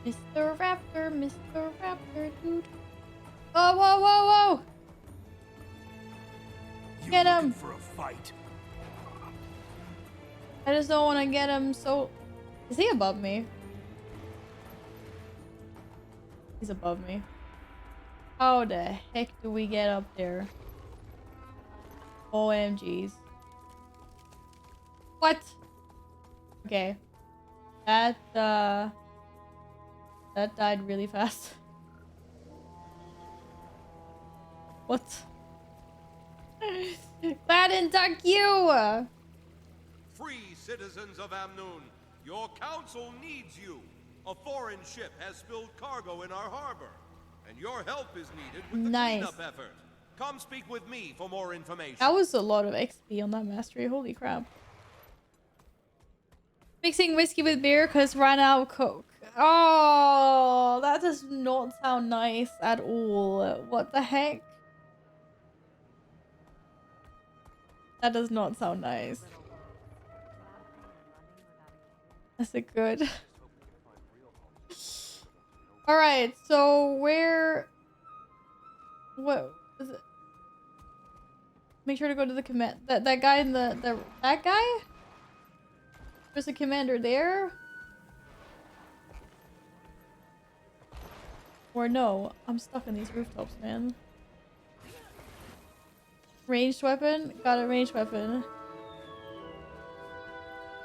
Mr. Raptor, dude. Oh, whoa, whoa, whoa! Get him! For a fight. I just don't want to get him so... Is he above me? He's above me. How the heck do we get up there? OMGs. What? Okay. That died really fast. What? Gladden, duck you! Free citizens of Amnoon, your council needs you. A foreign ship has spilled cargo in our harbor, and your help is needed with the cleanup effort. Come speak with me for more information. That was a lot of XP on that mastery. Holy crap. Mixing whiskey with beer because ran out of Coke. Oh, that does not sound nice at all. What the heck? That does not sound nice. Is it good? Alright, so where... What is it? Make sure to go to the command... That guy in the... That guy? There's a commander there? Or no, I'm stuck in these rooftops, man. Ranged weapon? Got a ranged weapon.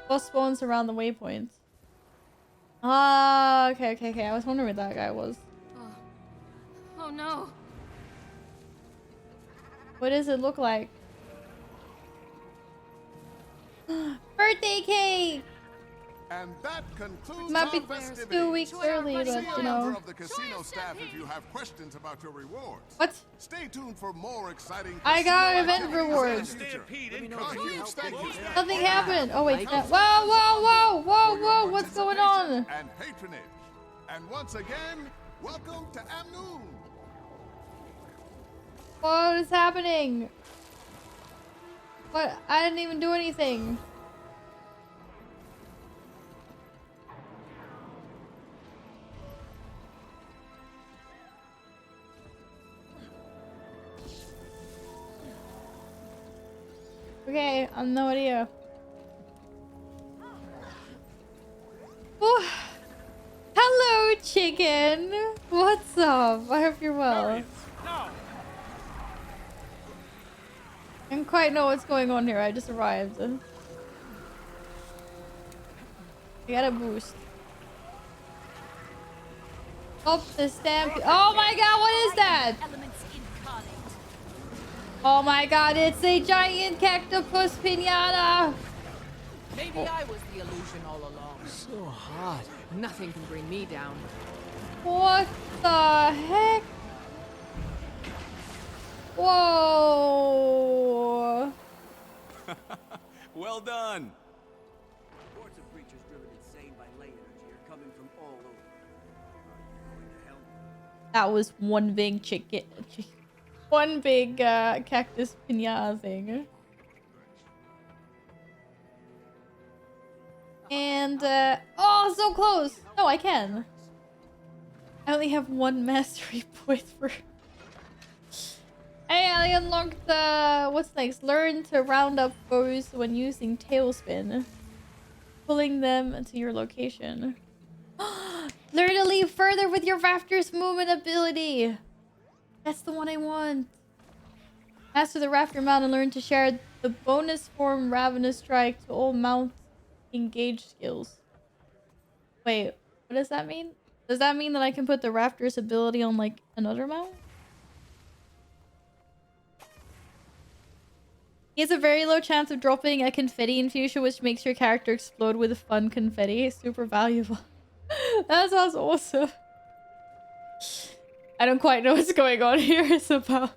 Boss spawns around the waypoint. Ah, okay. I was wondering where that guy was. Oh no. What does it look like? Birthday cake! And that concludes Might be our festivities. 2 weeks early, but See a you member know. of the casino staff if you have questions about your rewards. What? Stay tuned for more exciting. I got event activities in the rewards. future. Thank you. Nothing happened. Oh wait, whoa! What's going on? And patronage. And once again, welcome to Amnoon. What is happening? What? I didn't even do anything. Okay, I have no idea. Oh. Hello, chicken. What's up? I hope you're well. I don't quite know what's going on here. I just arrived. I got a boost. Oh, the stamp. Oh my god, what is that? Oh my god, it's a giant cactopus pinata! Maybe I was the illusion all along. So hot. Nothing can bring me down. What the heck? Whoa! Well done. Reports of creatures driven insane by ley energy are coming from all over. Going to help. That was one big chicken. One big cactus pinata thing. And, oh, so close! No, I can. I only have one mastery point for... Hey, I unlocked the... What's next? Learn to round up foes when using Tailspin. Pulling them to your location. Learn to leap further with your Raptor's movement ability! That's the one I want. Master the Raptor Mount and learn to share the bonus form Ravenous Strike to all mount engaged skills. Wait, what does that mean? Does that mean that I can put the Raptor's ability on like another mount? He has a very low chance of dropping a confetti infusion, which makes your character explode with fun confetti. Super valuable. That sounds awesome. I don't quite know what's going on here. It's about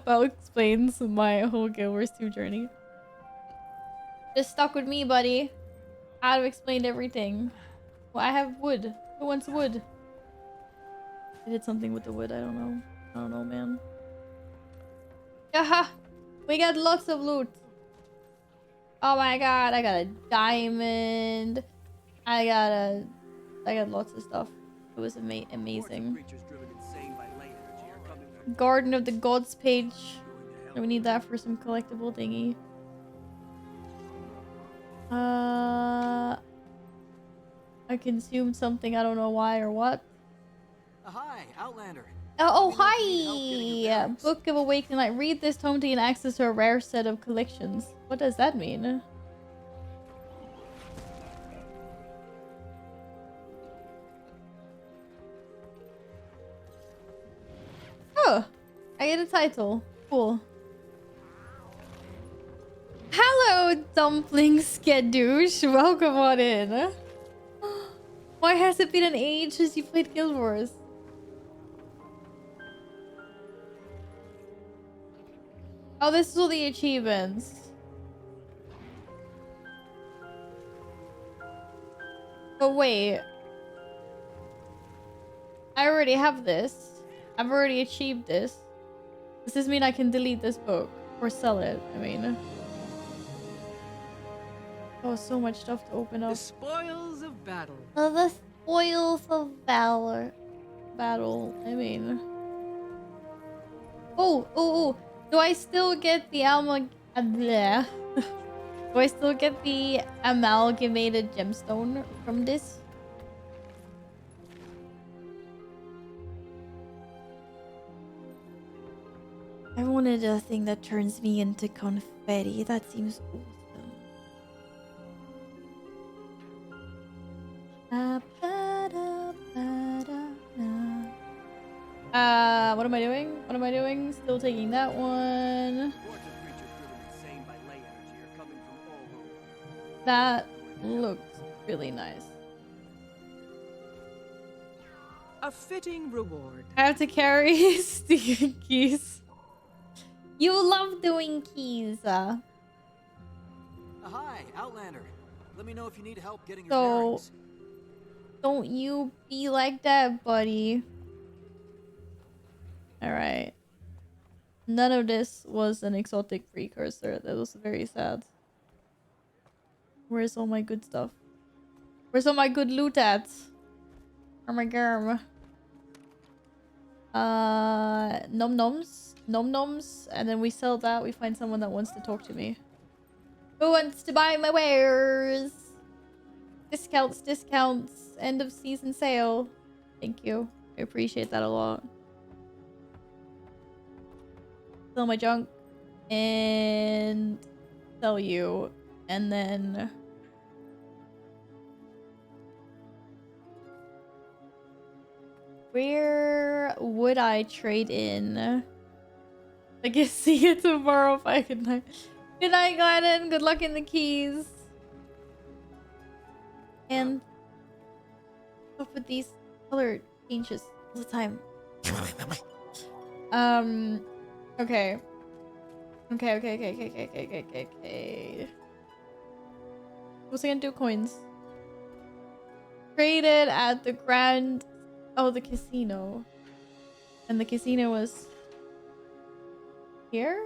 explains my whole Guild Wars 2 journey. Just stuck with me, buddy. I've explained everything. Well, I have wood. Who wants wood? I did something with the wood. I don't know. I don't know, man. Yaha! We got lots of loot. Oh my god! I got a diamond. I got lots of stuff. It was amazing. Garden of the Gods page. We need that for some collectible thingy. I consumed something. I don't know why or what. Hi, Outlander. Oh, hi! Book of Awakening Light. Read this tome to gain access to a rare set of collections. What does that mean? Oh, I get a title. Cool. Hello, Dumpling Skadoosh. Welcome on in. Why has it been an age since you played Guild Wars? Oh, this is all the achievements. But wait. I already have this. I've already achieved this. Does this mean I can delete this book? Or sell it, I mean. Oh, so much stuff to open up. The spoils of battle. The spoils of valor. Battle, I mean. Oh. Do I still get the Do I still get the amalgamated gemstone from this? I wanted a thing that turns me into confetti. That seems awesome. What am I doing? What am I doing? Still taking that one. Hordes of creatures driven insane by ley energy are coming from all over. That looks really nice. A fitting reward. I have to carry Stephen keys. You love doing keys. Hi, Outlander. Let me know if you need help getting your So, bearings. don't you be like that, buddy. Alright. None of this was an exotic precursor. That was very sad. Where's all my good stuff? Where's all my good loot at? Oh my god. Nom noms. Nom noms. And then we sell that. We find someone that wants to talk to me. Who wants to buy my wares? Discounts, discounts. End of season sale. Thank you. I appreciate that a lot. Sell my junk. And sell you. And then... where would I trade in? I guess see you tomorrow. Bye. Good night. Good night, Gladden. Good luck in the keys. And up with these color changes all the time. Okay. Okay. What was I gonna do? Coins. Traded at the Grand... oh, the casino. And the casino was... here?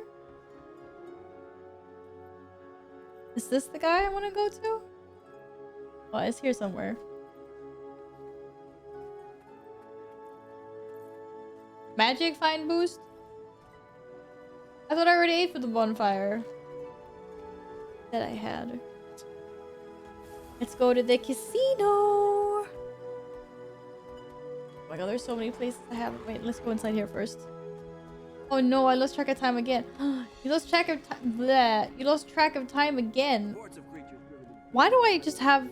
Is this the guy I want to go to? Oh, it's here somewhere. Magic find boost? I thought I already ate for the bonfire. That I had. Let's go to the casino. Oh my god, there's so many places I haven't. Wait, let's go inside here first. Oh no, I lost track of time again. You lost track of time. You lost track of time again. Why do I just have...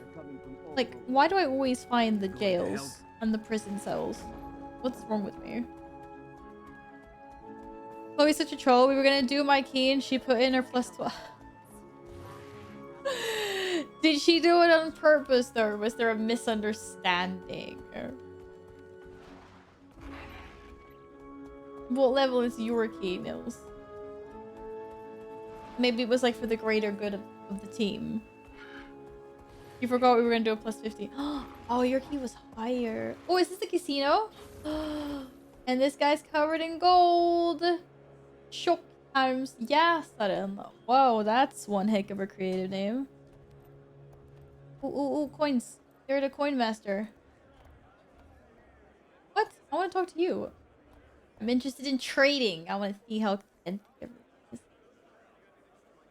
like, why do I always find the jails and the prison cells? What's wrong with me? Chloe's such a troll. We were gonna do my key and she put in her +12. Did she do it on purpose though? Or was there a misunderstanding? What level is your key, Nils? Maybe it was like for the greater good of the team. You forgot we were gonna do a +50. Oh, your key was higher. Oh, is this the casino? And this guy's covered in gold. Shock times. Yes, whoa, that's one heck of a creative name. Ooh, coins. You're the coin master. What? I want to talk to you. I'm interested in trading. I want to see how expensive everything is.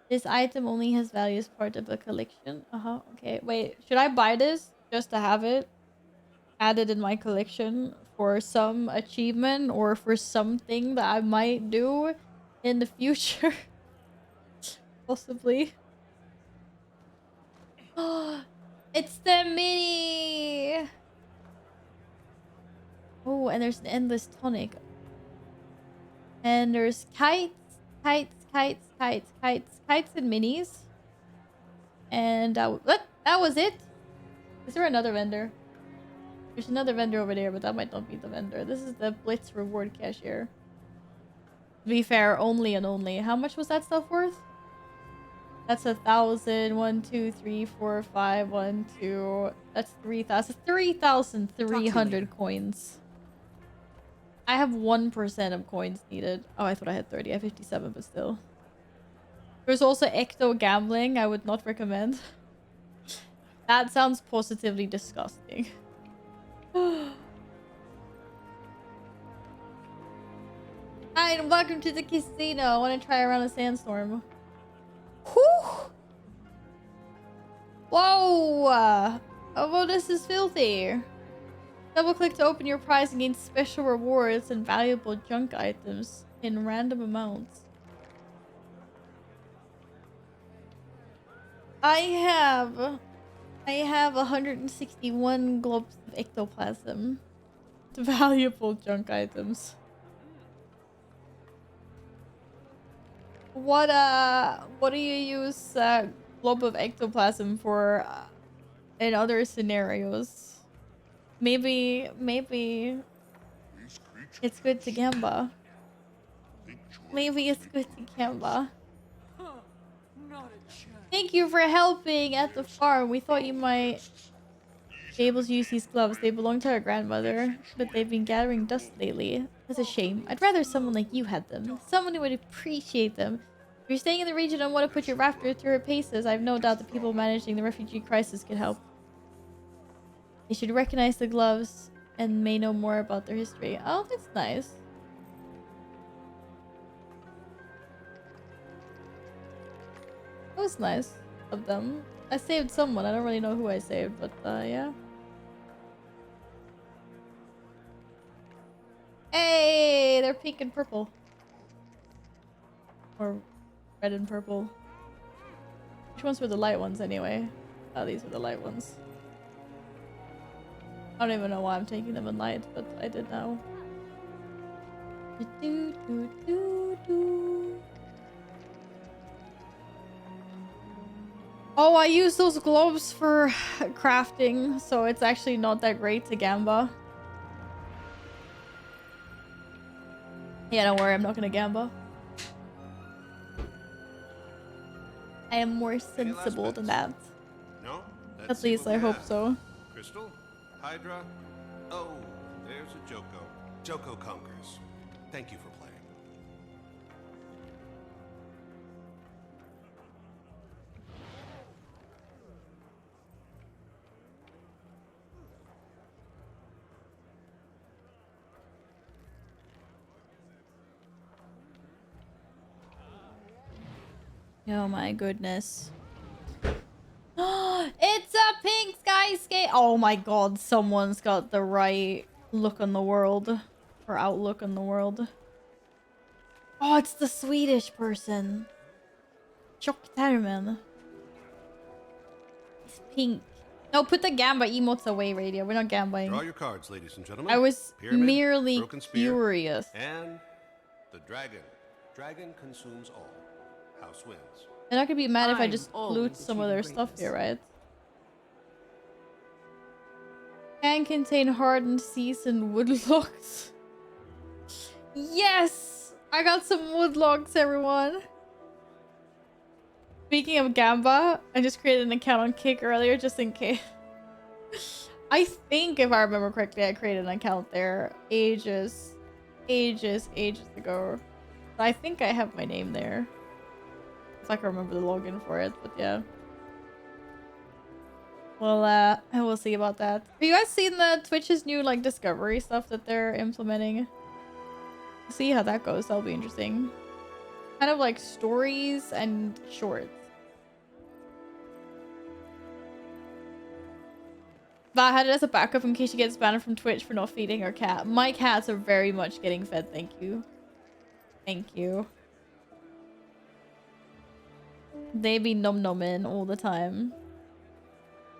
This item only has value as part of a collection. Okay. Wait, should I buy this just to have it added in my collection for some achievement or for something that I might do in the future? Possibly. Oh, it's the mini! Oh, and there's an endless tonic. And there's kites and minis. And that was it. Is there another vendor? There's another vendor over there, but that might not be the vendor. This is the Blitz reward cashier. To be fair, only and only. How much was that stuff worth? That's 1,000. 1, 2, 3, 4, 5. 1, 2. That's 3,000. 3,300 coins. I have 1% of coins needed. Oh, I thought I had 30. I have 57, but still. There's also ecto gambling. I would not recommend. That sounds positively disgusting. Hi, and welcome to the casino. I want to try around a sandstorm. Whew! Whoa! Oh, well, this is filthy. Double click to open your prize and gain special rewards and valuable junk items in random amounts. I have I have 161 globs of ectoplasm. Valuable junk items. What do you use globe of ectoplasm for in other scenarios? Maybe it's good to gamba. Maybe it's good to gamba. Thank you for helping at the farm. We thought you might be able to use these gloves. They belong to our grandmother, but they've been gathering dust lately. That's a shame. I'd rather someone like you had them. Someone who would appreciate them. If you're staying in the region and want to put your raptor through her paces, I have no doubt the people managing the refugee crisis could help. They should recognize the gloves and may know more about their history. Oh, that's nice. That was nice of them. I saved someone. I don't really know who I saved, but yeah. Hey, they're pink and purple. Or red and purple. Which ones were the light ones anyway? Oh, these were the light ones. I don't even know why I'm taking them in light, but I did now. Oh, I use those gloves for crafting, so it's actually not that great to gamba. Yeah, don't worry, I'm not gonna gamba. I am more sensible than that. No? At least I hope so. Crystal? Hydra? Oh, there's a Joko. Joko conquers. Thank you for playing. Oh my goodness. It's a pink sky skate. Oh my god, someone's got the right look on the world. Or outlook on the world. Oh, it's the Swedish person. Tjocktarmen. It's pink. No, put the gamba emotes away, Radio. We're not gambaing. Draw your cards, ladies and gentlemen. I was Pyramid, merely broken spear, curious. And the dragon. Dragon consumes all. House wins. They're not gonna be mad if I I'm just always loot some of their stuff greatness. here, right? Can contain hardened, seasoned wood logs. Yes! I got some wood logs, everyone. Speaking of gamba, I just created an account on Kick earlier just in case. I think, if I remember correctly, I created an account there ages ago. I think I have my name there. If I can remember the login for it, but yeah. Well, I will see about that. Have you guys seen the Twitch's new like discovery stuff that they're implementing? See how that goes. That'll be interesting. Kind of like stories and shorts. But I had it as a backup in case she gets banned from Twitch for not feeding her cat. My cats are very much getting fed, thank you. Thank you. They be num-numming all the time.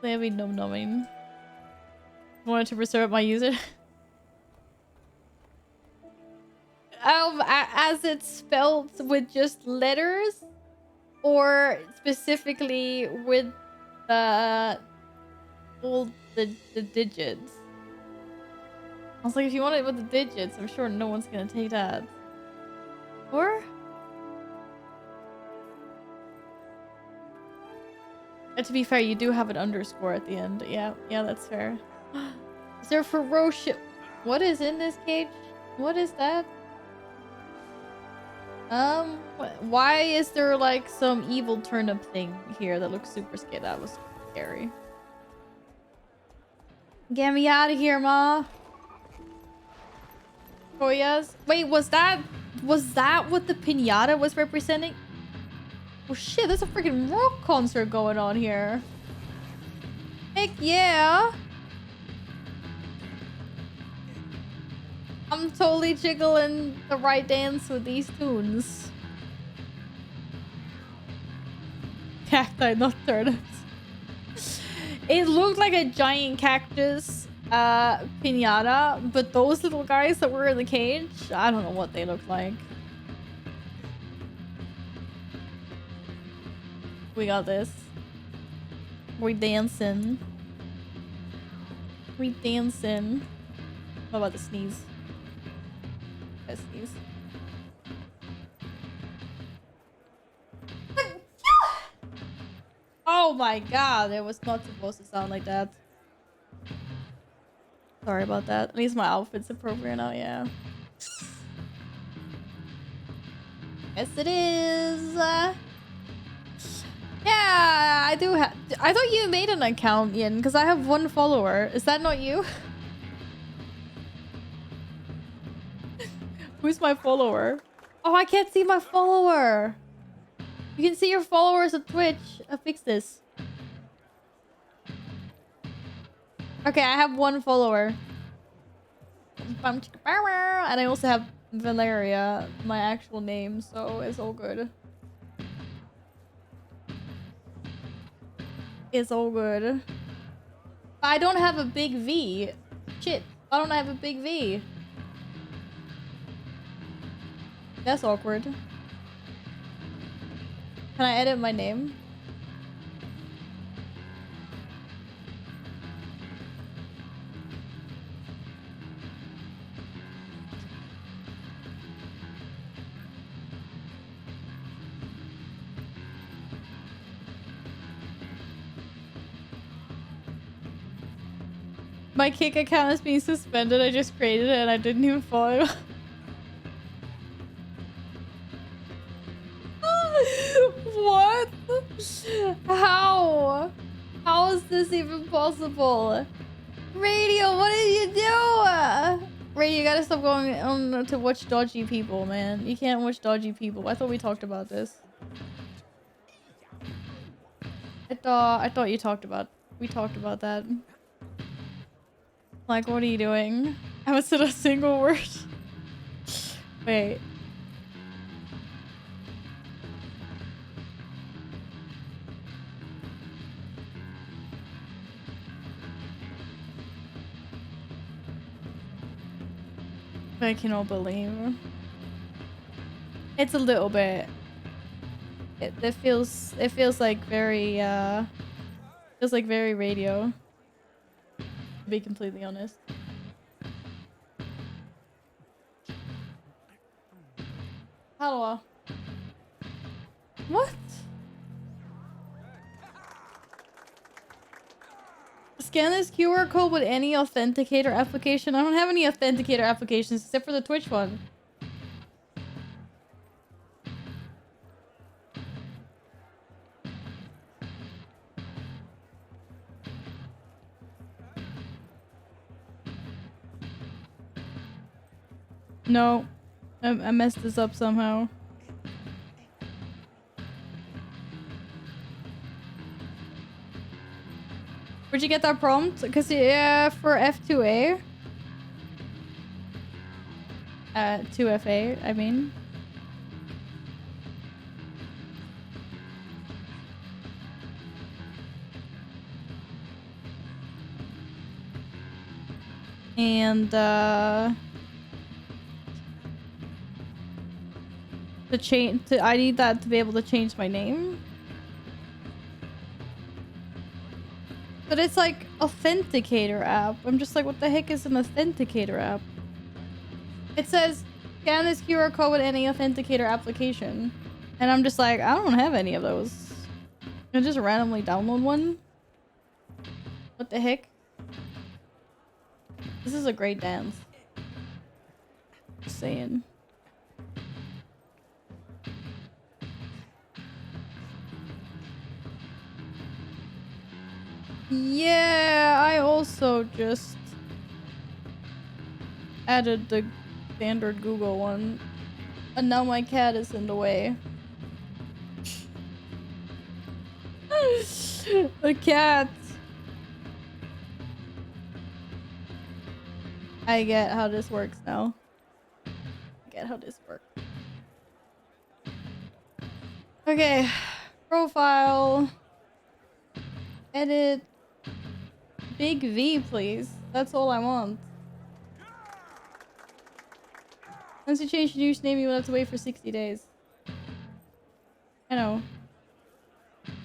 They be num-numming. Wanted to reserve my user. As it's spelled with just letters, or specifically with all the digits. I was like, if you want it with the digits, I'm sure no one's gonna take that. Or? To be fair, you do have an underscore at the end. Yeah, that's fair. Is there ferocious? What is in this cage? What is that? Why is there like some evil turnip thing here that looks super scary? That was scary. Get me out of here, Ma. Oh yes. Wait, was that what the piñata was representing? Oh shit, there's a freaking rock concert going on here. Heck yeah. I'm totally jiggling the right dance with these tunes. Cacti, not turnips. It looked like a giant cactus pinata, but those little guys that were in the cage, I don't know what they look like. We got this. We dancing. We dancing. What about the sneeze? Let's sneeze. Oh my god, it was not supposed to sound like that. Sorry about that. At least my outfit's appropriate now, yeah. Yes, it is. Yeah, I do have. I thought you made an account, Ian, because I have 1 follower. Is that not you? Who's my follower? Oh, I can't see my follower. You can see your followers on Twitch. I fixed this. Okay, I have 1 follower. And I also have Valeria, my actual name, so it's all good. It's all good. I don't have a big V. Shit, I don't have a big V. That's awkward. Can I edit my name? My Kick account is being suspended. I just created it and I didn't even follow. What? How? How is this even possible? Radio, what did you do? Radio, you gotta stop going on to watch dodgy people, man. You can't watch dodgy people. I thought we talked about this. I thought you talked about. We talked about that. Like, what are you doing? I haven't said a single word. Wait. I cannot believe. It's a little bit. It feels like very feels like very radio. To be completely honest. How? What? Scan this QR code with any authenticator application. I don't have any authenticator applications except for the Twitch one. No. I messed this up somehow. Where'd you get that prompt? Because yeah, for F2A. 2FA, I mean. And I need that to be able to change my name. But it's like authenticator app. I'm just like, what the heck is an authenticator app? It says scan this QR code with any authenticator application. And I'm just like, I don't have any of those. I just randomly download one. What the heck? This is a great dance. Just saying. Yeah, I also just added the standard Google one. And now my cat is in the way. The cat. I get how this works now. I get how this works. Okay. Profile. Edit. Big V, please. That's all I want. Once you change your username, you will have to wait for 60 days. I know.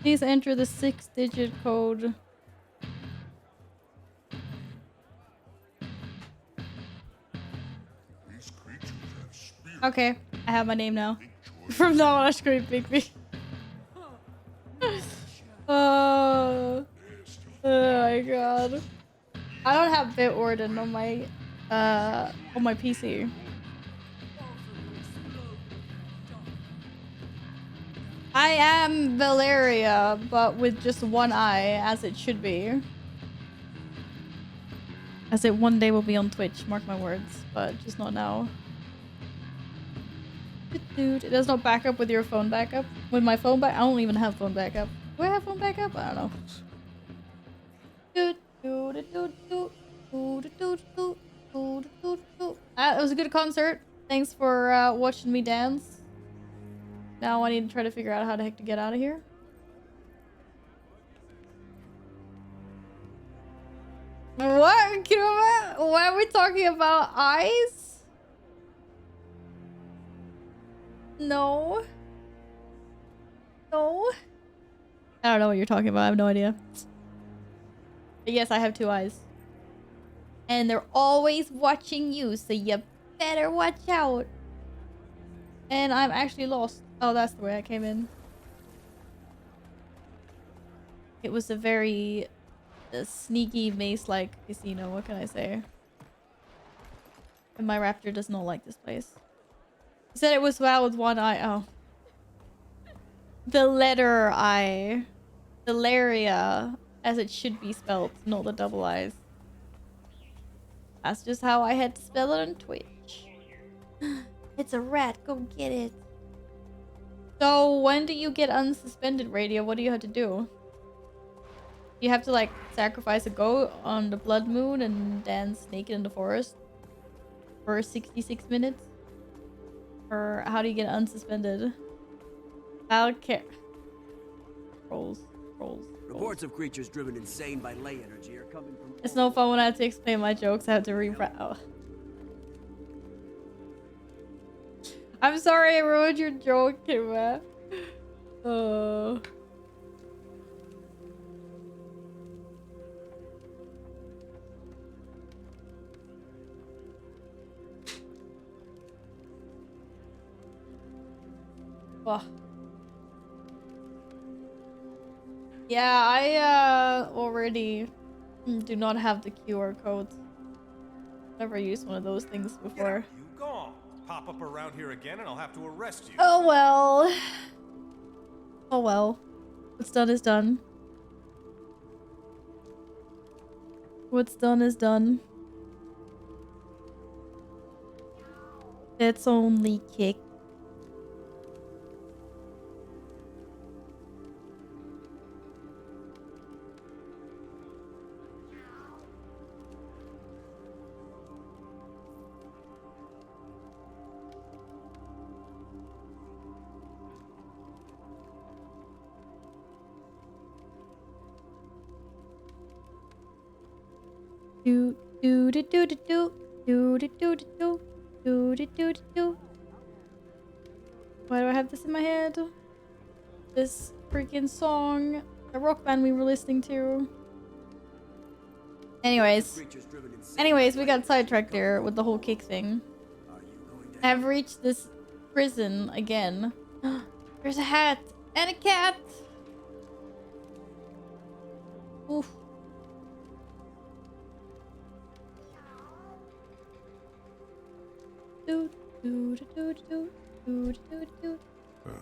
Please enter the 6-digit code. Okay, I have my name now. From now on, I scream Big V. Oh my god. I don't have Bitwarden on my PC. I am Valeria, but with just one eye, as it should be. As it one day will be on Twitch, mark my words, but just not now. Dude, it does not back up with your phone backup. With my phone back, I don't even have phone backup. Do I have phone backup? I don't know. It was a good concert. Thanks for watching me dance. Now I need to try to figure out how the heck to get out of here. What? Why are we talking about eyes? No. No. I don't know what you're talking about. I have no idea. But yes, I have 2 eyes. And they're always watching you, so you better watch out. And I'm actually lost. Oh, that's the way I came in. It was a very sneaky maze-like casino. What can I say? And my raptor does not like this place. He said it was WoW with one eye. Oh. The letter I. Valeria, as it should be spelled, not the double I's. That's just how I had to spell it on Twitch. It's a rat, go get it. So when do you get unsuspended, Radio? What do you have to do? You have to like sacrifice a goat on the blood moon and dance naked in the forest for 66 minutes? Or how do you get unsuspended? I'll care. Rolls. Reports of creatures driven insane by ley energy are coming from. It's no fun when I have to explain my jokes. I have to oh. I'm sorry I ruined your joke, Kima. Oh. Oh. Yeah, I already do not have the QR codes. Never used one of those things before. You gone. Pop up around here again and I'll have to arrest you. Oh well. Oh well. What's done is done. What's done is done. It's only kick. Do do do do do do do do do do do do do do. Why do I have this in my head? This freaking song, the rock band we were listening to. Anyways, we got sidetracked there with the whole kick thing. I've reached this prison again. There's a hat and a cat. Oof.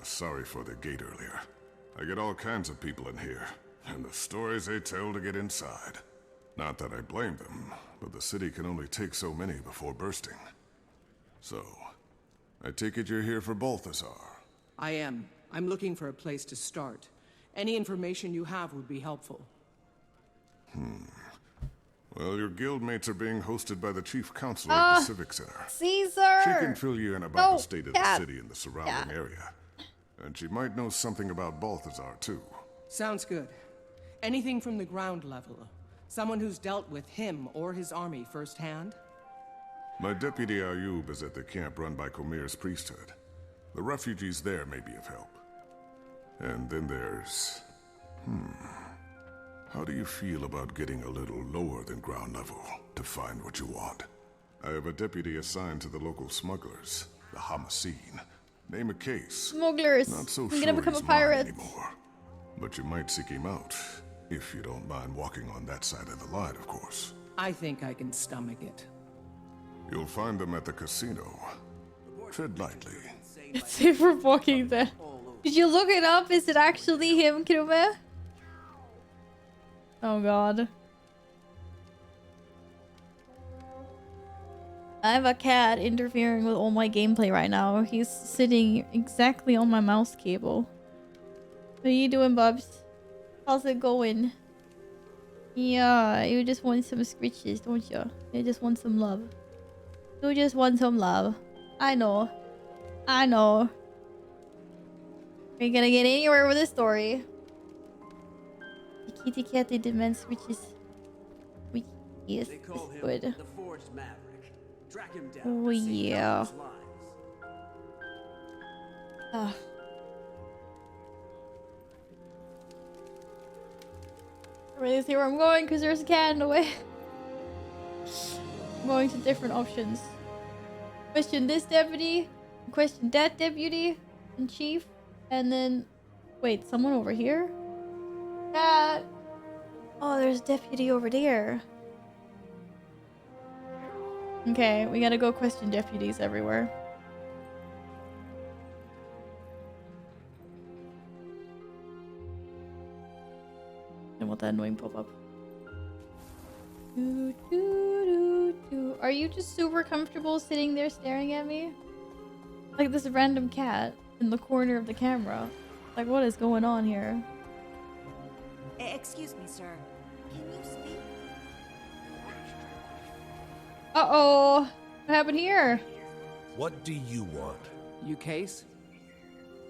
Sorry for the gate earlier. I get all kinds of people in here, and the stories they tell to get inside. Not that I blame them, but the city can only take so many before bursting. So, I take it you're here for Balthazar. I am. I'm looking for a place to start. Any information you have would be helpful. Well, your guildmates are being hosted by the chief counselor at the Civic Center. Caesar! She can fill you in about the state of the city and the surrounding area. And she might know something about Balthazar, too. Sounds good. Anything from the ground level. Someone who's dealt with him or his army firsthand? My deputy Ayub is at the camp run by Comir's priesthood. The refugees there may be of help. And then there's... How do you feel about getting a little lower than ground level to find what you want? I have a deputy assigned to the local smugglers, the Hamaseen. Name a case. Smugglers. Not so I'm sure gonna become a he's mine pirate anymore. But you might seek him out, if you don't mind walking on that side of the line, of course. I think I can stomach it. You'll find them at the casino. Tread lightly. It's him for walking there. Did you look it up? Is it actually him, Kirume? Oh god. I have a cat interfering with all my gameplay right now. He's sitting exactly on my mouse cable. What are you doing, Bubs? How's it going? Yeah, you just want some scritches, don't you? You just want some love. You just want some love. I know. I know. Ain't gonna get anywhere with this story. The kitty cat did immense riches. Yes, They call him good. the Forged Maverick. Track him down. Oh yeah. Ah. I really see where I'm going because there's a cat in the way. I'm going to different options. Question this deputy, question that deputy and chief, and then wait, someone over here? Cat. Oh, there's a deputy over there. Okay, we gotta go question deputies everywhere. And what that annoying pop-up. Are you just super comfortable sitting there staring at me? Like this random cat in the corner of the camera. Like what is going on here? Excuse me, sir. Can you speak? Uh-oh. What happened here? What do you want? You case?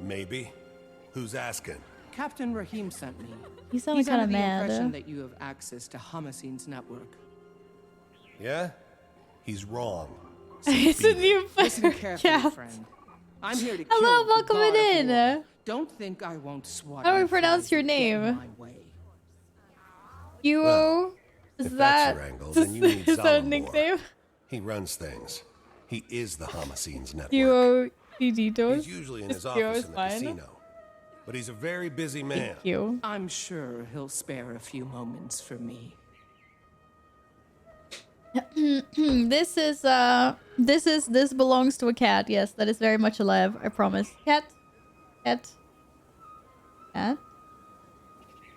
Maybe. Who's asking? Captain Rahim sent me. You sound He's kind under of the mad. impression that you have access to Hamaseen's network. Yeah? He's wrong. It's a new Listen carefully, cat. friend. I'm here to Hello, kill the welcome god it of war. in. Don't think I won't swat. How do we you pronounce flies your that get in name? my way. Duo? Well, Is if that that's your angle, then you need is that a Zalambor. nickname? He runs things. He is the Hamaseen's network. Duo Diditos? He's usually in his This duo office is in the fine. casino. But he's a very busy man. Thank you. I'm sure he'll spare a few moments for me. This belongs to a cat. Yes, that is very much alive. I promise. Cat. Cat. Cat.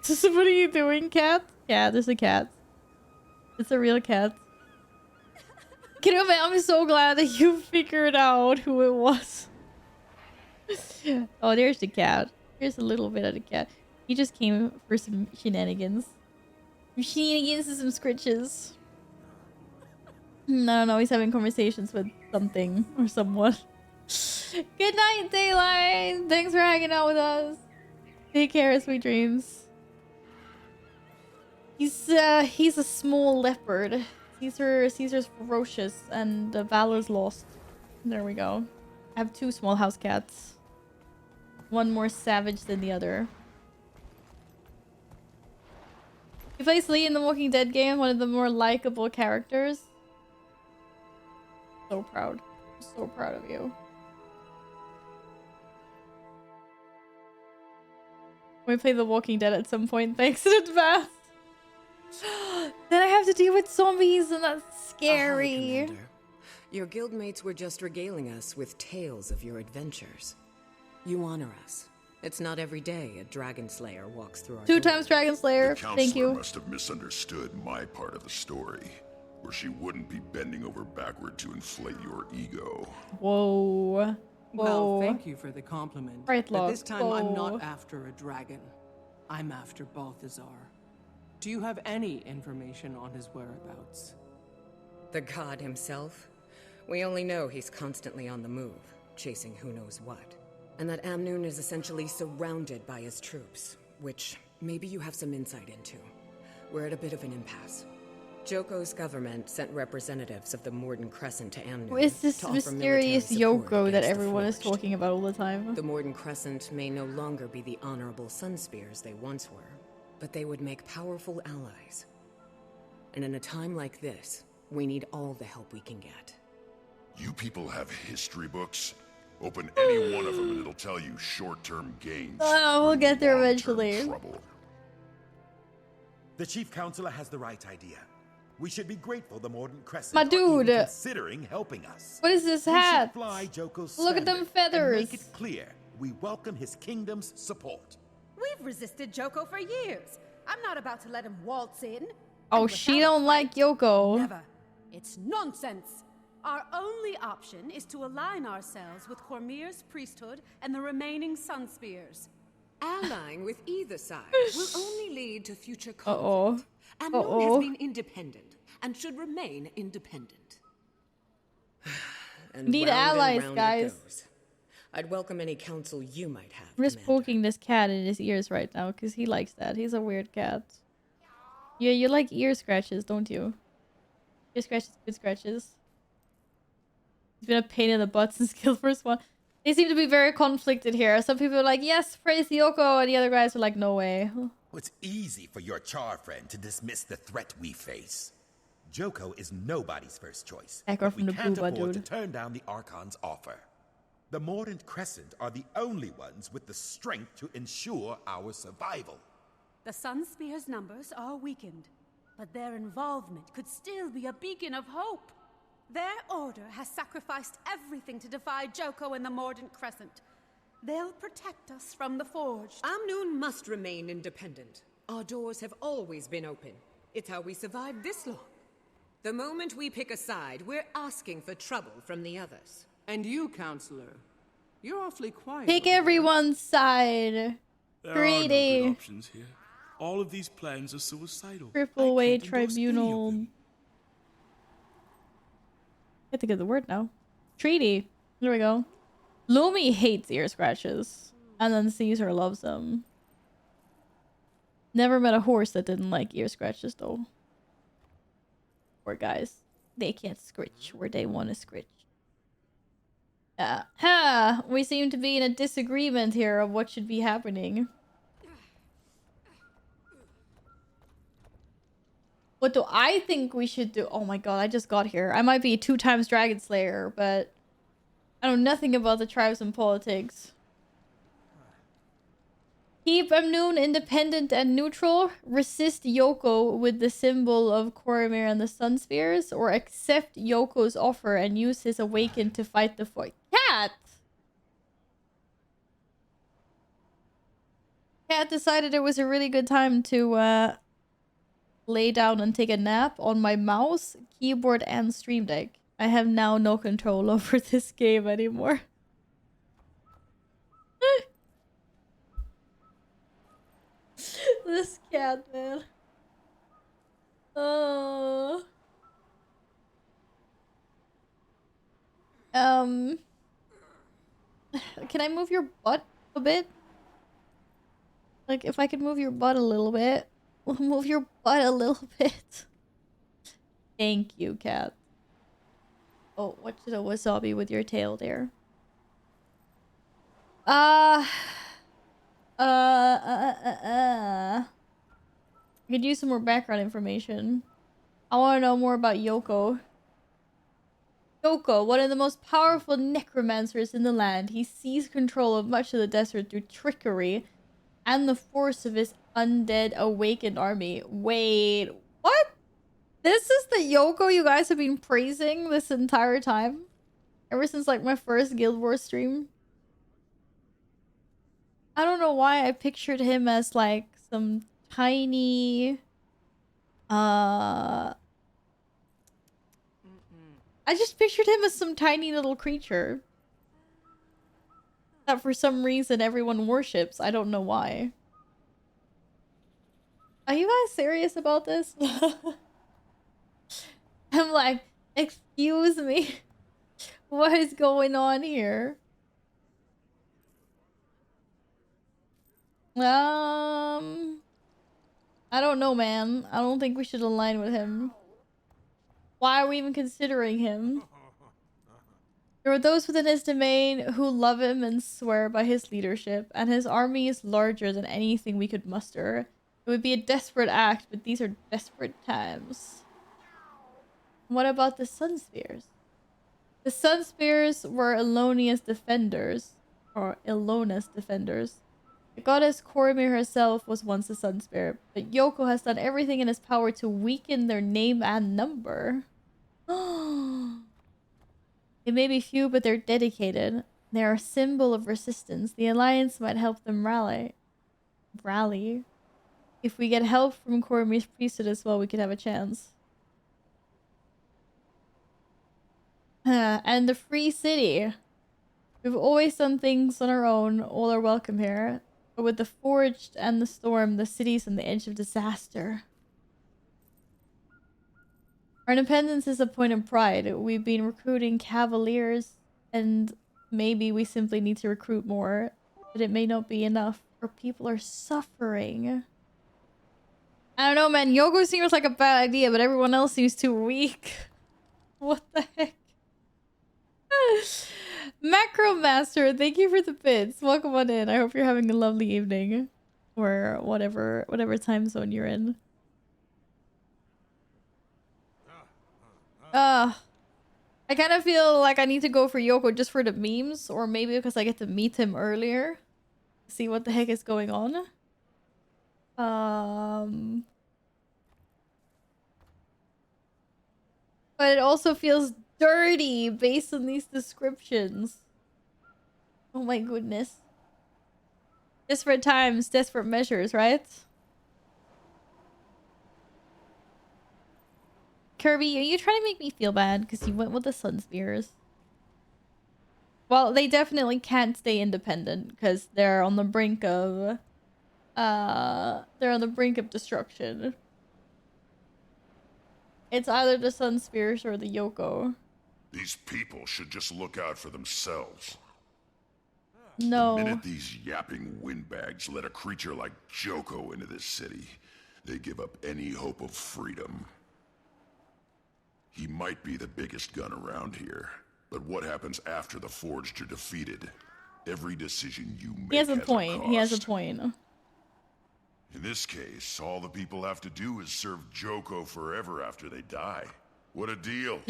What are you doing, cat? Yeah, there's a cat. It's a real cat. Kirume, I'm so glad that you figured out who it was. Oh, there's the cat. Here's a little bit of the cat. He just came for some shenanigans. Some shenanigans and some scritches. I don't know, he's having conversations with something or someone. Good night, Daylight! Thanks for hanging out with us. Take care, sweet dreams. He's a small leopard. Caesar's ferocious and Valor's lost. There we go. I have two small house cats. One more savage than the other. He plays Lee in the Walking Dead game, one of the more likable characters. So proud. I'm so proud of you. We play The Walking Dead at some point, thanks in advance. Then I have to deal with zombies and that's scary. Commander. Your guildmates were just regaling us with tales of your adventures. You honor us. It's not every day a dragon slayer walks through our Two times Dragon Slayer. The Thank counselor you. must have misunderstood my part of the story, where she wouldn't be bending over backward to inflate your ego. Whoa. Well, thank you for the compliment. Right, but Locke. this time I'm Whoa. not after a dragon. I'm after Balthazar. Do you have any information on his whereabouts? The god himself? We only know he's constantly on the move, chasing who knows what. And that Amnoon is essentially surrounded by his troops, which maybe you have some insight into. We're at a bit of an impasse. Joko's government sent representatives of the Morden Crescent to Amnoon. Who is this to offer mysterious military support Yoko that against the everyone is Forged. talking about all the time? The Morden Crescent may no longer be the honorable sun spears they once were, but they would make powerful allies. And in a time like this, we need all the help we can get. You people have history books? Open any one of them and it'll tell you short-term gains. Oh, we'll get there eventually. Trouble. The Chief Counselor has the right idea. We should be grateful the Morden Crescent My are even dude. considering helping us. What is this We hat? should fly Joko's Look at them standard and feathers. make it clear we welcome his kingdom's support. We've resisted Joko for years. I'm not about to let him waltz in. Oh, she don't like Yoko. Never. It's nonsense. Our only option is to align ourselves with Cormyr's priesthood and the remaining Sun Spears. Allying with either side will only lead to future conflict. Uh-oh. Amnon has been independent and should remain independent. And Need round and allies, round it guys. goes. I'd welcome any counsel you might have. I'm just poking this cat in his ears right now because he likes that. He's a weird cat. Yeah, you like ear scratches, don't you? Ear scratches, good scratches. He's been a pain in the butt since Guildford's one. They seem to be very conflicted here. Some people are like, yes, praise Yoko, and the other guys are like, no way. It's easy for your Char friend to dismiss the threat we face. Joko is nobody's first choice. That girl but from we the can't booba, afford dude. to turn down the Archon's offer. The Mordant Crescent are the only ones with the strength to ensure our survival. The Sun Spears' numbers are weakened, but their involvement could still be a beacon of hope. Their order has sacrificed everything to defy Joko and the Mordant Crescent. They'll protect us from the Forged. Amnoon must remain independent. Our doors have always been open. It's how we survived this long. The moment we pick a side, we're asking for trouble from the others. And you, Counselor, you're awfully quiet. Pick everyone's side. There Greedy. are no good options here. All of these plans are suicidal. Triple Way Tribunal. I think of the word now. Treaty. There we go. Lumi hates ear scratches. And then Caesar loves them. Never met a horse that didn't like ear scratches though. Poor guys. They can't scritch where they want to scritch. We seem to be in a disagreement here of what should be happening. What do I think we should do? Oh my god, I just got here. I might be 2 times Dragon Slayer, but I know nothing about the tribes and politics. Keep Amnoon independent and neutral. Resist Yoko with the symbol of Cormyr and the Sun Spheres. Or accept Yoko's offer and use his awaken to fight the fight. Cat! Cat decided it was a really good time to lay down and take a nap on my mouse, keyboard, and Stream Deck. I have now no control over this game anymore. This cat, man. Oh. Can I move your butt a bit? Like, if I could move your butt a little bit. Move your butt a little bit. Thank you, cat. Oh, what should a wasabi with your tail there? I could use some more background information. I want to know more about Yoko. Yoko, one of the most powerful necromancers in the land. He seized control of much of the desert through trickery and the force of his undead awakened army. Wait, what? This is the Yoko you guys have been praising this entire time? Ever since like my first Guild Wars stream? I don't know why I pictured him as like some tiny I just pictured him as some tiny little creature that for some reason everyone worships. I don't know why. Are you guys serious about this? I'm like, excuse me. What is going on here? I don't know, man. I don't think we should align with him. Why are we even considering him? There are those within his domain who love him and swear by his leadership, and his army is larger than anything we could muster. It would be a desperate act, but these are desperate times. What about the Sun Spears? The Sun Spears were Elonia's defenders, or Ilona's defenders. The goddess Cormir herself was once a Sun Spear, but Yoko has done everything in his power to weaken their name and number. They may be few, but they're dedicated. They are a symbol of resistance. The Alliance might help them rally. If we get help from Cormir's priesthood as well, we could have a chance. And the Free City. We've always done things on our own. All are welcome here. But with the Forged and the Storm, the city's on the edge of disaster. Our independence is a point of pride. We've been recruiting cavaliers, and maybe we simply need to recruit more. But it may not be enough. Our people are suffering. I don't know, man. Yoko seems like a bad idea, but everyone else seems too weak. What the heck? Macromaster, thank you for the bits. Welcome on in. I hope you're having a lovely evening. Or whatever time zone you're in. I kind of feel like I need to go for Yoko just for the memes. Or maybe because I get to meet him earlier. See what the heck is going on. But it also feels dirty based on these descriptions. Oh my goodness. Desperate times, desperate measures, right? Kirby, are you trying to make me feel bad because you went with the Sun Spears? Well, they definitely can't stay independent because they're on the brink of destruction. It's either the Sun Spears or the Yoko. These people should just look out for themselves. No. The minute these yapping windbags let a creature like Joko into this city, they give up any hope of freedom. He might be the biggest gun around here, but what happens after the Forged are defeated? Every decision you make has a point. He has a point. In this case, all the people have to do is serve Joko forever after they die. What a deal.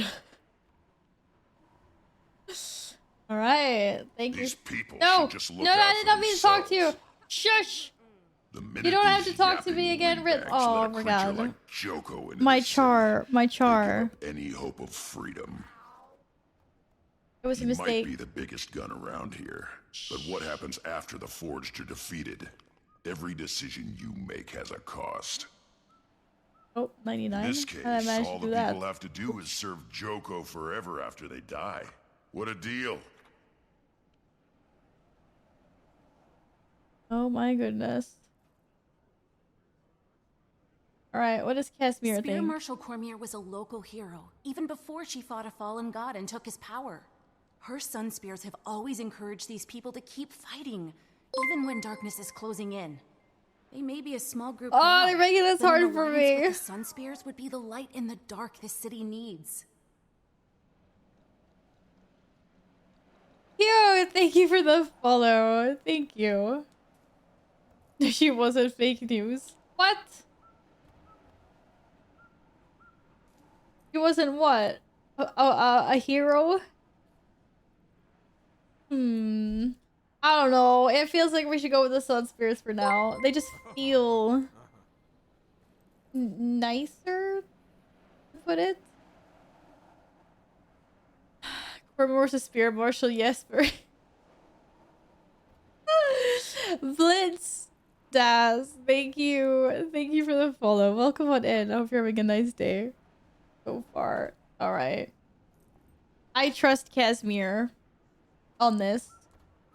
All right. Thank you. These people no, should just look no, out I did for not mean to talk to you. themselves. Shush. The minute You don't have to these talk to me yapping again, Rit. windbags Oh let a my creature god. like Joko into My this char. city, they give char. up any hope of freedom. It was a He mistake. might be the biggest gun around here, but what happens after the Forged are defeated? Every decision you make has a cost. Oh, 99. In this case, I managed all to the do that. people have to do is serve Joko forever after they die. What a deal. Oh my goodness. Alright, what does Casimir Spear think? Marshal Cormir was a local hero, even before she fought a fallen god and took his power. Her Sun Spears have always encouraged these people to keep fighting, even when darkness is closing in. They may be a small group now, they're making this but an hard for alliance me. with the Sun Spears would be the light in the dark this city needs. Yo, thank you for the follow. Thank you. She wasn't fake news. What? She wasn't what? A hero? I don't know. It feels like we should go with the Sun Spears for now. They just feel nicer, to put it. Remorse of Spear Marshal Jesper. Blitz Daz, thank you. Thank you for the follow. Welcome on in. I hope you're having a nice day so far. Alright. I trust Casimir on this.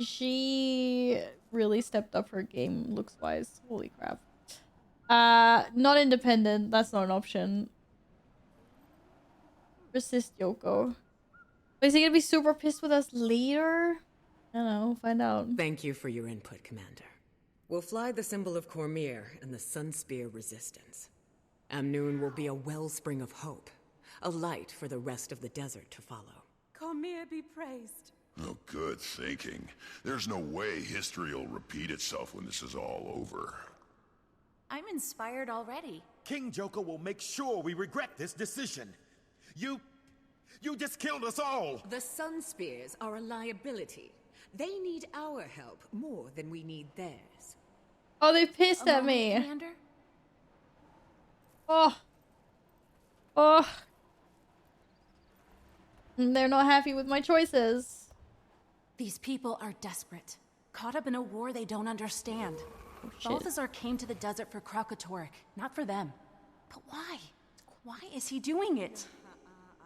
She really stepped up her game looks wise. Holy crap. Not independent. That's not an option. Resist Yoko. Is he gonna be super pissed with us later? I don't know. Find out. Thank you for your input, Commander. We'll fly the symbol of Cormyr and the Sunspear Resistance. Amnoon will be a wellspring of hope, a light for the rest of the desert to follow. Cormyr be praised. Oh, good thinking. There's no way history will repeat itself when this is all over. I'm inspired already. King Joko will make sure we regret this decision. You just killed us all! The Sunspears are a liability. They need our help more than we need theirs. Oh, they pissed at me. Commander? Oh. Oh. They're not happy with my choices. These people are desperate, caught up in a war they don't understand. Oh, shit. Balthazar came to the desert for Kralkatorrik, not for them. But why? Why is he doing it?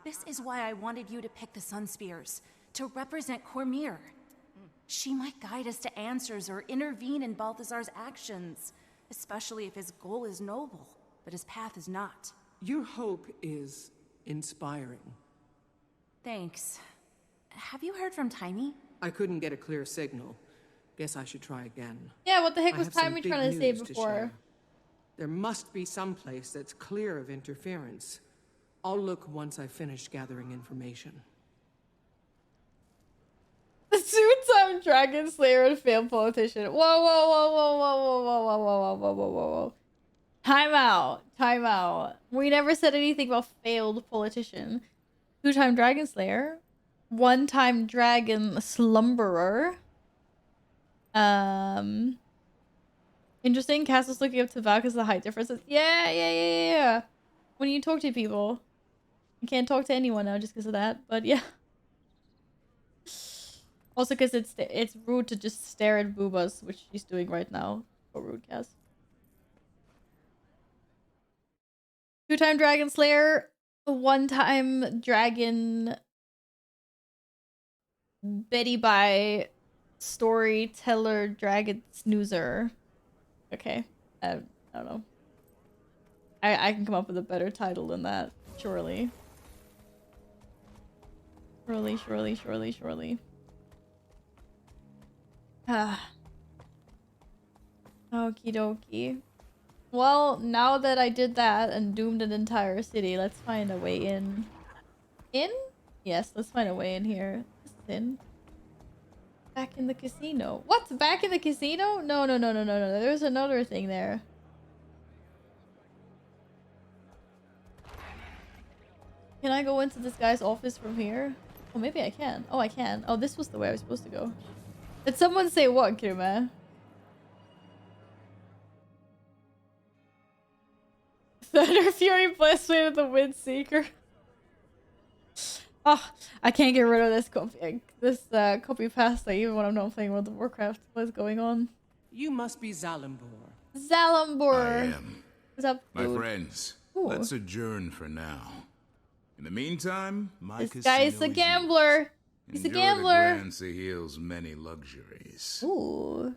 This is why I wanted you to pick the Sunspears, to represent Cormyr. She might guide us to answers or intervene in Balthazar's actions, especially if his goal is noble, but his path is not. Your hope is inspiring. Thanks. Have you heard from Timey? I couldn't get a clear signal. Guess I should try again. Yeah, what the heck I was have some Timey big trying to say news before? share. There must be some place that's clear of interference. I'll look once I've finished gathering information. The two-time Dragon Slayer and failed politician. Whoa, whoa, whoa, whoa, whoa, whoa, whoa, whoa, whoa, whoa, whoa, whoa, whoa. Time out. Time out. We never said anything about failed politician. Two-time Dragon Slayer. One-time Dragon Slumberer. Interesting. Castle's looking up to Val because of the height differences. Yeah. When you talk to people. You can't talk to anyone now just because of that. But yeah. Also because it's rude to just stare at boobas, which she's doing right now. So rude, Cass. Two-time Dragon Slayer. One-time Dragon... Betty by Storyteller Dragon Snoozer. Okay. I don't know. I can come up with a better title than that. Surely. Surely. Ah. Okie dokie. Well, now that I did that and doomed an entire city, let's find a way in. In? Yes, let's find a way in here. This is in. Back in the casino. What? Back in the casino? No. There's another thing there. Can I go into this guy's office from here? Oh, maybe I can. Oh, I can. Oh, this was the way I was supposed to go. Did someone say what, Kiruma? Thunder Fury Blessed the Windseeker. Oh, I can't get rid of this copy pasta even when I'm not playing World of Warcraft. What's going on? You must be Zalambor. Zalambor. I am. What's up, my dude? friends? Ooh. Let's adjourn for now. In the meantime, my This guy's a gambler. He's a gambler. The Grand Sahil's many luxuries. Ooh.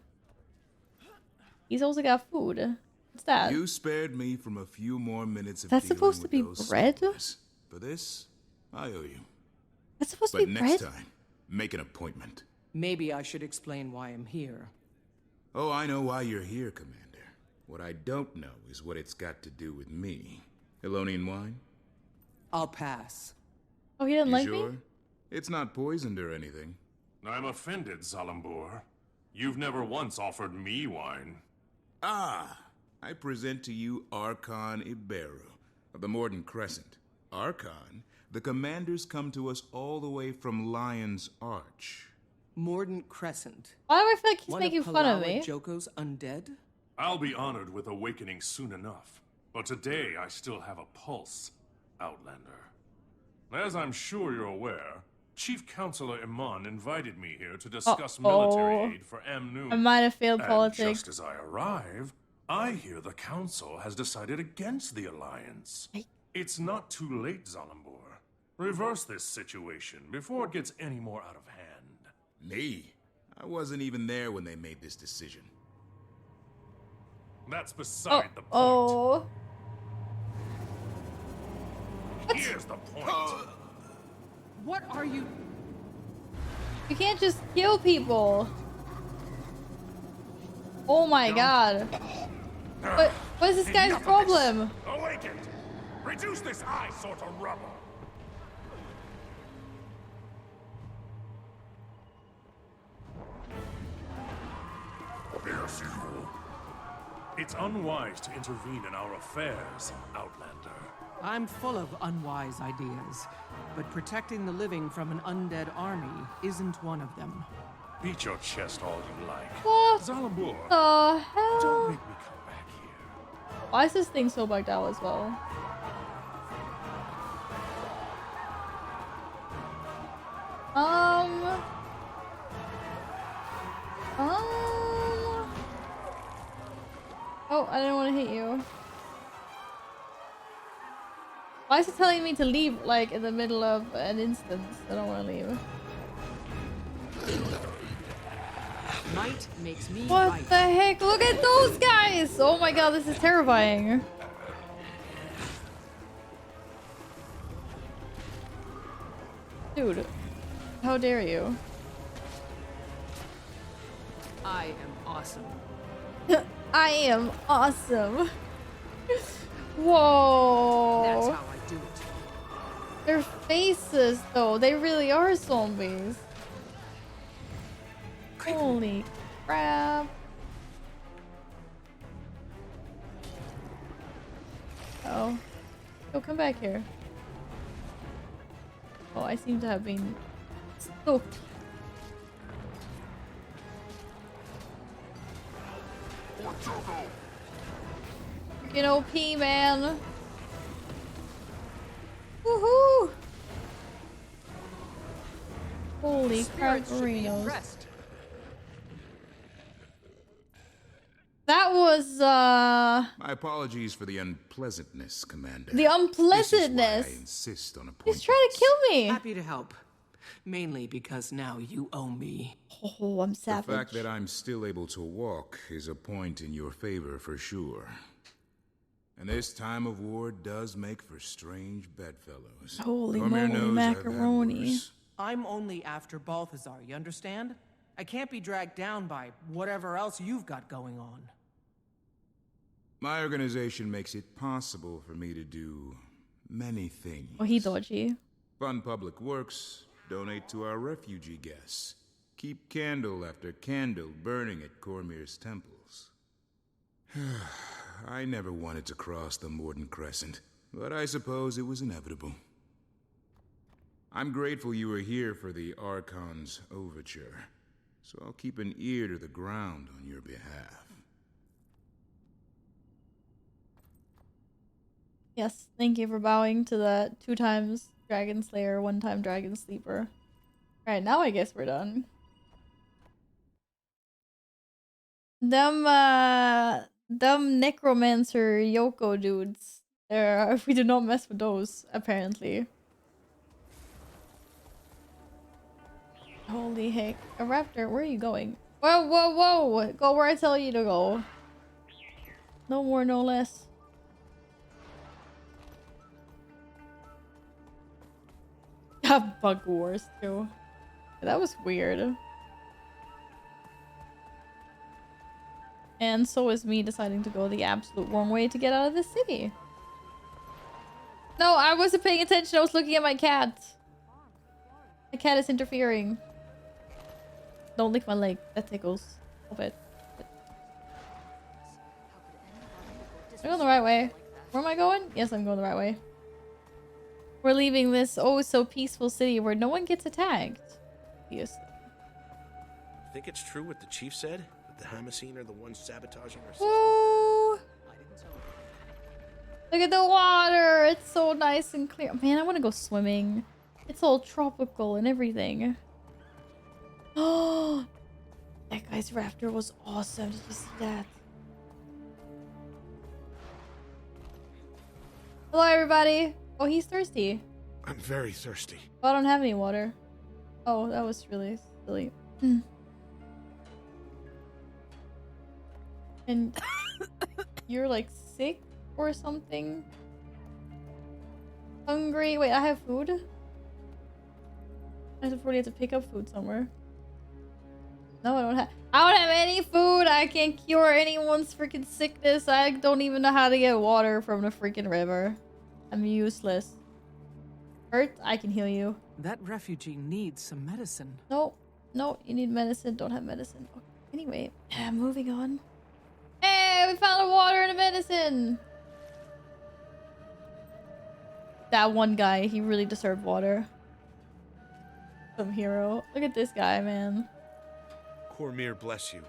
He's also got food. What's that? You spared me from a few more minutes of That's dealing supposed to with be those bread? smugglers. For this, I owe you. That's supposed But to be next bread? time, make an appointment. Maybe I should explain why I'm here. Oh, I know why you're here, Commander. What I don't know is what it's got to do with me. Elonian wine? I'll pass. Oh, he didn't You like sure? me? It's not poisoned or anything. I'm offended, Zalambor. You've never once offered me wine. Ah, I present to you Archon Iberu of the Morden Crescent. Archon, the commanders come to us all the way from Lion's Arch. Morden Crescent. Why do I feel like he's One making fun of Palawa me? Joko's undead? I'll be honored with awakening soon enough. But today I still have a pulse, Outlander. As I'm sure you're aware, Chief Counselor Iman invited me here to discuss military aid for Amnoon. I might have failed And politics. just as I arrive, I hear the Council has decided against the Alliance. It's not too late, Zalambor. Reverse this situation before it gets any more out of hand. Me? I wasn't even there when they made this decision. That's beside the point. Oh. Here's the point. What are you? You can't just kill people. Oh my god. What is this guy's Enough of problem? this. Awaken! Reduce this eyesore to rubble! Yes, you. It's unwise to intervene in our affairs, Outlander. I'm full of unwise ideas, but protecting the living from an undead army isn't one of them. Beat your chest all you like. What Zalambur, the hell? don't make me come back here. Why is this thing so bugged out as well? Oh, I didn't want to hit you. Why is it telling me to leave, like, in the middle of an instance? I don't want to leave. Might makes me What right. the heck? Look at those guys! Oh my god, this is terrifying. Dude, how dare you? I am awesome. I am awesome. Whoa. That's how I do it. Their faces, though, they really are zombies. Holy crap. Oh. Oh, come back here. Oh, I seem to have been stoked. Freaking OP, man. Woohoo! Holy crap, Marinos. That was, My apologies for the unpleasantness, Commander. the unpleasantness. This is why I insist on He's trying to kill me. Happy to help. Mainly because now you owe me. Oh, I'm savage. The fact that I'm still able to walk is a point in your favor for sure. And this time of war does make for strange bedfellows. Holy Cormier moly, knows I've had macaroni. worse. I'm only after Balthazar, you understand? I can't be dragged down by whatever else you've got going on. My organization makes it possible for me to do many things. Oh, he dodgy. Fund public works, donate to our refugee guests, keep candle after candle burning at Cormier's temples. I never wanted to cross the Morden Crescent, but I suppose it was inevitable. I'm grateful you were here for the Archon's overture, so I'll keep an ear to the ground on your behalf. Yes, thank you for bowing to the 2 times Dragon Slayer, 1 time Dragon Sleeper. Alright, now I guess we're done. Them Necromancer Yoko dudes. We do not mess with those, apparently. Holy heck. A raptor, where are you going? Whoa, whoa, whoa! Go where I tell you to go. No more, no less. Bug wars too. That was weird. And so is me deciding to go the absolute wrong way to get out of the city. No, I wasn't paying attention. I was looking at my cat. My cat is interfering. Don't lick my leg. That tickles. A bit. Am I going the right way? Where am I going? Yes, I'm going the right way. We're leaving this oh so peaceful city where no one gets attacked. Yes. Think it's true what the chief said? That the Hamasine are the ones sabotaging our system? Woo! Look at the water! It's so nice and clear. Man, I want to go swimming. It's all tropical and everything. Oh, that guy's raptor was awesome. Did you see that? Hello, everybody. Oh, he's thirsty. I'm very thirsty. Oh, I don't have any water. Oh, that was really silly. And you're like sick or something? Hungry? Wait, I have food? I have to pick up food somewhere. No, I don't have any food. I can't cure anyone's freaking sickness. I don't even know how to get water from the freaking river. I'm useless. Hurt? I can heal you. That refugee needs some medicine. No, no, you need medicine. Don't have medicine. Okay. Anyway, moving on. Hey, we found a water and a medicine. That one guy, he really deserved water. Some hero. Look at this guy, man. Cormir bless you.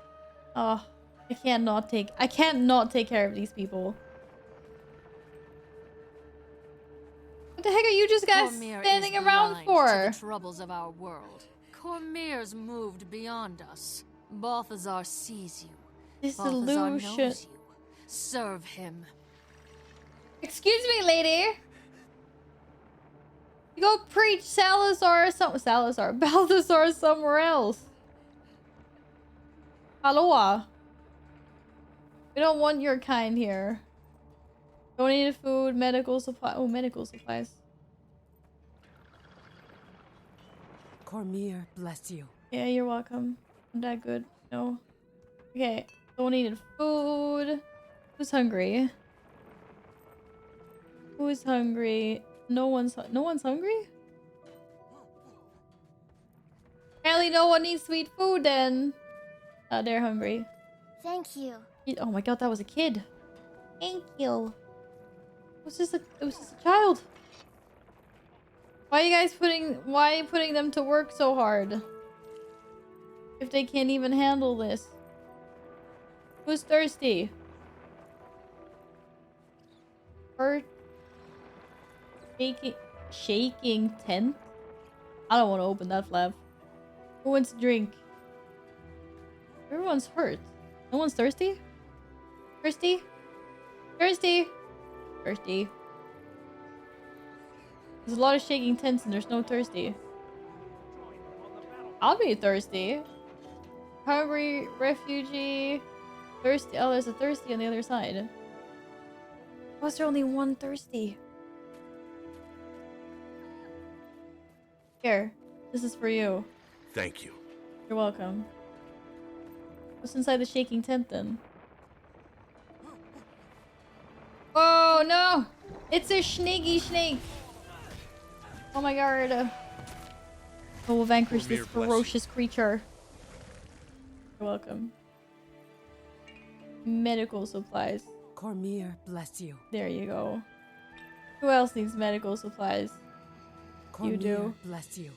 Oh, I can't not take care of these people. What the heck are you just guys standing around for? To the troubles of our world. Cormir's moved beyond us. Balthazar sees you. Balthazar knows you. Serve him. Excuse me, lady. You go preach Balthazar somewhere else. Aloha. We don't want your kind here. Donated food, medical supply. Oh, medical supplies. Cormir, bless you. Yeah, you're welcome. I'm that good. No. Okay. Donated food. Who's hungry? Who's hungry? No one's hungry? Apparently no one needs sweet food then. They're hungry. Thank you. Oh my god, that was a kid. Thank you. It was just a child. Why are you putting them to work so hard? If they can't even handle this. Who's thirsty? Hurt. Shaking tent? I don't want to open that flap. Who wants to drink? Everyone's hurt. No one's thirsty? Thirsty? Thirsty? Thirsty. There's a lot of shaking tents and there's no thirsty. I'll be thirsty. Hungry, refugee, thirsty. Oh, there's a thirsty on the other side. Why is there only one thirsty? Here, this is for you. Thank you. You're welcome. What's inside the shaking tent then? Oh no! It's a snaky snake! Oh my god. I will vanquish this ferocious creature. You're welcome. Medical supplies. Cormir, bless you. There you go. Who else needs medical supplies? Cormir, you do. Bless you.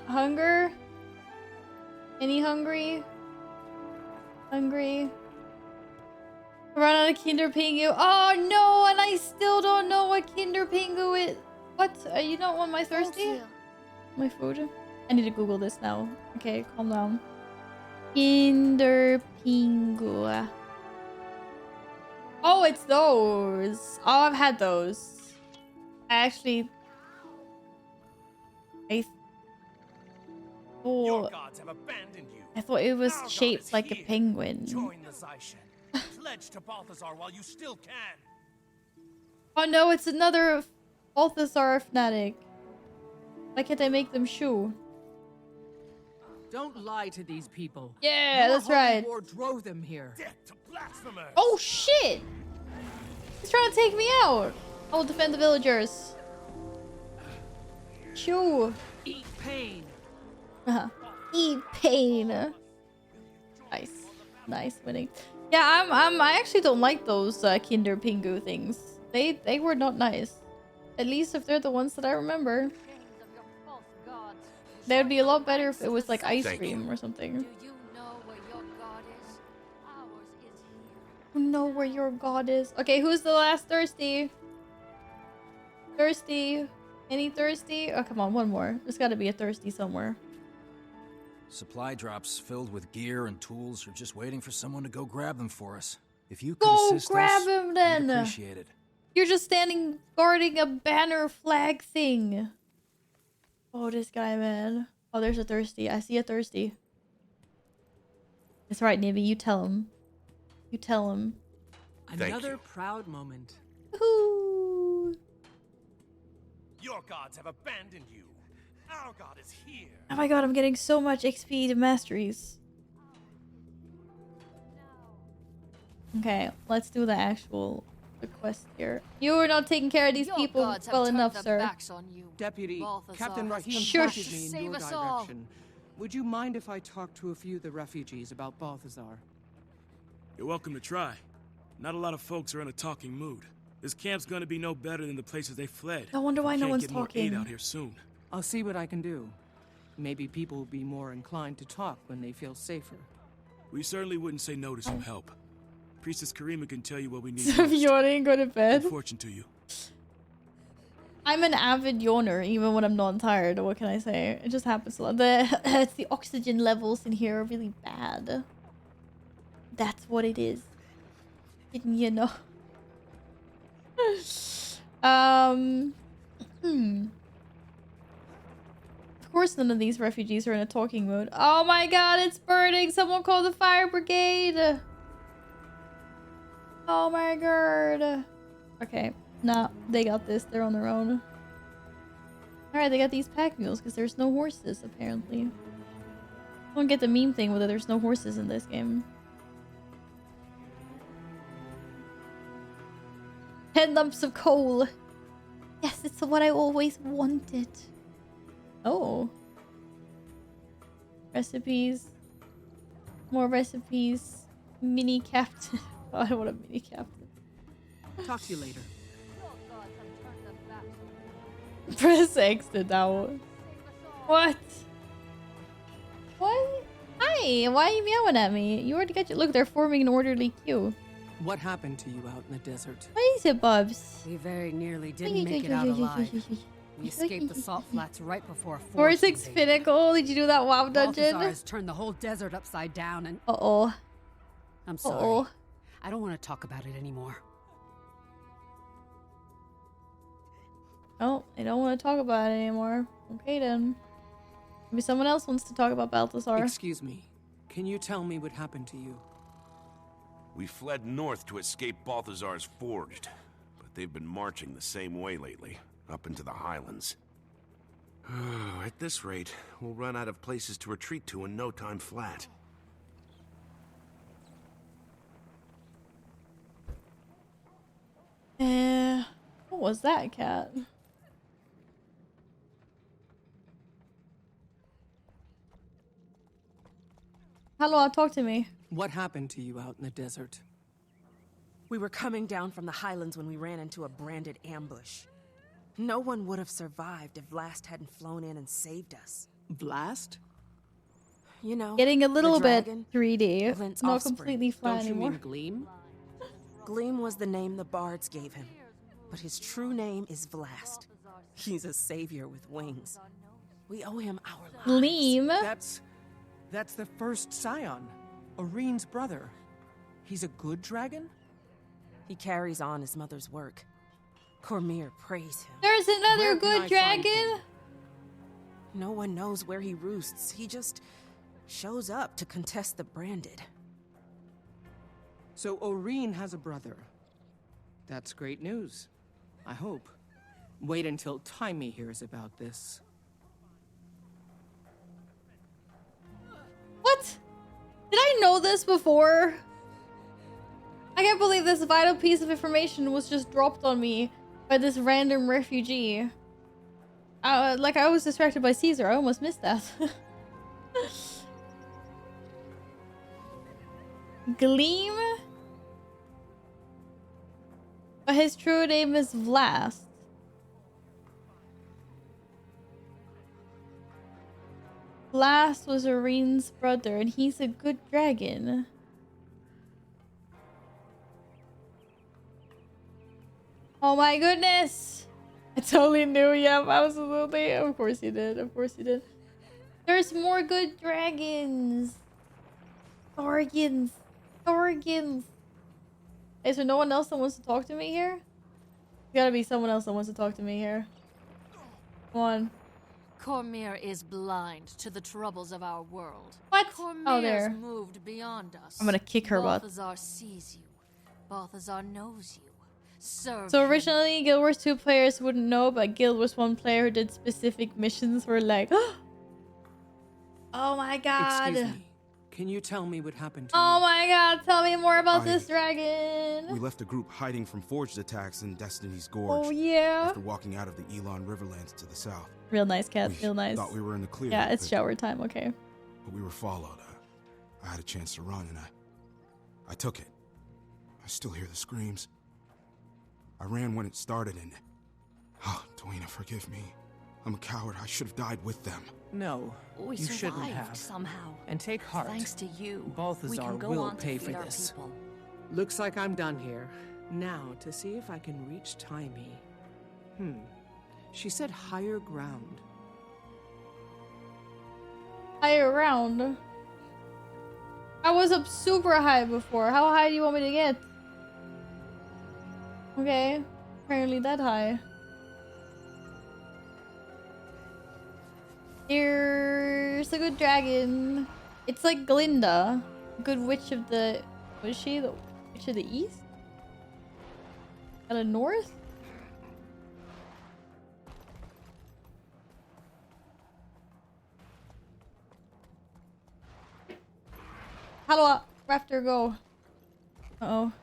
Hunger? Any hungry? Hungry? Run out of Kinder Pingu. Oh no, and I still don't know what Kinder Pingu is. What? You don't want my thirsty? My food? I need to Google this now. Okay, calm down. Kinder Pingu. Oh, it's those. Oh, I've had those. I actually... Your gods have abandoned you. I thought it was Our shaped God like is a here. penguin. Join the Zaishen. Pledge to Balthazar while you still can. Oh no, it's another Balthazar fanatic. Why can't I make them shoe? Don't lie to these people. Yeah, Your that's holy right. war drove them here. Oh shit! He's trying to take me out. I will defend the villagers. Chew. Eat pain. Eat pain. Nice. Nice winning. Yeah, I actually don't like those Kinder Pingu things. They were not nice. At least if they're the ones that I remember. They would be a lot better if it was like ice cream or something. You know where your god is. Okay, who's the last thirsty? Thirsty? Any thirsty? Oh, come on, one more. There's got to be a thirsty somewhere. Supply drops filled with gear and tools are just waiting for someone to go grab them for us. If you could Go assist grab us, him then. we'd appreciate it. You're just standing guarding a banner flag thing. Oh, this guy, man. Oh, there's a thirsty. I see a thirsty. That's right, Nibby. You tell him. You tell him. Another proud moment. Woohoo! Your gods have abandoned you. Our god is here. Oh my god, I'm getting so much XP to masteries. Okay, let's do the actual quest here. You are not taking care of these people well enough, sir. Deputy, Captain Rahim Shush. pointed me in your direction. Would you mind if I talked to a few of the refugees about Balthazar? You're welcome to try. Not a lot of folks are in a talking mood. This camp's gonna be no better than the places they fled. I wonder why no one's Can't get more talking. aid out here soon. I'll see what I can do. Maybe people will be more inclined to talk when they feel safer. We certainly wouldn't say no to some help. Priestess Karima can tell you what we need So most. yawning, go to bed. Good fortune to you. I'm an avid yawner, even when I'm not tired. What can I say? It just happens a lot. It's the oxygen levels in here are really bad. That's what it is. Didn't you know? Of course, none of these refugees are in a talking mode. Oh my god, it's burning! Someone call the fire brigade! Oh my god. Okay. Nah, they got this. They're on their own. Alright, they got these pack mules because there's no horses, apparently. I don't get the meme thing whether there's no horses in this game. 10 lumps of coal. Yes, it's what I always wanted. Oh. Recipes. More recipes. Mini captain. Oh, I want a mini captain. Talk to you later. Press X to down. What? What? Hi, why are you meowing at me? You already got your— look, they're forming an orderly queue. What happened to you out in the desert? What is it, Bubs? We very nearly didn't make it out alive. We escaped the salt flats right before Force. 4-6 Pinnacle. Did you do that WoW dungeon? Balthazar has turned the whole desert upside down and... Uh-oh. I'm sorry. I don't want to talk about it anymore. Oh, I don't want to talk about it anymore. Okay, then. Maybe someone else wants to talk about Balthazar. Excuse me. Can you tell me what happened to you? We fled north to escape Balthazar's Forged, but they've been marching the same way lately, up into the highlands. At this rate, we'll run out of places to retreat to in no time flat. What was that, cat? Hello, talk to me. What happened to you out in the desert? We were coming down from the highlands when we ran into a branded ambush. No one would have survived if Vlast hadn't flown in and saved us. Vlast? You know, Getting a little bit dragon, 3D. Glint's Not offspring. completely flat Don't you anymore. mean Gleam? Gleam was the name the bards gave him, but his true name is Vlast. He's a savior with wings. We owe him our lives. Gleam? That's the first scion. Oreen's brother. He's a good dragon? He carries on his mother's work. Cormyr praise him. There's another Where can I good find dragon? No one knows where he roosts. He just shows up to contest the branded. So Oreen has a brother. That's great news. I hope. Wait until Timey hears about this. What? Did I know this before? I can't believe this vital piece of information was just dropped on me by this random refugee. Like I was distracted by Caesar. I almost missed that. Gleam? But his true name is Vlast. Vlast was Oreen's brother, and he's a good dragon. Oh my goodness! I totally knew, yep, absolutely. Of course you did, of course you did. There's more good dragons! Thorgans! Thorgans! Is there no one else that wants to talk to me here? There's gotta be someone else that wants to talk to me here. Come on. Cormyr is blind to the troubles of our world. What? Cormyr's Oh, there. moved beyond us. I'm gonna kick her butt. Balthazar sees you. Balthazar knows you. Serve So him. originally Guild Wars 2 players wouldn't know, but Guild Wars 1 player who did specific missions were like, oh my god. Excuse me. Can you tell me what happened to Oh you? my god, tell me more about this dragon. We left a group hiding from forged attacks in Destiny's Gorge. Oh yeah. After walking out of the Elon Riverlands to the south. Real nice, cat. Real nice. Thought we were in the clear. Yeah, it's shower time. Okay. But we were followed. I had a chance to run, and I took it. I still hear the screams. I ran when it started, and oh, Dwayne, forgive me. I'm a coward. I should have died with them. No, We you shouldn't survived have. somehow. And take heart. Thanks to you. We Balthazar can go will on to pay feed for our this. people. Looks like I'm done here. Now, to see if I can reach Timey. She said higher ground. Higher round. I was up super high before. How high do you want me to get? Okay. Apparently that high. Here's a good dragon. It's like Glinda. Good witch of the... What is she? The witch of the east? Out of north? How do I Raptor go? Uh-oh.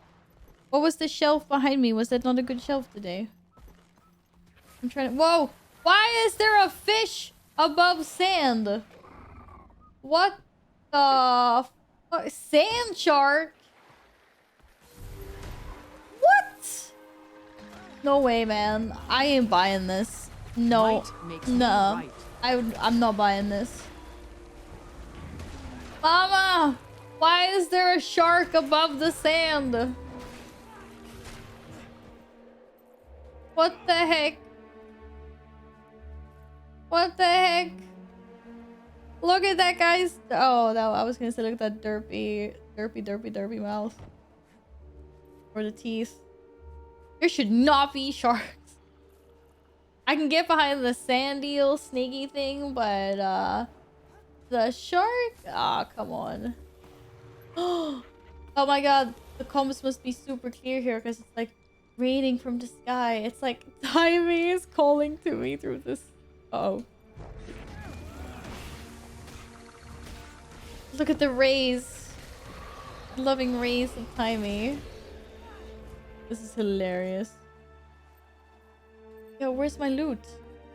What was the shelf behind me? Was that not a good shelf today? I'm trying to... Whoa! Why is there a fish above sand? What the... Sand shark? What? No way, man. I ain't buying this. No. No. I'm not buying this. Mama! Why is there a shark above the sand? What the heck? What the heck? Look at that, guys. Oh, no, I was gonna say, look at that derpy mouth. Or the teeth. There should not be sharks. I can get behind the sand eel snaky thing, but the shark? Ah, come on. Oh my god, the comms must be super clear here because it's like raining from the sky. It's like Timey is calling to me through this. Uh-oh. Look at the rays. Loving rays of Timey. This is hilarious. Yo, where's my loot?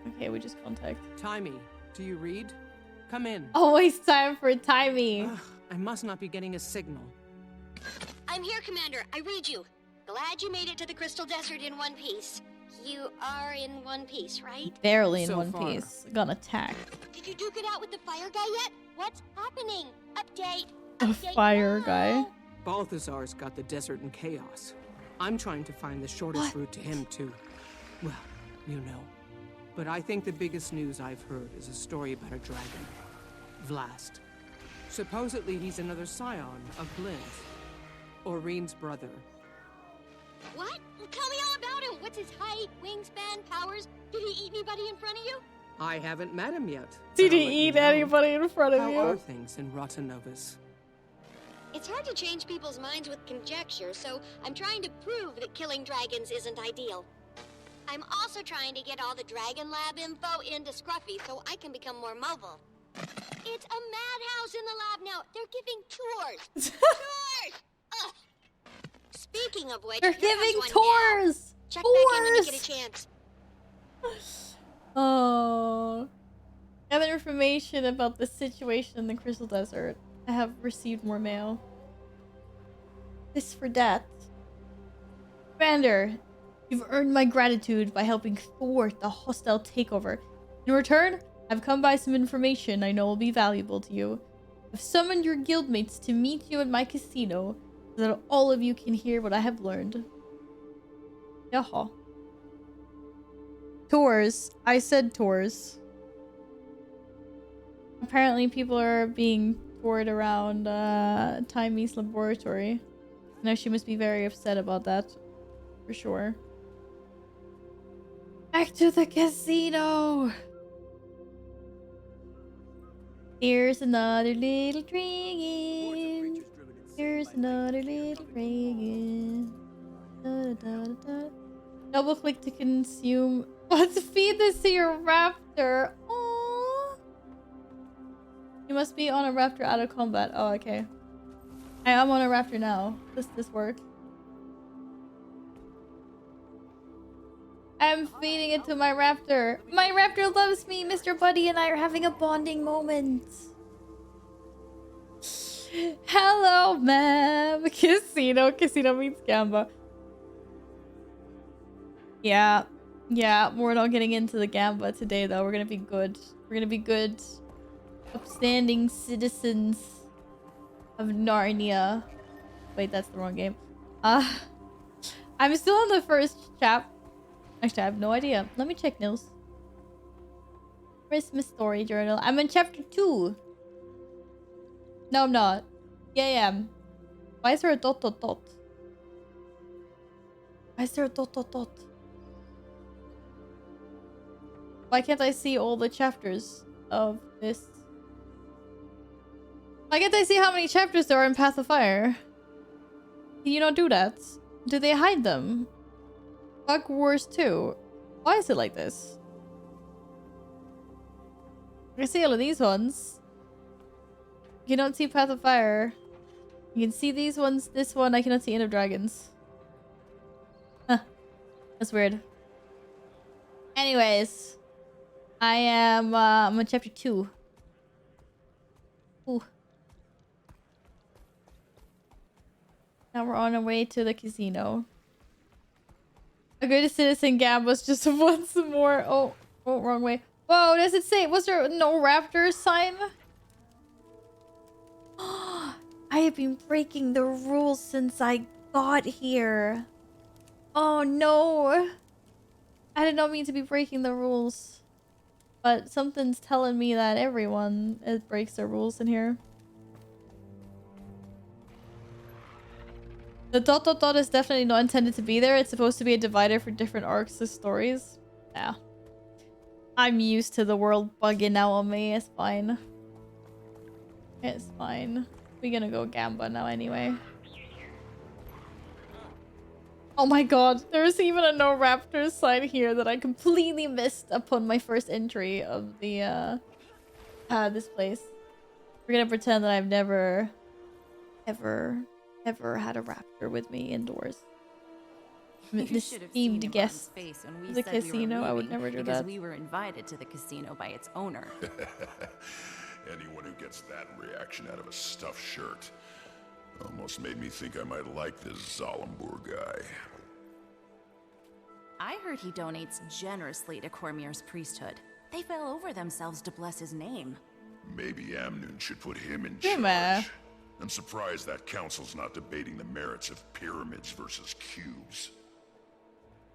Okay, we just contact. Timey, do you read? Come in. Always time for Timey. I must not be getting a signal. I'm here, Commander. I read you. Glad you made it to the Crystal Desert in one piece. You are in one piece, right? Barely in one piece. Got attacked. Did you duke it out with the fire guy yet? What's happening? Update. A fire guy. Balthazar's got the desert in chaos. I'm trying to find the shortest route to him, too. Well, you know. But I think the biggest news I've heard is a story about a dragon. Vlast. Supposedly he's another scion of Blins. Oreen's brother. What? Well, tell me all about him. What's his height, wingspan, powers? Did he eat anybody in front of you? I haven't met him yet. Did he eat anybody in front of How you? are things in Rotanovus? It's hard to change people's minds with conjecture, so I'm trying to prove that killing dragons isn't ideal. I'm also trying to get all the Dragon Lab info into Scruffy so I can become more mobile. It's a madhouse in the lab now. They're giving tours. Tours! Ugh. Speaking of which, they're giving tours. Check back in when you get a chance. Oh. Gather information about the situation in the Crystal Desert. I have received more mail. This for that. Commander, you've earned my gratitude by helping thwart the hostile takeover. In return, I've come by some information I know will be valuable to you. I've summoned your guildmates to meet you at my casino so that all of you can hear what I have learned. Yaha. Tours. I said tours. Apparently people are being toured around Timey's laboratory. Now she must be very upset about that. For sure. Back to the casino! Here's another little dragon. Here's another little dragon. Double click to consume. Let's feed this to your raptor. Aww. You must be on a raptor out of combat. Oh, okay. I am on a raptor now. Does this work? I'm feeding it to my raptor. My raptor loves me. Mr. Buddy and I are having a bonding moment. Hello, ma'am. Casino. Casino means Gamba. Yeah. Yeah, we're not getting into the Gamba today, though. We're gonna be good. We're gonna be good, upstanding citizens of Narnia. Wait, that's the wrong game. I'm still on the first chap. Actually, I have no idea. Let me check, Nils. Christmas story journal. I'm in chapter 2. No, I'm not. Yeah, I am. Why is there a dot dot dot? Why is there a dot dot dot? Why can't I see all the chapters of this? Why can't I see how many chapters there are in Path of Fire? Can you not do that? Do they hide them? Bug Wars 2. Why is it like this? I can see all of these ones. You don't see Path of Fire. You can see these ones. This one, I cannot see End of Dragons. Huh. That's weird. Anyways. I'm on chapter 2. Ooh. Now we're on our way to the casino. A good citizen Gamba's just once more. Oh, wrong way. Whoa, does it say? Was there no raptor sign? I have been breaking the rules since I got here. Oh no. I did not mean to be breaking the rules. But something's telling me that everyone breaks their rules in here. The dot dot dot is definitely not intended to be there. It's supposed to be a divider for different arcs of stories. Yeah. I'm used to the world bugging out on me. It's fine. It's fine. We're gonna go Gamba now anyway. Oh my god. There's even a no raptors sign here that I completely missed upon my first entry of the this place. We're gonna pretend that I've never ever had a raptor with me indoors. Esteemed guest of the casino. I would never do that. Because we were invited to the casino by its owner. Anyone who gets that reaction out of a stuffed shirt almost made me think I might like this Zalambur guy. I heard he donates generously to Cormier's priesthood. They fell over themselves to bless his name. Maybe Amnoon should put him in charge. I'm surprised that council's not debating the merits of pyramids versus cubes.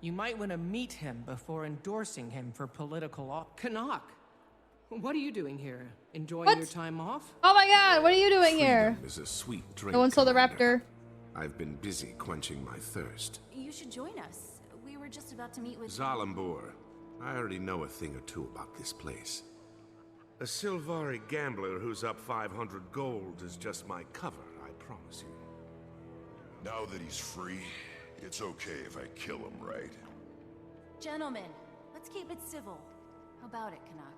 You might want to meet him before endorsing him for political office. Canuck, what are you doing here? Enjoying your time off? Oh my god, what are you doing here? Freedom is a sweet drink. No one saw the raptor. I've been busy quenching my thirst. You should join us. We were just about to meet with Zalambur, I already know a thing or two about this place. A Silvari gambler who's up 500 gold is just my cover, I promise you. Now that he's free, it's okay if I kill him, right? Gentlemen, let's keep it civil. How about it, Canuck?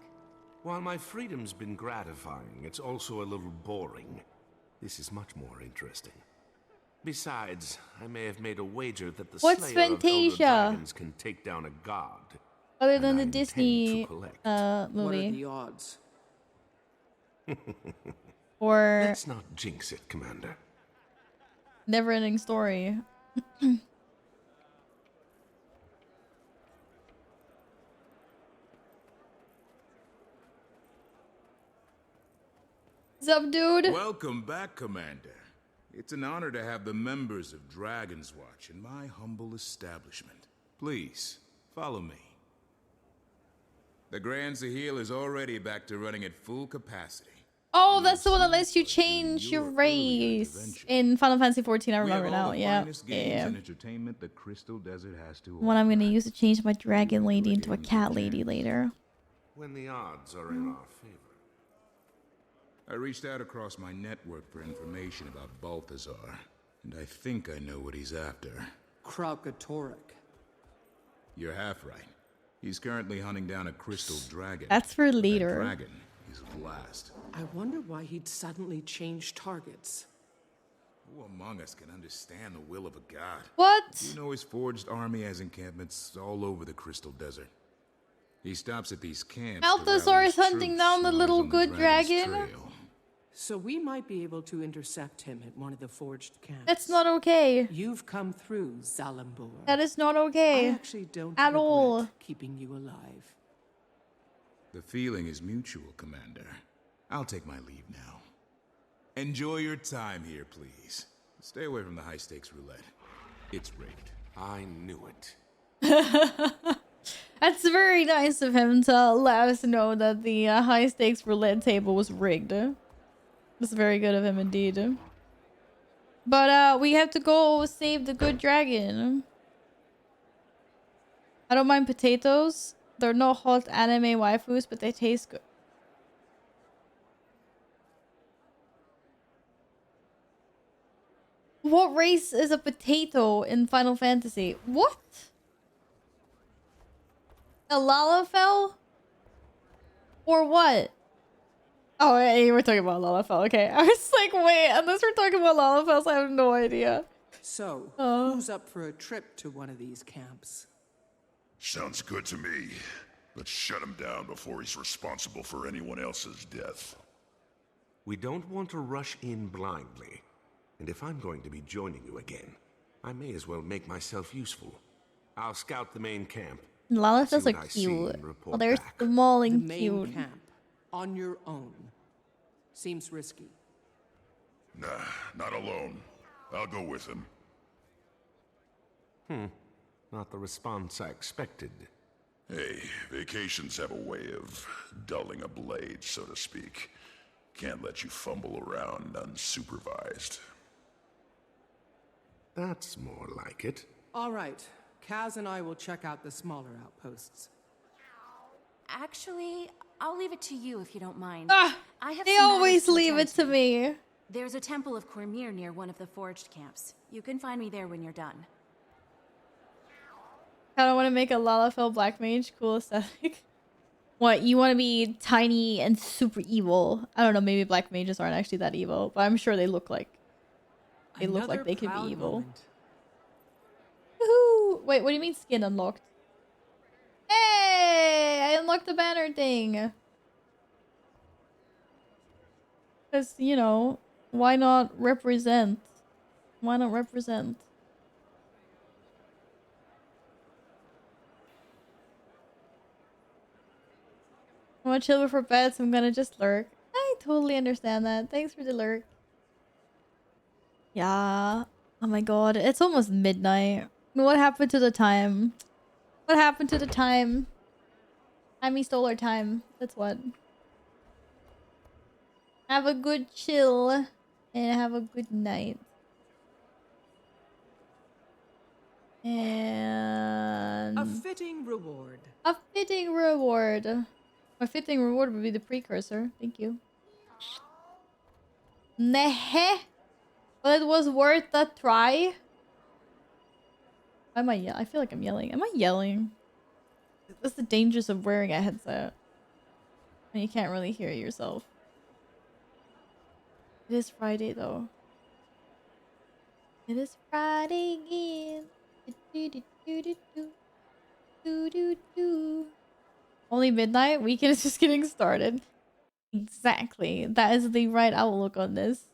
While my freedom's been gratifying, it's also a little boring. This is much more interesting. Besides, I may have made a wager that the Slayer of Elder Dragons can take down a god. Other than the Disney movie. What are the odds? Or let's not jinx it, Commander. Never-ending story. What's up, dude? Welcome back, Commander. It's an honor to have the members of Dragon's Watch in my humble establishment. Please, follow me. The Grand Sahil is already back to running at full capacity. Oh, that's the one that lets you change your race in Final Fantasy 14. I remember now. Yeah. Entertainment the Crystal Desert has to One I'm gonna use to change my dragon lady into a cat lady later. When the odds are in our favor. I reached out across my network for information about Balthazar, and I think I know what he's after. Kraukatoric. You're half right. He's currently hunting down a crystal dragon. That's for That later. dragon is Blast. I wonder why he'd suddenly change targets. Who among us can understand the will of a god? What? You know his forged army has encampments all over the Crystal Desert. He stops at these camps. Balthazar is hunting down the little good dragon. So we might be able to intercept him at one of the forged camps. That's not okay. You've come through, Zalambor. That is not okay. I actually don't at regret all. keeping you alive. The feeling is mutual, Commander. I'll take my leave now. Enjoy your time here, please. Stay away from the high-stakes roulette. It's rigged. I knew it. That's very nice of him to let us know that the high-stakes roulette table was rigged. That's very good of him indeed. But we have to go save the good dragon. I don't mind potatoes. They're not hot anime waifus, but they taste good. What race is a potato in Final Fantasy? What? A Lalafell? Or what? Oh, hey, we're talking about Lalafell. Okay. I was like, wait, unless we're talking about Lalafells, I have no idea. So, who's up for a trip to one of these camps? Sounds good to me. Let's shut him down before he's responsible for anyone else's death. We don't want to rush in blindly. And if I'm going to be joining you again, I may as well make myself useful. I'll scout the main camp. Lalafells are cute. Oh, they're small and the cute. main camp, on your own. Seems risky. Nah, not alone. I'll go with him. Not the response I expected. Hey, vacations have a way of dulling a blade, so to speak. Can't let you fumble around unsupervised. That's more like it. All right. Kaz and I will check out the smaller outposts. Actually, I'll leave it to you if you don't mind. I have They some always matters to leave attend it to me. There's a temple of Cormyr near one of the forged camps. You can find me there when you're done. I don't want to make a Lalafell black mage. Cool aesthetic. What, you want to be tiny and super evil? I don't know, maybe black mages aren't actually that evil, but I'm sure they look like they could be evil. Woohoo! Wait, what do you mean skin unlocked? Hey! I unlocked the banner thing! Because, you know, why not represent? Why not represent? I'm gonna chill before bed, so I'm gonna just lurk. I totally understand that. Thanks for the lurk. Yeah. Oh my god. It's almost midnight. What happened to the time? What happened to the time? Amy stole our time. That's what. Have a good chill. And have a good night. And... A fitting reward. A fitting reward. My fitting reward would be the precursor. Thank you. Meh. But it was worth a try. Why am I I feel like I'm yelling. Am I yelling? That's the dangers of wearing a headset. And you can't really hear yourself. It is Friday though. It is Friday again. Only midnight? Weekend is just getting started. Exactly. That is the right outlook on this.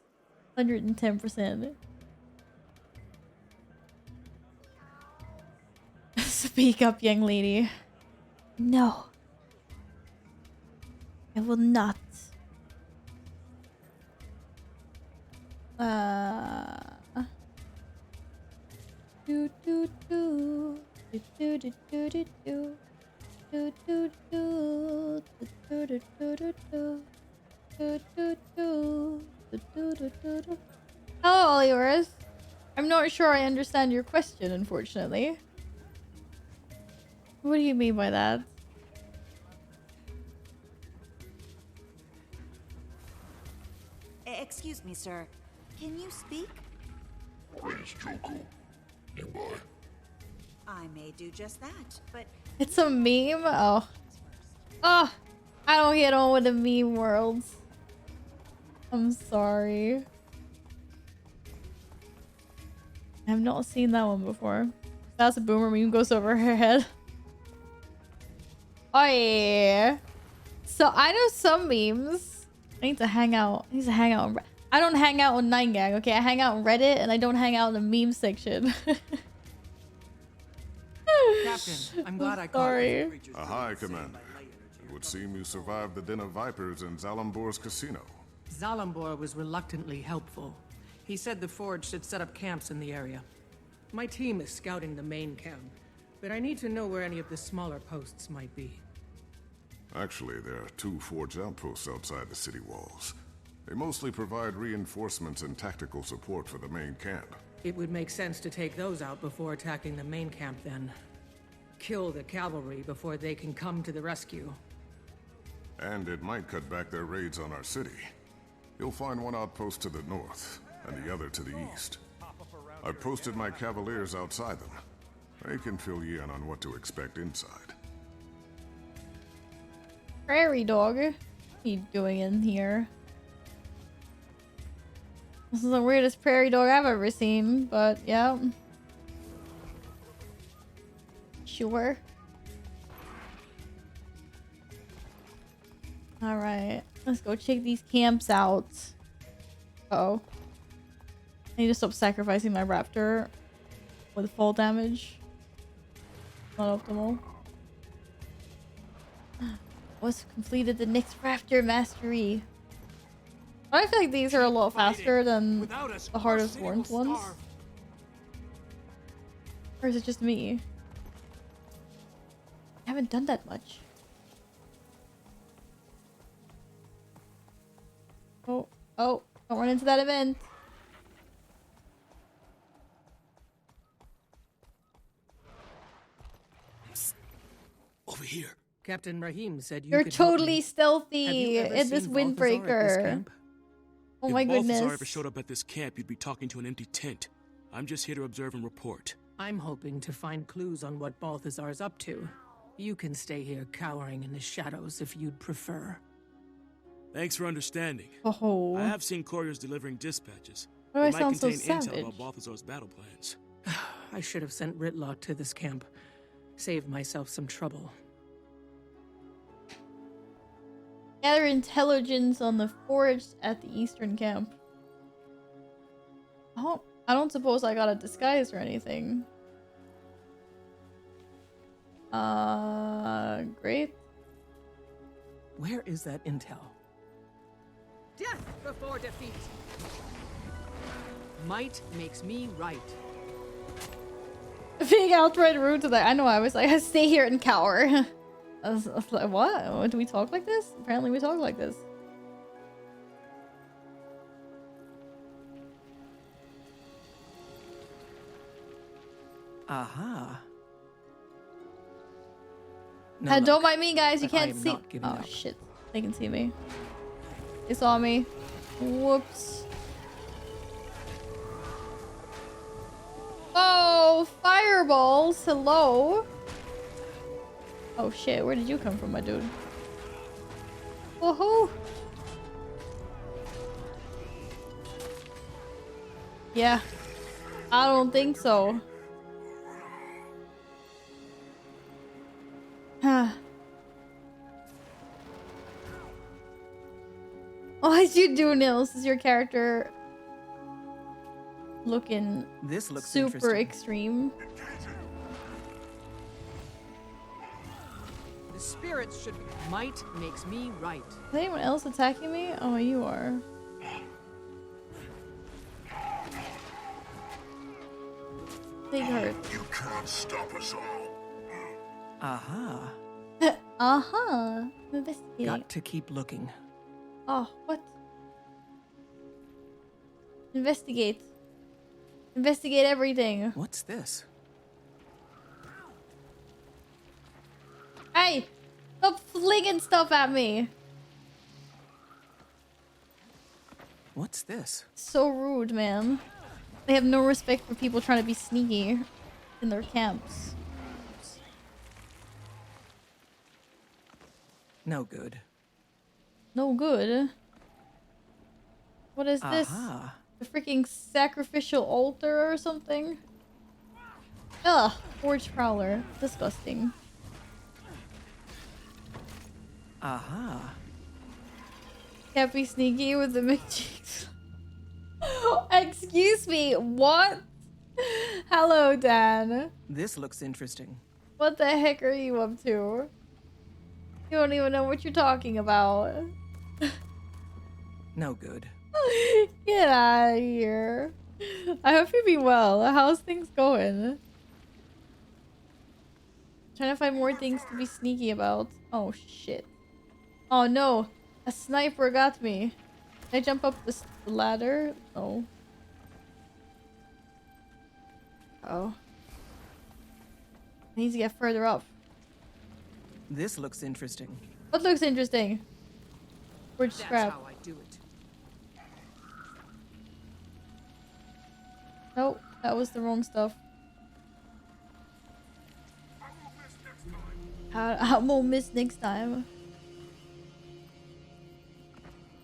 110%. Speak up, young lady. No. I will not. Do do do do do do do do do. Do do do do do do do do do do do do do. Hello, Oliverus. I'm not sure I understand your question, unfortunately. What do you mean by that? Excuse me, sir. Can you speak? Prince Joko, nearby. I may do just that, but it's a meme? Oh. Oh, I don't get on with the meme worlds. I'm sorry. I've not seen that one before. That's a boomer meme goes over her head. Oh yeah. So I know some memes. I need to hang out. I need to hang out. I don't hang out on 9gag, okay? I hang out on Reddit and I don't hang out in the meme section. Captain, I'm glad I caught sorry. you. Hi, Commander. It would seem you survived the Den of Vipers in Zalambor's casino. Zalambor was reluctantly helpful. He said the Forge should set up camps in the area. My team is scouting the main camp, but I need to know where any of the smaller posts might be. Actually, there are 2 Forge outposts outside the city walls. They mostly provide reinforcements and tactical support for the main camp. It would make sense to take those out before attacking the main camp then. Kill the cavalry before they can come to the rescue. And it might cut back their raids on our city. You'll find one outpost to the north, and the other to the east. I've posted my cavaliers outside them. They can fill you in on what to expect inside. Prairie dog? What are you doing in here? This is the weirdest prairie dog I've ever seen, but yeah. Sure. Alright, let's go check these camps out. Uh-oh. I need to stop sacrificing my raptor with fall damage. Not optimal. What's completed the next raptor mastery? I feel like these are a lot faster than the hardest warned ones. Or is it just me? I haven't done that much. Oh, don't run into that event. Over here. Captain Rahim said You're could help totally me. stealthy Have you ever in this seen Balthazar at this windbreaker. camp? Oh if my Balthazar goodness. ever showed up at this camp, you'd be talking to an empty tent. I'm just here to observe and report. I'm hoping to find clues on what Balthazar's up to. You can stay here cowering in the shadows if you'd prefer. Thanks for understanding. Oh. I have seen couriers delivering dispatches. Why do They I might sound so contain intel savage? about Balthazar's battle plans. I should have sent Ritlock to this camp. Saved myself some trouble. Gather intelligence on the Forge at the Eastern Camp. I don't suppose I got a disguise or anything. Great. Where is that intel? Death before defeat. Might makes me right. Being outright rude to that. I know, I was like, I stay here and cower. I was like, what? Do we talk like this? Apparently we talk like this. Aha. Don't mind me, guys. You but I can't am see. not giving Oh up. shit! They can see me. They saw me. Whoops. Oh, fireballs! Hello. Oh shit! Where did you come from, my dude? Woohoo! Yeah. I don't think so. What'd you do, Nils? Is your character looking This looks super interesting. extreme? The spirits should be. Might makes me right. Is anyone else attacking me? Oh, you are. Big hurt. You can't stop us all. Aha. Uh-huh. Investigating. Got to keep looking. Oh, what? Investigate. Investigate everything. What's this? Hey! Stop flinging stuff at me! What's this? So rude, man. They have no respect for people trying to be sneaky in their camps. No good. No good? What is this? Aha. A freaking sacrificial altar or something? Ugh, forge prowler. Disgusting. Aha. Can't be sneaky with the McCheeks. Excuse me, what? Hello, Dan. This looks interesting. What the heck are you up to? You don't even know what you're talking about. No good. Get out of here. I hope you be well. How's things going? Trying to find more things to be sneaky about. Oh, shit. Oh, no. A sniper got me. Can I jump up the ladder? No. Oh. I need to get further up. This looks interesting. What looks interesting? Forge scrap. That's how I do it. Nope, that was the wrong stuff. I won't miss next time.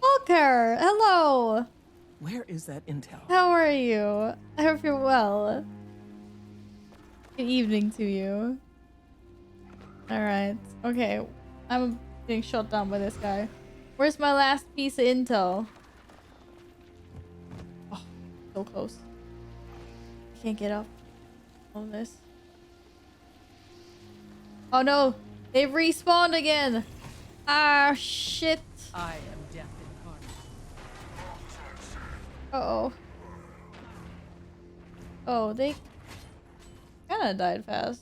Walker, hello. Where is that intel? How are you? I hope you're well. Good evening to you. Alright, okay. I'm getting shot down by this guy. Where's my last piece of intel? Oh, so close. I can't get up on this. Oh no! They've respawned again! Ah, shit! I am death incarnate. Uh-oh. Oh, they kinda died fast.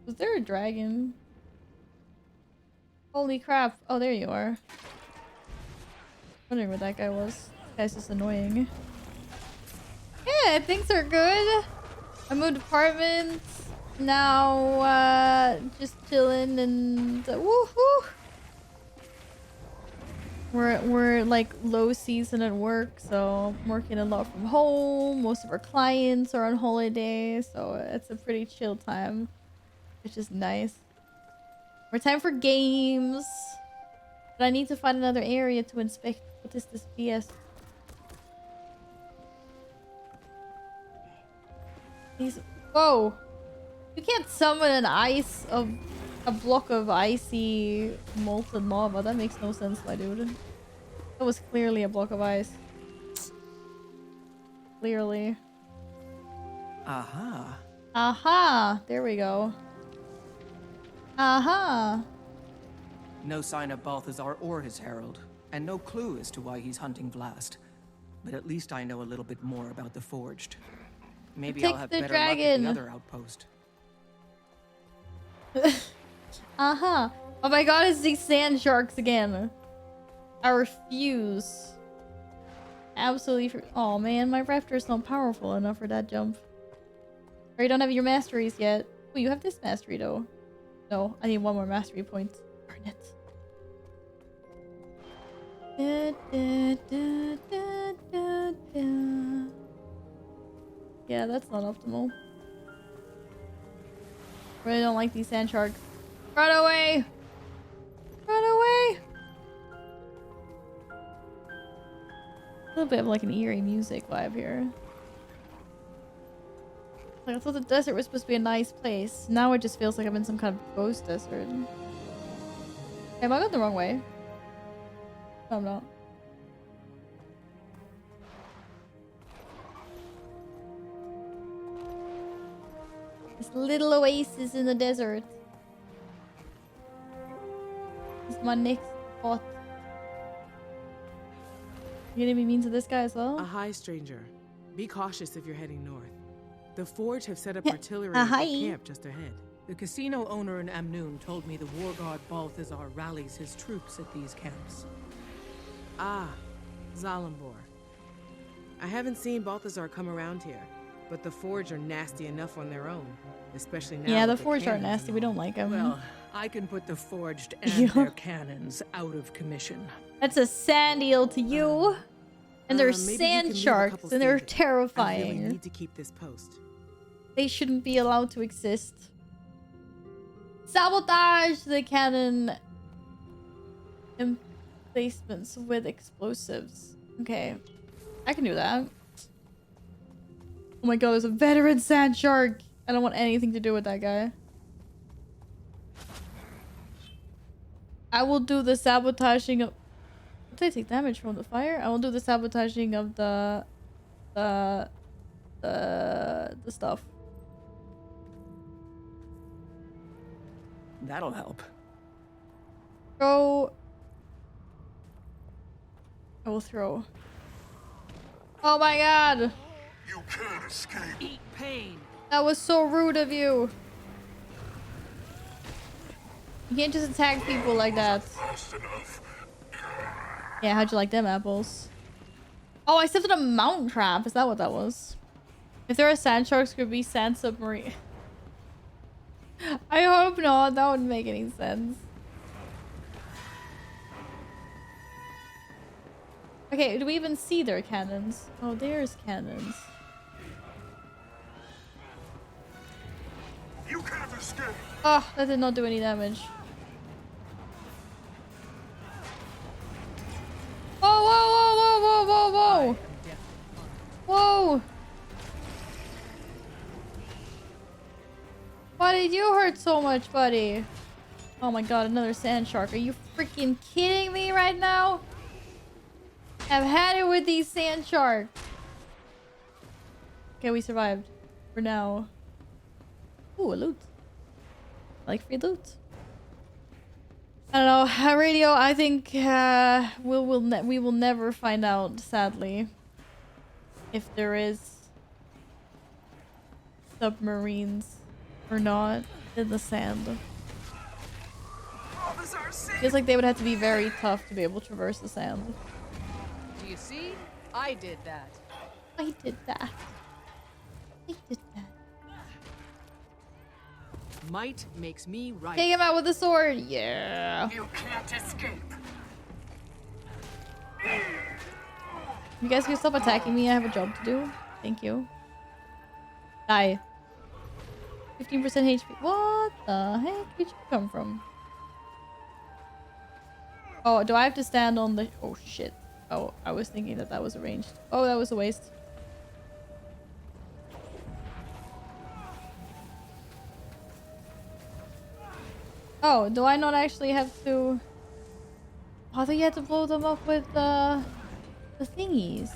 Was there a dragon? Holy crap. Oh, there you are. Wondering what that guy was. This guy's just annoying. Yeah, things are good. I moved apartments. Now, just chilling and woohoo! We're like low season at work, so I'm working a lot from home. Most of our clients are on holiday, so it's a pretty chill time, which is nice. More time for games. But I need to find another area to inspect. What is this BS? These. Whoa! You can't summon a block of icy molten lava. That makes no sense, my dude. That was clearly a block of ice. Clearly. Aha. Aha! There we go. Aha! No sign of Balthazar or his herald, and no clue as to why he's hunting Vlast. But at least I know a little bit more about the Forged. Maybe I'll have better luck at the other outpost. Uh-huh. Oh my god, it's these sand sharks again. I refuse. Absolutely. Oh man, my raptor's not powerful enough for that jump. Or you don't have your masteries yet. Oh, you have this mastery though. No, I need one more mastery point. Darn it. Yeah, that's not optimal. Really don't like these sand sharks. Run away! Run away! A little bit of like an eerie music vibe here. Like I thought the desert was supposed to be a nice place. Now it just feels like I'm in some kind of ghost desert. Am I going the wrong way? No, I'm not. This little oasis in the desert. This is my next spot. You gonna be mean to this guy as well? Hi, stranger. Be cautious if you're heading north. The Forge have set up artillery Hi. at the camp just ahead. The casino owner in Amnoon told me the war god Balthazar rallies his troops at these camps. Ah, Zalimbor. I haven't seen Balthazar come around here, but the Forge are nasty enough on their own, especially now. Yeah, the with Forge are cannons nasty. We don't like them. Well, I can put the Forged and their cannons out of commission. That's a sand eel to you. And they're maybe you can sand leave a sharks, couple and they're standing. I terrifying. really need to keep this post. They shouldn't be allowed to exist. Sabotage the cannon emplacements with explosives. Okay. I can do that. Oh my god, there's a veteran sand shark. I don't want anything to do with that guy. I will do the sabotaging of... Did I take damage from the fire? I will do the sabotaging of the stuff. That'll help. Throw. I will throw. Oh my god! You can't escape. Eat pain. That was so rude of you. You can't just attack people like that. Yeah, how'd you like them apples? Oh, I stepped on a mountain trap. Is that what that was? If there are sand sharks, could be sand submarine. I hope not. That wouldn't make any sense. Okay, do we even see their cannons? Oh, there's cannons. You can't escape. Oh, that did not do any damage. Whoa, whoa, whoa, whoa, whoa, whoa, whoa! Whoa! Why did you hurt so much, buddy? Oh my god, another sand shark. Are you freaking kidding me right now? I've had it with these sand sharks. Okay, we survived. For now. Ooh, a loot. I like free loot. I don't know. Radio, I think we will never find out, sadly, if there is submarines or not in the sand. Feels like they would have to be very tough to be able to traverse the sand. Do you see? I did that. I did that. I did that. Might makes me right. Take him out with the sword. Yeah. You can't escape. You guys can stop attacking me. I have a job to do. Thank you. Die. 15% HP. What the heck did you come from? Oh, do I have to stand on the... Oh, shit. Oh, I was thinking that that was arranged. Oh, that was a waste. Oh, do I not actually have to... Oh, I thought you had to blow them up with the thingies.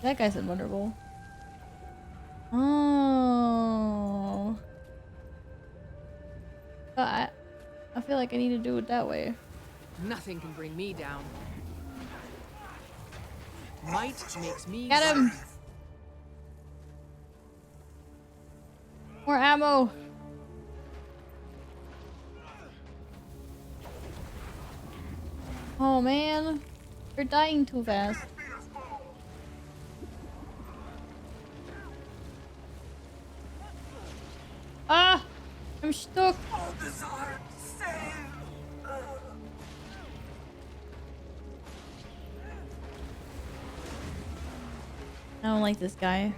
That guy's invulnerable. Oh. But I feel like I need to do it that way. Nothing can bring me down. Might makes me Get him! More ammo! Oh man, you're dying too fast. Ah! I'm stuck! I don't like this guy.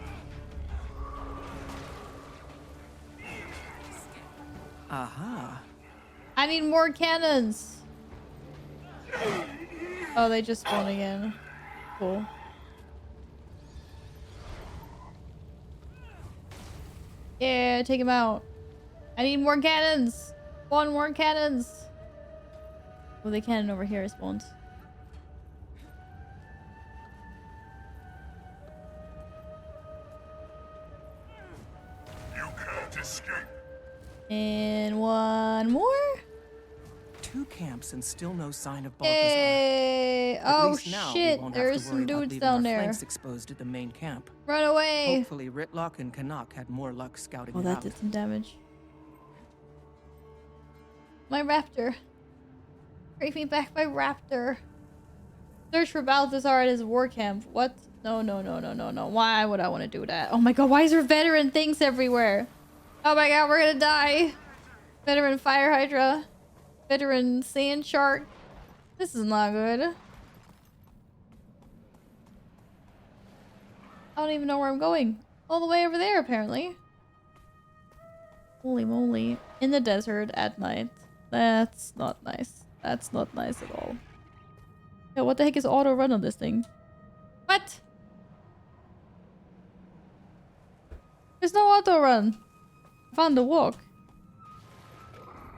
Aha. I need more cannons! Oh, they just spawned again. Cool. Yeah, take him out. I need more cannons! Spawn more cannons! Oh, the cannon over here spawned. You can't escape. And one more? 2 camps and still no sign of Balthazar. Hey! Oh shit, there's some dudes down there. Flanks exposed at the main camp. Run away! Hopefully Ritlock and Canuck had more luck scouting Oh, it that out. did some damage. My raptor. Bring me back my raptor. Search for Balthazar at his war camp. What? No, no, no, no, no, no. Why would I want to do that? Oh my god, why is there veteran things everywhere? Oh my god, we're gonna die. Veteran fire hydra. Veteran sand shark. This is not good. I don't even know where I'm going. All the way over there, apparently. Holy moly. In the desert at night. That's not nice. That's not nice at all. Yeah, what the heck is auto run on this thing? What? There's no auto run. I found the walk.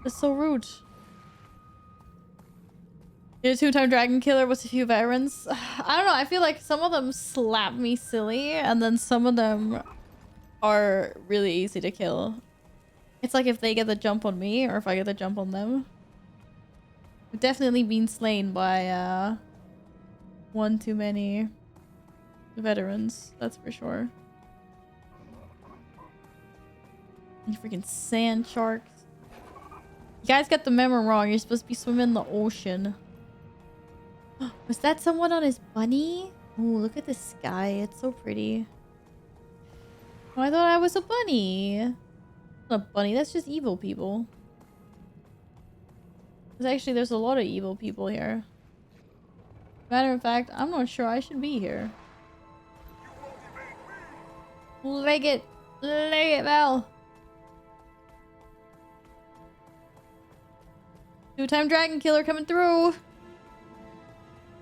That's so rude. You're a 2-time dragon killer with a few veterans. I don't know. I feel like some of them slap me silly, and then some of them are really easy to kill. It's like if they get the jump on me, or if I get the jump on them. I've definitely been slain by one too many veterans. That's for sure. You freaking sand sharks. You guys got the memo wrong. You're supposed to be swimming in the ocean. Was that someone on his bunny? Ooh, look at the sky. It's so pretty. Oh, I thought I was a bunny. Not a bunny. That's just evil people. Actually, there's a lot of evil people here. Matter of fact, I'm not sure I should be here. Leg it. Leg it, Val. 2-time dragon killer coming through.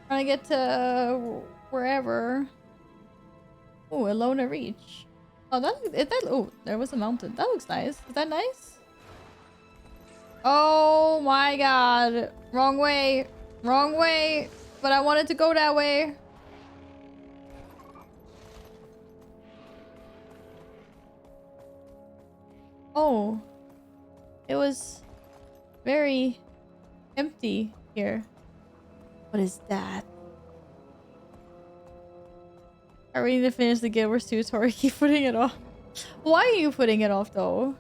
Trying to get to wherever. Oh, Alone at Reach. Oh, oh, there was a mountain. That looks nice. Is that nice? Oh my god. Wrong way. Wrong way. But I wanted to go that way. Oh. It was very empty here. What is that? I really need to finish the Guild Wars 2 tutorial. Keep putting it off. Why are you putting it off though?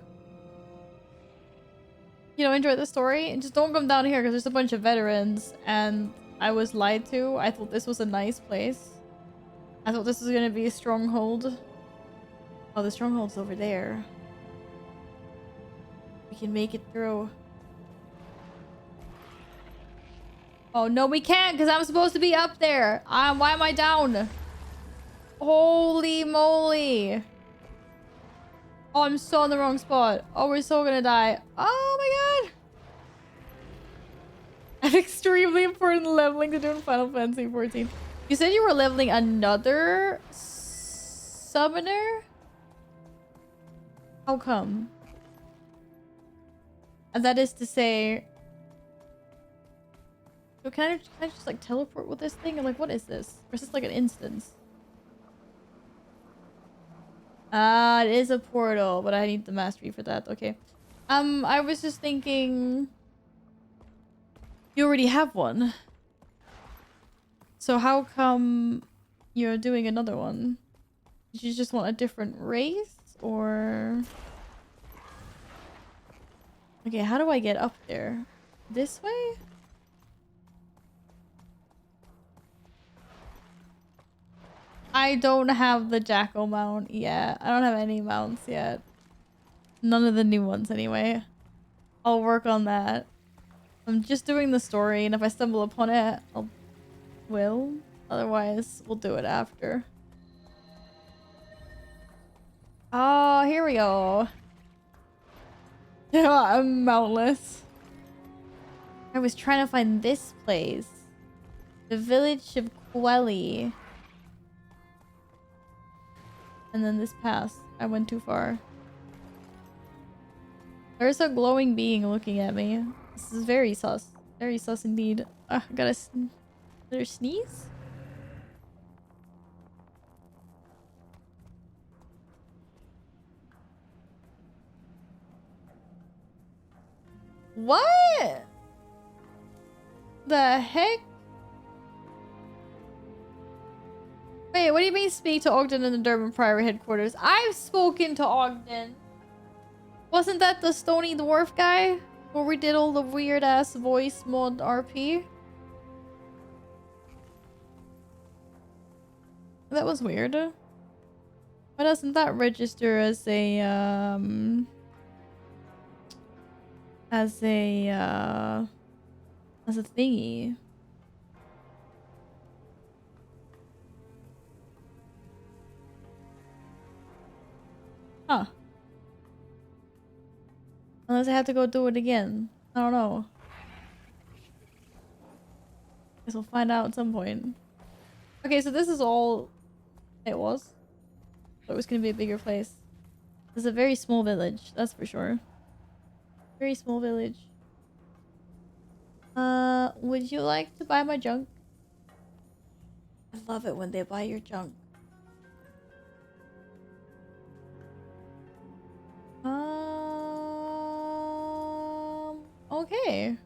You know, enjoy the story and just don't come down here because there's a bunch of veterans and I was lied to. I thought this was a nice place. I thought this was gonna be a stronghold. Oh, the stronghold's over there. We can make it through. Oh, no, we can't because I'm supposed to be up there. Why am I down? Holy moly. Oh, I'm so in the wrong spot. Oh, we're so gonna die. Oh my god. An extremely important leveling to do in Final Fantasy 14. You said you were leveling another summoner? How come? And that is to say... So can I just like teleport with this thing? Or like, what is this? Or is this like an instance? It is a portal, but I need the mastery for that. Okay. I was just thinking... You already have one. So how come you're doing another one? Did you just want a different race? Or... Okay, how do I get up there? This way? I don't have the Jackal mount yet. I don't have any mounts yet. None of the new ones anyway. I'll work on that. I'm just doing the story, and if I stumble upon it, will. Otherwise, we'll do it after. Oh, here we go. Yeah, I'm mountless. I was trying to find this place. The village of Quelly. And then this pass. I went too far. There's a glowing being looking at me. This is very sus. Very sus indeed. I gotta sneeze? What? The heck? Wait, what do you mean speak to Ogden in the Durban Priory headquarters? I've spoken to Ogden. Wasn't that the Stony Dwarf guy? Where we did all the weird ass voice mod RP? That was weird. Why doesn't that register as a as a thingy? Huh. Unless I have to go do it again. I don't know. Guess we'll find out at some point. Okay, so this is all it was. So it was gonna be a bigger place. It's a very small village, that's for sure. Very small village. Would you like to buy my junk? I love it when they buy your junk. Okay.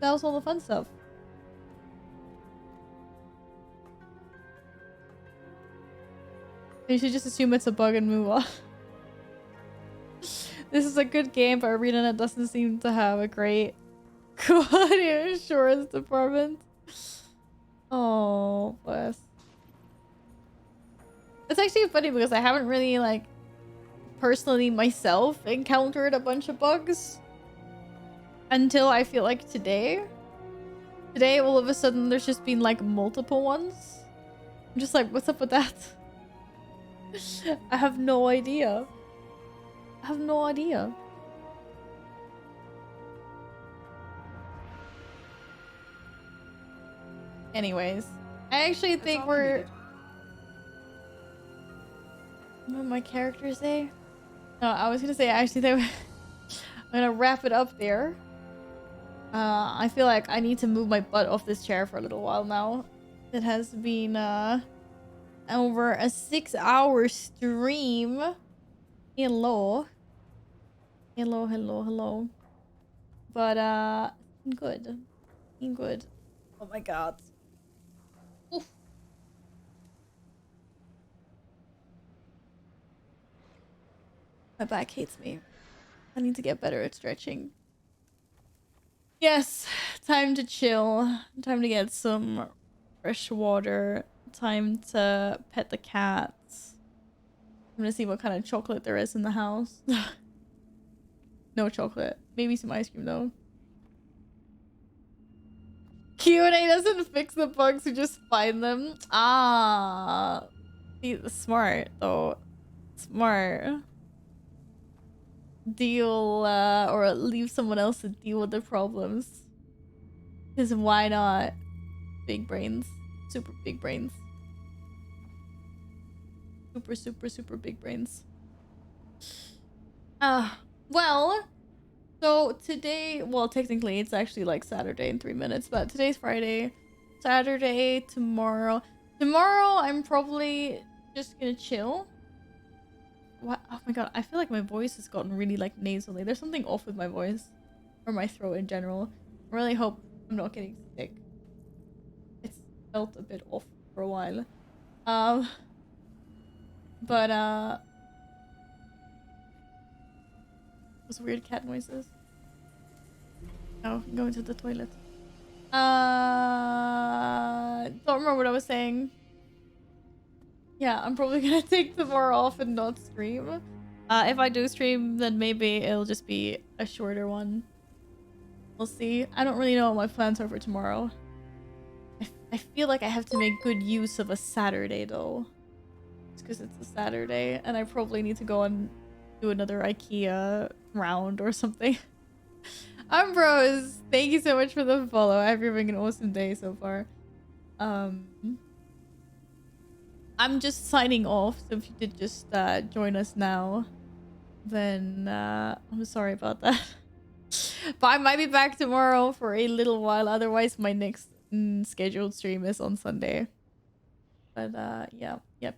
That was all the fun stuff. You should just assume it's a bug and move on. This is a good game, but ArenaNet doesn't seem to have a great quality assurance department. Oh, bless. It's actually funny because I haven't really, like, personally myself encountered a bunch of bugs until I feel like today. Today, all of a sudden, there's just been, like, multiple ones. I'm just like, what's up with that? I have no idea. I have no idea. Anyways, I actually think we're... What did my characters say? No, I was gonna say, I actually think I'm gonna wrap it up there. I feel like I need to move my butt off this chair for a little while now. It has been, over a 6-hour stream. Hello. Hello, hello, hello. But, good. Good. Oh my god. Oof. My back hates me. I need to get better at stretching. Yes, time to chill. Time to get some fresh water. Time to pet the cats. I'm gonna see what kind of chocolate there is in the house. No chocolate. Maybe some ice cream though. Q&A doesn't fix the bugs, you just find them. Ah, smart though. Smart. Deal or leave someone else to deal with the problems. Because why not? Big brains. Super big brains. Super, super, super big brains. Well, so today, well, technically it's actually like Saturday in 3 minutes, but today's Friday. Saturday, tomorrow. Tomorrow, I'm probably just gonna chill. What? Oh my god, I feel like my voice has gotten really like nasally. There's something off with my voice. Or my throat in general. I really hope I'm not getting sick. It's felt a bit off for a while. But those weird cat noises. Oh, I'm going to the toilet. Don't remember what I was saying. Yeah, I'm probably gonna take tomorrow off and not stream. If I do stream, then maybe it'll just be a shorter one. We'll see. I don't really know what my plans are for tomorrow. I feel like I have to make good use of a Saturday though. Just because it's a Saturday and I probably need to go and do another IKEA round or something. Bros, thank you so much for the follow. I hope you're having an awesome day so far. I'm just signing off, so if you did just join us now, then I'm sorry about that. But I might be back tomorrow for a little while. Otherwise, my next scheduled stream is on Sunday. But yeah, yep.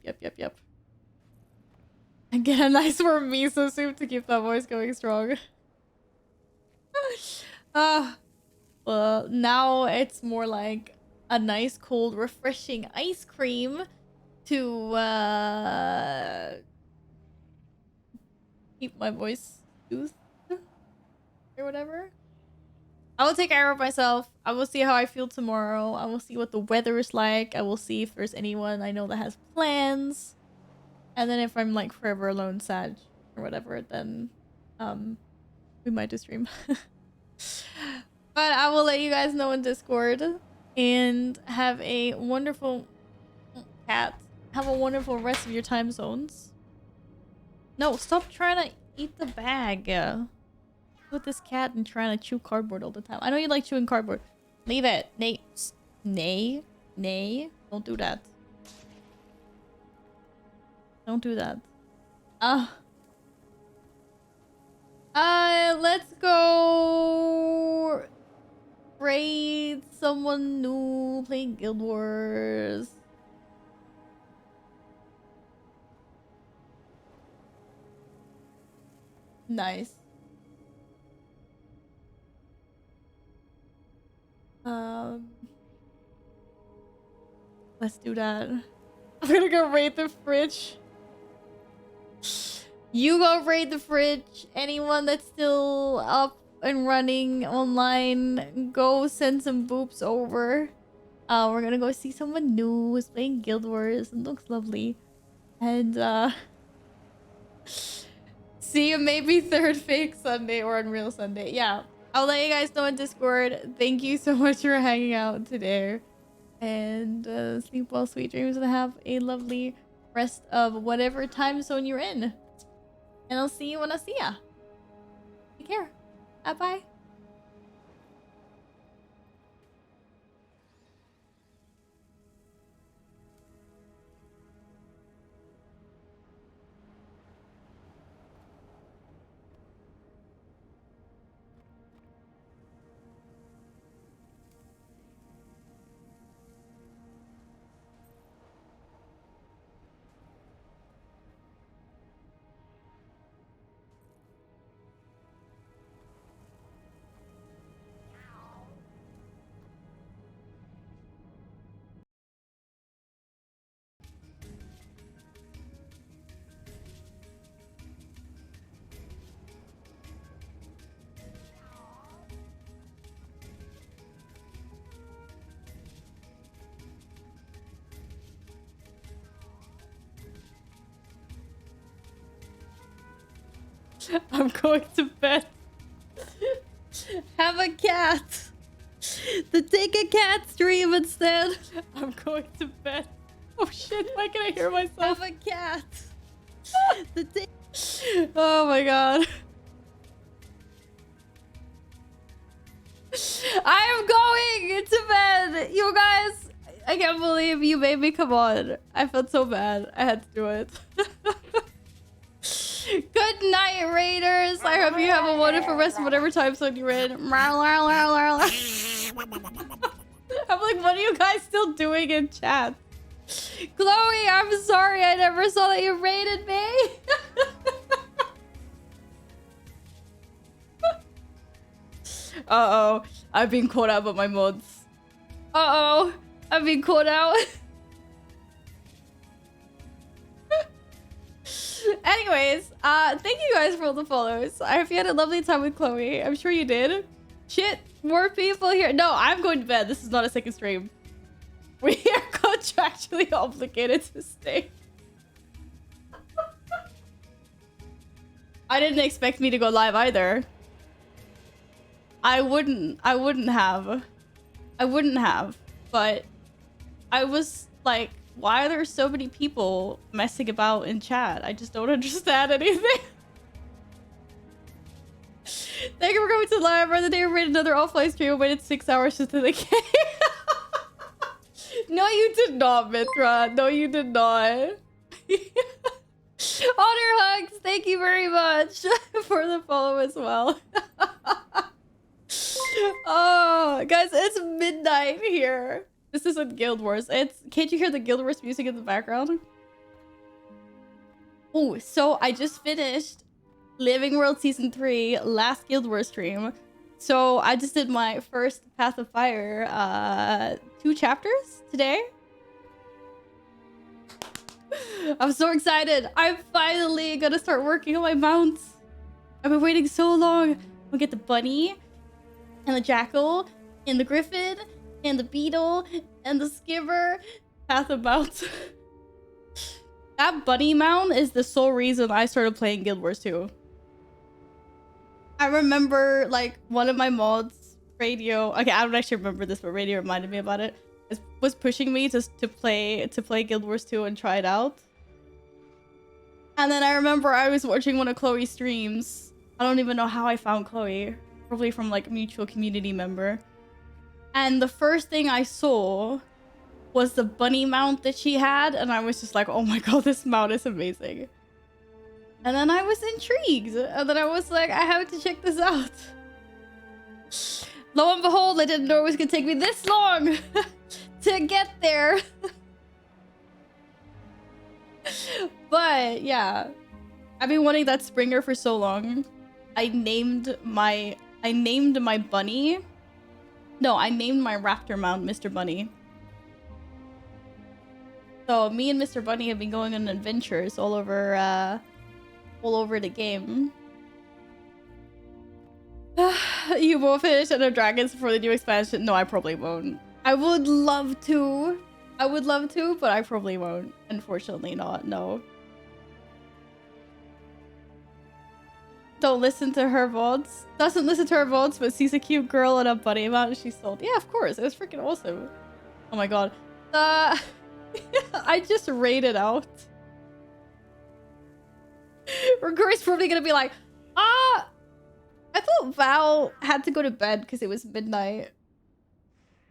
And get a nice warm miso soup to keep that voice going strong. Well, now it's more like a nice, cold, refreshing ice cream to keep my voice soothed or whatever. I will take care of myself. I will see how I feel tomorrow. I will see what the weather is like. I will see if there's anyone I know that has plans. And then if I'm like forever alone, sad or whatever, then we might just stream. But I will let you guys know in Discord. And have a wonderful cat. Have a wonderful rest of your time zones. No, stop trying to eat the bag. With this cat and trying to chew cardboard all the time. I know you like chewing cardboard. Leave it. Nay. Don't do that. Don't do that. Let's go raid someone new playing Guild Wars. Nice. Let's do that. I'm gonna go raid the fridge. You go raid the fridge. Anyone that's still up and running online, go send some boops over. We're gonna go see someone new who's playing Guild Wars and looks lovely. And see you maybe third fake Sunday or Unreal Sunday. Yeah, I'll let you guys know in Discord. Thank you so much for hanging out today. And sleep well, sweet dreams, and have a lovely rest of whatever time zone you're in. And I'll see you when I see ya. Take care. Bye-bye. I'm going to bed. Have a cat. To take a cat stream instead. I'm going to bed. Oh shit, why can I hear myself? Have a cat. Oh my god. I am going to bed. You guys, I can't believe you made me come on. I felt so bad. I had to do it. Good night, Raiders. I hope you have a wonderful rest of whatever time zone you're in. I'm like, what are you guys still doing in chat? Chloe, I'm sorry. I never saw that you raided me. Uh-oh. I've been caught out by my mods. Uh-oh. I've been caught out. Anyways, thank you guys for all the follows. I hope you had a lovely time with Chloe. I'm sure you did. Shit, more people here. No, I'm going to bed. This is not a second stream. We are contractually obligated to stay. I didn't expect me to go live either. I wouldn't have. But I was like, why are there so many people messing about in chat? I just don't understand anything. Thank you for coming to live. Rather they made another offline stream and waited 6 hours just to the game. No, you did not, Mitra. No, you did not. Honor hugs. Thank you very much for the follow as well. Oh, guys, it's midnight here. This isn't Guild Wars. Can't you hear the Guild Wars music in the background? Oh, so I just finished Living World Season 3, last Guild Wars stream. So I just did my first Path of Fire 2 chapters today. I'm so excited. I'm finally gonna start working on my mounts. I've been waiting so long. We'll get the bunny and the jackal and the griffin and the beetle and the skimmer. Path of mounts. That bunny mount is the sole reason I started playing Guild Wars 2. I remember like one of my mods, Radio. Okay, I don't actually remember this, but Radio reminded me about it. Was pushing me to play Guild Wars 2 and try it out. And then I remember I was watching one of Chloe's streams. I don't even know how I found Chloe. Probably from like a mutual community member. And the first thing I saw was the bunny mount that she had, and I was just like, oh my god, this mount is amazing. And then I was intrigued, and then I was like, I have to check this out. Lo and behold, I didn't know it was gonna take me this long to get there. But yeah, I've been wanting that Springer for so long. I named my bunny. No, I named my raptor mount Mr. Bunny. So me and Mr. Bunny have been going on adventures all over the game. You won't finish End of Dragons before the new expansion? No, I probably won't. I would love to. I would love to, but I probably won't. Unfortunately not, no. Don't listen to her VODs. Doesn't listen to her VODs, but sees a cute girl and a bunny mount and she's sold. Yeah, of course. It was freaking awesome. Oh my god. I just raided out. Rory's probably gonna be like, I thought Val had to go to bed because it was midnight.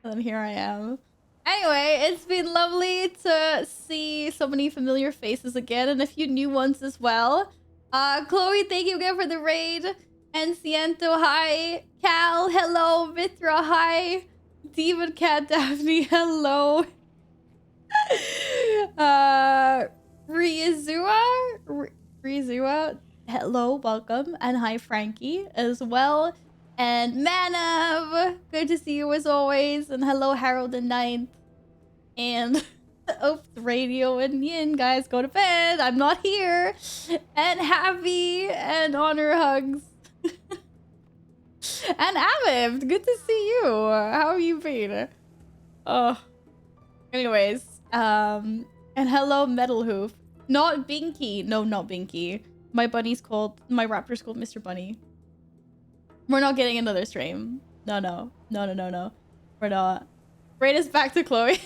And here I am. Anyway, it's been lovely to see so many familiar faces again and a few new ones as well. Chloe, thank you again for the raid. And Ciento, hi. Cal, hello. Mithra, hi. Demon Cat Daphne, hello. Riazua, hello, welcome. And hi, Frankie, as well. And Manav, good to see you as always. And hello, Harold the Ninth. And oops, Radio and Yin, guys, go to bed. I'm not here. And Happy and Honor Hugs. And Aviv, good to see you. How have you been? Oh. Anyways, and hello, Metal Hoof. Not Binky. No, not Binky. My raptor's called Mr. Bunny. We're not getting another stream. No. We're not. Raid us back to Chloe.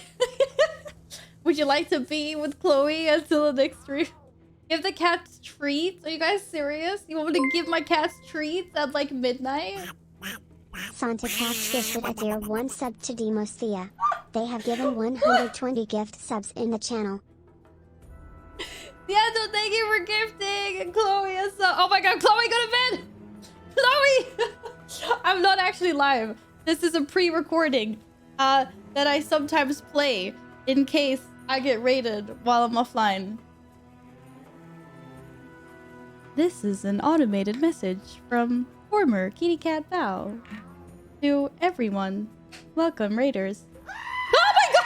Would you like to be with Chloe until the next stream? Give the cats treats? Are you guys serious? You want me to give my cats treats at like midnight? Santa Cats gifted a tier 1 sub to Demothea. They have given 120 gift subs in the channel. Yeah, so thank you for gifting Chloe a sub. Oh my god, Chloe, go to bed! Chloe! I'm not actually live. This is a pre-recording that I sometimes play in case I get raided while I'm offline. This is an automated message from former Kitty Cat Bao to everyone. Welcome, raiders. Oh my god!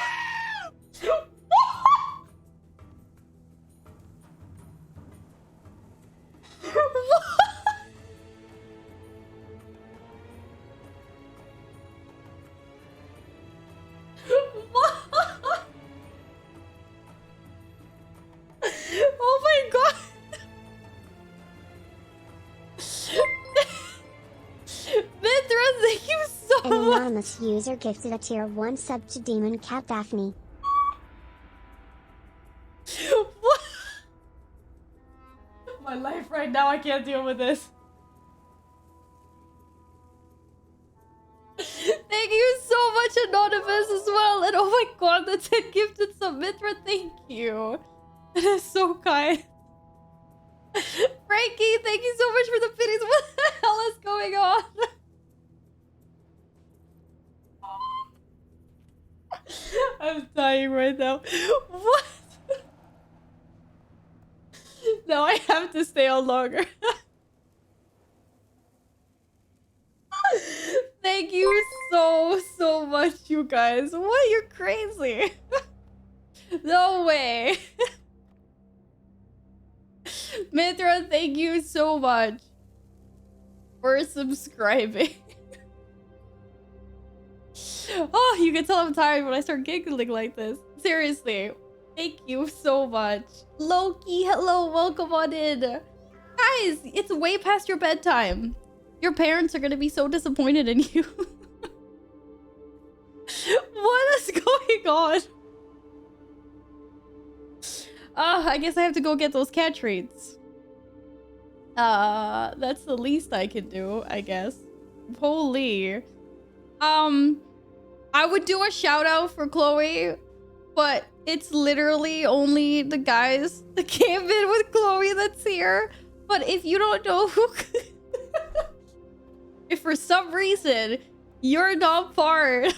Oh my god! Mithra, thank you so An much! anonymous user gifted a tier 1 sub to Demon Cat Daphne. What? My life right now, I can't deal with this. Thank you so much, Anonymous, as well. And oh my god, that's a gifted sub. Mithra, thank you. That is so kind. Frankie, thank you so much for the pities. What the hell is going on? I'm dying right now. What? No, I have to stay on longer. Thank you so much, you guys. What? You're crazy. No way. Mithra, thank you so much for subscribing. Oh, you can tell I'm tired when I start giggling like this. Seriously, thank you so much. Loki, hello, welcome on in. Guys, it's way past your bedtime. Your parents are gonna be so disappointed in you. What is going on? I guess I have to go get those cat treats. That's the least I can do, I guess. Holy. I would do a shout out for Chloe, but it's literally only the guys that came in with Chloe that's here. But if you don't know who... if for some reason you're not part...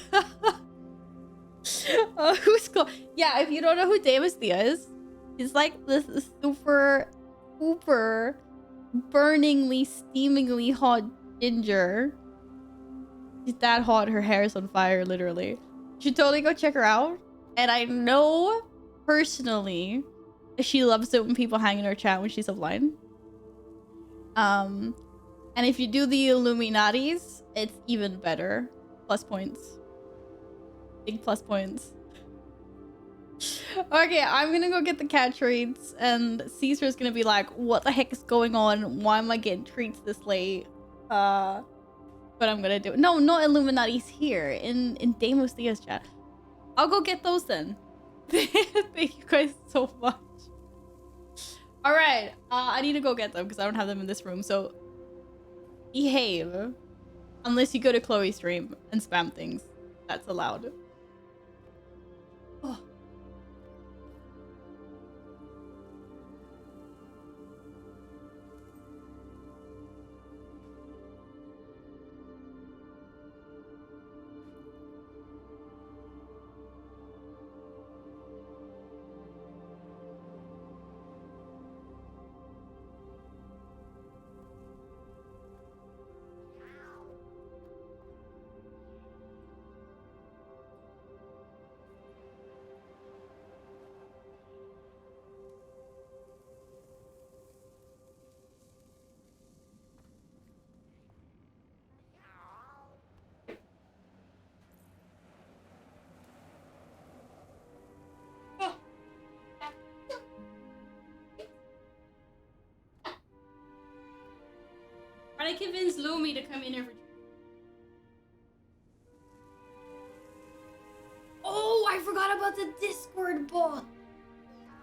who's Chloe? Yeah, if you don't know who Damas Thea is, he's like this super burningly, steamingly hot ginger. She's that hot, her hair is on fire, literally. You should totally go check her out. And I know personally that she loves it when people hang in her chat when she's offline. And if you do the Illuminatis, it's even better. Plus points. Big plus points. Okay, I'm gonna go get the cat treats, and Caesar's gonna be like, what the heck is going on? Why am I getting treats this late? But I'm gonna do it. No, not Illuminati's here in Deimos Diaz chat. I'll go get those then. Thank you guys so much. All right, I need to go get them because I don't have them in this room. So behave, unless you go to Chloe's stream and spam things. That's allowed. Oh. Trying to convince Lumi to come in here for... Oh, I forgot about the Discord bot.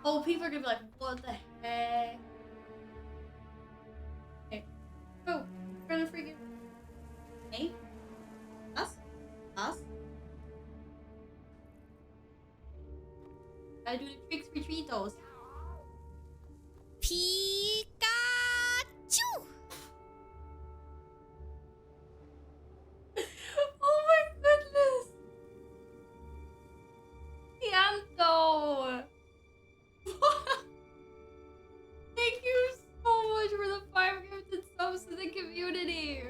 Oh, people are gonna be like, what the heck? Okay. Go. We're gonna freaking... Hey? Us? Us? Gotta do the tricks for Tritos. Pikachu! Oh my goodness! Pianto! Thank you so much for the 5 gifted subs to the community!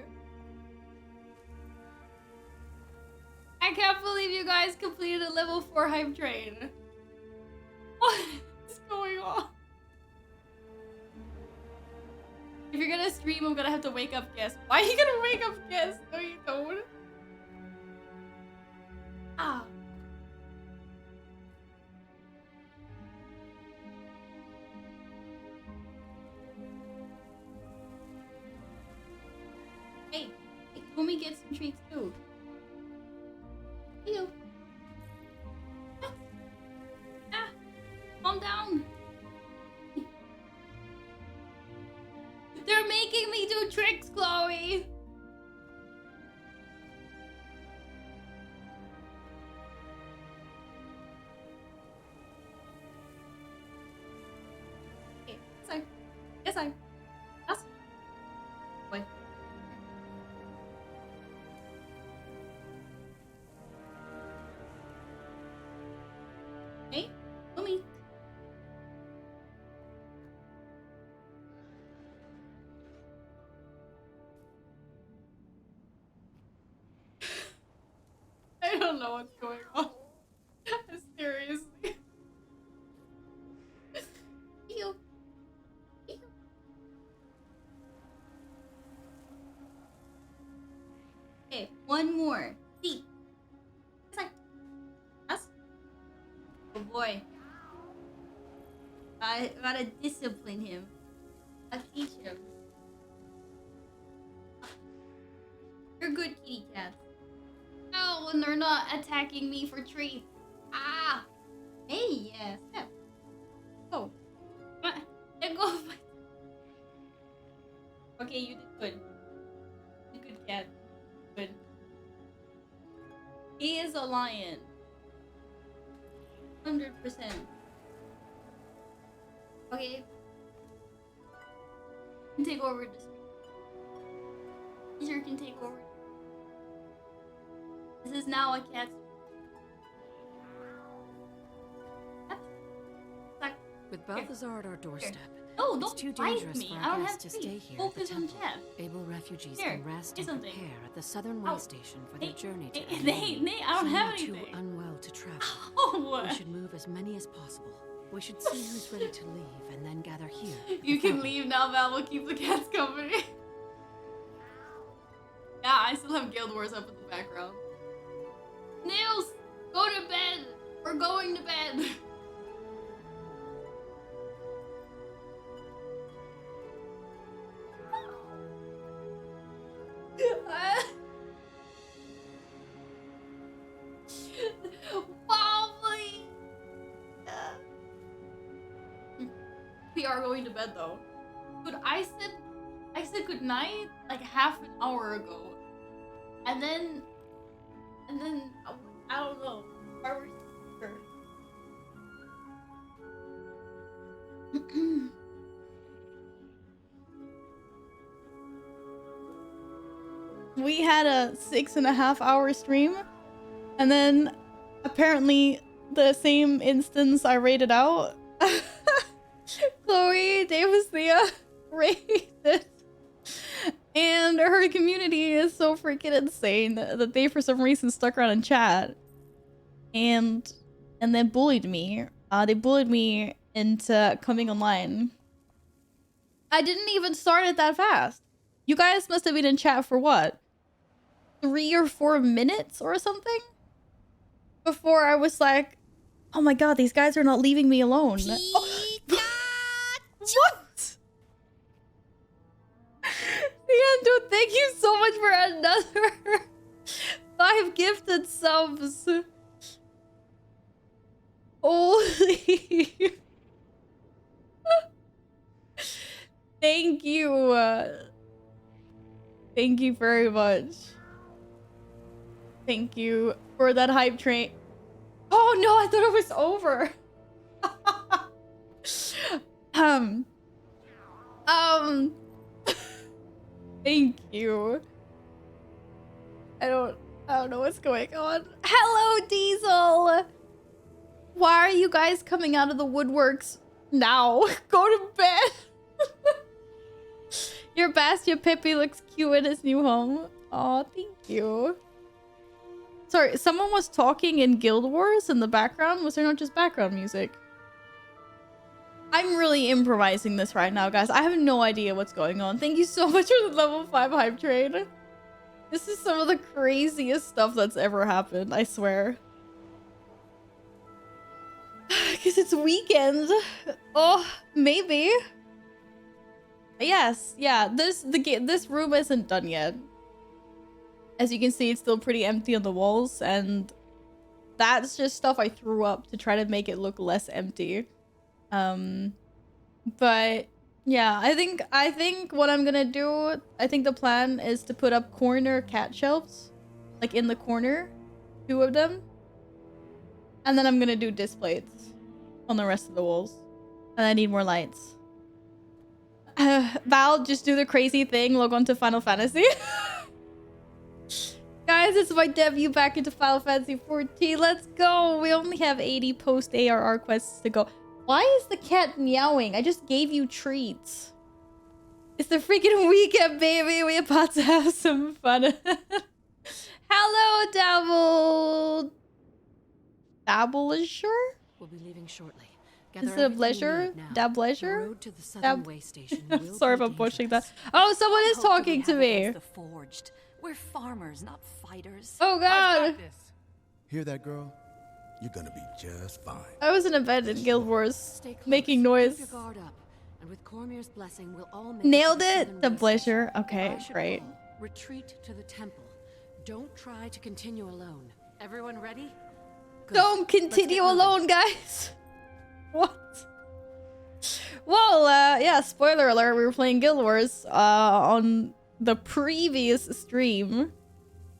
I can't believe you guys completed a level 4 hype train. What is going on? If you're gonna stream, I'm gonna have to wake up guests. Why are you gonna wake up guests? No, you don't. Ah. Hey, let me get some treats too. Ew. Ah, calm down. They're making me do tricks, Chloe. Okay, yes, I. Yes. Wait. Hey, Lumi. I don't know what's going on. Seriously. Ew. Ew. Okay, one more. See. It's like us. Oh boy. I gotta discipline him. I'll teach him. You're good, kitty cats. Oh, when they're not attacking me for treats. Ah! Hey, yes. Yeah. Oh. Let go of my... Okay, you did good. You did good, cat. Good. He is a lion. 100%. Okay. You can take over this. You can take over. This is now a cat. With Balthazar at our doorstep, Oh, it's don't too fight dangerous me. for I our don't guests have to to stay here focus at the on temple. chat. Able refugees Here, can rest say and something. prepare at the southern way station for their journey to Nate, I don't have Some are anything. too unwell to travel. Oh, we should move as many as possible. We should see who's ready to leave and then gather here. You can leave now, Val. We'll keep the cats company. Yeah, I still have Guild Wars up in the background. Nils, go to bed. We're going to bed. Probably. We are going to bed though. But I said good night like half an hour ago, and then I don't know. Are we sure? We had a 6.5 hour stream, and then apparently the same instance I rated out. Chloe Davis Thea rated, and her community is so freaking insane that they for some reason stuck around in chat and then bullied me. They bullied me into coming online. I didn't even start it that fast. You guys must have been in chat for what? 3 or 4 minutes or something? Before I was like, oh my god, these guys are not leaving me alone. What? Leandro, thank you so much for another 5 gifted subs. Holy. Thank you. Thank you very much. Thank you for that hype train. Oh no, I thought it was over. Thank you. I don't know what's going on. Hello, Diesel. Why are you guys coming out of the woodworks now? Go to bed. Your Bastia Pippi looks cute in his new home. Oh, thank you. Sorry, someone was talking in Guild Wars in the background. Was there not just background music? I'm really improvising this right now, guys. I have no idea what's going on. Thank you so much for the level 5 hype train. This is some of the craziest stuff that's ever happened, I swear. Because it's weekend. Oh, maybe. Yes, yeah. This room isn't done yet. As you can see, it's still pretty empty on the walls, and that's just stuff I threw up to try to make it look less empty. But yeah, I think what I'm gonna do, I think the plan is to put up corner cat shelves, like in the corner, 2 of them, and then I'm gonna do displays on the rest of the walls, and I need more lights. Val, just do the crazy thing, log on to Final Fantasy. Guys, it's my debut back into Final Fantasy 14. Let's go. We only have 80 post ARR quests to go. Why is the cat meowing? I just gave you treats. It's the freaking weekend, baby. We're about to have some fun. Hello, Dabble. Dabbleisure? We'll be leaving shortly. Is it a pleasure? Dabbleisure? Sorry if I'm pushing that. Oh, someone is talking to me. The forged. We're farmers, not fighters. Oh god. Hear that, girl? You're gonna be just fine. I was in a bed in Guild Wars, making noise. Keep your guard up. And with Cormyr's blessing, we'll all make Nailed it. The pleasure. Okay, great. Retreat to the temple. Don't try to continue alone. Everyone ready? Good. Don't continue alone, guys. What? Well, yeah, spoiler alert, we were playing Guild Wars on the previous stream.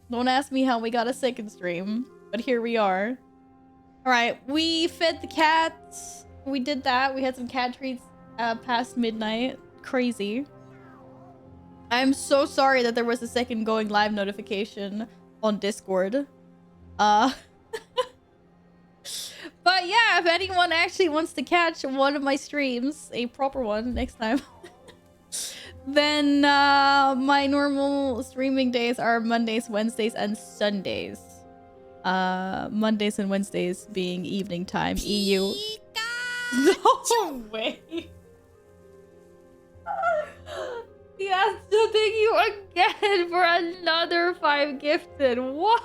Don't ask me how we got a second stream, but here we are. Alright, we fed the cats. We did that. We had some cat treats past midnight. Crazy. I'm so sorry that there was a second going live notification on Discord. But yeah, if anyone actually wants to catch one of my streams, a proper one next time, then my normal streaming days are Mondays, Wednesdays, and Sundays. Mondays and Wednesdays being evening time. EU. No way. Yes, so thank you again for another 5 gifted. What?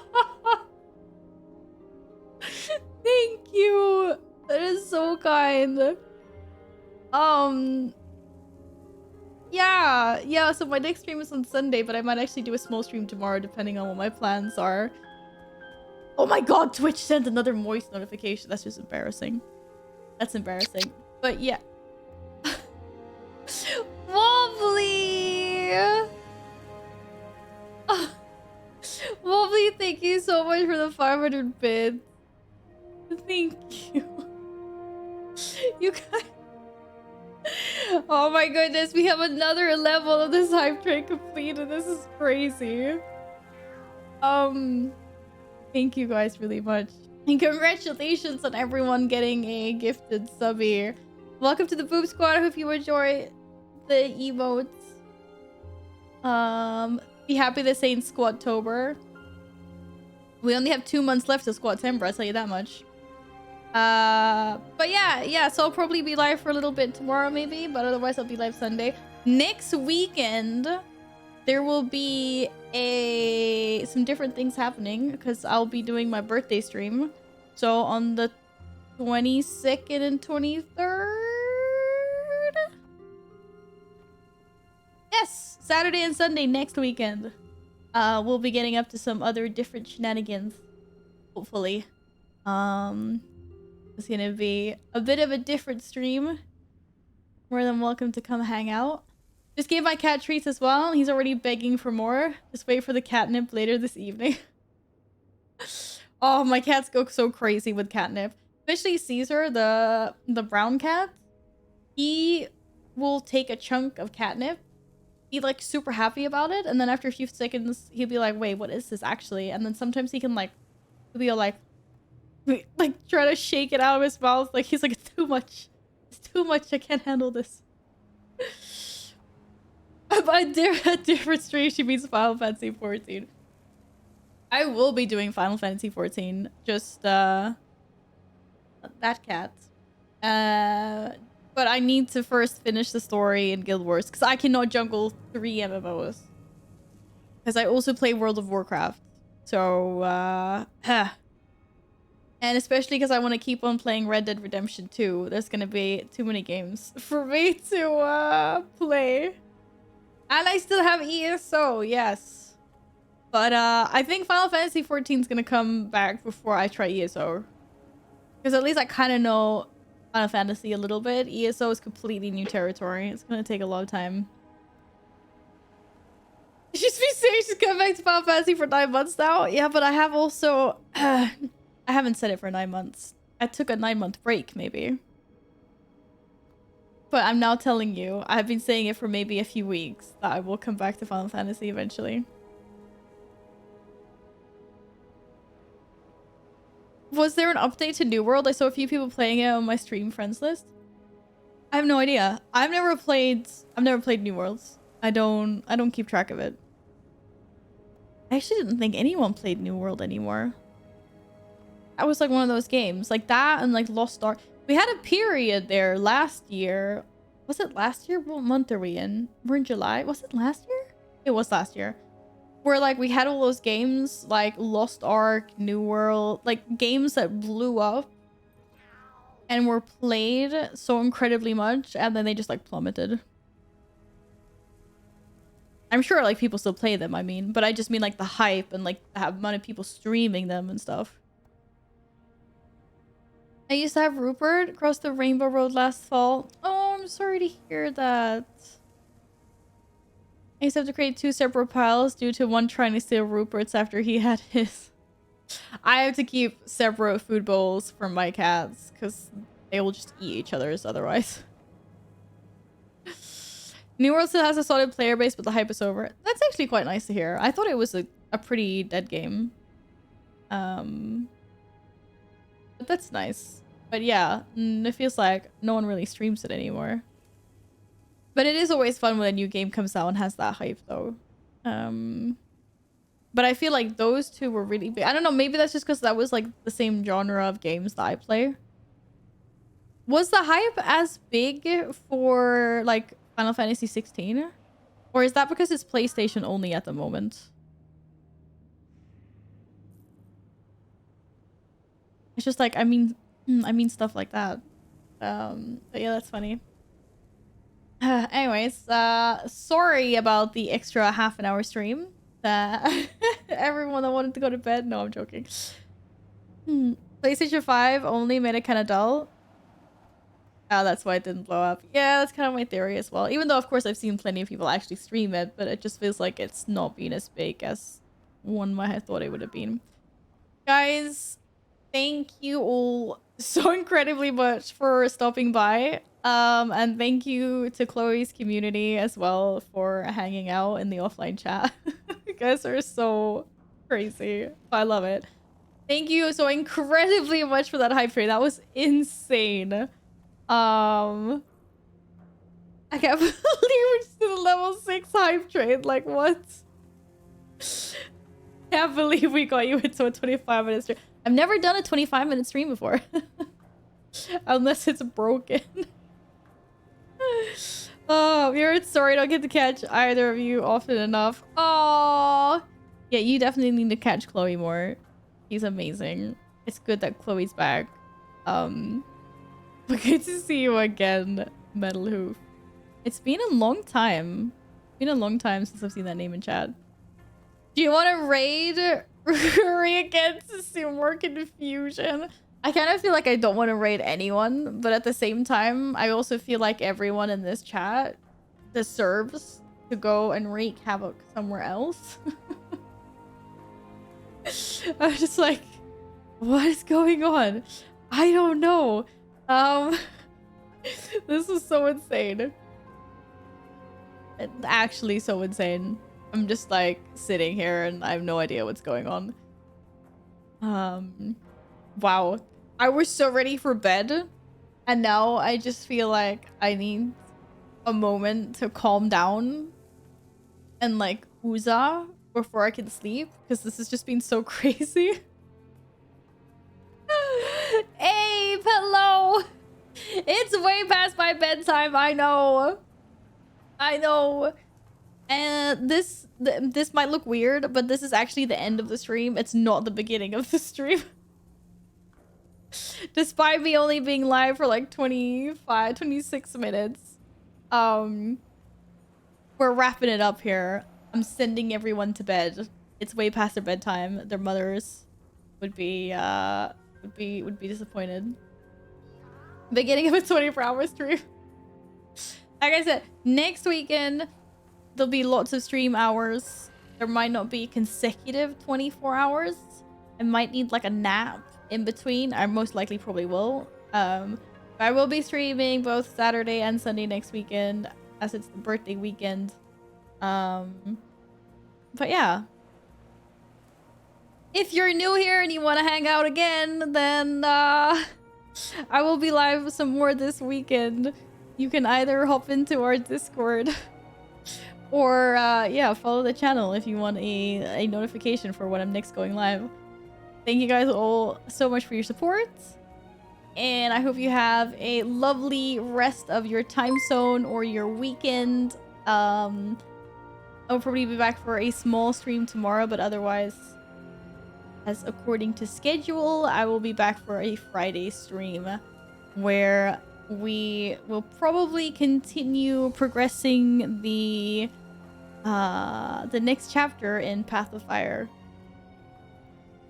Thank you. That is so kind. Yeah, so my next stream is on Sunday, but I might actually do a small stream tomorrow depending on what my plans are. Oh my god, Twitch sent another moist notification. That's just embarrassing. That's embarrassing. But yeah. Wobbly! Wobbly, thank you so much for the 500 bits. Thank you. You guys. Oh my goodness, we have another level of this hype train completed. This is crazy. Thank you guys really much. And congratulations on everyone getting a gifted sub here. Welcome to the Boob Squad. I hope you enjoy the emotes. Be happy this ain't Squadtober. We only have 2 months left to Squadtember, I'll tell you that much. But yeah, so I'll probably be live for a little bit tomorrow maybe, but otherwise I'll be live Sunday. Next weekend, there will be some different things happening because I'll be doing my birthday stream. So on the 22nd and 23rd? Yes, Saturday and Sunday next weekend. We'll be getting up to some other different shenanigans, hopefully. It's gonna be a bit of a different stream. More than welcome to come hang out. Just gave my cat treats as well. He's already begging for more. Just wait for the catnip later this evening. Oh, my cats go so crazy with catnip. Especially Caesar, the brown cat. He will take a chunk of catnip. Be like super happy about it. And then after a few seconds, he'll be like, wait, what is this actually? And then sometimes he can like, he'll be like try to shake it out of his mouth. Like he's like, it's too much. It's too much. I can't handle this. By a different stream, she means Final Fantasy 14. I will be doing Final Fantasy 14. Just that cat. But I need to first finish the story in Guild Wars because I cannot juggle 3 MMOs. Because I also play World of Warcraft. So, and especially because I want to keep on playing Red Dead Redemption 2. There's going to be too many games for me to play. And I still have ESO, yes. But I think Final Fantasy 14 is going to come back before I try ESO. Because at least I kind of know Final Fantasy a little bit. ESO is completely new territory. It's going to take a lot of time. She's been saying she's coming back to Final Fantasy for 9 months now. Yeah, but I have also... I haven't said it for 9 months. I took a 9-month break, maybe. But I'm now telling you, I've been saying it for maybe a few weeks, that I will come back to Final Fantasy eventually. Was there an update to New World? I saw a few people playing it on my stream friends list. I have no idea. I've never played New Worlds. I don't keep track of it. I actually didn't think anyone played New World anymore. That was like one of those games. Like that and like Lost Ark. We had a period there last year. Was it last year? What month are we in? We're in July. Was it last year? It was last year. Where like we had all those games like Lost Ark, New World, like games that blew up and were played so incredibly much and then they just like plummeted. I'm sure like people still play them, I mean, but I just mean like the hype and like the amount of people streaming them and stuff. I used to have Rupert cross the Rainbow Road last fall. Oh, I'm sorry to hear that. I used to have to create 2 separate piles due to one trying to steal Rupert's after he had his. I have to keep separate food bowls for my cats because they will just eat each other's otherwise. New World still has a solid player base, but the hype is over. That's actually quite nice to hear. I thought it was a pretty dead game. But that's nice. But yeah, it feels like no one really streams it anymore. But it is always fun when a new game comes out and has that hype though. But I feel like those 2 were really big. I don't know, maybe that's just because that was like the same genre of games that I play. Was the hype as big for like Final Fantasy 16? Or is that because it's PlayStation only at the moment? It's just like, I mean stuff like that. But yeah, that's funny. Anyways, sorry about the extra half-an-hour stream. Everyone that wanted to go to bed. No, I'm joking. PlayStation 5 only made it kind of dull. Oh, that's why it didn't blow up. Yeah, that's kind of my theory as well. Even though, of course, I've seen plenty of people actually stream it, but it just feels like it's not been as big as one might have thought it would have been. Guys, thank you all so incredibly much for stopping by. And thank you to Chloe's community as well for hanging out in the offline chat. You guys are so crazy. I love it. Thank you so incredibly much for that hype train. That was insane. I can't believe we're just in the level 6 hype train. Like, what? Can't believe we got you into a 25-minute stream. I've never done a 25-minute stream before. Unless it's broken. Oh, we're sorry I don't get to catch either of you often enough. Oh, yeah, you definitely need to catch Chloe more. He's amazing. It's good that Chloe's back. But good to see you again, Metal Hoof. It's been a long time. It's been a long time since I've seen that name in chat. Do you want to raid Ruri against some more confusion? I kind of feel like I don't want to raid anyone, but at the same time, I also feel like everyone in this chat deserves to go and wreak havoc somewhere else. I'm just like, what is going on? I don't know. This is so insane. It's actually so insane. I'm just like sitting here and I have no idea what's going on. Wow. I was so ready for bed and now I just feel like I need a moment to calm down and like ooza before I can sleep because this has just been so crazy. Hey, hello. It's way past my bedtime. I know. And this might look weird, but this is actually the end of the stream. It's not the beginning of the stream. Despite me only being live for like 26 minutes. We're wrapping it up here. I'm sending everyone to bed. It's way past their bedtime. Their mothers would be disappointed. Beginning of a 24-hour stream. Like I said, next weekend there'll be lots of stream hours. There might not be consecutive 24 hours. I might need like a nap in between. I most likely probably will. I will be streaming both Saturday and Sunday next weekend as it's the birthday weekend. But yeah. If you're new here and you want to hang out again, then I will be live some more this weekend. You can either hop into our Discord or yeah, follow the channel if you want a notification for when I'm next going live. Thank you guys all so much for your support. And I hope you have a lovely rest of your time zone or your weekend. I'll probably be back for a small stream tomorrow, but otherwise, as according to schedule, I will be back for a Friday stream where we will probably continue progressing the next chapter in Path of Fire.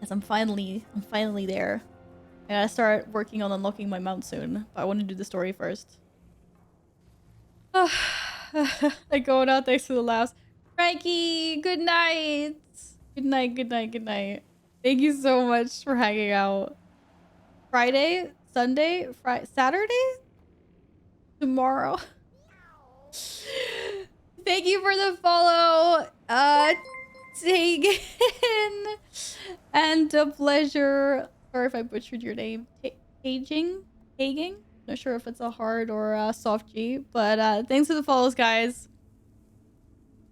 As I'm finally there. I gotta start working on unlocking my mount soon, but I want to do the story first. I going out thanks to the laughs. Frankie, good night. Good night, good night, good night. Thank you so much for hanging out. Friday, Sunday, Saturday? Tomorrow. Thank you for the follow. Tegan. And a pleasure. Sorry if I butchered your name. Haging? Not sure if it's a hard or a soft G, but thanks for the follows, guys.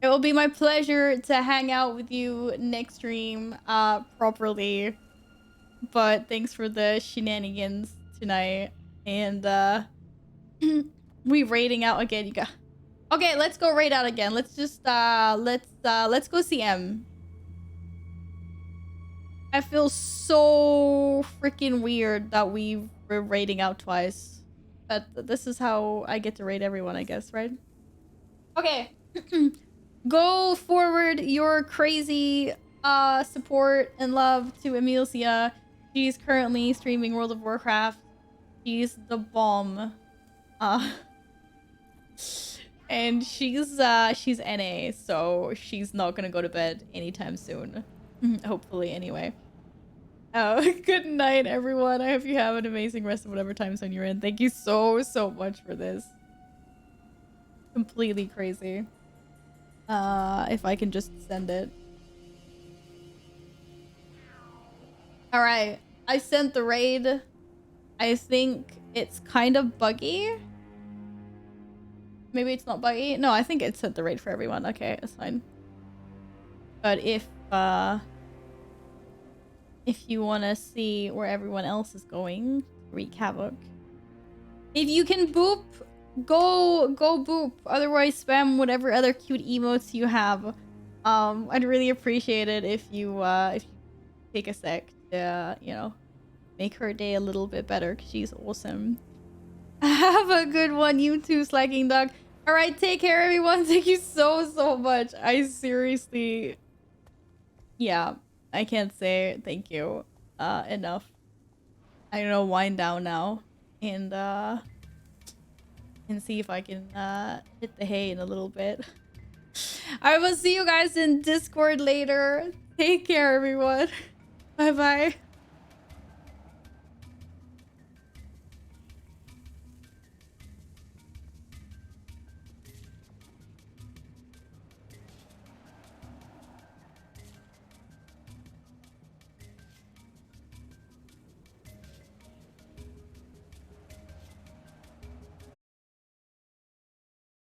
It will be my pleasure to hang out with you next stream properly. But thanks for the shenanigans tonight. And we raiding out again, you guys. Okay, let's go raid out again. Let's just let's go see M. I feel so freaking weird that we're raiding out twice. But this is how I get to raid everyone, I guess, right? Okay. Go forward your crazy support and love to Emilia. She's currently streaming World of Warcraft. She's the bomb. And she's NA, so she's not gonna go to bed anytime soon. Hopefully, anyway. Oh, good night, everyone. I hope you have an amazing rest of whatever time zone you're in. Thank you so much for this. Completely crazy. If I can just send it. All right, I sent the raid. I think it's kind of buggy. Maybe it's not buggy. No, I think it sent the raid for everyone. Okay, that's fine. But if you want to see where everyone else is going, wreak havoc. If you can boop, go boop. Otherwise, spam whatever other cute emotes you have. I'd really appreciate it if you take a sec to, you know, make her day a little bit better, because she's awesome. Have a good one, you too, Slacking Dog. All right, take care, everyone. Thank you so much. I seriously, yeah, I can't say thank you enough. I'm gonna wind down now and see if I can hit the hay in a little bit. I will see you guys in Discord later. Take care, everyone. Bye bye.